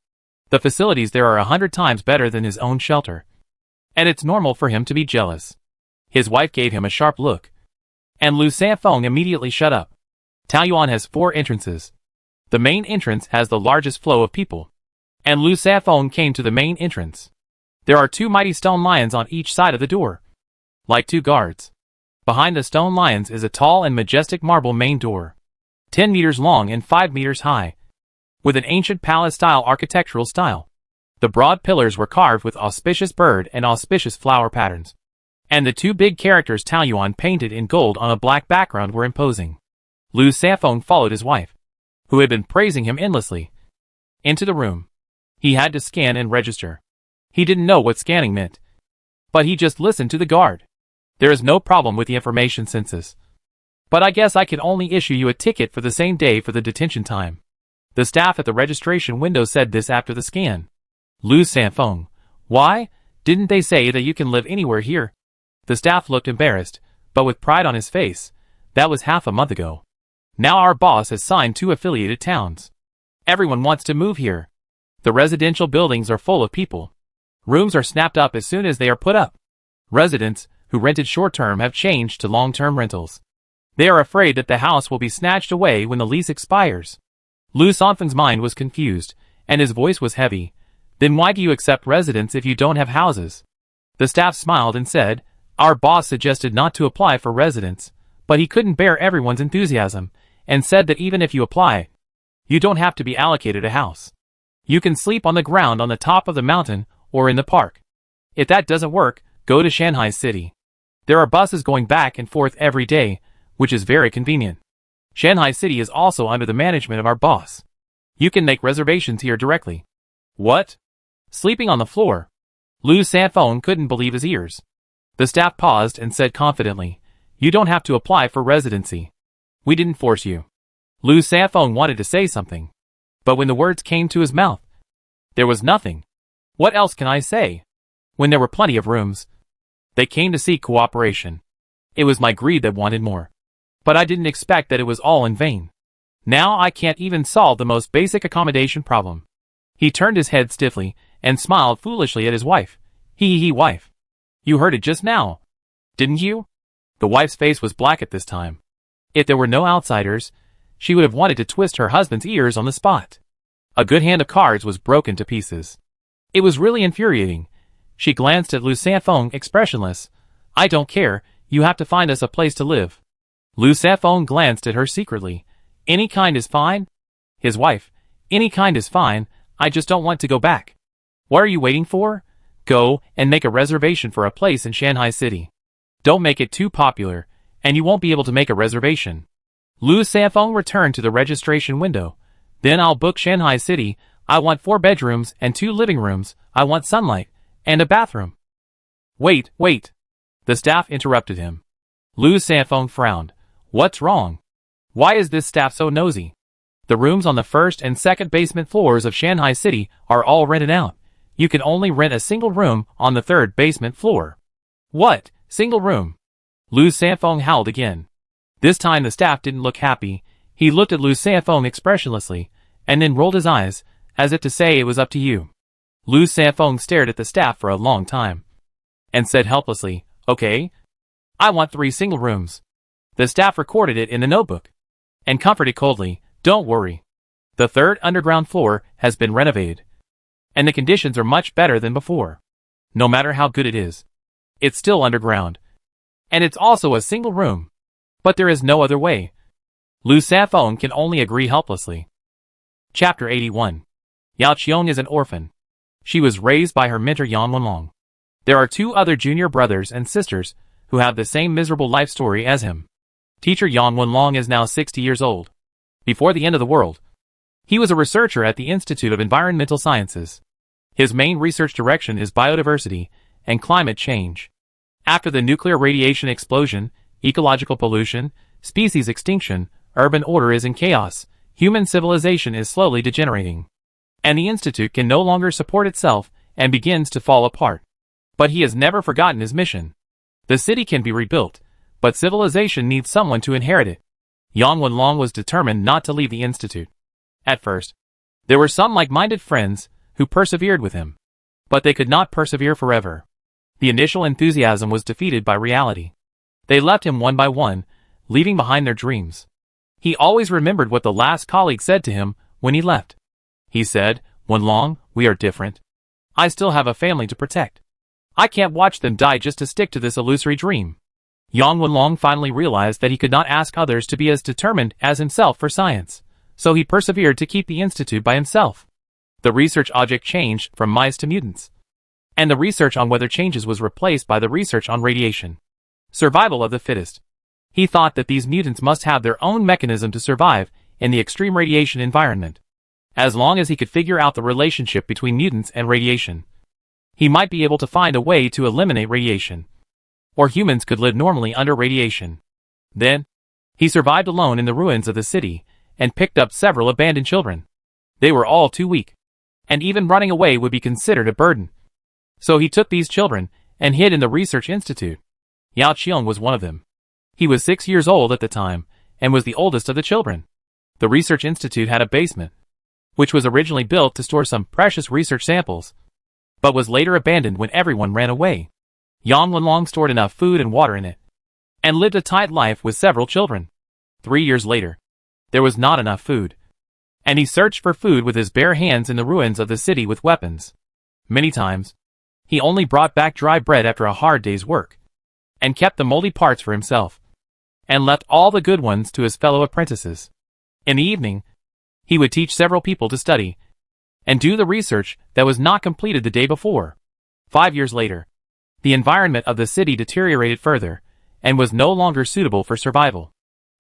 The facilities there are 100 times better than his own shelter, and it's normal for him to be jealous. His wife gave him a sharp look, and Lu Sanfeng immediately shut up. Taoyuan has 4 entrances. The main entrance has the largest flow of people, and Lu Sanfeng came to the main entrance. There are 2 mighty stone lions on each side of the door, like 2 guards. Behind the stone lions is a tall and majestic marble main door, 10 meters long and 5 meters high, with an ancient palace-style architectural style. The broad pillars were carved with auspicious bird and auspicious flower patterns, and the 2 big characters Taoyuan painted in gold on a black background were imposing. Lu Sanfeng followed his wife, who had been praising him endlessly, into the room. He had to scan and register. He didn't know what scanning meant, but he just listened to the guard. "There is no problem with the information census, but I guess I can only issue you a ticket for the same day for the detention time." The staff at the registration window said this after the scan. Lu Sanfeng: "Why? Didn't they say that you can live anywhere here?" The staff looked embarrassed, but with pride on his face. "That was half a month ago. Now our boss has signed 2 affiliated towns. Everyone wants to move here. The residential buildings are full of people. Rooms are snapped up as soon as they are put up. Residents who rented short-term have changed to long-term rentals. They are afraid that the house will be snatched away when the lease expires." Lu Sanfeng's mind was confused, and his voice was heavy. "Then why do you accept residents if you don't have houses?" The staff smiled and said, "Our boss suggested not to apply for residence, but he couldn't bear everyone's enthusiasm, and said that even if you apply, you don't have to be allocated a house. You can sleep on the ground on the top of the mountain or in the park. If that doesn't work, go to Shanghai City. There are buses going back and forth every day, which is very convenient. Shanghai City is also under the management of our boss. You can make reservations here directly." "What? Sleeping on the floor?" Lu Sanfeng couldn't believe his ears. The staff paused and said confidently, "You don't have to apply for residency. We didn't force you." Lu Sanfeng wanted to say something, but when the words came to his mouth, there was nothing. What else can I say? When there were plenty of rooms, they came to seek cooperation. It was my greed that wanted more. But I didn't expect that it was all in vain. Now I can't even solve the most basic accommodation problem. He turned his head stiffly and smiled foolishly at his wife. Wife. You heard it just now, didn't you?" The wife's face was black at this time. If there were no outsiders, she would have wanted to twist her husband's ears on the spot. A good hand of cards was broken to pieces. It was really infuriating. She glanced at Lu Sanfeng expressionless. "I don't care, you have to find us a place to live." Lu Sanfeng glanced at her secretly. "Any kind is fine?" His wife. "Any kind is fine, I just don't want to go back." "What are you waiting for? Go and make a reservation for a place in Shanghai City. Don't make it too popular, and you won't be able to make a reservation." Lu Sanfeng returned to the registration window. "Then I'll book Shanghai City. I want 4 bedrooms and 2 living rooms. I want sunlight and a bathroom." Wait. The staff interrupted him. Lu Sanfeng frowned. "What's wrong? Why is this staff so nosy? The rooms on the first and second basement floors of Shanghai City are all rented out. You can only rent a single room on the third basement floor." "What? Single room?" Lu Sanfeng howled again. This time the staff didn't look happy. He looked at Lu Sanfeng expressionlessly, and then rolled his eyes, as if to say it was up to you. Lu Sanfeng stared at the staff for a long time, and said helplessly, "Okay. I want 3 single rooms." The staff recorded it in the notebook, and comforted coldly, "Don't worry. The third underground floor has been renovated, and the conditions are much better than before. No matter how good it is, it's still underground. And it's also a single room. But there is no other way." Lu Sanfeng can only agree helplessly. Chapter 81. Yao Qiong is an orphan. She was raised by her mentor Yang Wenlong. There are 2 other junior brothers and sisters who have the same miserable life story as him. Teacher Yang Wenlong is now 60 years old. Before the end of the world, he was a researcher at the Institute of Environmental Sciences. His main research direction is biodiversity and climate change. After the nuclear radiation explosion, ecological pollution, species extinction, urban order is in chaos, human civilization is slowly degenerating. And the Institute can no longer support itself and begins to fall apart. But he has never forgotten his mission. The city can be rebuilt, but civilization needs someone to inherit it. Yang Wenlong was determined not to leave the Institute. At first, there were some like-minded friends who persevered with him. But they could not persevere forever. The initial enthusiasm was defeated by reality. They left him one by one, leaving behind their dreams. He always remembered what the last colleague said to him when he left. He said, "Wenlong, we are different. I still have a family to protect. I can't watch them die just to stick to this illusory dream." Yang Wenlong finally realized that he could not ask others to be as determined as himself for science, so he persevered to keep the institute by himself. The research object changed from mice to mutants, and the research on weather changes was replaced by the research on radiation. Survival of the fittest. He thought that these mutants must have their own mechanism to survive in the extreme radiation environment. As long as he could figure out the relationship between mutants and radiation, he might be able to find a way to eliminate radiation. Or humans could live normally under radiation. Then, he survived alone in the ruins of the city, and picked up several abandoned children. They were all too weak, and even running away would be considered a burden. So he took these children, and hid in the research institute. Yao Qiong was one of them. He was 6 years old at the time, and was the oldest of the children. The research institute had a basement, which was originally built to store some precious research samples, but was later abandoned when everyone ran away. Yang Wenlong stored enough food and water in it, and lived a tight life with several children. 3 years later, there was not enough food, and he searched for food with his bare hands in the ruins of the city with weapons. Many times, He only brought back dry bread after a hard day's work, and kept the moldy parts for himself, and left all the good ones to his fellow apprentices. In the evening, he would teach several people to study and do the research that was not completed the day before. 5 years later, the environment of the city deteriorated further and was no longer suitable for survival.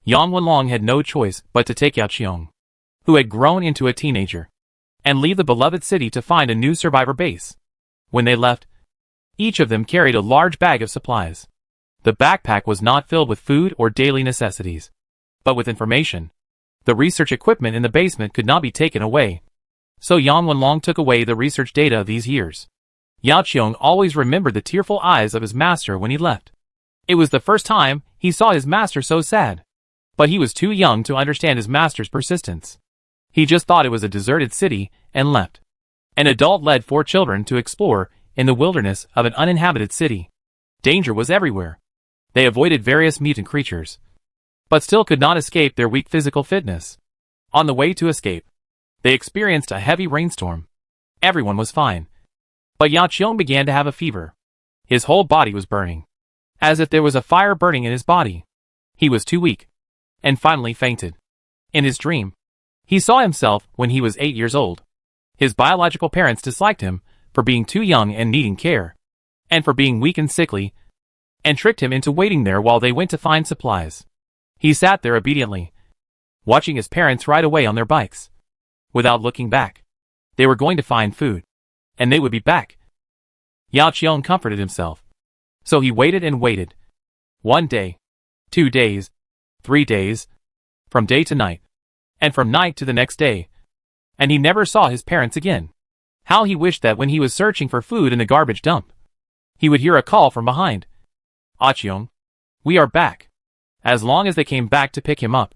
Yang Wenlong had no choice but to take Yao Qiong, who had grown into a teenager, and leave the beloved city to find a new survivor base. When they left, each of them carried a large bag of supplies. The backpack was not filled with food or daily necessities, but with information. The research equipment in the basement could not be taken away, so Yang Wenlong took away the research data of these years. Yao Qiong always remembered the tearful eyes of his master when he left. It was the first time he saw his master so sad, but he was too young to understand his master's persistence. He just thought it was a deserted city and left. An adult led 4 children to explore in the wilderness of an uninhabited city. Danger was everywhere. They avoided various mutant creatures, but still could not escape their weak physical fitness. On the way to escape, they experienced a heavy rainstorm. Everyone was fine, but Yao Qiong began to have a fever. His whole body was burning, as if there was a fire burning in his body. He was too weak, and finally fainted. In his dream, he saw himself when he was 8 years old. His biological parents disliked him for being too young and needing care, and for being weak and sickly, and tricked him into waiting there while they went to find supplies. He sat there obediently, watching his parents ride away on their bikes. Without looking back, they were going to find food, and they would be back. Yao Qiong comforted himself, so he waited and waited. 1 day, 2 days, 3 days, from day to night, and from night to the next day, and he never saw his parents again. How he wished that when he was searching for food in the garbage dump, he would hear a call from behind. "Ah Qiong, we are back." As long as they came back to pick him up,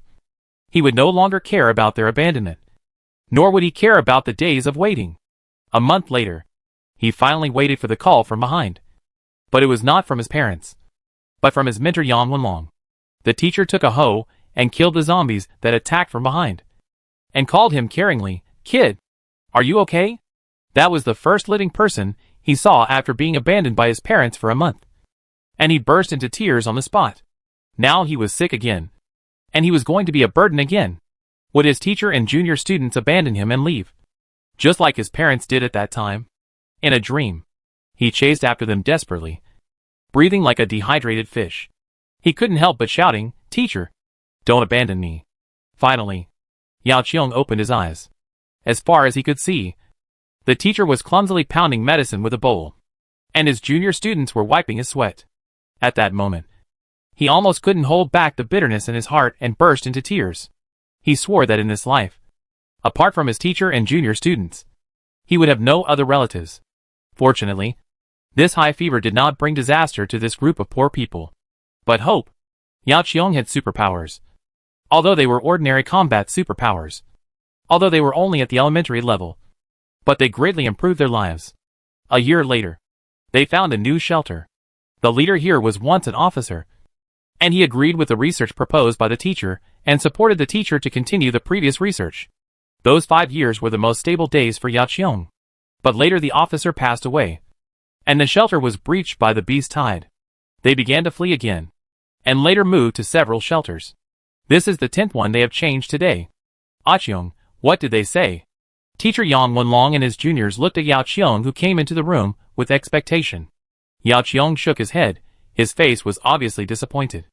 he would no longer care about their abandonment, nor would he care about the days of waiting. A month later, he finally waited for the call from behind. But it was not from his parents, but from his mentor Yang Wenlong. The teacher took a hoe and killed the zombies that attacked from behind, and called him caringly, "Kid, are you okay?" That was the first living person he saw after being abandoned by his parents for a month, and he burst into tears on the spot. Now he was sick again, and he was going to be a burden again. Would his teacher and junior students abandon him and leave, just like his parents did at that time? In a dream, he chased after them desperately, breathing like a dehydrated fish. He couldn't help but shouting, "Teacher, don't abandon me." Finally, Yao Qiong opened his eyes. As far as he could see, the teacher was clumsily pounding medicine with a bowl, and his junior students were wiping his sweat. At that moment, he almost couldn't hold back the bitterness in his heart and burst into tears. He swore that in this life, apart from his teacher and junior students, he would have no other relatives. Fortunately, this high fever did not bring disaster to this group of poor people, but hope. Yao Qiong had superpowers, although they were ordinary combat superpowers, although they were only at the elementary level, but they greatly improved their lives. A year later, they found a new shelter. The leader here was once an officer, and he agreed with the research proposed by the teacher and supported the teacher to continue the previous research. Those 5 years were the most stable days for Yao Qiong. But later the officer passed away, and the shelter was breached by the beast tide. They began to flee again, and later moved to several shelters. This is the 10th one they have changed today. "Ah Qiong, what did they say?" Teacher Yang Wenlong and his juniors looked at Yao Qiong, who came into the room with expectation. Yao Qiong shook his head. His face was obviously disappointed.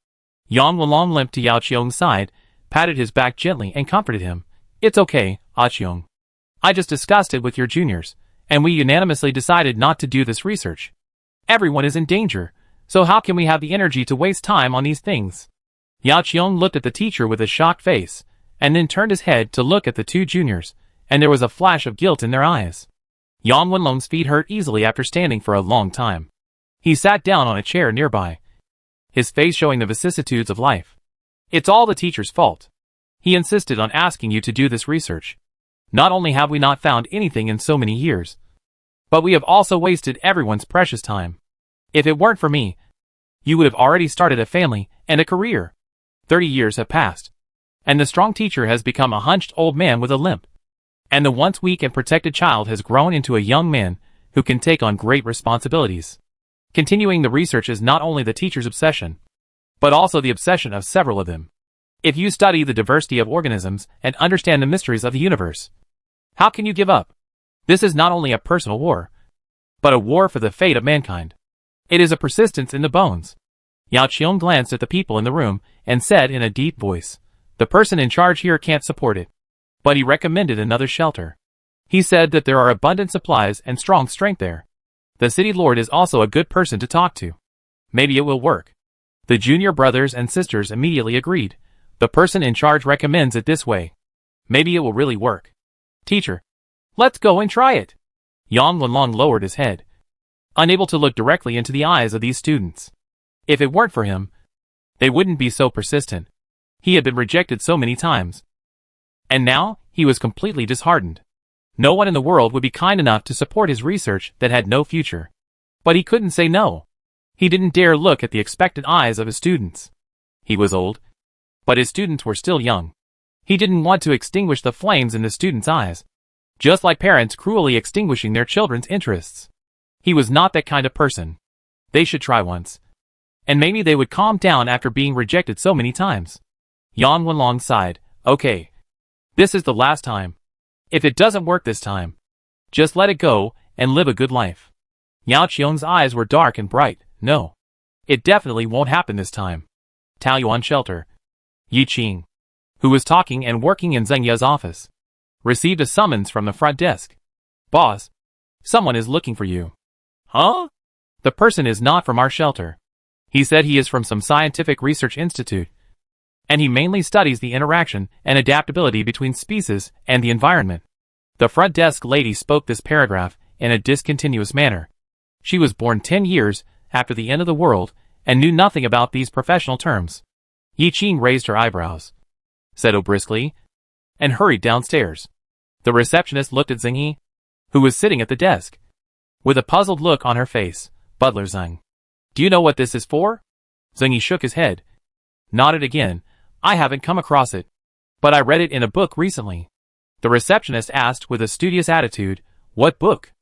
Yang Wenlong limped to Yao Qiong's side, patted his back gently and comforted him. "It's okay, Ah Qiong. I just discussed it with your juniors, and we unanimously decided not to do this research. Everyone is in danger, so how can we have the energy to waste time on these things?" Yao Qiong looked at the teacher with a shocked face, and then turned his head to look at the 2 juniors, and there was a flash of guilt in their eyes. Yang Wenlong's feet hurt easily after standing for a long time. He sat down on a chair nearby, his face showing the vicissitudes of life. "It's all the teacher's fault. He insisted on asking you to do this research. Not only have we not found anything in so many years, but we have also wasted everyone's precious time. If it weren't for me, you would have already started a family and a career. 30 years have passed, and the strong teacher has become a hunched old man with a limp, and the once weak and protected child has grown into a young man who can take on great responsibilities. Continuing the research is not only the teacher's obsession, but also the obsession of several of them. If you study the diversity of organisms and understand the mysteries of the universe, how can you give up? This is not only a personal war, but a war for the fate of mankind. It is a persistence in the bones. Yao Qiong glanced at the people in the room and said in a deep voice, "The person in charge here can't support it." But he recommended another shelter. He said that there are abundant supplies and strong strength there. The city lord is also a good person to talk to. Maybe it will work. The junior brothers and sisters immediately agreed. The person in charge recommends it this way. Maybe it will really work. Teacher, let's go and try it. Yang Wenlong lowered his head, unable to look directly into the eyes of these students. If it weren't for him, they wouldn't be so persistent. He had been rejected so many times. And now, he was completely disheartened. No one in the world would be kind enough to support his research that had no future. But he couldn't say no. He didn't dare look at the expectant eyes of his students. He was old, but his students were still young. He didn't want to extinguish the flames in the students' eyes, just like parents cruelly extinguishing their children's interests. He was not that kind of person. They should try once, and maybe they would calm down after being rejected so many times. Yang Wenlong sighed. Okay. This is the last time. If it doesn't work this time, just let it go and live a good life. Yao Qiong's eyes were dark and bright. No. It definitely won't happen this time. Taoyuan shelter. Yi Qing, who was talking and working in Zheng Ye's office, received a summons from the front desk. Boss, someone is looking for you. Huh? The person is not from our shelter. He said he is from some scientific research institute, and he mainly studies the interaction and adaptability between species and the environment. The front desk lady spoke this paragraph in a discontinuous manner. She was born 10 years after the end of the world and knew nothing about these professional terms. Yi Qing raised her eyebrows, said "Oh" briskly, and hurried downstairs. The receptionist looked at Zheng Yi, who was sitting at the desk, with a puzzled look on her face. Butler Zheng, do you know what this is for? Zheng Yi shook his head, nodded again. I haven't come across it, but I read it in a book recently. The receptionist asked with a studious attitude, What book?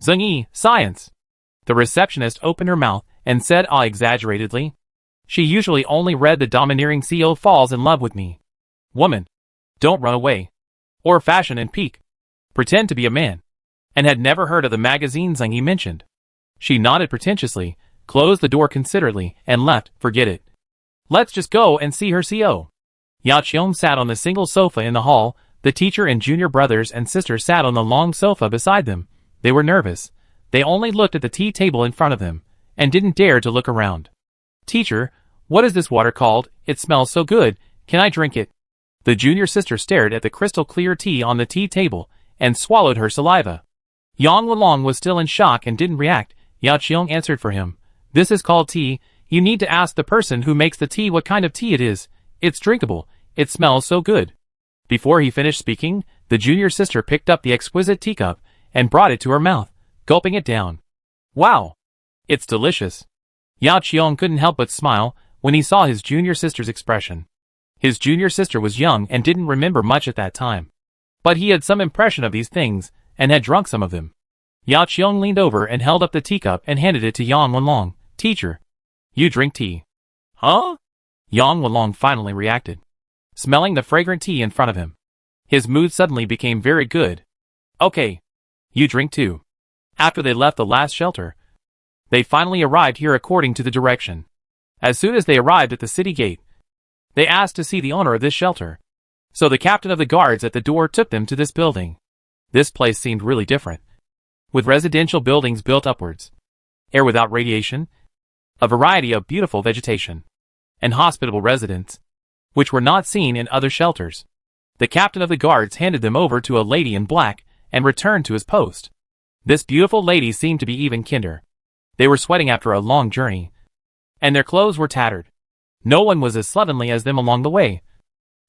Zheng Yi, science. The receptionist opened her mouth and said exaggeratedly. She usually only read The Domineering CEO Falls in Love with Me. Woman, don't run away. Or Fashion and Peak. Pretend to be a man. And had never heard of the magazine Zheng Yi mentioned. She nodded pretentiously, closed the door considerately, and left. Forget it. Let's just go and see her CO. Yao Qiong sat on the single sofa in the hall. The teacher and junior brothers and sisters sat on the long sofa beside them. They were nervous. They only looked at the tea table in front of them, and didn't dare to look around. Teacher, what is this water called? It smells so good. Can I drink it? The junior sister stared at the crystal clear tea on the tea table, and swallowed her saliva. Yang Wenlong was still in shock and didn't react. Yao Qiong answered for him. This is called tea. You need to ask the person who makes the tea what kind of tea it is. It's drinkable. It smells so good. Before he finished speaking, the junior sister picked up the exquisite teacup and brought it to her mouth, gulping it down. Wow! It's delicious. Yao Qiong couldn't help but smile when he saw his junior sister's expression. His junior sister was young and didn't remember much at that time. But he had some impression of these things, and had drunk some of them. Yao Qiong leaned over and held up the teacup and handed it to Yang Wenlong. Teacher, you drink tea. Huh? Yang Wenlong finally reacted, smelling the fragrant tea in front of him. His mood suddenly became very good. Okay. You drink too. After they left the last shelter, they finally arrived here according to the direction. As soon as they arrived at the city gate, they asked to see the owner of this shelter. So the captain of the guards at the door took them to this building. This place seemed really different, with residential buildings built upwards, air without radiation, a variety of beautiful vegetation, and hospitable residents, which were not seen in other shelters. The captain of the guards handed them over to a lady in black and returned to his post. This beautiful lady seemed to be even kinder. They were sweating after a long journey, and their clothes were tattered. No one was as slovenly as them along the way,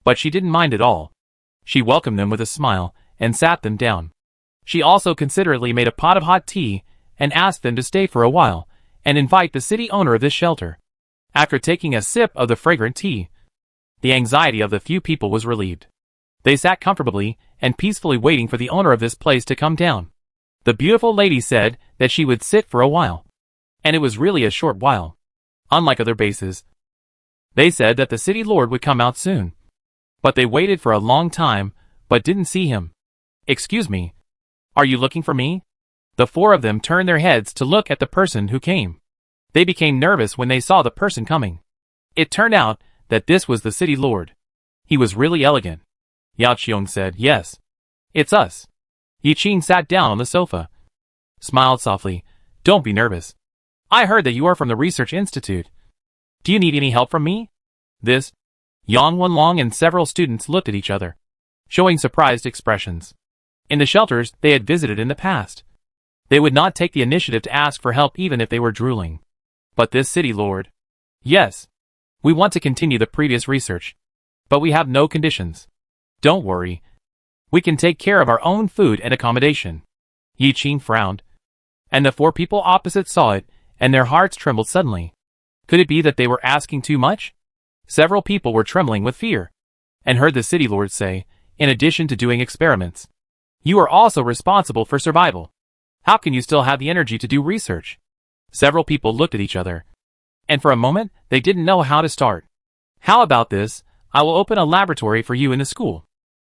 but she didn't mind at all. She welcomed them with a smile and sat them down. She also considerately made a pot of hot tea and asked them to stay for a while and invite the city owner of this shelter. After taking a sip of the fragrant tea, the anxiety of the few people was relieved. They sat comfortably and peacefully waiting for the owner of this place to come down. The beautiful lady said that she would sit for a while. And it was really a short while. Unlike other bases, they said that the city lord would come out soon. But they waited for a long time, but didn't see him. Excuse me. Are you looking for me? The four of them turned their heads to look at the person who came. They became nervous when they saw the person coming. It turned out that this was the city lord. He was really elegant. Yao Qiong said, "Yes. It's us." Yi Qing sat down on the sofa. Smiled softly. "Don't be nervous. I heard that you are from the Research Institute. Do you need any help from me?" This. Yang Wenlong and several students looked at each other, showing surprised expressions. In the shelters they had visited in the past, they would not take the initiative to ask for help even if they were drooling. But this city lord. "Yes. We want to continue the previous research. But we have no conditions. Don't worry. We can take care of our own food and accommodation." Yi Qing frowned. And the four people opposite saw it, and their hearts trembled suddenly. Could it be that they were asking too much? Several people were trembling with fear, and heard the city lord say, "In addition to doing experiments, you are also responsible for survival. How can you still have the energy to do research?" Several people looked at each other, and for a moment they didn't know how to start. "How about this? I will open a laboratory for you in the school.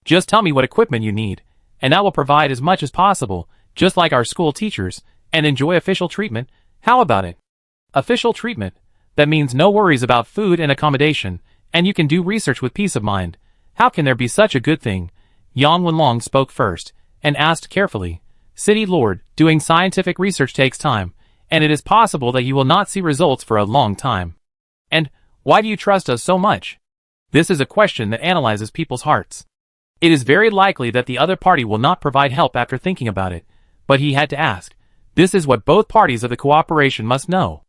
Just tell me what equipment you need, and I will provide as much as possible, just like our school teachers, and enjoy official treatment. How about it?" Official treatment. That means no worries about food and accommodation, and you can do research with peace of mind. How can there be such a good thing? Yang Wenlong spoke first, and asked carefully, "City Lord, doing scientific research takes time, and it is possible that you will not see results for a long time. And why do you trust us so much?" This is a question that analyzes people's hearts. It is very likely that the other party will not provide help after thinking about it, but he had to ask. This is what both parties of the cooperation must know.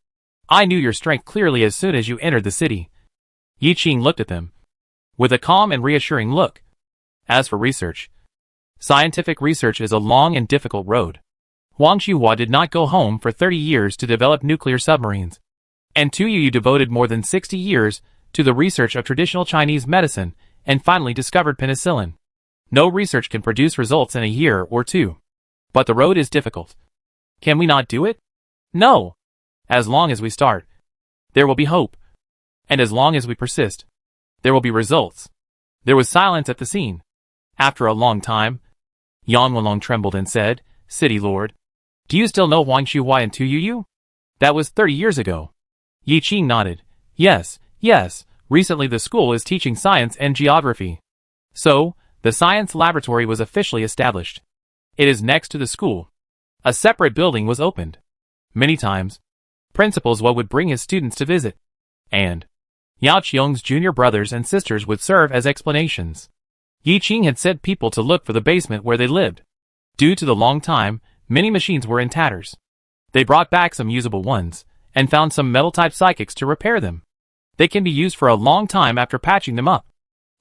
"I knew your strength clearly as soon as you entered the city." Yi Qing looked at them with a calm and reassuring look. As for research, scientific research is a long and difficult road. Huang Xuhua did not go home for 30 years to develop nuclear submarines. And Tu Yu devoted more than 60 years to the research of traditional Chinese medicine and finally discovered penicillin. No research can produce results in a year or two. But the road is difficult. Can we not do it? No. As long as we start, there will be hope. And as long as we persist, there will be results. There was silence at the scene. After a long time, Yang Wenlong trembled and said, "City Lord, do you still know Huang Xuhua and Tu Yu? That was 30 years ago." Yi Qing nodded. Yes. Recently the school is teaching science and geography. So, the science laboratory was officially established. It is next to the school. A separate building was opened. Many times, Principal Zhou would bring his students to visit. And Yao Qiong's junior brothers and sisters would serve as explanations. Yi Qing had sent people to look for the basement where they lived. Due to the long time, many machines were in tatters. They brought back some usable ones, and found some metal-type psychics to repair them. They can be used for a long time after patching them up.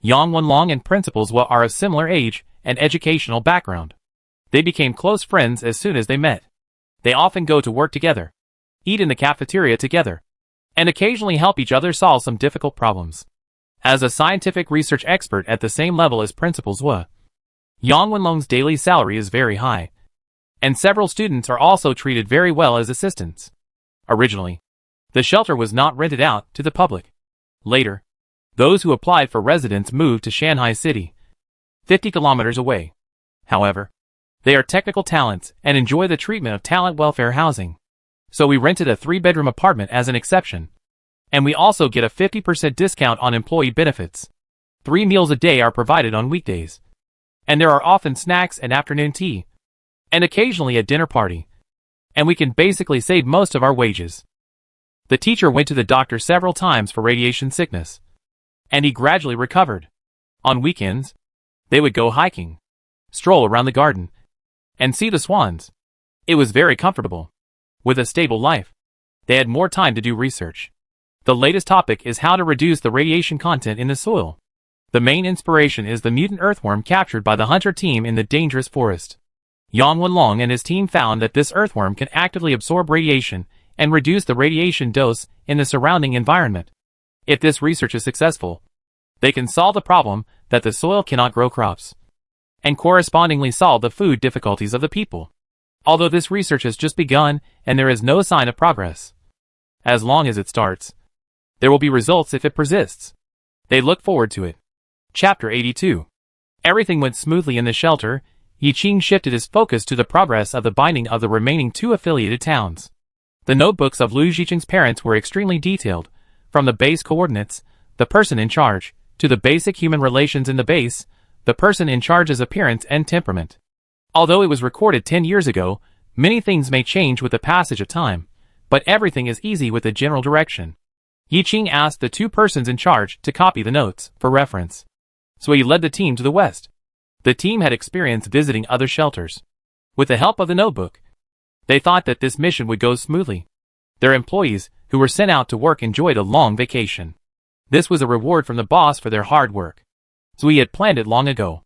Yang Wenlong and Principal Zhou are of similar age and educational background. They became close friends as soon as they met. They often go to work together, eat in the cafeteria together, and occasionally help each other solve some difficult problems. As a scientific research expert at the same level as Principal Zhou, Yang Wenlong's daily salary is very high, and several students are also treated very well as assistants. Originally, the shelter was not rented out to the public. Later, those who applied for residence moved to Shanghai City, 50 kilometers away. However, they are technical talents and enjoy the treatment of talent welfare housing. So we rented a 3-bedroom apartment as an exception. And we also get a 50% discount on employee benefits. 3 meals a day are provided on weekdays. And there are often snacks and afternoon tea. And occasionally a dinner party. And we can basically save most of our wages. The teacher went to the doctor several times for radiation sickness. And he gradually recovered. On weekends, they would go hiking, stroll around the garden, and see the swans. It was very comfortable. With a stable life, they had more time to do research. The latest topic is how to reduce the radiation content in the soil. The main inspiration is the mutant earthworm captured by the hunter team in the dangerous forest. Yang Wenlong and his team found that this earthworm can actively absorb radiation and reduce the radiation dose in the surrounding environment. If this research is successful, they can solve the problem that the soil cannot grow crops, and correspondingly solve the food difficulties of the people. Although this research has just begun and there is no sign of progress. As long as it starts, there will be results if it persists. They look forward to it. Chapter 82. Everything went smoothly in the shelter. Yiqing shifted his focus to the progress of the binding of the remaining 2 affiliated towns. The notebooks of Lu Yiqing's parents were extremely detailed, from the base coordinates, the person in charge, to the basic human relations in the base, the person in charge's appearance and temperament. Although it was recorded 10 years ago, many things may change with the passage of time, but everything is easy with the general direction. Yiqing asked the 2 persons in charge to copy the notes, for reference. So he led the team to the west. The team had experience visiting other shelters. With the help of the notebook, they thought that this mission would go smoothly. Their employees, who were sent out to work, enjoyed a long vacation. This was a reward from the boss for their hard work. So he had planned it long ago.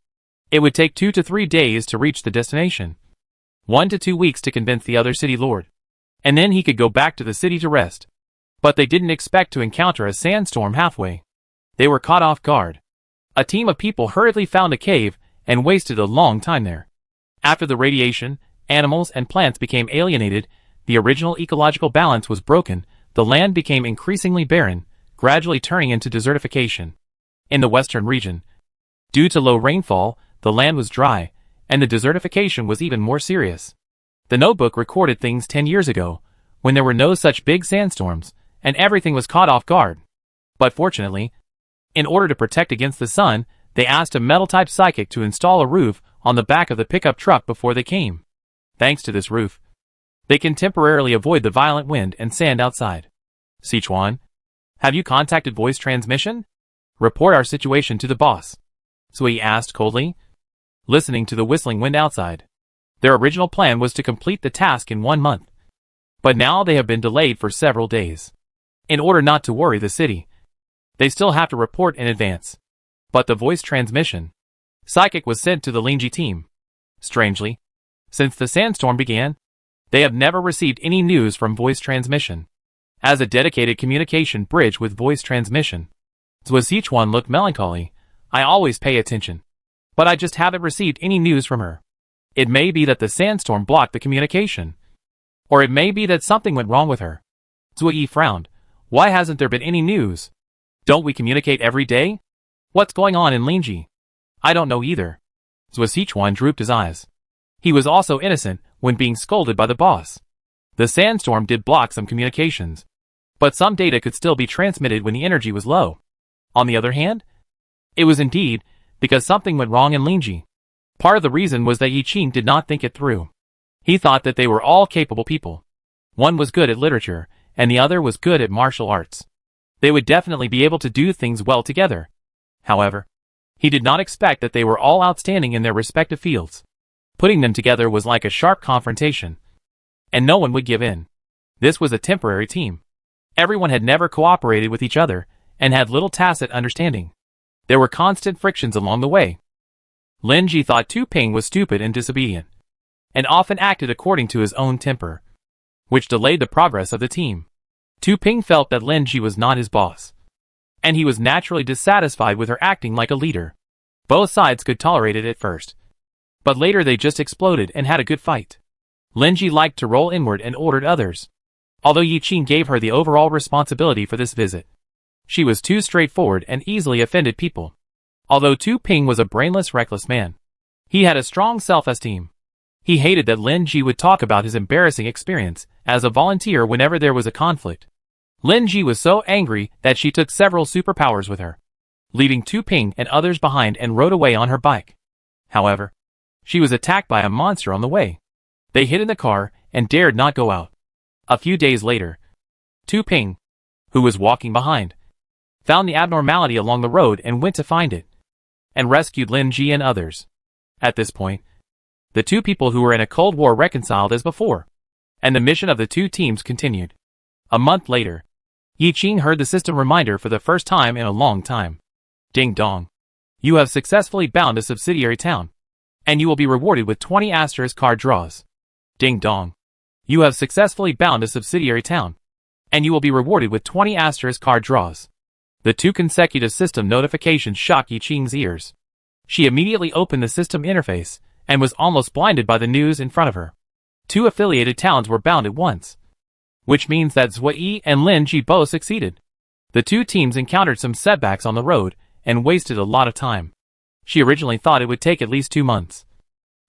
It would take 2 to 3 days to reach the destination. 1 to 2 weeks to convince the other city lord. And then he could go back to the city to rest. But they didn't expect to encounter a sandstorm halfway. They were caught off guard. A team of people hurriedly found a cave and wasted a long time there. After the radiation, animals and plants became alienated, the original ecological balance was broken, the land became increasingly barren, gradually turning into desertification. In the western region, due to low rainfall, the land was dry, and the desertification was even more serious. The notebook recorded things 10 years ago, when there were no such big sandstorms, and everything was caught off guard. But fortunately, in order to protect against the sun, they asked a metal-type psychic to install a roof on the back of the pickup truck before they came. Thanks to this roof, they can temporarily avoid the violent wind and sand outside. Sichuan, have you contacted voice transmission? Report our situation to the boss. Sui asked coldly, listening to the whistling wind outside. Their original plan was to complete the task in 1 month. But now they have been delayed for several days. In order not to worry the city, they still have to report in advance. But the voice transmission psychic was sent to the Lingji team. Strangely, since the sandstorm began, they have never received any news from voice transmission. As a dedicated communication bridge with voice transmission, Zhou Sichuan looked melancholy. I always pay attention, but I just haven't received any news from her. It may be that the sandstorm blocked the communication, or it may be that something went wrong with her. Zhou Yi frowned. Why hasn't there been any news? Don't we communicate every day? What's going on in Lingji? I don't know either. Zhou Sichuan drooped his eyes. He was also innocent when being scolded by the boss. The sandstorm did block some communications, but some data could still be transmitted when the energy was low. On the other hand, it was indeed because something went wrong in Lingji. Part of the reason was that Yiqing did not think it through. He thought that they were all capable people. One was good at literature, and the other was good at martial arts. They would definitely be able to do things well together. However, he did not expect that they were all outstanding in their respective fields. Putting them together was like a sharp confrontation, and no one would give in. This was a temporary team. Everyone had never cooperated with each other, and had little tacit understanding. There were constant frictions along the way. Lin Ji thought Tu Ping was stupid and disobedient, and often acted according to his own temper, which delayed the progress of the team. Tu Ping felt that Lin Ji was not his boss, and he was naturally dissatisfied with her acting like a leader. Both sides could tolerate it at first, but later they just exploded and had a good fight. Lin Ji liked to roll inward and ordered others. Although Yiqing gave her the overall responsibility for this visit, she was too straightforward and easily offended people. Although Tu Ping was a brainless, reckless man, he had a strong self-esteem. He hated that Lin Ji would talk about his embarrassing experience as a volunteer whenever there was a conflict. Lin Ji was so angry that she took several superpowers with her, leaving Tu Ping and others behind and rode away on her bike. However, she was attacked by a monster on the way. They hid in the car and dared not go out. A few days later, Tu Ping, who was walking behind, found the abnormality along the road and went to find it, and rescued Lin Ji and others. At this point, the two people who were in a Cold War reconciled as before, and the mission of the two teams continued. A month later, Yiqing heard the system reminder for the first time in a long time. Ding dong. You have successfully bound a subsidiary town, and you will be rewarded with 20 asterisk card draws. Ding dong. You have successfully bound a subsidiary town, and you will be rewarded with 20 asterisk card draws. The two consecutive system notifications shocked Yiqing's ears. She immediately opened the system interface, and was almost blinded by the news in front of her. 2 affiliated towns were bound at once, which means that Zhui Yi and Lin Ji both succeeded. The 2 teams encountered some setbacks on the road and wasted a lot of time. She originally thought it would take at least 2 months,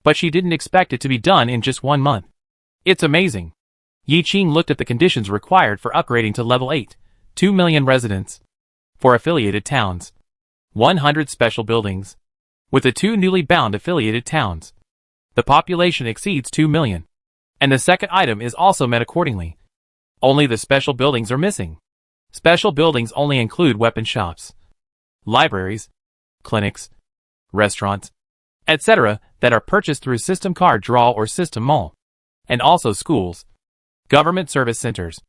but she didn't expect it to be done in just 1 month. It's amazing. Yi Qing looked at the conditions required for upgrading to level 8, 2 million residents. For affiliated towns, 100 special buildings. With the 2 newly bound affiliated towns, the population exceeds 2 million. And the second item is also met accordingly. Only the special buildings are missing. Special buildings only include weapon shops, libraries, clinics, restaurants, etc. that are purchased through system card draw or system mall, and also schools, government service centers,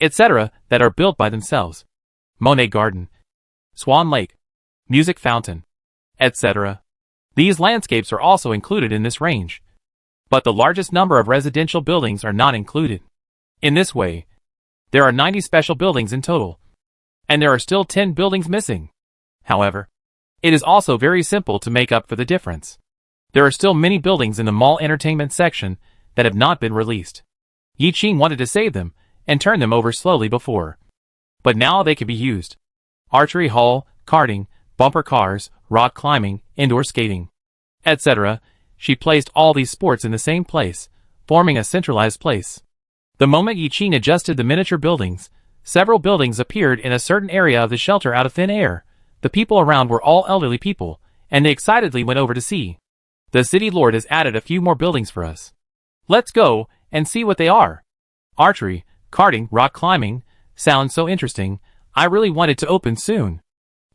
etc. that are built by themselves. Monet Garden, Swan Lake, Music Fountain, etc. These landscapes are also included in this range, but the largest number of residential buildings are not included. In this way, there are 90 special buildings in total, and there are still 10 buildings missing. However, it is also very simple to make up for the difference. There are still many buildings in the mall entertainment section that have not been released. Yi Qing wanted to save them and turn them over slowly before, but now they can be used. Archery hall, karting, bumper cars, rock climbing, indoor skating, etc. She placed all these sports in the same place, forming a centralized place. The moment Yi Qing adjusted the miniature buildings, several buildings appeared in a certain area of the shelter out of thin air. The people around were all elderly people, and they excitedly went over to see. The city lord has added a few more buildings for us. Let's go and see what they are. Archery, karting, rock climbing, sounds so interesting. I really want it to open soon.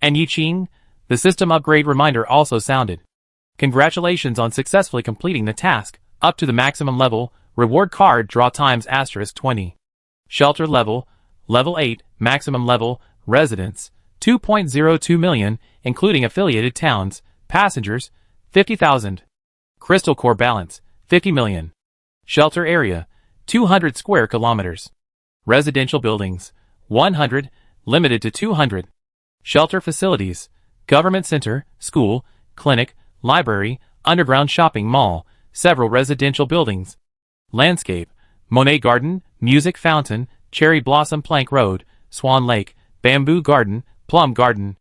And Yi Qing, the system upgrade reminder also sounded. Congratulations on successfully completing the task, up to the maximum level, reward card draw times *20. Shelter level, level 8, maximum level, residents, 2.02 million, including affiliated towns, passengers, 50,000. Crystal core balance, 50 million. Shelter area, 200 square kilometers. Residential buildings, 100, limited to 200. Shelter facilities, government center, school, clinic, library, underground shopping mall, several residential buildings. Landscape, Monet Garden, Music Fountain, Cherry Blossom Plank Road, Swan Lake, Bamboo Garden, Plum Garden.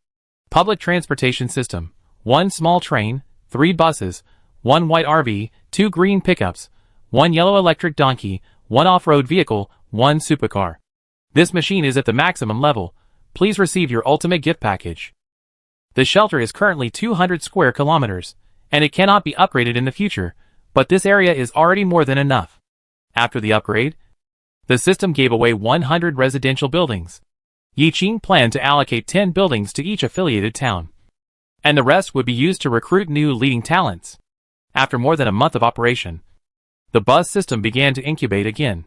Public transportation system, 1 small train, 3 buses, 1 white RV, 2 green pickups, 1 yellow electric donkey, 1 off-road vehicle, 1 supercar. This machine is at the maximum level. Please receive your ultimate gift package. The shelter is currently 200 square kilometers, and it cannot be upgraded in the future, but this area is already more than enough. After the upgrade, the system gave away 100 residential buildings. Yi Qing planned to allocate 10 buildings to each affiliated town, and the rest would be used to recruit new leading talents. After more than a month of operation, the bus system began to incubate again.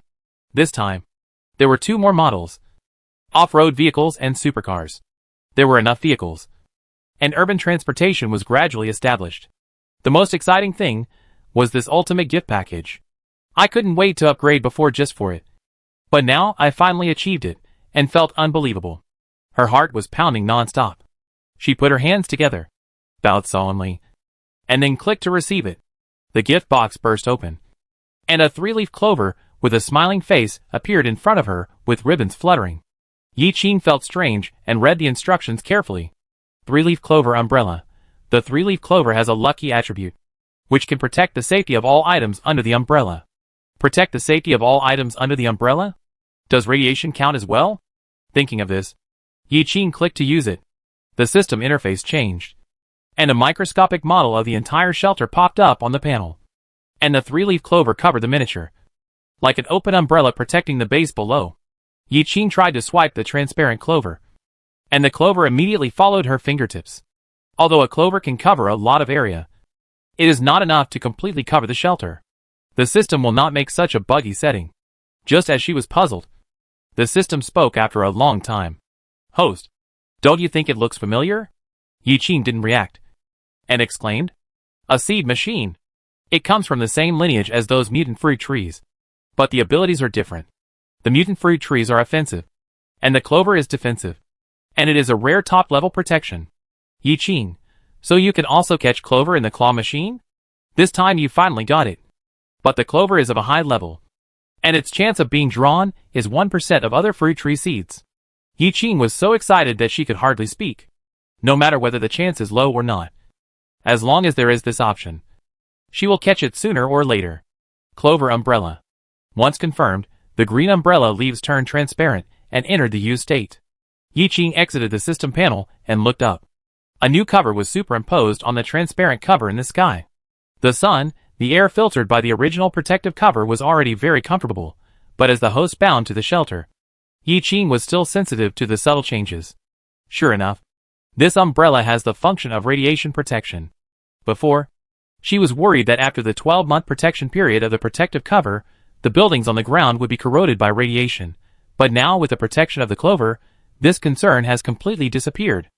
This time, there were 2 more models, off-road vehicles and supercars. There were enough vehicles, and urban transportation was gradually established. The most exciting thing was this ultimate gift package. I couldn't wait to upgrade before just for it. But now I finally achieved it, and felt unbelievable. Her heart was pounding non-stop. She put her hands together, bowed solemnly, and then clicked to receive it. The gift box burst open, and a 3-leaf clover with a smiling face appeared in front of her with ribbons fluttering. Yi Qing felt strange and read the instructions carefully. 3-leaf clover umbrella. The 3-leaf clover has a lucky attribute, which can protect the safety of all items under the umbrella. Protect the safety of all items under the umbrella? Does radiation count as well? Thinking of this, Yi Qing clicked to use it. The system interface changed, and a microscopic model of the entire shelter popped up on the panel. And the 3-leaf clover covered the miniature, like an open umbrella protecting the base below. Yi Qing tried to swipe the transparent clover, and the clover immediately followed her fingertips. Although a clover can cover a lot of area, it is not enough to completely cover the shelter. The system will not make such a buggy setting. Just as she was puzzled, the system spoke after a long time. Host, don't you think it looks familiar? Yi Qing didn't react, and exclaimed, a seed machine. It comes from the same lineage as those mutant fruit trees, but the abilities are different. The mutant fruit trees are offensive, and the clover is defensive, and it is a rare top-level protection. Yi Qing, so you can also catch clover in the claw machine? This time you finally got it. But the clover is of a high level, and its chance of being drawn is 1% of other fruit tree seeds. Yi Qing was so excited that she could hardly speak. No matter whether the chance is low or not, as long as there is this option, she will catch it sooner or later. Clover umbrella. Once confirmed, the green umbrella leaves turned transparent and entered the use state. Yi Qing exited the system panel and looked up. A new cover was superimposed on the transparent cover in the sky. The sun, the air filtered by the original protective cover was already very comfortable, but as the host bound to the shelter, Yi Qing was still sensitive to the subtle changes. Sure enough, this umbrella has the function of radiation protection. Before, she was worried that after the 12-month protection period of the protective cover, the buildings on the ground would be corroded by radiation, but now with the protection of the clover, this concern has completely disappeared.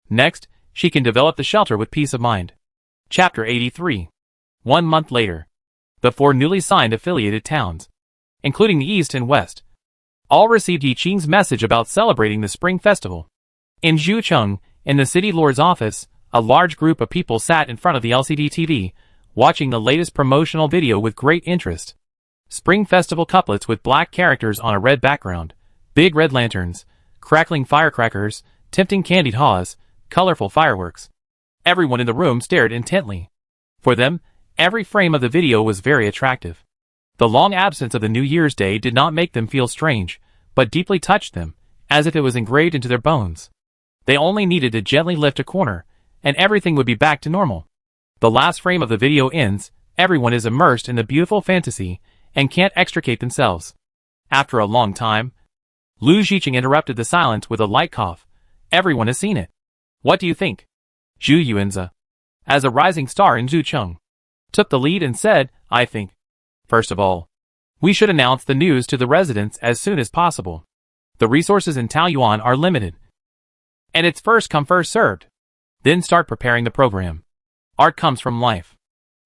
Next, she can develop the shelter with peace of mind. Chapter 83. 1 month later. The 4 newly signed affiliated towns, including the East and West, all received Yi Qing's message about celebrating the Spring Festival. In Zhucheng, in the city lord's office, a large group of people sat in front of the LCD TV, watching the latest promotional video with great interest. Spring Festival couplets with black characters on a red background, big red lanterns, crackling firecrackers, tempting candied haws, colorful fireworks. Everyone in the room stared intently. For them, every frame of the video was very attractive. The long absence of the New Year's Day did not make them feel strange, but deeply touched them, as if it was engraved into their bones. They only needed to gently lift a corner, and everything would be back to normal. The last frame of the video ends, everyone is immersed in the beautiful fantasy, and can't extricate themselves. After a long time, Lu Zhiqing interrupted the silence with a light cough. Everyone has seen it. What do you think? Zhu Yuanzi, as a rising star in Zhucheng, took the lead and said, I think, first of all, we should announce the news to the residents as soon as possible. The resources in Taoyuan are limited, and it's first come first served. Then start preparing the program. Art comes from life.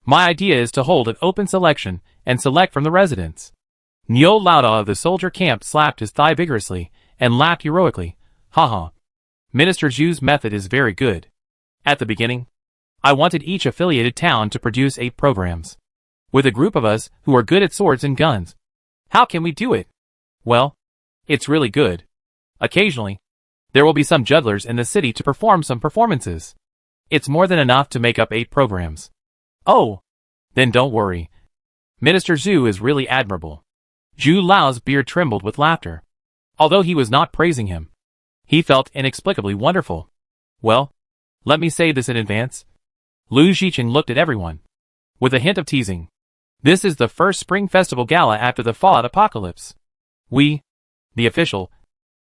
My idea is to hold an open selection and select from the residents. Niu Laoda of the soldier camp slapped his thigh vigorously and laughed heroically. Haha. Minister Zhu's method is very good. At the beginning, I wanted each affiliated town to produce 8 programs, with a group of us who are good at swords and guns. How can we do it? Well, it's really good. Occasionally, there will be some jugglers in the city to perform some performances. It's more than enough to make up 8 programs. Oh, then don't worry. Minister Zhu is really admirable. Zhu Lao's beard trembled with laughter. Although he was not praising him, he felt inexplicably wonderful. Well, let me say this in advance. Lu Zhiqing looked at everyone, with a hint of teasing. This is the first Spring Festival Gala after the Fallout Apocalypse. We, the official,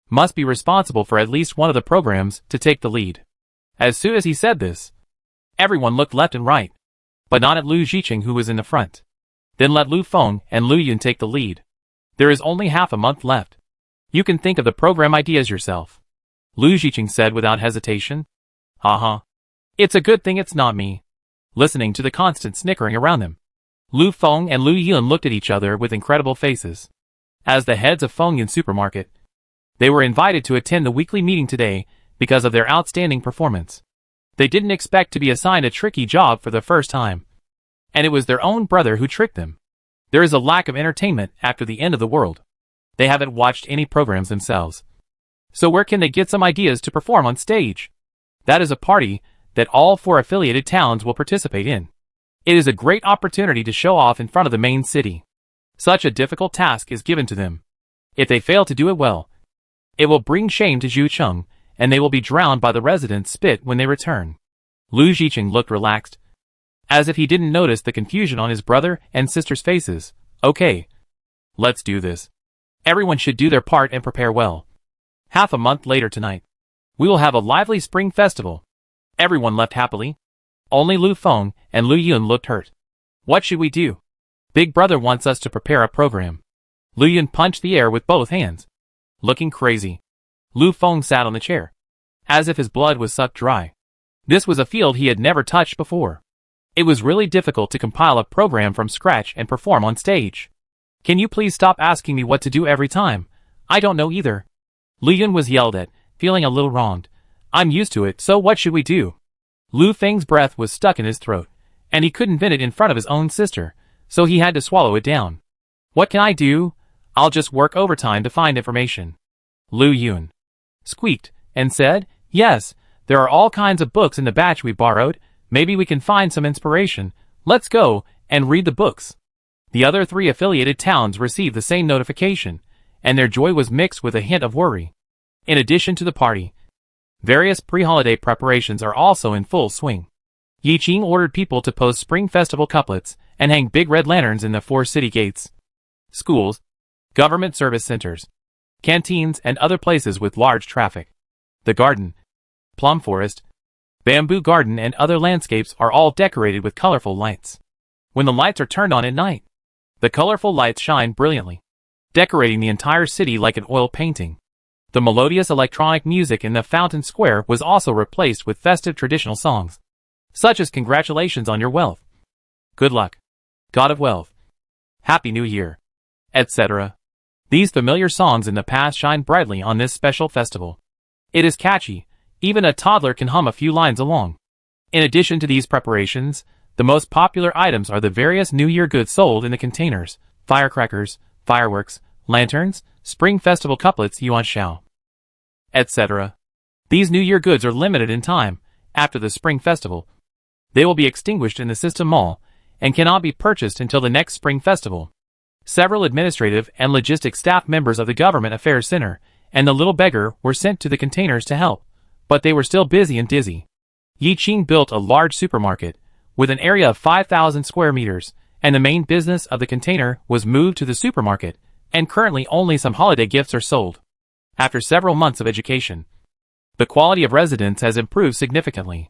must be responsible for at least one of the programs to take the lead. As soon as he said this, everyone looked left and right, but not at Lu Zhiqing who was in the front. Then let Lu Feng and Lu Yun take the lead. There is only half a month left. You can think of the program ideas yourself. Lu Zhiqing said without hesitation. It's a good thing it's not me. Listening to the constant snickering around them, Lu Feng and Lu Yun looked at each other with incredible faces. As the heads of Fengyun Supermarket, they were invited to attend the weekly meeting today because of their outstanding performance. They didn't expect to be assigned a tricky job for the first time. And it was their own brother who tricked them. There is a lack of entertainment after the end of the world. They haven't watched any programs themselves. So where can they get some ideas to perform on stage? That is a party that all 4 affiliated towns will participate in. It is a great opportunity to show off in front of the main city. Such a difficult task is given to them. If they fail to do it well, it will bring shame to Zhucheng, and they will be drowned by the residents' spit when they return. Lu Zhiqing looked relaxed, as if he didn't notice the confusion on his brother and sister's faces. Okay, let's do this. Everyone should do their part and prepare well. Half a month later tonight, we will have a lively spring festival. Everyone left happily. Only Lu Feng and Lu Yun looked hurt. What should we do? Big brother wants us to prepare a program. Lu Yun punched the air with both hands, looking crazy. Lu Feng sat on the chair, as if his blood was sucked dry. This was a field he had never touched before. It was really difficult to compile a program from scratch and perform on stage. Can you please stop asking me what to do every time? I don't know either. Lu Yun was yelled at, feeling a little wronged. I'm used to it, so what should we do? Lu Feng's breath was stuck in his throat, and he couldn't vent it in front of his own sister, so he had to swallow it down. What can I do? I'll just work overtime to find information. Lu Yun squeaked and said, yes, there are all kinds of books in the batch we borrowed. Maybe we can find some inspiration. Let's go and read the books. The other 3 affiliated towns received the same notification, and their joy was mixed with a hint of worry. In addition to the party, various pre-holiday preparations are also in full swing. Yiqing ordered people to post Spring Festival couplets and hang big red lanterns in the 4 city gates. Schools, government service centers, canteens, and other places with large traffic. The garden, plum forest, bamboo garden, and other landscapes are all decorated with colorful lights. When the lights are turned on at night, the colorful lights shine brilliantly, decorating the entire city like an oil painting. The melodious electronic music in the fountain square was also replaced with festive traditional songs, such as congratulations on your wealth, good luck, God of wealth, Happy New Year, etc. These familiar songs in the past shine brightly on this special festival. It is catchy, even a toddler can hum a few lines along. In addition to these preparations, the most popular items are the various New Year goods sold in the containers: firecrackers, fireworks, lanterns, Spring Festival couplets, yuan shao, etc. These New Year goods are limited in time. After the Spring Festival, they will be extinguished in the system mall and cannot be purchased until the next Spring Festival. Several administrative and logistic staff members of the Government Affairs Center and the little beggar were sent to the containers to help, but they were still busy and dizzy. Yiqing built a large supermarket with an area of 5,000 square meters, and the main business of the container was moved to the supermarket, and currently only some holiday gifts are sold. After several months of education, the quality of residence has improved significantly.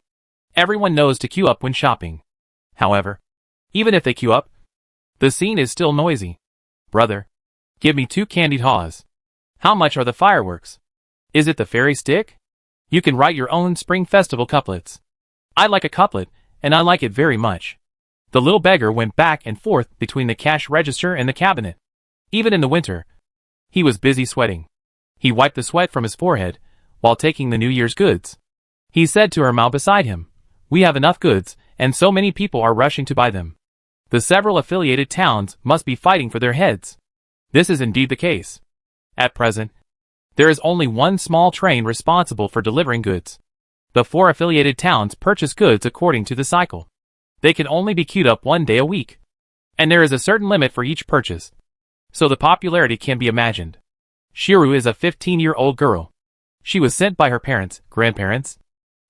Everyone knows to queue up when shopping. However, even if they queue up, the scene is still noisy. Brother, give me 2 candied haws. How much are the fireworks? Is it the fairy stick? You can write your own Spring Festival couplets. I like a couplet, and I like it very much. The little beggar went back and forth between the cash register and the cabinet. Even in the winter, he was busy sweating. He wiped the sweat from his forehead while taking the New Year's goods. He said to Ermao beside him, we have enough goods, and so many people are rushing to buy them. The several affiliated towns must be fighting for their heads. This is indeed the case. At present, there is only one small train responsible for delivering goods. The 4 affiliated towns purchase goods according to the cycle. They can only be queued up 1 day a week, and there is a certain limit for each purchase, so the popularity can be imagined. Shiru is a 15-year-old girl. She was sent by her parents, grandparents,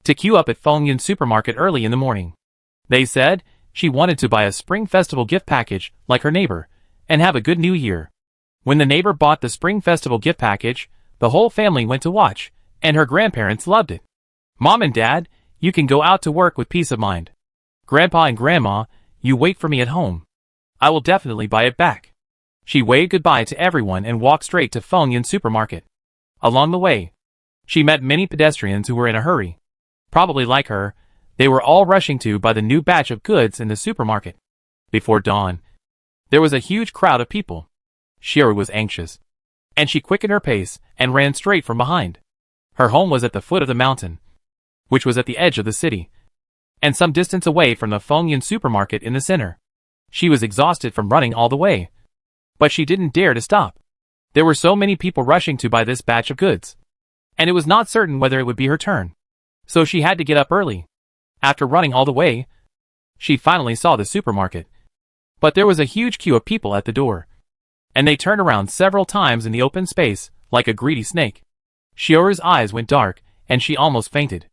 to queue up at Fengyun supermarket early in the morning. They said she wanted to buy a Spring Festival gift package like her neighbor and have a good New Year. When the neighbor bought the Spring Festival gift package, the whole family went to watch, and her grandparents loved it. Mom and Dad, you can go out to work with peace of mind. Grandpa and Grandma, you wait for me at home. I will definitely buy it back. She waved goodbye to everyone and walked straight to Fengyun supermarket. Along the way, she met many pedestrians who were in a hurry. Probably like her, they were all rushing to buy the new batch of goods in the supermarket. Before dawn, there was a huge crowd of people. Shiru was anxious, and she quickened her pace and ran straight from behind. Her home was at the foot of the mountain, which was at the edge of the city, and some distance away from the Fengyun supermarket in the center. She was exhausted from running all the way, but she didn't dare to stop. There were so many people rushing to buy this batch of goods, and it was not certain whether it would be her turn, so she had to get up early. After running all the way, she finally saw the supermarket, but there was a huge queue of people at the door, and they turned around several times in the open space like a greedy snake. Shiru's eyes went dark, and she almost fainted.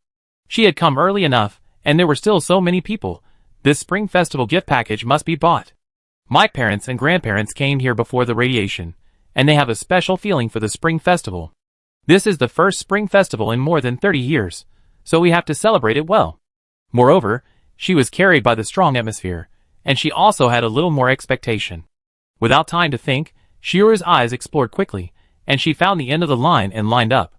She had come early enough, and there were still so many people. This Spring Festival gift package must be bought. My parents and grandparents came here before the radiation, and they have a special feeling for the Spring Festival. This is the first Spring Festival in more than 30 years, so we have to celebrate it well. Moreover, she was carried by the strong atmosphere, and she also had a little more expectation. Without time to think, Shiru's eyes explored quickly, and she found the end of the line and lined up.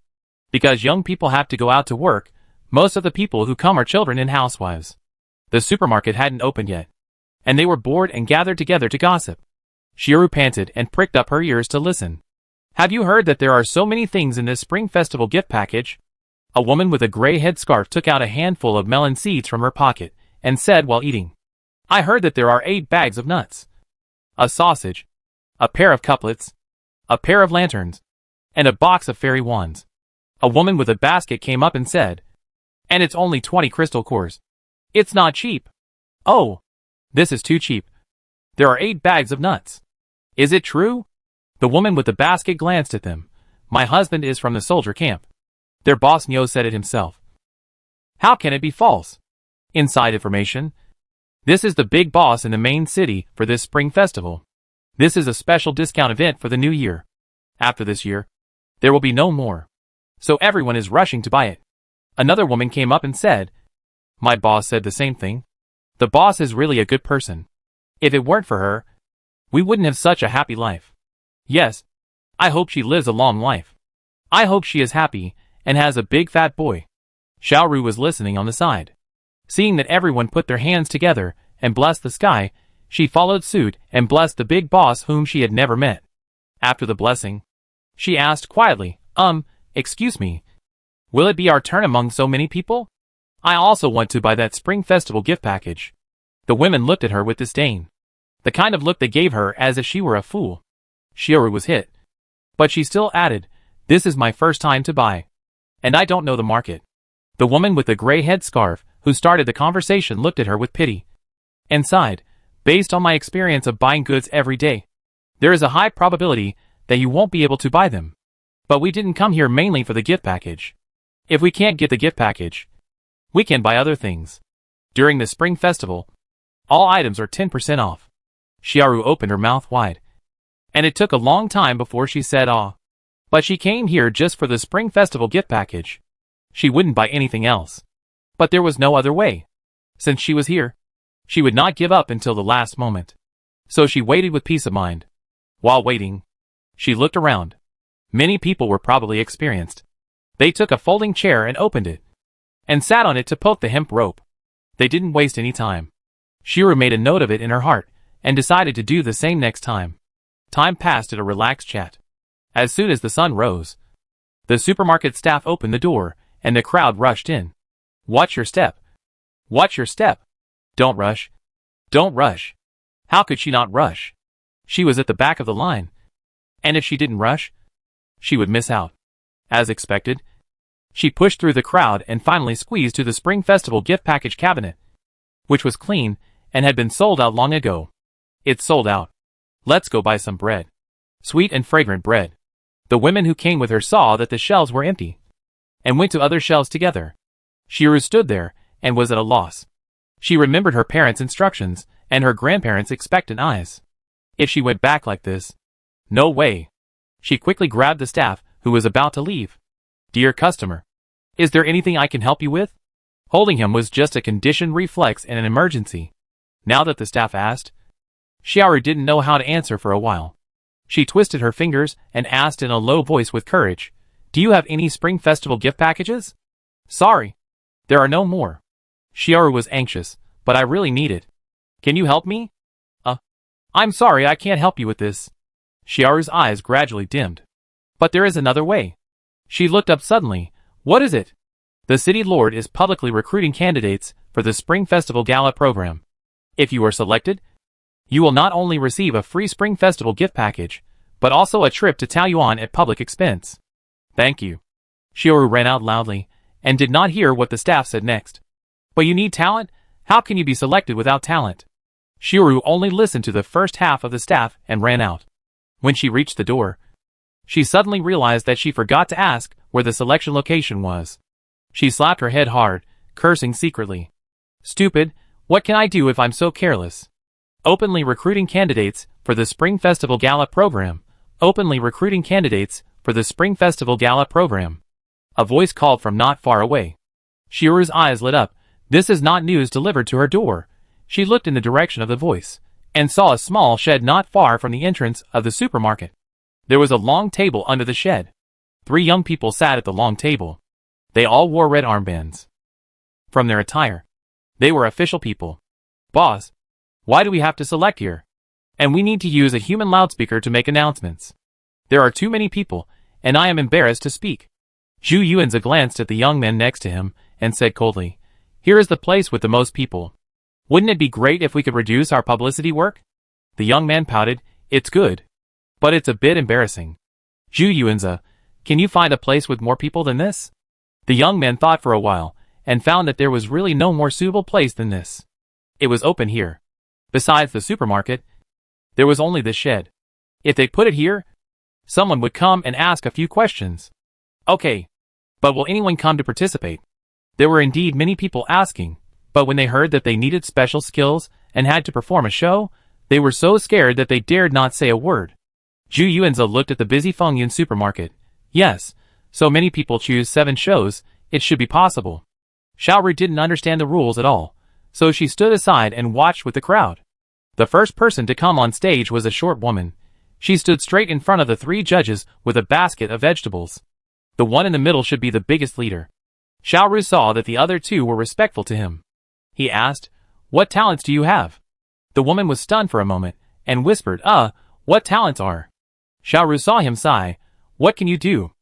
Because young people have to go out to work, most of the people who come are children and housewives. The supermarket hadn't opened yet, and they were bored and gathered together to gossip. Shiru panted and pricked up her ears to listen. Have you heard that there are so many things in this Spring Festival gift package? A woman with a gray headscarf took out a handful of melon seeds from her pocket and said while eating, I heard that there are 8 bags of nuts. a sausage, a pair of couplets, a pair of lanterns, and a box of fairy wands. A woman with a basket came up and said, "And it's only 20 crystal cores. It's not cheap." "Oh, this is too cheap. There are 8 bags of nuts." "Is it true?" The woman with the basket glanced at them. "My husband is from the soldier camp. Their boss Nyo said it himself." "How can it be false?" "Inside information. This is the big boss in the main city for this spring festival. This is a special discount event for the new year. After this year, there will be no more. So everyone is rushing to buy it." Another woman came up and said, "My boss said the same thing. The boss is really a good person. If it weren't for her, we wouldn't have such a happy life. Yes, I hope she lives a long life. I hope she is happy and has a big fat boy." Xiaoru was listening on the side. Seeing that everyone put their hands together and blessed the sky, she followed suit and blessed the big boss whom she had never met. After the blessing, she asked quietly, "Excuse me, will it be our turn among so many people? I also want to buy that Spring Festival gift package." The women looked at her with disdain. The kind of look they gave her as if she were a fool. Xiaoru was hit. But she still added, "This is my first time to buy. And I don't know the market." The woman with the gray headscarf, who started the conversation, looked at her with pity and sighed, "Based on my experience of buying goods every day, there is a high probability that you won't be able to buy them. But we didn't come here mainly for the gift package. If we can't get the gift package, we can buy other things. During the Spring Festival, all items are 10% off." Xiaoru opened her mouth wide, and it took a long time before she said "ah." But she came here just for the Spring Festival gift package. She wouldn't buy anything else. But there was no other way. Since she was here, she would not give up until the last moment. So she waited with peace of mind. While waiting, she looked around. Many people were probably experienced. They took a folding chair and opened it, and sat on it to poke the hemp rope. They didn't waste any time. Xiaoru made a note of it in her heart, and decided to do the same next time. Time passed at a relaxed chat. As soon as the sun rose, the supermarket staff opened the door, and the crowd rushed in. "Watch your step. Watch your step. Don't rush. Don't rush." How could she not rush? She was at the back of the line. And if she didn't rush, she would miss out. As expected, she pushed through the crowd and finally squeezed to the Spring Festival gift package cabinet, which was clean and had been sold out long ago. "It's sold out. Let's go buy some bread. Sweet and fragrant bread." The women who came with her saw that the shelves were empty, and went to other shelves together. Xiaoru stood there and was at a loss. She remembered her parents' instructions and her grandparents' expectant eyes. If she went back like this, no way. She quickly grabbed the staff, who was about to leave. "Dear customer, is there anything I can help you with?" Holding him was just a conditioned reflex in an emergency. Now that the staff asked, Xiaoru didn't know how to answer for a while. She twisted her fingers and asked in a low voice with courage, "Do you have any Spring Festival gift packages?" "Sorry, there are no more." Xiaoru was anxious, "But I really need it. Can you help me?" I'm sorry, I can't help you with this." Xiaoru's eyes gradually dimmed. "But there is another way." She looked up suddenly. "What is it?" "The city lord is publicly recruiting candidates for the Spring Festival Gala program. If you are selected, you will not only receive a free Spring Festival gift package, but also a trip to Taoyuan at public expense." "Thank you." Xiaoru ran out loudly, and did not hear what the staff said next. "But you need talent? How can you be selected without talent?" Xiaoru only listened to the first half of the staff and ran out. When she reached the door, she suddenly realized that she forgot to ask where the selection location was. She slapped her head hard, cursing secretly. "Stupid, what can I do if I'm so careless?" Openly recruiting candidates for the Spring Festival Gala program. Openly recruiting candidates for the Spring Festival Gala program. A voice called from not far away. Xiaoru's eyes lit up. This is not news delivered to her door. She looked in the direction of the voice, and saw a small shed not far from the entrance of the supermarket. There was a long table under the shed. 3 young people sat at the long table. They all wore red armbands. From their attire, they were official people. "Boss, why do we have to select here? And we need to use a human loudspeaker to make announcements. There are too many people, and I am embarrassed to speak." Zhu Yuanzi glanced at the young men next to him, and said coldly, "Here is the place with the most people. Wouldn't it be great if we could reduce our publicity work?" The young man pouted, "It's good. But it's a bit embarrassing. Zhu Yuanzi, can you find a place with more people than this?" The young man thought for a while, and found that there was really no more suitable place than this. It was open here. Besides the supermarket, there was only this shed. If they put it here, someone would come and ask a few questions. Okay. But will anyone come to participate? There were indeed many people asking, but when they heard that they needed special skills and had to perform a show, they were so scared that they dared not say a word. Zhu Yuanzi looked at the busy Fengyun supermarket. Yes, so many people choose 7 shows, it should be possible. Xiaoru didn't understand the rules at all, so she stood aside and watched with the crowd. The first person to come on stage was a short woman. She stood straight in front of the 3 judges with a basket of vegetables. The one in the middle should be the biggest leader. Xiaoru saw that the other 2 were respectful to him. He asked, "What talents do you have?" The woman was stunned for a moment, and whispered, "What talents are?" Xiaoru saw him sigh. "What can you do?"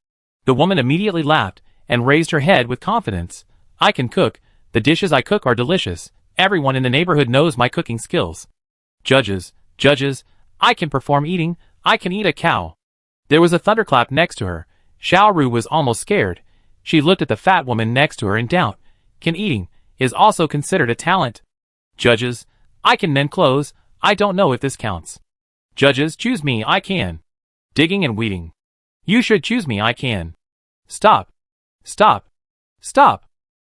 The woman immediately laughed, and raised her head with confidence. "I can cook, the dishes I cook are delicious, everyone in the neighborhood knows my cooking skills. Judges, I can perform eating, I can eat a cow." There was a thunderclap next to her. Xiaoru was almost scared. She looked at the fat woman next to her in doubt. Can eating is also considered a talent? Judges, I can mend clothes, I don't know if this counts. Judges, choose me, I can. Digging and weeding. You should choose me, I can. Stop. Stop. Stop.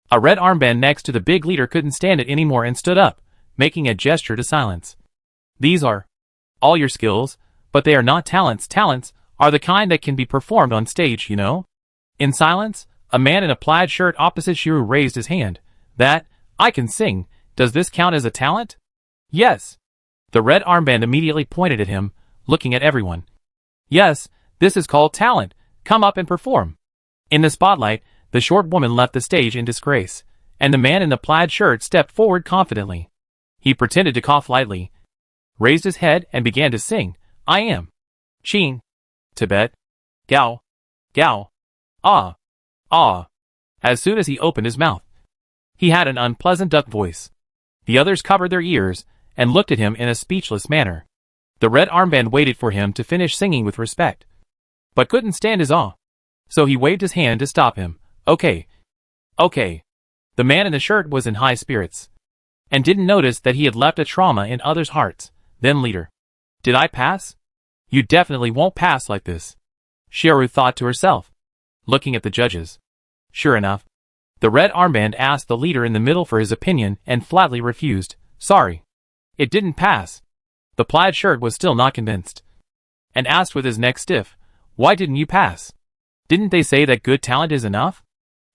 A red armband next to the big leader couldn't stand it anymore and stood up, making a gesture to silence. These are all your skills, but they are not talents. Talents are the kind that can be performed on stage, you know? In silence, a man in a plaid shirt opposite Xiaoru raised his hand. That, I can sing, does this count as a talent? Yes. The red armband immediately pointed at him, looking at everyone. Yes, this is called talent, come up and perform. In the spotlight, the short woman left the stage in disgrace, and the man in the plaid shirt stepped forward confidently. He pretended to cough lightly, raised his head and began to sing, I am Qin, Tibet, Gao, Gao, Ah, Ah. As soon as he opened his mouth, he had an unpleasant duck voice. The others covered their ears and looked at him in a speechless manner. The red armband waited for him to finish singing with respect, but couldn't stand his awe. So he waved his hand to stop him. Okay. Okay. The man in the shirt was in high spirits, and didn't notice that he had left a trauma in others' hearts. Then leader. Did I pass? You definitely won't pass like this, Xiaoru thought to herself, looking at the judges. Sure enough, the red armband asked the leader in the middle for his opinion and flatly refused. Sorry. It didn't pass. The plaid shirt was still not convinced, and asked with his neck stiff, Why didn't you pass? Didn't they say that good talent is enough?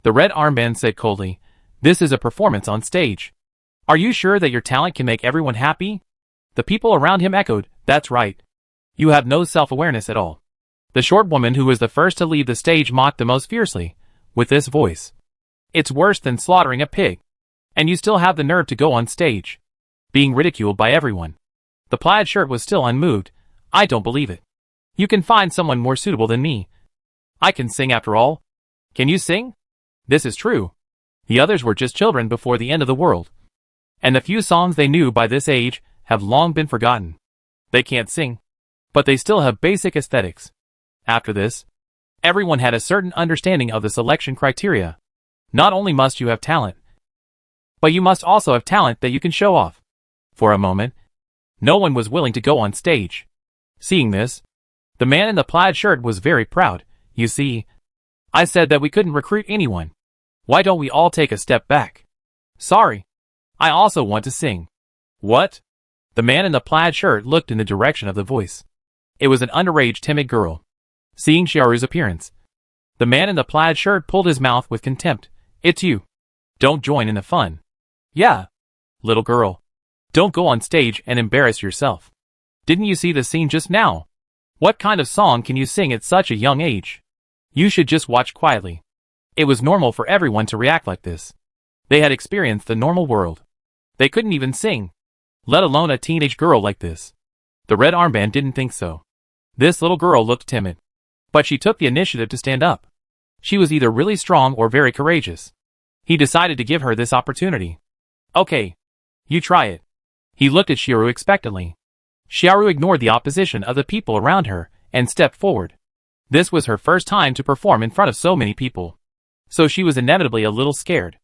The red armband said coldly, This is a performance on stage. Are you sure that your talent can make everyone happy? The people around him echoed, That's right. You have no self-awareness at all. The short woman who was the first to leave the stage mocked the most fiercely, with this voice. It's worse than slaughtering a pig. And you still have the nerve to go on stage, being ridiculed by everyone. The plaid shirt was still unmoved. I don't believe it. You can find someone more suitable than me. I can sing after all. Can you sing? This is true. The others were just children before the end of the world, and the few songs they knew by this age have long been forgotten. They can't sing, but they still have basic aesthetics. After this, everyone had a certain understanding of the selection criteria. Not only must you have talent, but you must also have talent that you can show off. For a moment, no one was willing to go on stage. Seeing this, the man in the plaid shirt was very proud. You see, I said that we couldn't recruit anyone. Why don't we all take a step back? Sorry. I also want to sing. What? The man in the plaid shirt looked in the direction of the voice. It was an underage timid girl. Seeing Xiaoru's appearance, the man in the plaid shirt pulled his mouth with contempt. It's you. Don't join in the fun. Yeah. Little girl. Don't go on stage and embarrass yourself. Didn't you see the scene just now? What kind of song can you sing at such a young age? You should just watch quietly. It was normal for everyone to react like this. They had experienced the normal world. They couldn't even sing, let alone a teenage girl like this. The red armband didn't think so. This little girl looked timid, but she took the initiative to stand up. She was either really strong or very courageous. He decided to give her this opportunity. Okay. You try it. He looked at Xiaoru expectantly. Xiaoru ignored the opposition of the people around her and stepped forward. This was her first time to perform in front of so many people, so she was inevitably a little scared.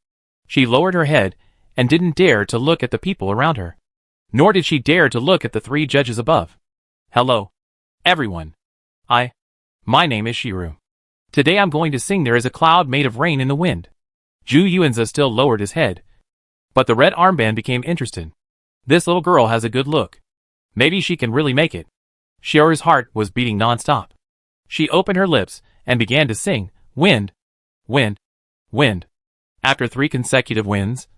She lowered her head and didn't dare to look at the people around her. Nor did she dare to look at the 3 judges above. Hello, everyone. My name is Shiru. Today I'm going to sing There Is a Cloud Made of Rain in the Wind. Zhu Yuanzi still lowered his head, but the red armband became interested. This little girl has a good look. Maybe she can really make it. Xiaoru's heart was beating non-stop. She opened her lips and began to sing, wind, wind, wind. After 3 consecutive winds,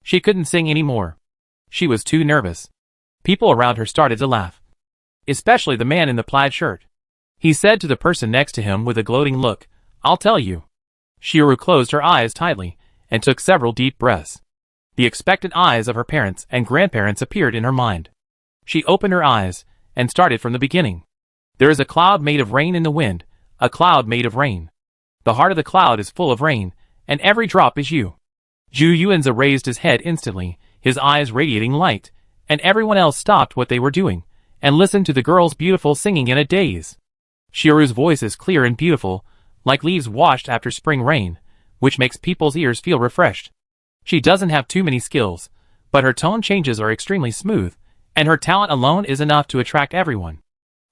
she couldn't sing anymore. She was too nervous. People around her started to laugh, especially the man in the plaid shirt. He said to the person next to him with a gloating look, I'll tell you. Xiaoru closed her eyes tightly and took several deep breaths. The expectant eyes of her parents and grandparents appeared in her mind. She opened her eyes and started from the beginning. There is a cloud made of rain in the wind, a cloud made of rain. The heart of the cloud is full of rain, and every drop is you. Zhu Yuanzi raised his head instantly, his eyes radiating light, and everyone else stopped what they were doing and listened to the girl's beautiful singing in a daze. Xiaoru's voice is clear and beautiful, like leaves washed after spring rain, which makes people's ears feel refreshed. She doesn't have too many skills, but her tone changes are extremely smooth, and her talent alone is enough to attract everyone.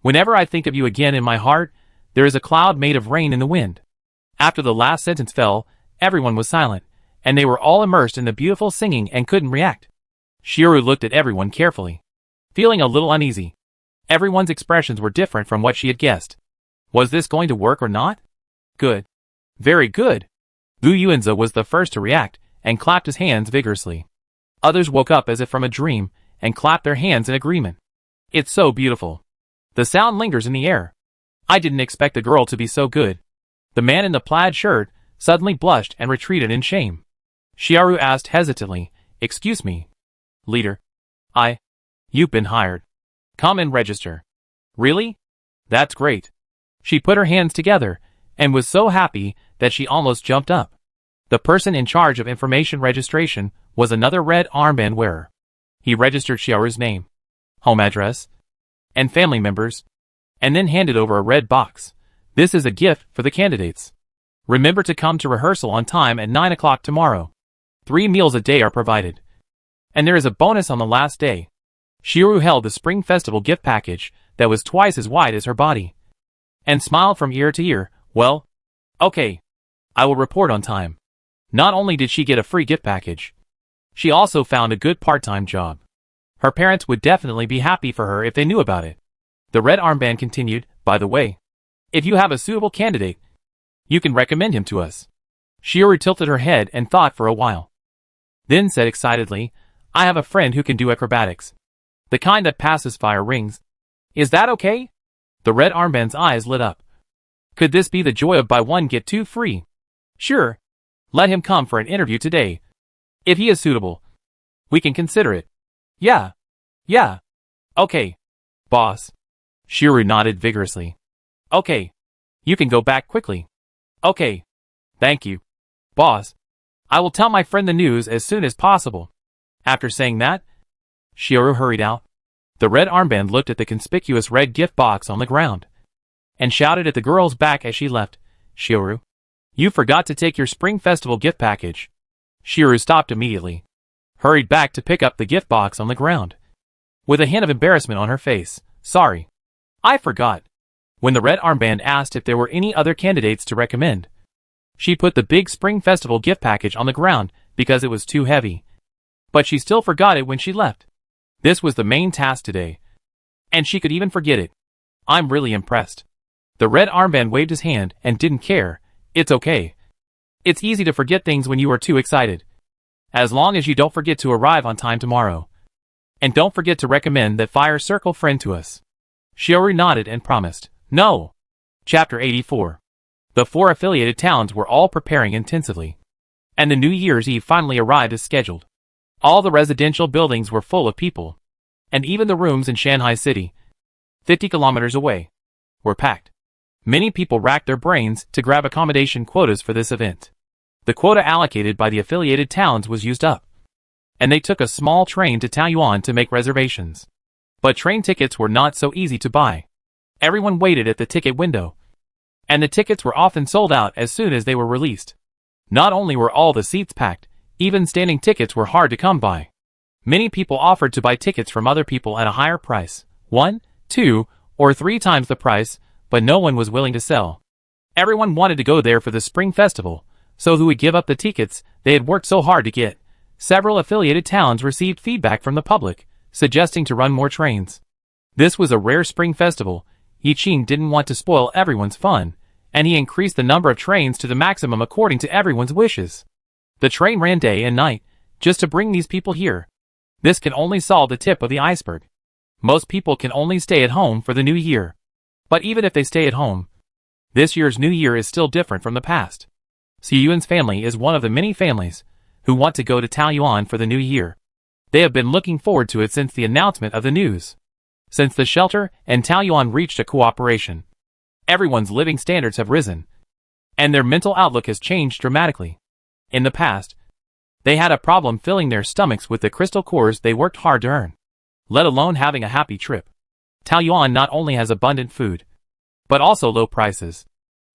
Whenever I think of you again in my heart, there is a cloud made of rain in the wind. After the last sentence fell, everyone was silent, and they were all immersed in the beautiful singing and couldn't react. Xiaoru looked at everyone carefully, feeling a little uneasy. Everyone's expressions were different from what she had guessed. Was this going to work or not? Good. Very good. Zhu Yuanzi was the first to react and clapped his hands vigorously. Others woke up as if from a dream and clapped their hands in agreement. It's so beautiful. The sound lingers in the air. I didn't expect the girl to be so good. The man in the plaid shirt suddenly blushed and retreated in shame. Xiaoru asked hesitantly, Excuse me, leader. You've been hired. Come and register. Really? That's great. She put her hands together and was so happy that she almost jumped up. The person in charge of information registration was another red armband wearer. He registered Xiaoru's name, home address, and family members, and then handed over a red box. This is a gift for the candidates. Remember to come to rehearsal on time at 9 o'clock tomorrow. 3 meals a day are provided. And there is a bonus on the last day. Xiaoru held the Spring Festival gift package that was twice as wide as her body, and smiled from ear to ear. Well, okay. I will report on time. Not only did she get a free gift package, she also found a good part-time job. Her parents would definitely be happy for her if they knew about it. The red armband continued, By the way, if you have a suitable candidate, you can recommend him to us. Xiaoru tilted her head and thought for a while, then said excitedly, I have a friend who can do acrobatics. The kind that passes fire rings. Is that okay? The red armband's eyes lit up. Could this be the joy of buy one get 2 free? Sure. Let him come for an interview today. If he is suitable, we can consider it. Yeah. Okay. Boss. Xiaoru nodded vigorously. Okay. You can go back quickly. Okay. Thank you. Boss. I will tell my friend the news as soon as possible. After saying that, Xiaoru hurried out. The red armband looked at the conspicuous red gift box on the ground and shouted at the girl's back as she left, Xiaoru, you forgot to take your Spring Festival gift package. Xiaoru stopped immediately, hurried back to pick up the gift box on the ground, with a hint of embarrassment on her face. Sorry. I forgot. When the red armband asked if there were any other candidates to recommend, she put the big Spring Festival gift package on the ground because it was too heavy. But she still forgot it when she left. This was the main task today, and she could even forget it. I'm really impressed. The red armband waved his hand and didn't care. It's okay. It's easy to forget things when you are too excited. As long as you don't forget to arrive on time tomorrow. And don't forget to recommend that Fire Circle friend to us. Xiaoru nodded and promised. No. Chapter 84. The 4 affiliated towns were all preparing intensively, and the New Year's Eve finally arrived as scheduled. All the residential buildings were full of people, and even the rooms in Shanghai City, 50 kilometers away, were packed. Many people racked their brains to grab accommodation quotas for this event. The quota allocated by the affiliated towns was used up, and they took a small train to Taoyuan to make reservations. But train tickets were not so easy to buy. Everyone waited at the ticket window, and the tickets were often sold out as soon as they were released. Not only were all the seats packed, even standing tickets were hard to come by. Many people offered to buy tickets from other people at a higher price, 1, 2, or 3 times the price, but no one was willing to sell. Everyone wanted to go there for the spring festival, so who would give up the tickets they had worked so hard to get? Several affiliated towns received feedback from the public, suggesting to run more trains. This was a rare spring festival. Yiqing didn't want to spoil everyone's fun, and he increased the number of trains to the maximum according to everyone's wishes. The train ran day and night, just to bring these people here. This can only solve the tip of the iceberg. Most people can only stay at home for the new year. But even if they stay at home, this year's new year is still different from the past. Siyuan's family is one of the many families who want to go to Taoyuan for the new year. They have been looking forward to it since the announcement of the news. Since the shelter and Taoyuan reached a cooperation, everyone's living standards have risen, and their mental outlook has changed dramatically. In the past, they had a problem filling their stomachs with the crystal cores they worked hard to earn, let alone having a happy trip. Taoyuan not only has abundant food, but also low prices.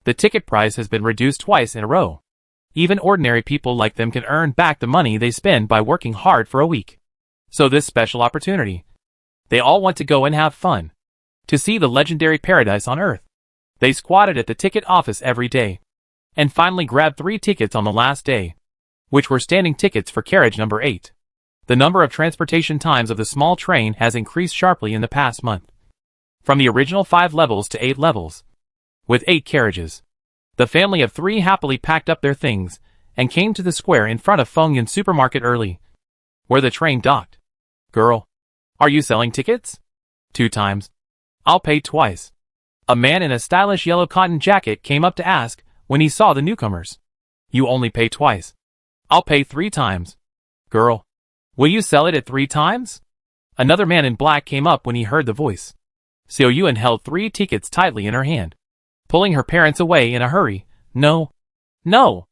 The ticket price has been reduced twice in a row. Even ordinary people like them can earn back the money they spend by working hard for a week. So this special opportunity, they all want to go and have fun, to see the legendary paradise on earth. They squatted at the ticket office every day, and finally grabbed 3 tickets on the last day, which were standing tickets for carriage number 8. The number of transportation times of the small train has increased sharply in the past month, from the original 5 levels to 8 levels, with 8 carriages. The family of 3 happily packed up their things and came to the square in front of Fengyun supermarket early, where the train docked. Girl, are you selling tickets? 2 times. I'll pay twice. A man in a stylish yellow cotton jacket came up to ask when he saw the newcomers. You only pay twice. I'll pay 3 times. Girl, will you sell it at 3 times? Another man in black came up when he heard the voice. Xiao Yuan held 3 tickets tightly in her hand, pulling her parents away in a hurry. No. No.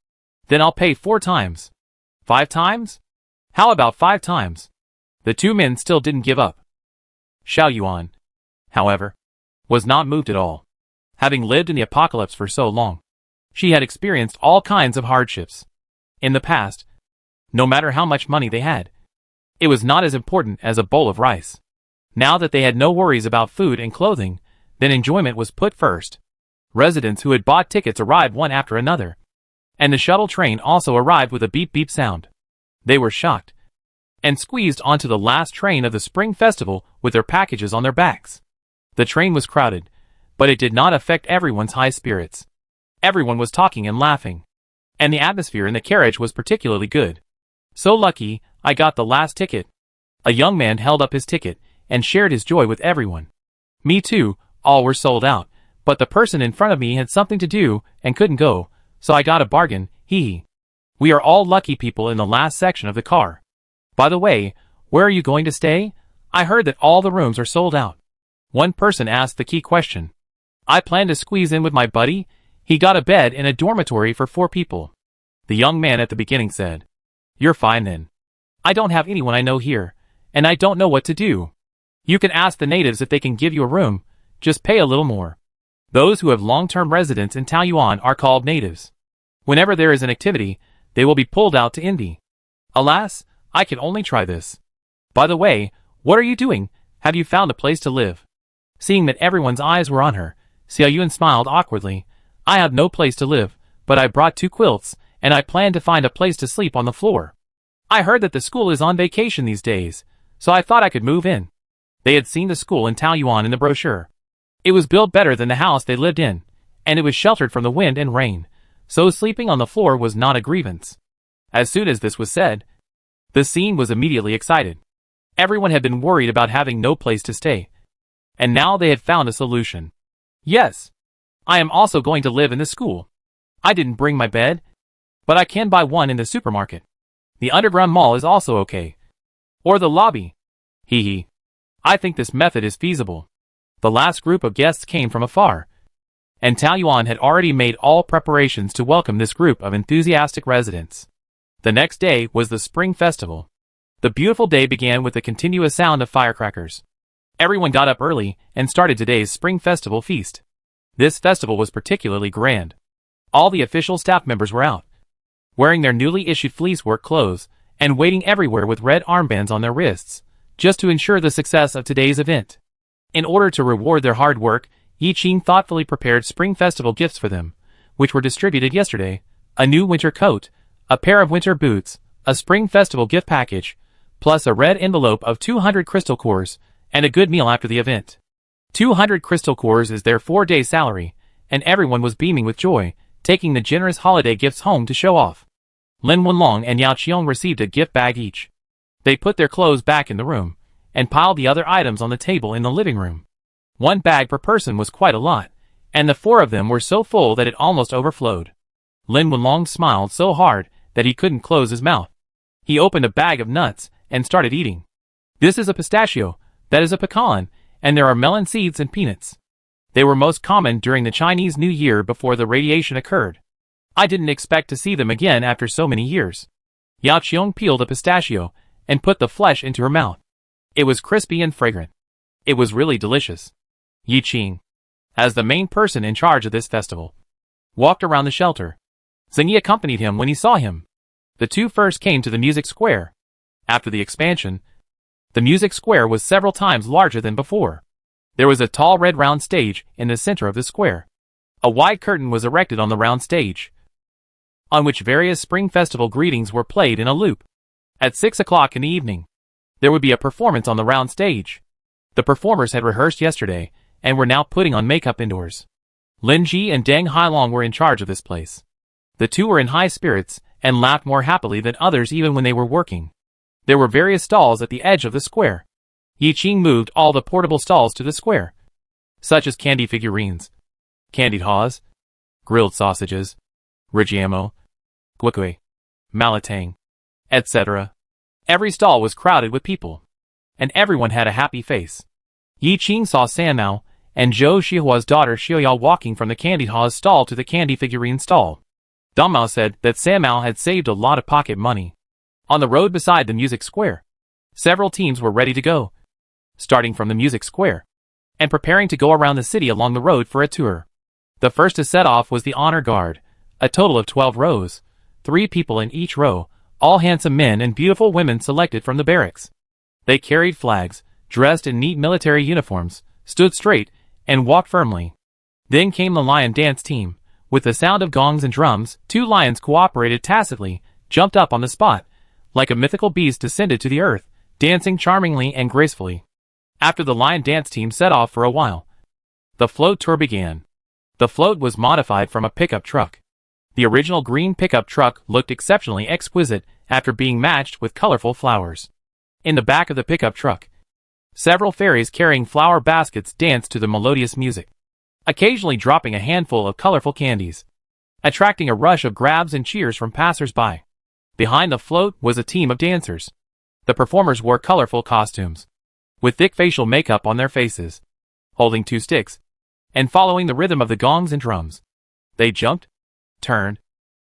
Then I'll pay 4 times. 5 times? How about 5 times? The 2 men still didn't give up. Xiao Yuan, however, was not moved at all. Having lived in the apocalypse for so long, she had experienced all kinds of hardships. In the past, no matter how much money they had, it was not as important as a bowl of rice. Now that they had no worries about food and clothing, then enjoyment was put first. Residents who had bought tickets arrived one after another, and the shuttle train also arrived with a beep-beep sound. They were shocked, and squeezed onto the last train of the Spring Festival with their packages on their backs. The train was crowded, but it did not affect everyone's high spirits. Everyone was talking and laughing, and the atmosphere in the carriage was particularly good. So lucky, I got the last ticket. A young man held up his ticket and shared his joy with everyone. Me too, all were sold out, but the person in front of me had something to do and couldn't go, so I got a bargain, hee. We are all lucky people in the last section of the car. By the way, where are you going to stay? I heard that all the rooms are sold out. One person asked the key question. I plan to squeeze in with my buddy. He got a bed in a dormitory for 4 people. The young man at the beginning said, You're fine then. I don't have anyone I know here, and I don't know what to do. You can ask the natives if they can give you a room, just pay a little more. Those who have long-term residence in Taoyuan are called natives. Whenever there is an activity, they will be pulled out to Indy. Alas, I can only try this. By the way, what are you doing? Have you found a place to live? Seeing that everyone's eyes were on her, Xiao Yuan smiled awkwardly. I have no place to live, but I brought 2 quilts, and I plan to find a place to sleep on the floor. I heard that the school is on vacation these days, so I thought I could move in. They had seen the school in Taoyuan in the brochure. It was built better than the house they lived in, and it was sheltered from the wind and rain, so sleeping on the floor was not a grievance. As soon as this was said, the scene was immediately excited. Everyone had been worried about having no place to stay, and now they had found a solution. Yes, I am also going to live in the school. I didn't bring my bed, but I can buy one in the supermarket. The underground mall is also okay. Or the lobby. Hee hee. I think this method is feasible. The last group of guests came from afar, and Taoyuan had already made all preparations to welcome this group of enthusiastic residents. The next day was the Spring Festival. The beautiful day began with the continuous sound of firecrackers. Everyone got up early and started today's Spring Festival feast. This festival was particularly grand. All the official staff members were out, wearing their newly issued fleece work clothes, and waiting everywhere with red armbands on their wrists, just to ensure the success of today's event. In order to reward their hard work, Yi Qing thoughtfully prepared Spring Festival gifts for them, which were distributed yesterday: a new winter coat, a pair of winter boots, a Spring Festival gift package, plus a red envelope of 200 crystal cores, and a good meal after the event. 200 crystal cores is their 4-day salary, and everyone was beaming with joy, taking the generous holiday gifts home to show off. Lin Wenlong and Yao Qiong received a gift bag each. They put their clothes back in the room, and piled the other items on the table in the living room. One bag per person was quite a lot, and the 4 of them were so full that it almost overflowed. Lin Wenlong smiled so hard that he couldn't close his mouth. He opened a bag of nuts and started eating. This is a pistachio, that is a pecan, and there are melon seeds and peanuts. They were most common during the Chinese New Year before the radiation occurred. I didn't expect to see them again after so many years. Yao Qiong peeled a pistachio and put the flesh into her mouth. It was crispy and fragrant. It was really delicious. Yi Qing, as the main person in charge of this festival, walked around the shelter. Zhengyi accompanied him when he saw him. The two first came to the music square. After the expansion, the music square was several times larger than before. There was a tall red round stage in the center of the square. A wide curtain was erected on the round stage, on which various Spring Festival greetings were played in a loop. At 6 o'clock in the evening, there would be a performance on the round stage. The performers had rehearsed yesterday, and were now putting on makeup indoors. Lin Ji and Deng Hailong were in charge of this place. The two were in high spirits, and laughed more happily than others even when they were working. There were various stalls at the edge of the square. Yi Qing moved all the portable stalls to the square, such as candy figurines, candied haws, grilled sausages, rijiamo, guacue, malatang, etc. Every stall was crowded with people, and everyone had a happy face. Yi Qing saw San Mao and Zhou Xihua's daughter Xiuyao walking from the candied haws stall to the candy figurine stall. Dong Mao said that San Mao had saved a lot of pocket money. On the road beside the music square, several teams were ready to go, starting from the music square, and preparing to go around the city along the road for a tour. The first to set off was the honor guard, a total of 12 rows, 3 people in each row, all handsome men and beautiful women selected from the barracks. They carried flags, dressed in neat military uniforms, stood straight, and walked firmly. Then came the lion dance team. With the sound of gongs and drums, 2 lions cooperated tacitly, jumped up on the spot, like a mythical beast descended to the earth, dancing charmingly and gracefully. After the lion dance team set off for a while, the float tour began. The float was modified from a pickup truck. The original green pickup truck looked exceptionally exquisite after being matched with colorful flowers. In the back of the pickup truck, several fairies carrying flower baskets danced to the melodious music, occasionally dropping a handful of colorful candies, attracting a rush of grabs and cheers from passers-by. Behind the float was a team of dancers. The performers wore colorful costumes, with thick facial makeup on their faces, holding 2 sticks, and following the rhythm of the gongs and drums. They jumped, turned,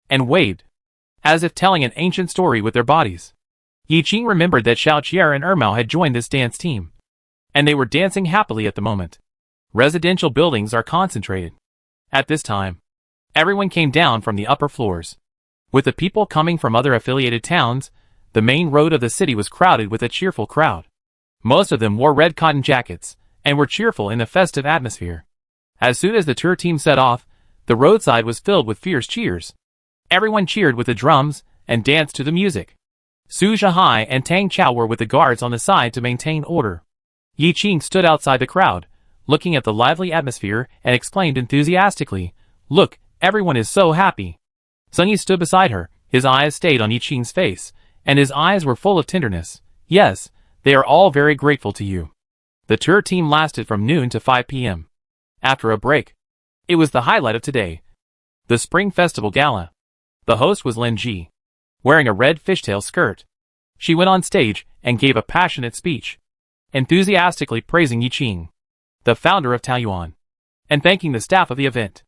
and waved, as if telling an ancient story with their bodies. Yi Qing remembered that Xiao Qier and Ermao had joined this dance team, and they were dancing happily at the moment. Residential buildings are concentrated. At this time, everyone came down from the upper floors. With the people coming from other affiliated towns, the main road of the city was crowded with a cheerful crowd. Most of them wore red cotton jackets, and were cheerful in the festive atmosphere. As soon as the tour team set off, the roadside was filled with fierce cheers. Everyone cheered with the drums, and danced to the music. Su Zhihai and Tang Chao were with the guards on the side to maintain order. Yi Qing stood outside the crowd, looking at the lively atmosphere, and exclaimed enthusiastically, "Look, everyone is so happy." Zhengyi stood beside her, his eyes stayed on Yi Qing's face, and his eyes were full of tenderness. "Yes, they are all very grateful to you." The tour team lasted from noon to 5 p.m. After a break, it was the highlight of today, the Spring Festival Gala. The host was Lin Ji, wearing a red fishtail skirt. She went on stage and gave a passionate speech, enthusiastically praising Yi Qing, the founder of Taoyuan, and thanking the staff of the event.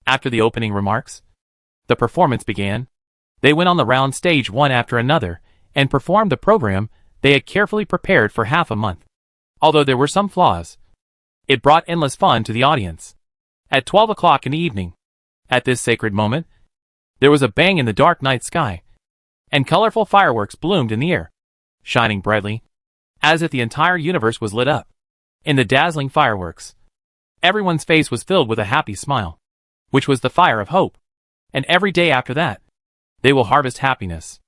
After the opening remarks, the performance began. They went on the round stage one after another, and performed the program they had carefully prepared for half a month. Although there were some flaws, it brought endless fun to the audience. At 12 o'clock in the evening, at this sacred moment, there was a bang in the dark night sky, and colorful fireworks bloomed in the air, shining brightly, as if the entire universe was lit up. In the dazzling fireworks, everyone's face was filled with a happy smile, which was the fire of hope. And every day after that, they will harvest happiness.